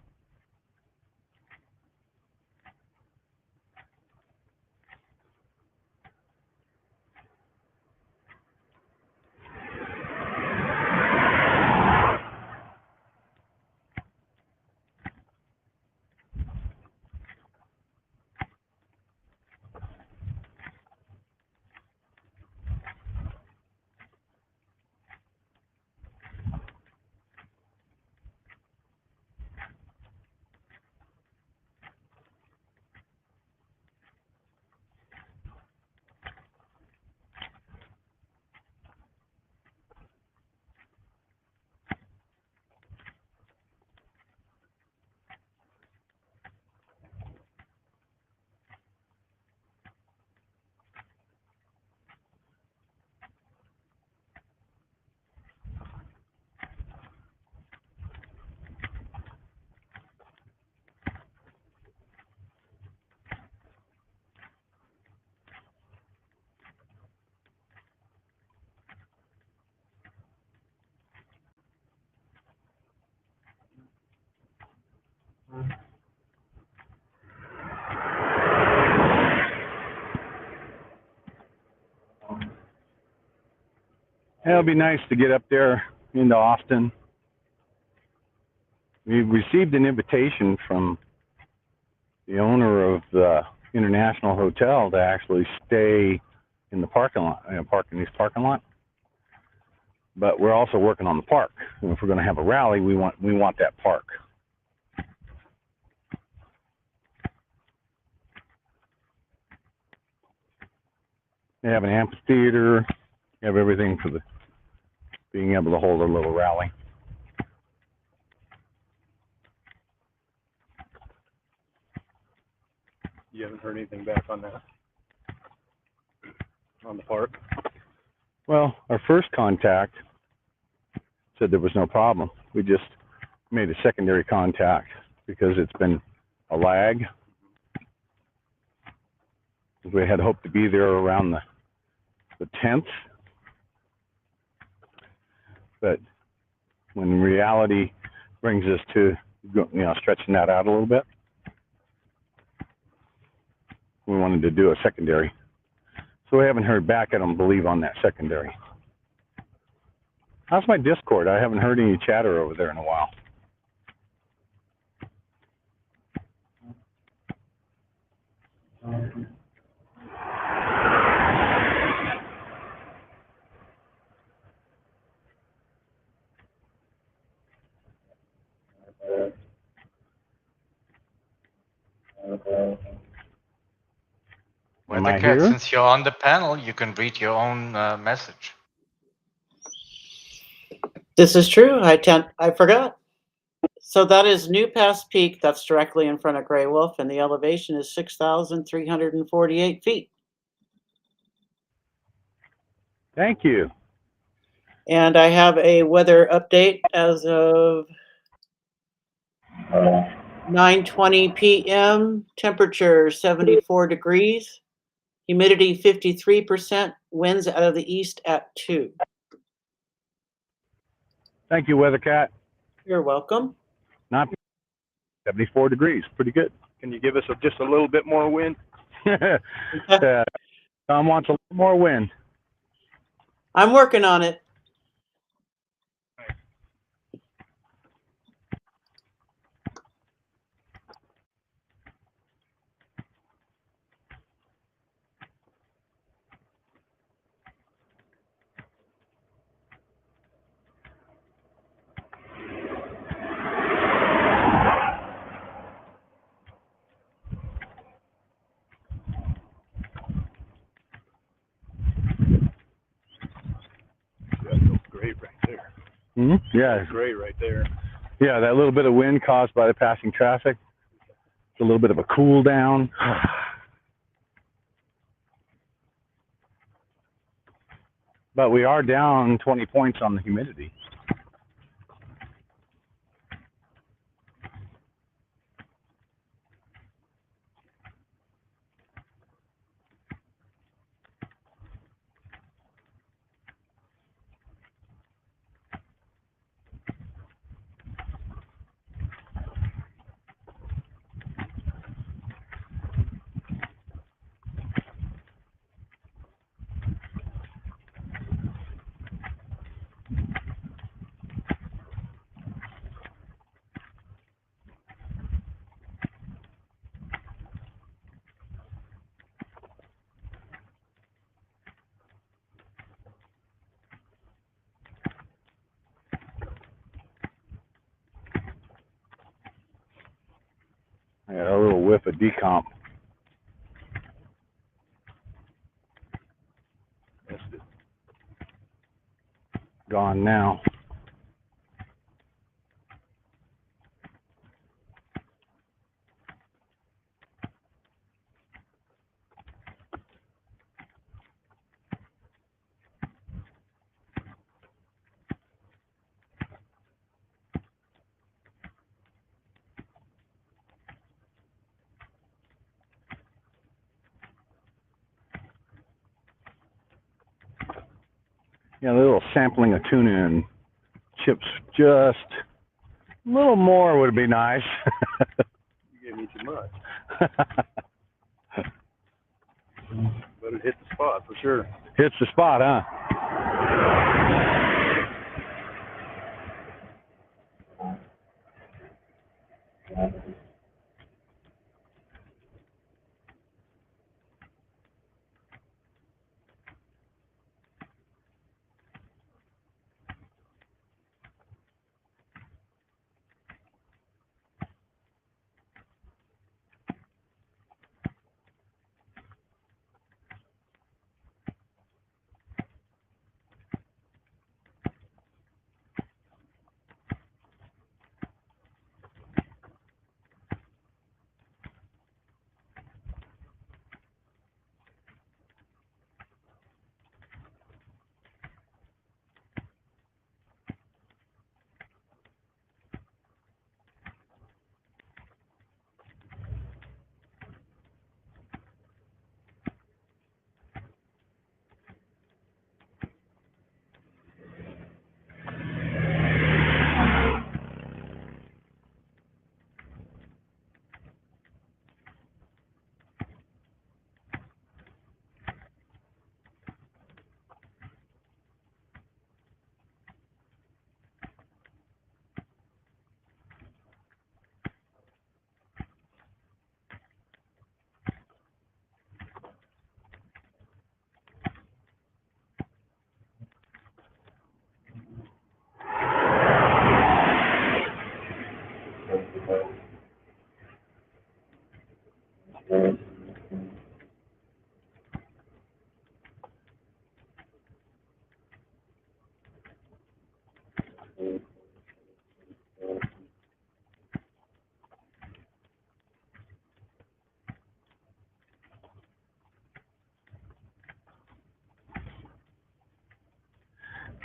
It'll be nice to get up there into Austin. We received an invitation from the owner of the International Hotel to actually stay in the parking lot, park in this parking lot. But we're also working on the park. And if we're going to have a rally, we want that park. They have an amphitheater. They have everything for the being able to hold a little rally. You haven't heard anything back on that? On the park? Well, our first contact said there was no problem. We just made a secondary contact because it's been a lag. We had hoped to be there around the 10th. But when reality brings us to, stretching that out a little bit, we wanted to do a secondary. So we haven't heard back, I don't believe, on that secondary. How's my Discord? I haven't heard any chatter over there in a while. Well, Am I Cat, here? since you're on the panel, you can read your own message. This is true. I forgot. So that is New Pass Peak. That's directly in front of Grey Wolf, and the elevation is 6,348 feet. Thank you. And I have a weather update as of 9:20 p.m. Temperature 74 degrees. Humidity 53%. Winds out of the east at 2. Thank you, Weather Cat. You're welcome. Not 74 degrees. Pretty good. Can you give us just a little bit more wind? Tom wants a little more wind. I'm working on it. Great right there. Mm-hmm. Yeah. Great right there. Yeah, that little bit of wind caused by the passing traffic. It's a little bit of a cool down. But we are down 20 points on the humidity. whiff of decomp. Gone now. Yeah, a little sampling of tuna and chips, just a little more would be nice. You gave me too much. But it hit the spot for sure. Hits the spot, huh?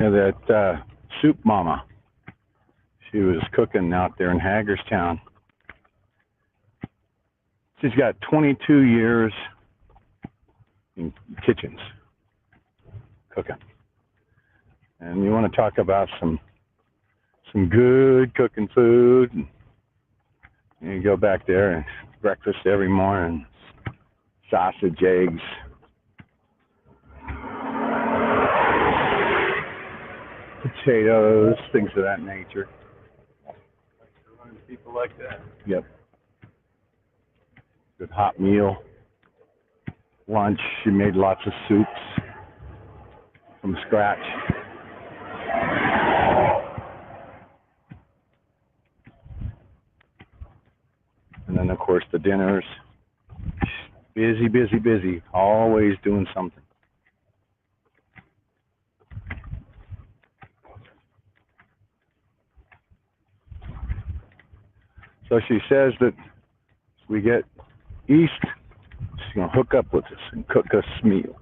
Yeah, that soup mama, she was cooking out there in Hagerstown. She's got 22 years in kitchens cooking. And you want to talk about some good cooking food. And you go back there and breakfast every morning, sausage, eggs. Potatoes, things of that nature. People like that. Yep. Good hot meal. Lunch, she made lots of soups from scratch. And then, of course, the dinners. Busy, busy, busy. Always doing something. So she says that we get east, she's going to hook up with us and cook us meals.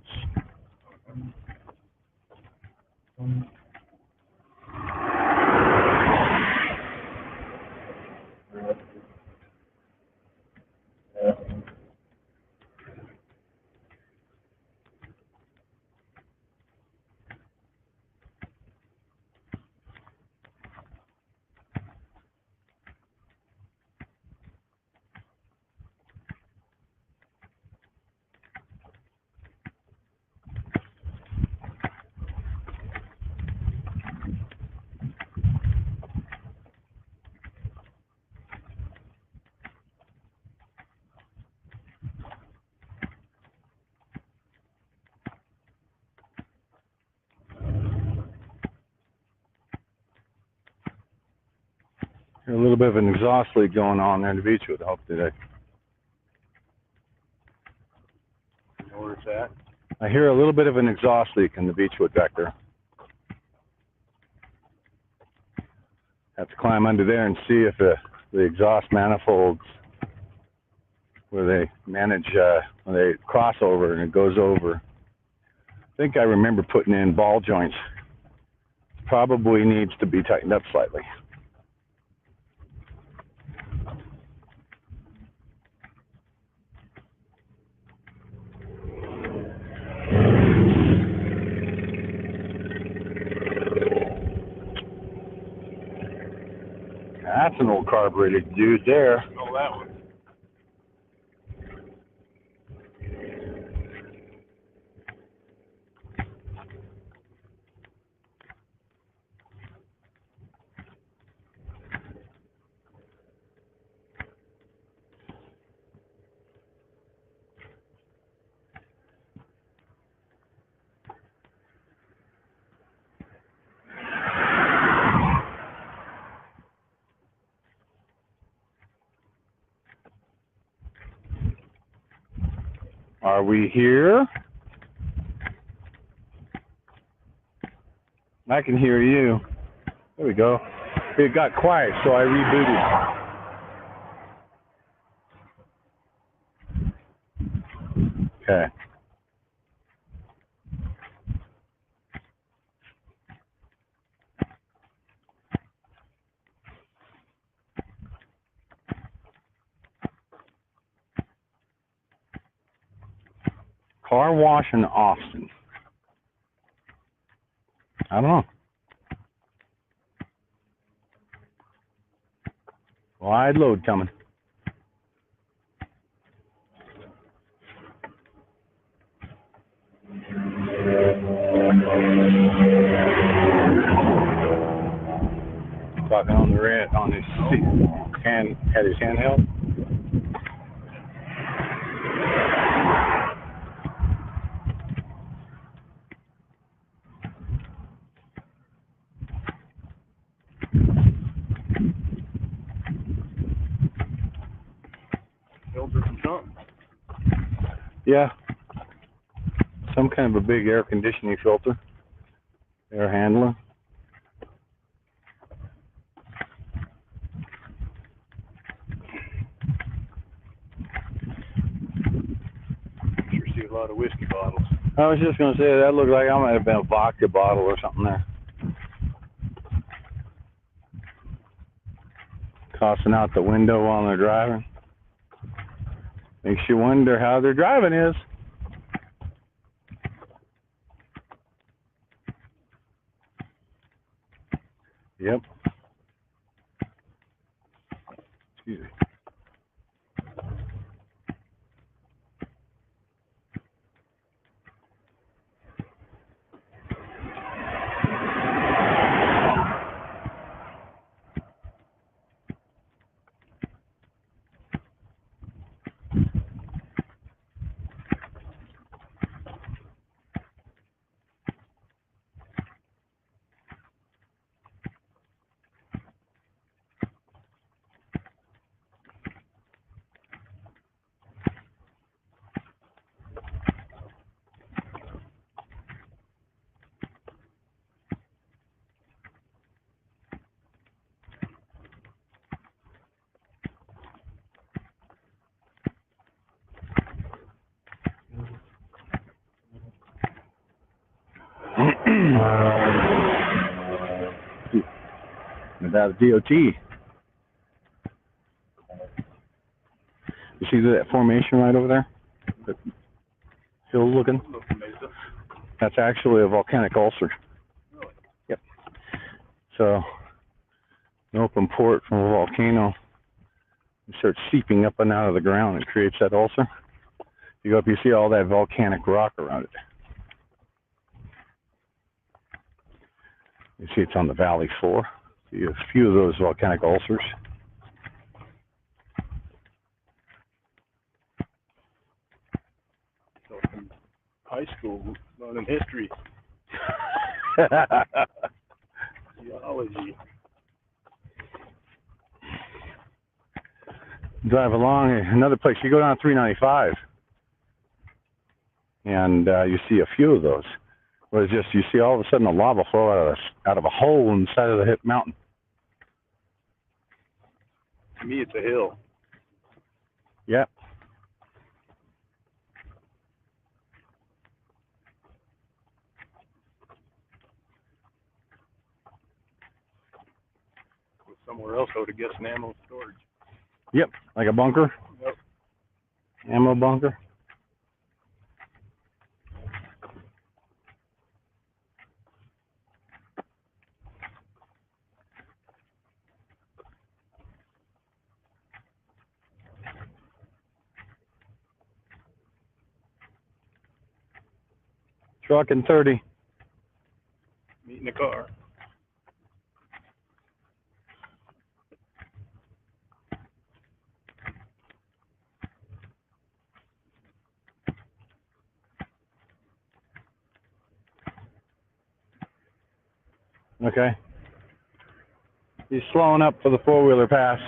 A little bit of an exhaust leak going on there in the beach with. I hope that What's that? I hear a little bit of an exhaust leak in the Beechwood back there. Have to climb under there and see if the exhaust manifolds where they manage when they cross over and it goes over. I think I remember putting in ball joints. Probably needs to be tightened up slightly. That's an old carbureted dude there. Oh, that one. Are we here? I can hear you. There we go. It got quiet, so I rebooted. Okay. Car wash in Austin. I don't know. Wide load coming. Talking on the red on his hand, had his handheld. Filter from something. Yeah. Some kind of a big air conditioning filter. Air handler. Sure see a lot of whiskey bottles. I was just going to say, that looked like I might have been a vodka bottle or something there. Tossing out the window while they're driving. Makes you wonder how their driving is. Yep. Excuse me. About DOT. You see that formation right over there? That hill looking? That's actually a volcanic ulcer. Yep. So, an open port from a volcano. It starts seeping up and out of the ground and creates that ulcer. You go up, you see all that volcanic rock around it. You see it's on the valley floor. See a few of those volcanic ulcers. So from high school, learning history, geology. Drive along another place. You go down 395. and you see a few of those. But it's just you see all of a sudden a lava flow out of a hole in the side of the hip mountain. To me, it's a hill. Yep. Somewhere else, I would have guessed an ammo storage. Yep, like a bunker. Yep. Ammo bunker. Truck and 30. Meet in the car. Okay. He's slowing up for the four-wheeler pass.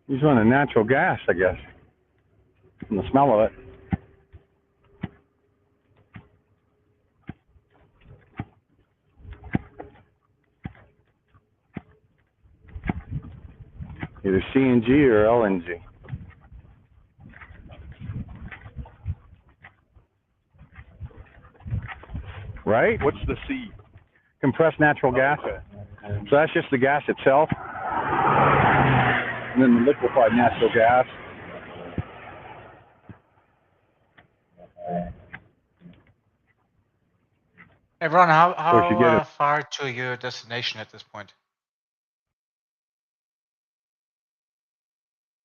He's running natural gas, I guess, from the smell of it. Either CNG or LNG. Right? What's the C? Compressed natural gas. Okay. So that's just the gas itself. And then the liquefied natural gas. Hey, Ron, course, you get how it. far to your destination at this point?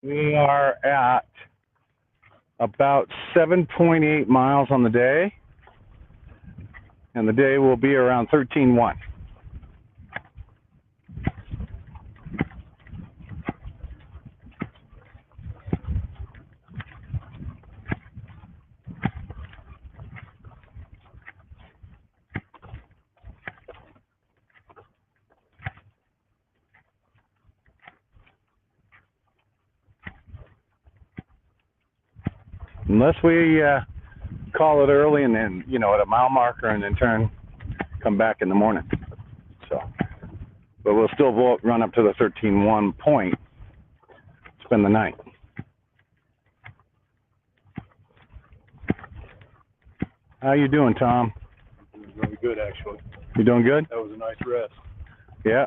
We are at about 7.8 miles on the day. And the day will be around 13.1. Unless we call it early and then, you know, at a mile marker and then come back in the morning. So, but we'll still run up to the 13.1 point, spend the night. How you doing, Tom? It was really good, actually. You doing good? That was a nice rest. Yeah.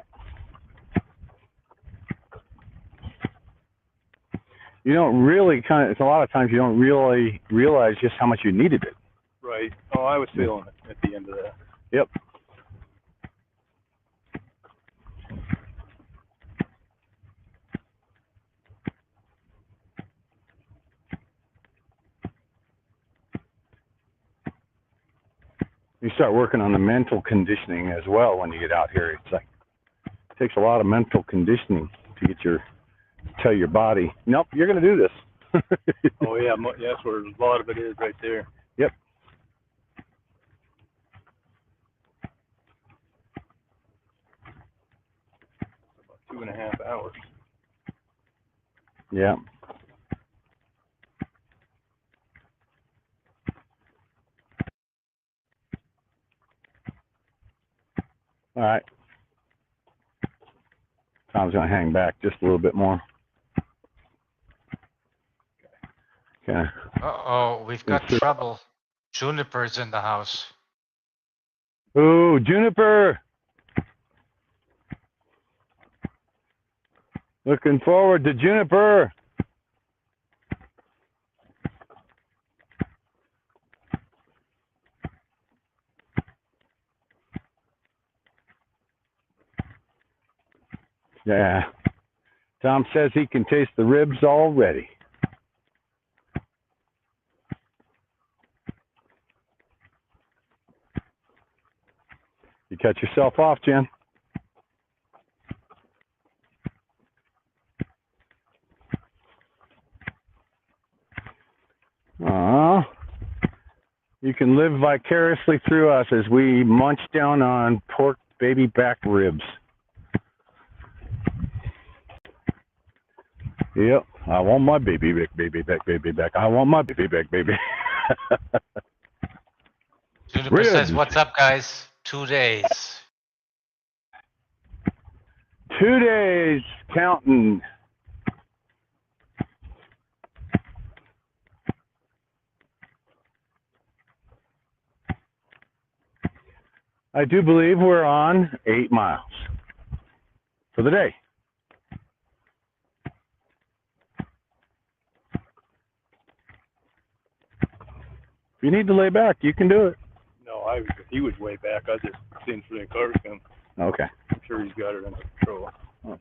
You don't really it's a lot of times you don't really realize just how much you needed it. Right. Oh, I was feeling it at the end of that. Yep. You start working on the mental conditioning as well when you get out here. It's like, it takes a lot of mental conditioning to tell your body, nope, you're going to do this. Oh, yeah, that's where a lot of it is right there. Yep. About 2.5 hours. Yeah. All right. Tom's going to hang back just a little bit more. Okay. Uh-oh, we've got trouble. Juniper's in the house. Ooh, Juniper. Looking forward to Juniper. Yeah. Tom says he can taste the ribs already. You cut yourself off, Jen. You can live vicariously through us as we munch down on pork baby back ribs. Yep, I want my baby back. I want my baby back, baby. Juniper says, "What's up, guys? 2 days." 2 days counting. I do believe we're on 8 miles for the day. If you need to lay back, you can do it. No, he was way back. I just seen three cars come. Okay. I'm sure he's got it under control. Oh.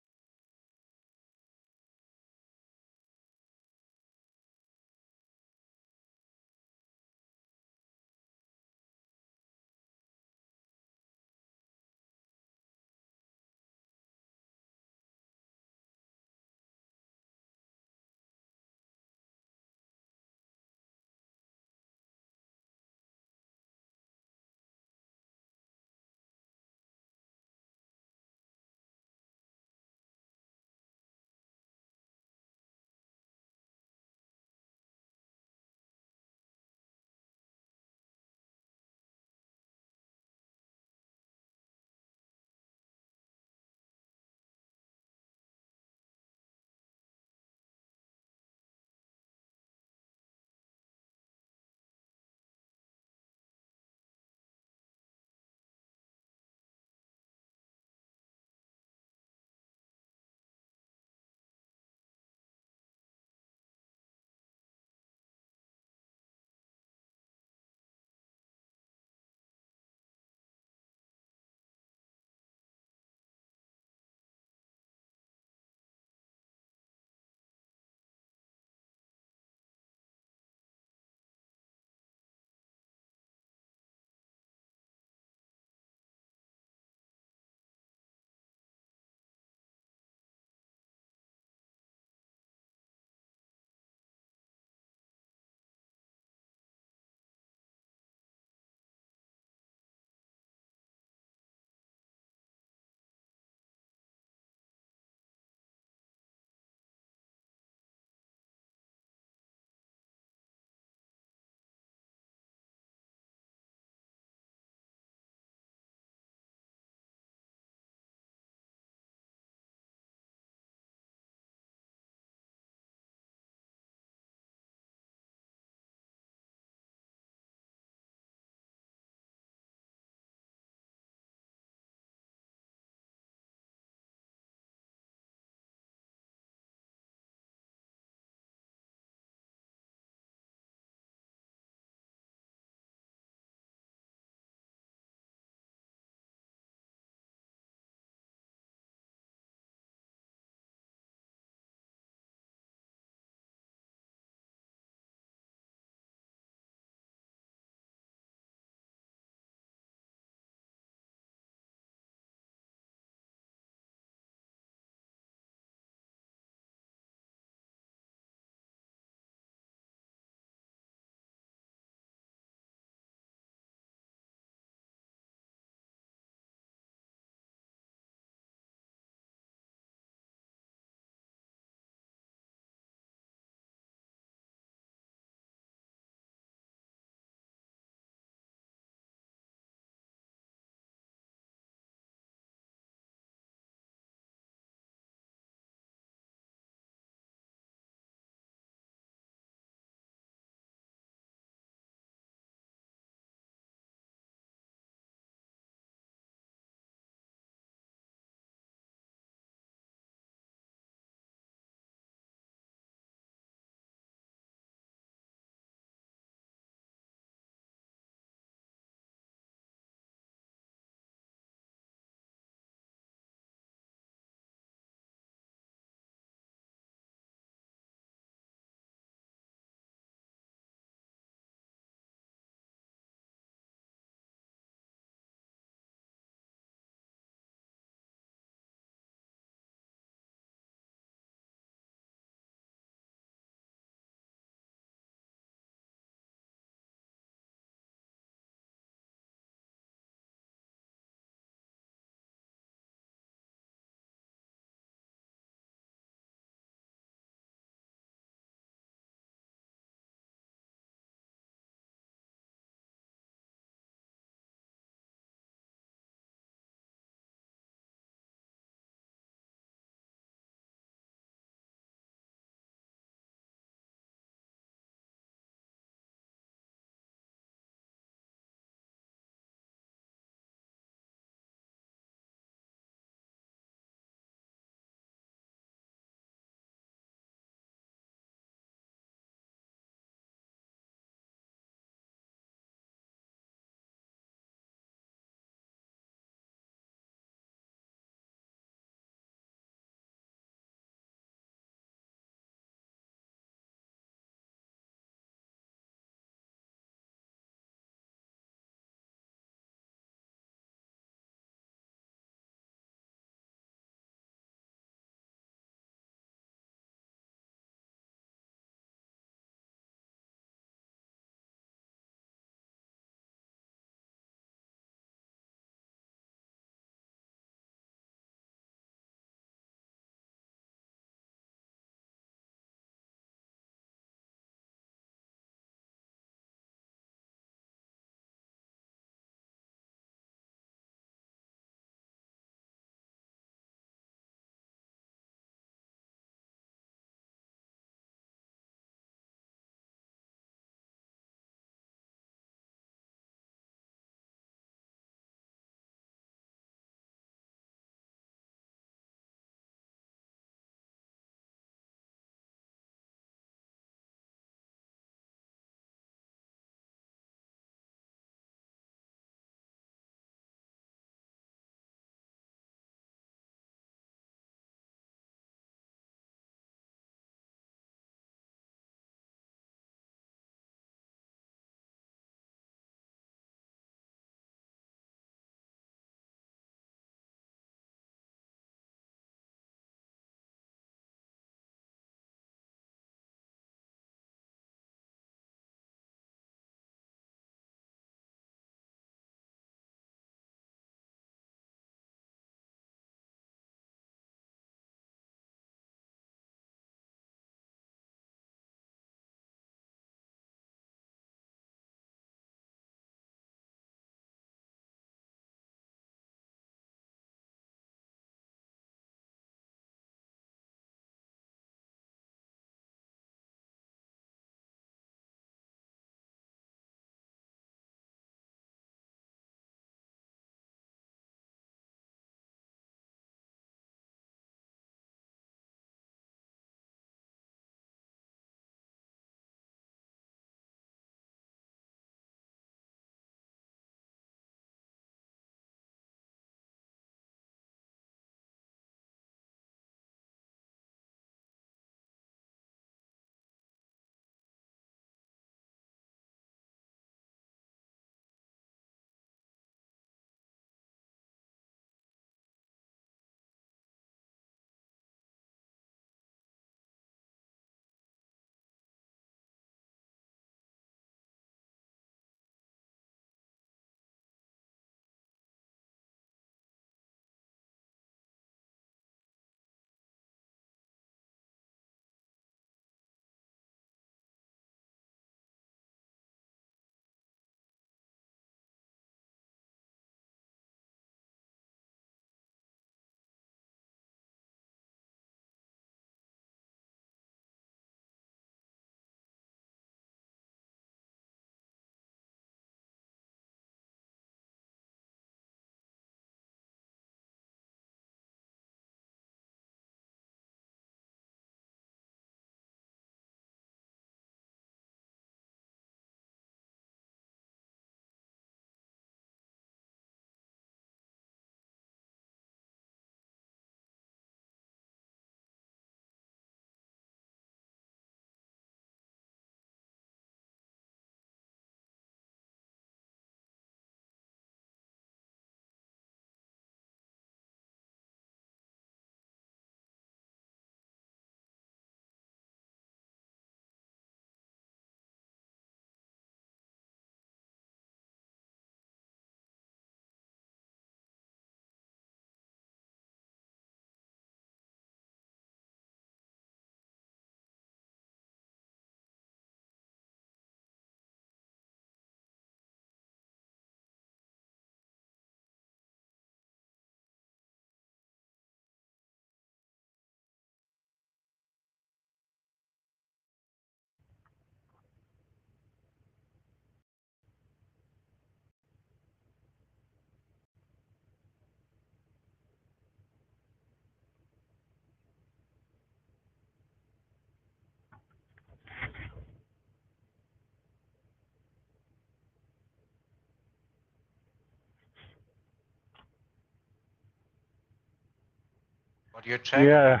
Audio check? Yeah.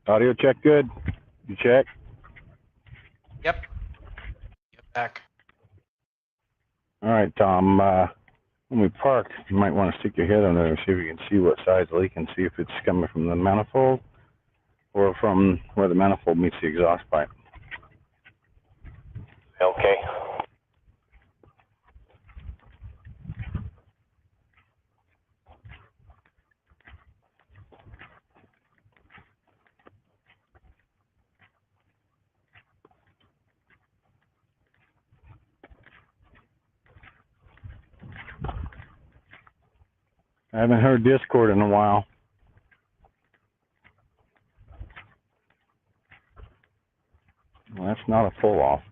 Audio check good? You check? Yep. Get back. All right, Tom. When we park, you might want to stick your head under there and see if you can see what size leak and see if it's coming from the manifold or from where the manifold meets the exhaust pipe. Okay. I haven't heard Discord in a while. Well, that's not a full off.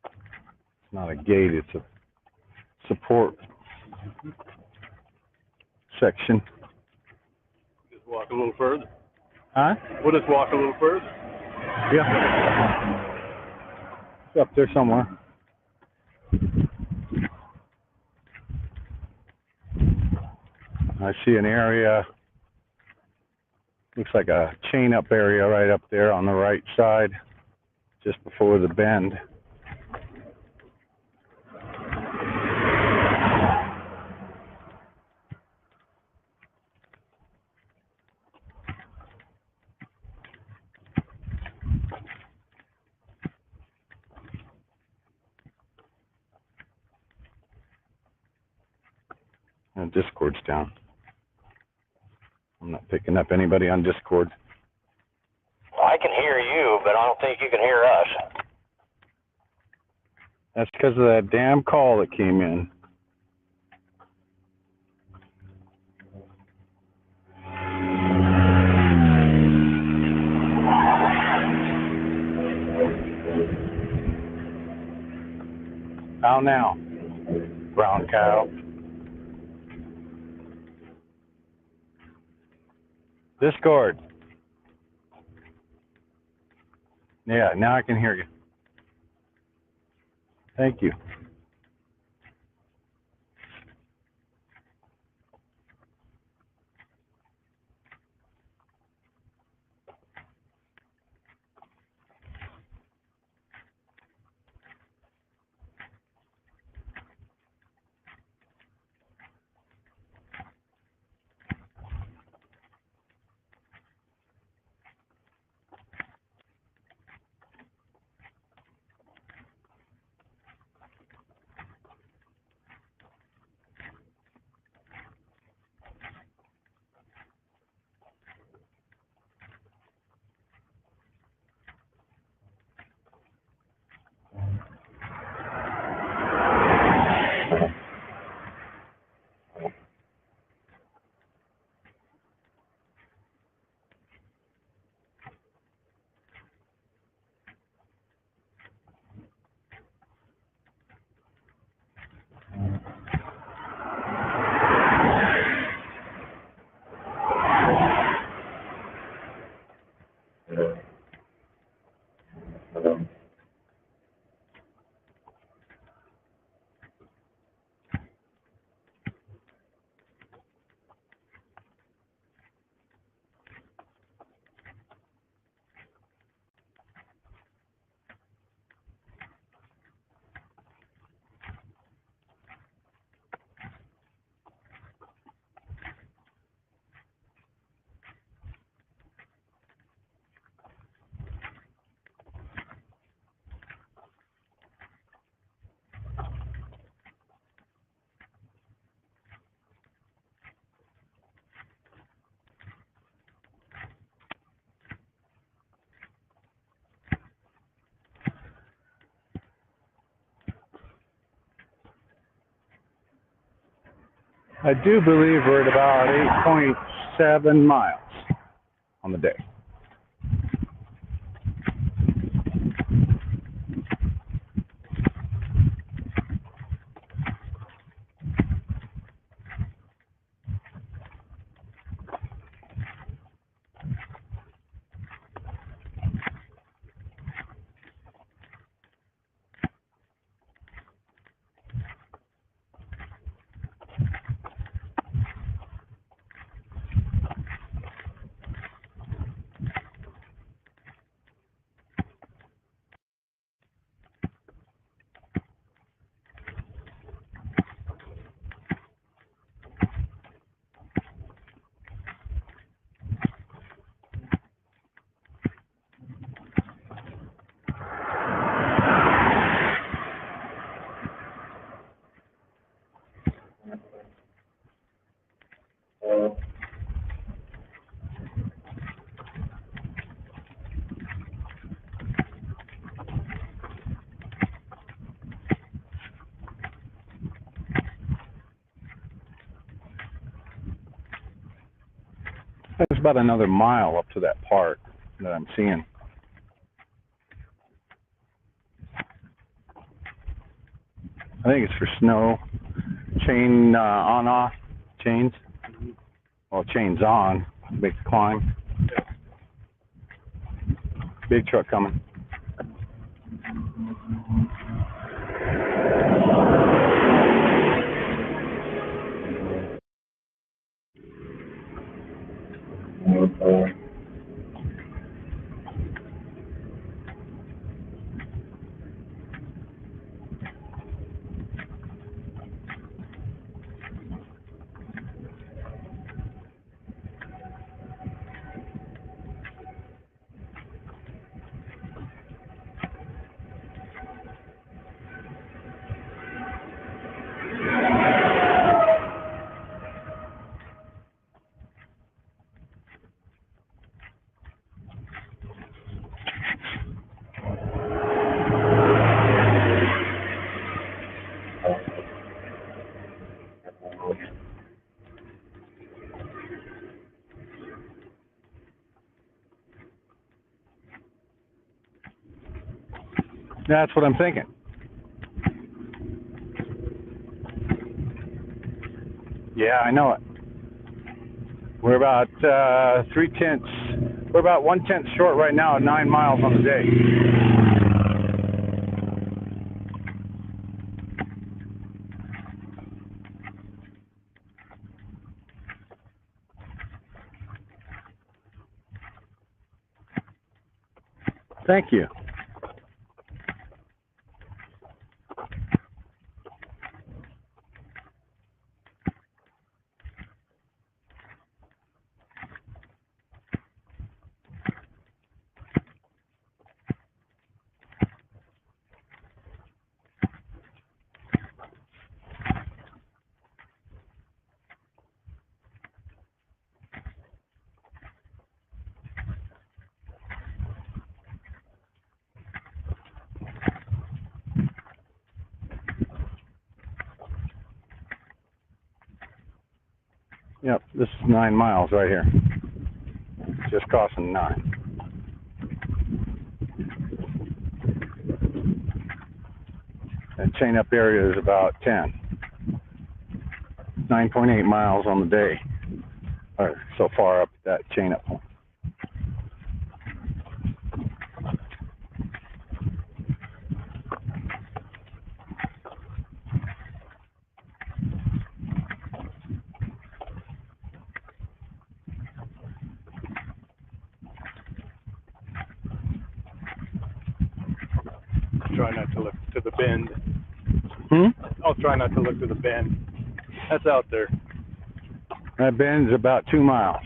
It's not a gate, it's a support section. Just walk a little further. Huh? We'll just walk a little further. Yeah. It's up there somewhere. I see an area, looks like a chain up area right up there on the right side, just before the bend. And Discord's down. I'm not picking up anybody on Discord. I can hear you, but I don't think you can hear us. That's because of that damn call that came in. How now, brown cow? Discord. Yeah, now I can hear you. Thank you. I do believe we're at about 8.7 miles on the day. about another mile up to that part that I'm seeing. I think it's for snow. Chain on-off chains. Well, chains on. Make the climb. Big truck coming. That's what I'm thinking. Yeah, I know it. We're about 3/10. We're about 1/10 short right now at 9 miles on the day. Thank you. Yep, this is 9 miles right here. Just crossing 9. That chain up area is about 10. 9.8 miles on the day. Or so far up that chain up. Try not to look to the bend. I'll try not to look to the bend. That's out there. That bend's about 2 miles.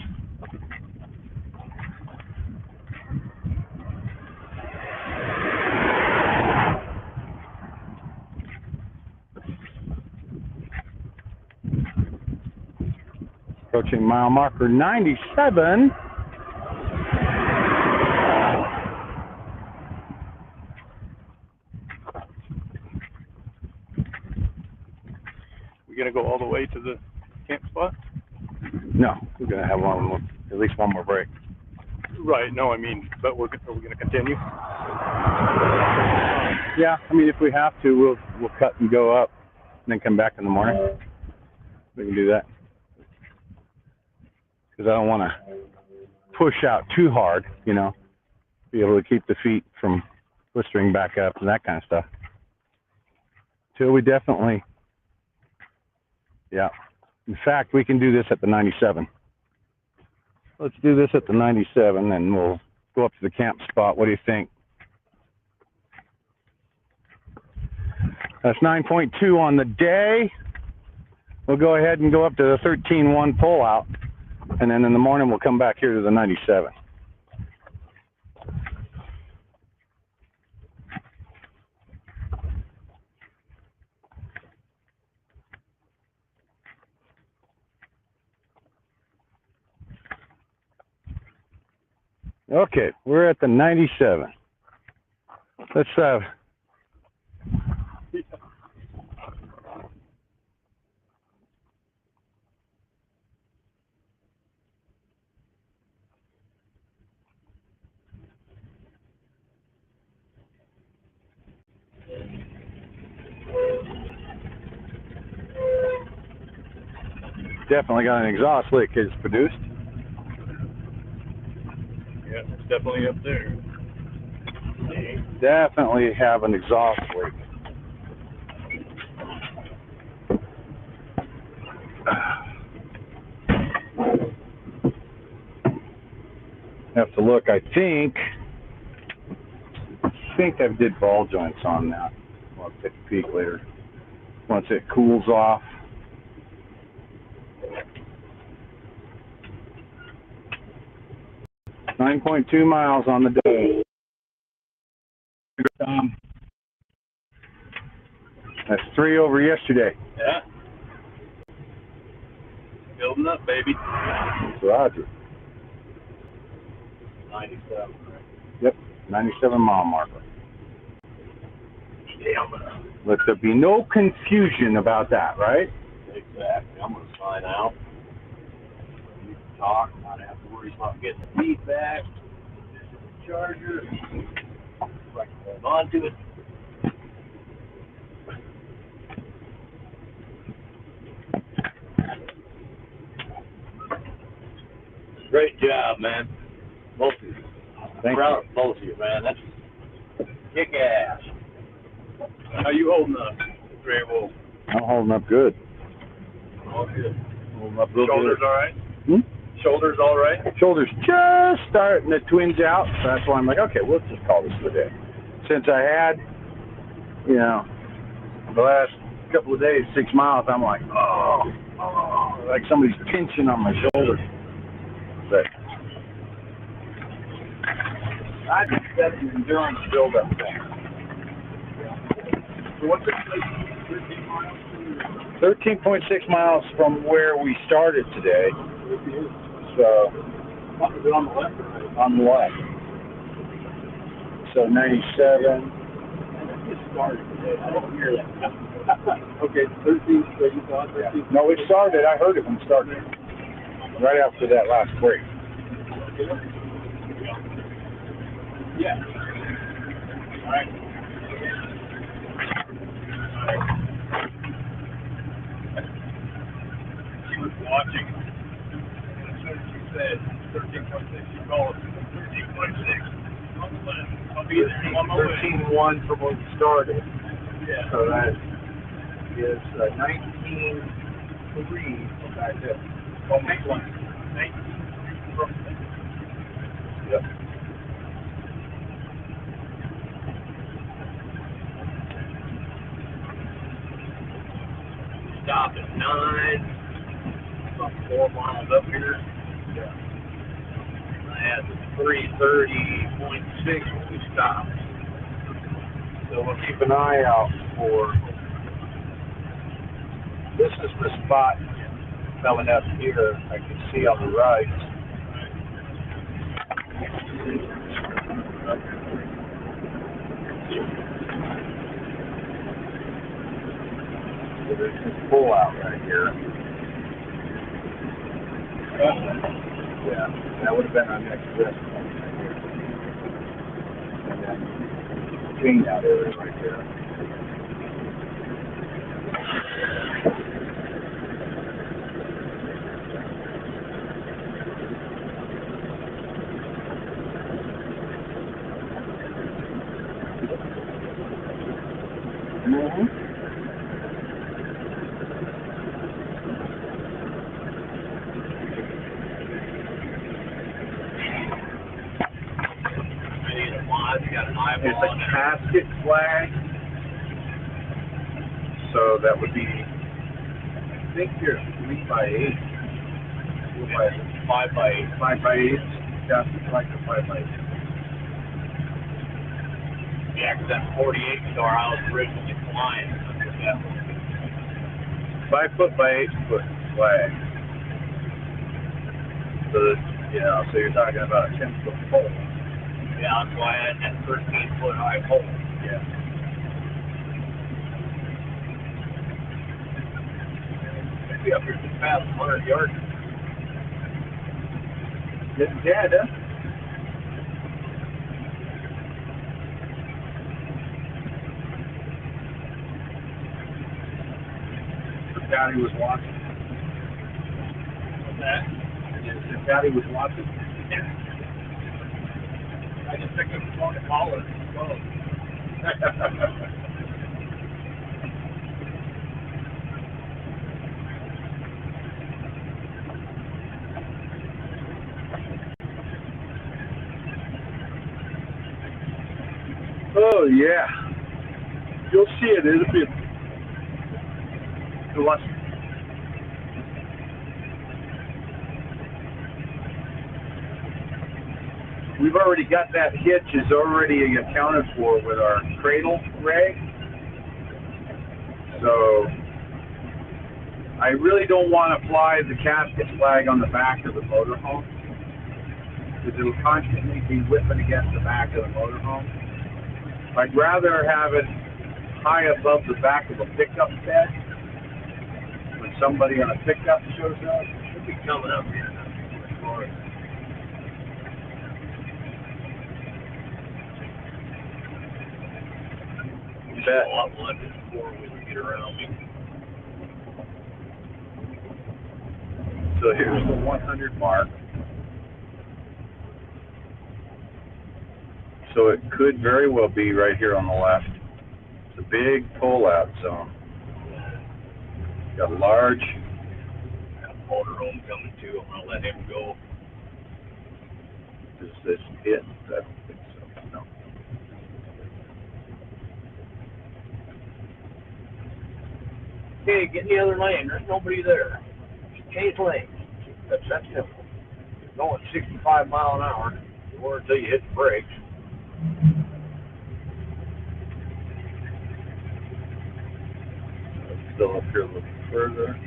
Approaching mile marker 97. We're gonna go all the way to the camp spot? No, we're gonna have at least one more break. Right. No, I mean, but are we gonna continue? Yeah, I mean, if we have to, we'll cut and go up, and then come back in the morning. We can do that because I don't want to push out too hard, you know. Be able to keep the feet from blistering back up and that kind of stuff. Till we definitely, yeah. In fact, we can do this at the 97. Let's do this at the 97, and we'll go up to the camp spot. What do you think? That's 9.2 on the day. We'll go ahead and go up to the 13.1 pullout, and then in the morning we'll come back here to the 97. Okay, we're at the 97. Let's Definitely got an exhaust leak it's produced. Yeah, it's definitely up there. Definitely have an exhaust leak. Have to look. I think I did ball joints on that. I'll take a peek later once it cools off. .2 miles on the day. That's 3 over yesterday. Yeah. Building up, baby. Roger. 97, right? Yep, 97 mile marker. Yeah, Let there be no confusion about that, right? Exactly. I'm going to sign out. You can talk. I'm not have to worry about getting the feedback. Charger. If I can hold on to it. Great job, man. Both of you. Thank Proud you. of both of you, man. That's kick ass. How you holding up, Grey Wolf? I'm holding up good. All good. Holding up real Shoulders good. all right? Hmm? Shoulders all right? Shoulders just starting to twinge out, so that's why I'm like, okay, let's just call this a day. Since I had, you know, the last couple of days, 6 miles, I'm like, oh, like somebody's pinching on my shoulder. But I just got an endurance build-up thing. So what's it like? 13 miles? 13.6 miles from where we started today. So, Is it on the left or right? on the left. So 97. It started today. I don't hear that. Okay, 13, so you thought 13? No, it started. I heard it when it started. Right after that last break. Yeah. All right. She was watching. As soon as you said 13.6, you called 13.6. On the left. I'll be there on my way. 13.1 from when we started. Yeah. So that is 19.3 from back there. Almost 1. 19. Yep. Stop at 9. About 4 miles up here. Yeah. I had 330.6 when we stopped. So we'll keep an eye out for. This is the spot coming up here. I can see on the right. So there's this pull out right here. Yeah, that would have been our next risk point right here. And then clean out area right there. Mm-hmm. It's a casket flag, so that would be, I think you're 3 by 8. 5 by 8. 5 by 8. Casket flag is 5 by 8. Yeah, because that 48 star I was originally flying. Yeah. 5 foot by 8 foot flag. So that, so you're talking about a 10 foot pole. Yeah, that's why I had that 13 foot high pole. Yeah. Maybe up here just past 100 yards. Getting dead, huh? The guy who was watching. that. And Patty was watching. I just picked up the phone to call her. Oh yeah, you'll see it. It'll be. Who wants? We've already got that hitch is already accounted for with our cradle ray. So I really don't want to fly the casket flag on the back of the motorhome because it'll constantly be whipping against the back of the motorhome. I'd rather have it high above the back of a pickup bed when somebody on a pickup shows up. Should be coming up here. Bet. A lot more before we can get around me. So here's the 100 mark. So it could very well be right here on the left. It's a big pull-out zone. Got a large. Got a motorhome coming too. I'm gonna let him go. Is this it? I don't think so. No. Okay, get in the other lane. There's nobody there. Change lanes. That's simple. Going 65 miles an hour. Or until you hit the brakes. Still up here a little further.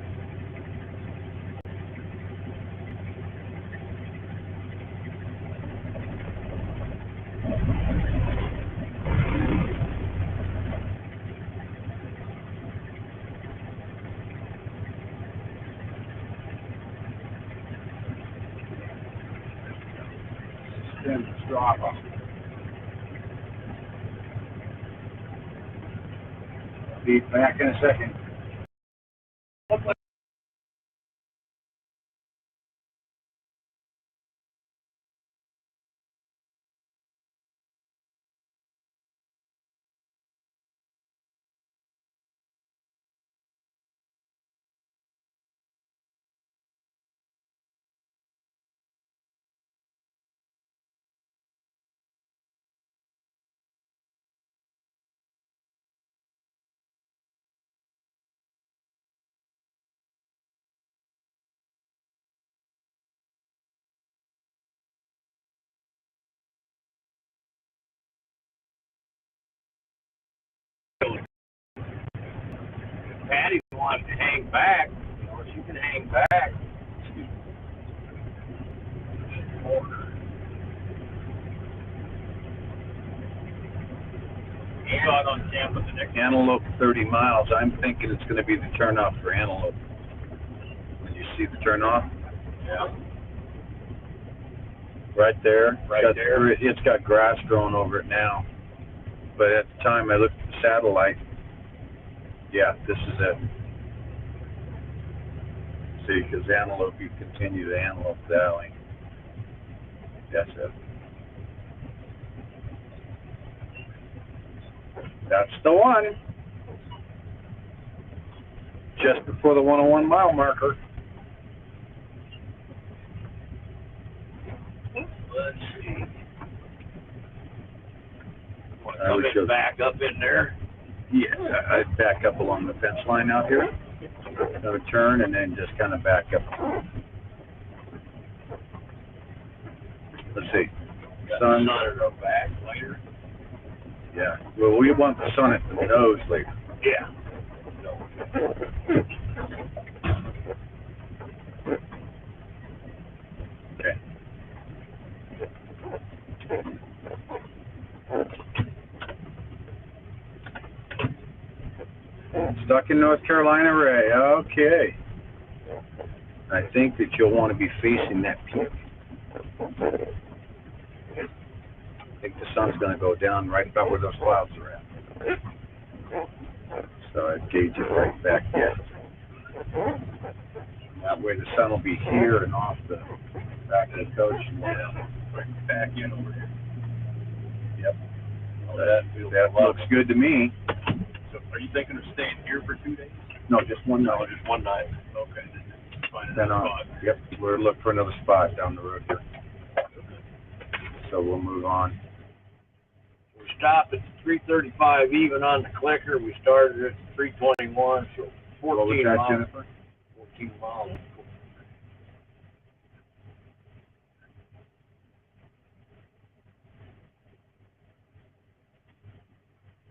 Suspend the throttle. Be back in a second. Patty wants to hang back. Or she can hang back. On campus the next Antelope 30 miles. I'm thinking it's going to be the turnoff for Antelope. When you see the turnoff? Yeah. Right there. Right there. It's got grass growing over it now. But at the time I looked at the satellite, yeah, this is it. See, because Antelope, you continue to Antelope Valley. That's it. That's the one. Just before the 101 mile marker. Let's see. Want to I come would in show- back up in there? Yeah, I'd back up along the fence line out here. I would turn and then just kind of back up. Let's see. Sun. Sun or go back later. Yeah. Well, we want the sun at the nose later. Yeah. Okay. Stuck in North Carolina, Ray. Okay. I think that you'll want to be facing that peak. I think the sun's going to go down right about where those clouds are at. So I'd gauge it right back there. That way the sun will be here and off the back of the coach. Back in over here. Yep. That looks good to me. So are you thinking of staying here for 2 days? No, just one night. No, just one night. Okay. Find Then another spot. yep, we're looking for another spot down the road here. So we'll move on. We stopped at 3:35 even on the clicker. We started at 3:21, so 14 What was that, miles. Jennifer? 14 miles.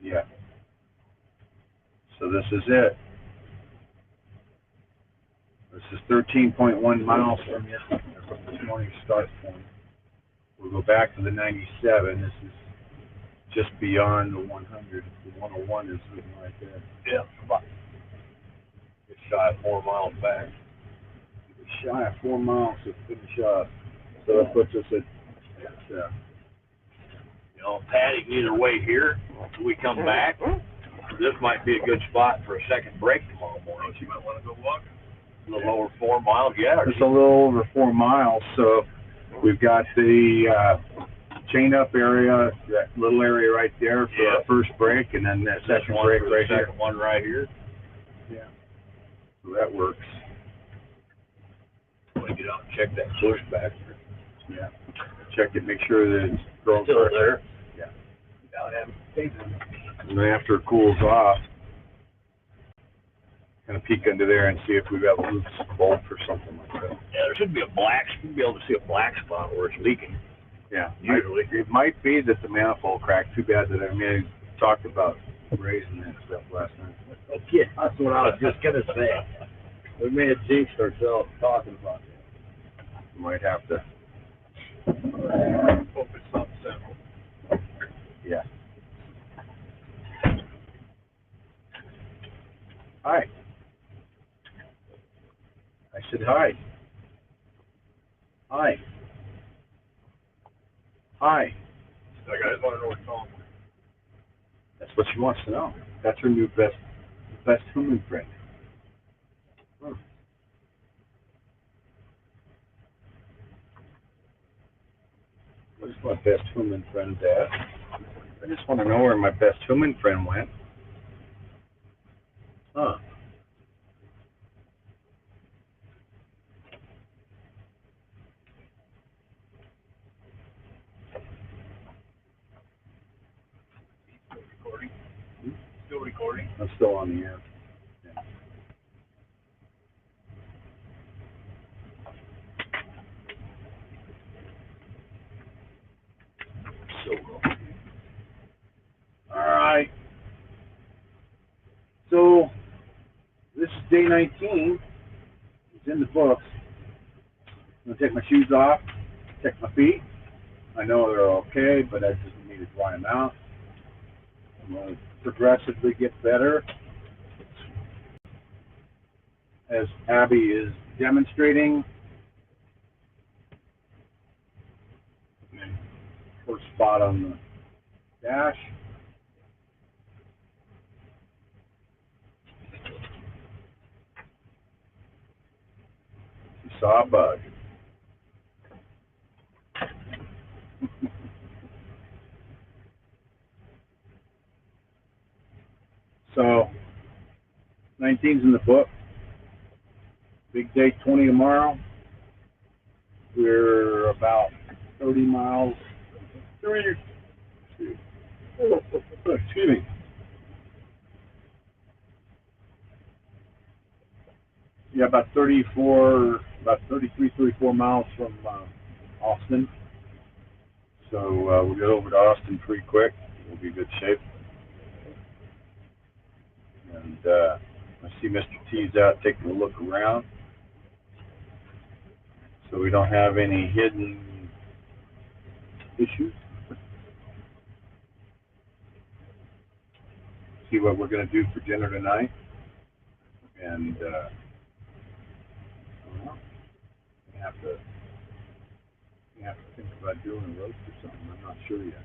Yeah. So this is it. This is 13.1 miles from this morning's start point. We'll go back to the 97. This is just beyond the 100. The 101 is looking right there. Yeah, about just shy of 4 miles back. Shy of 4 miles to finish up. So that puts us at You know, Patty can either wait here till we come back. This might be a good spot for a second break tomorrow morning. You might want to go walk. A little over 4 miles, yeah. it's a little over 4 miles. So we've got the chain up area, that little area right there for our first break, and then that second break right here. Second one right here. Yeah. So that works. Want to get out and check that push back. Yeah. Check it, make sure that it's growing Still fresh. there. Yeah. Without having And then after it cools off, kind of peek under there and see if we've got a loose bolt or something like that. Yeah, there should be a black. You'll be able to see a black spot where it's leaking. Yeah. Usually. It might be that the manifold cracked. Too bad that I talked about raising that stuff last night. Yeah, that's what I was just gonna say. We may have jinxed ourselves talking about that. Might have to. Hope it's not simple. Yeah. Hi. I said hi. Hi. Hi. I guys want to know what Tom. That's what she wants to know. That's her new best human friend. Hmm. Where's my best human friend at? I just want to know where my best human friend went. Huh. Recording. Still recording. I'm still on the air. Yeah. So all right. So this is day 19. It's in the books. I'm gonna take my shoes off, check my feet. I know they're okay, but I just need to dry them out. I'm going to progressively get better, as Abby is demonstrating. And first spot on the dash. She saw a bug. So, 19's in the book. Big day 20 tomorrow. We're about 30 miles. Excuse me. Yeah, about 33, 34 miles from Austin. So we'll get over to Austin pretty quick. We'll be in good shape. And I see Mr. T's out taking a look around. So we don't have any hidden issues. See what we're going to do for dinner tonight. And we have to think about doing a roast or something. I'm not sure yet.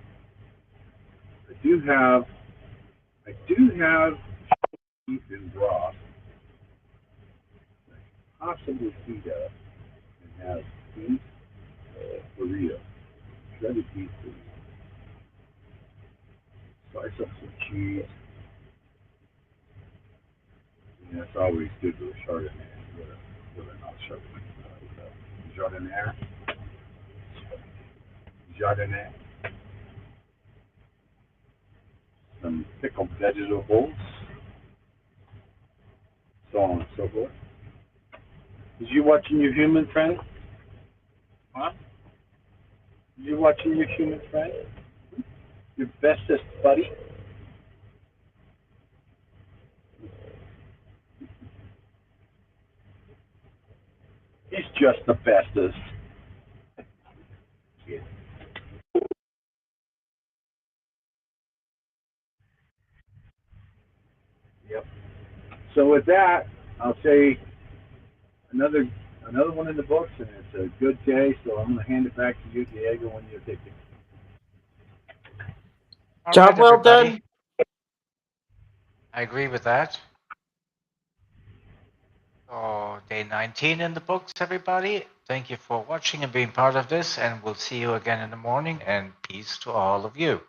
I do have beef and broth. possibly heat up and have beef burrito, shredded beef burrito. Slice up some cheese. And that's always good with a Chardonnay. Not Chardonnay. Chardonnay. Some pickled vegetables. So on and so forth. Is you watching your human friend? Huh? Is you watching your human friend? Your bestest buddy? He's just the bestest. Yep. So with that, I'll say another one in the books, and it's a good day. So I'm going to hand it back to you, Diego, when you take it. All Job right, well everybody. done. I agree with that. So day 19 in the books, everybody. Thank you for watching and being part of this, and we'll see you again in the morning, and peace to all of you.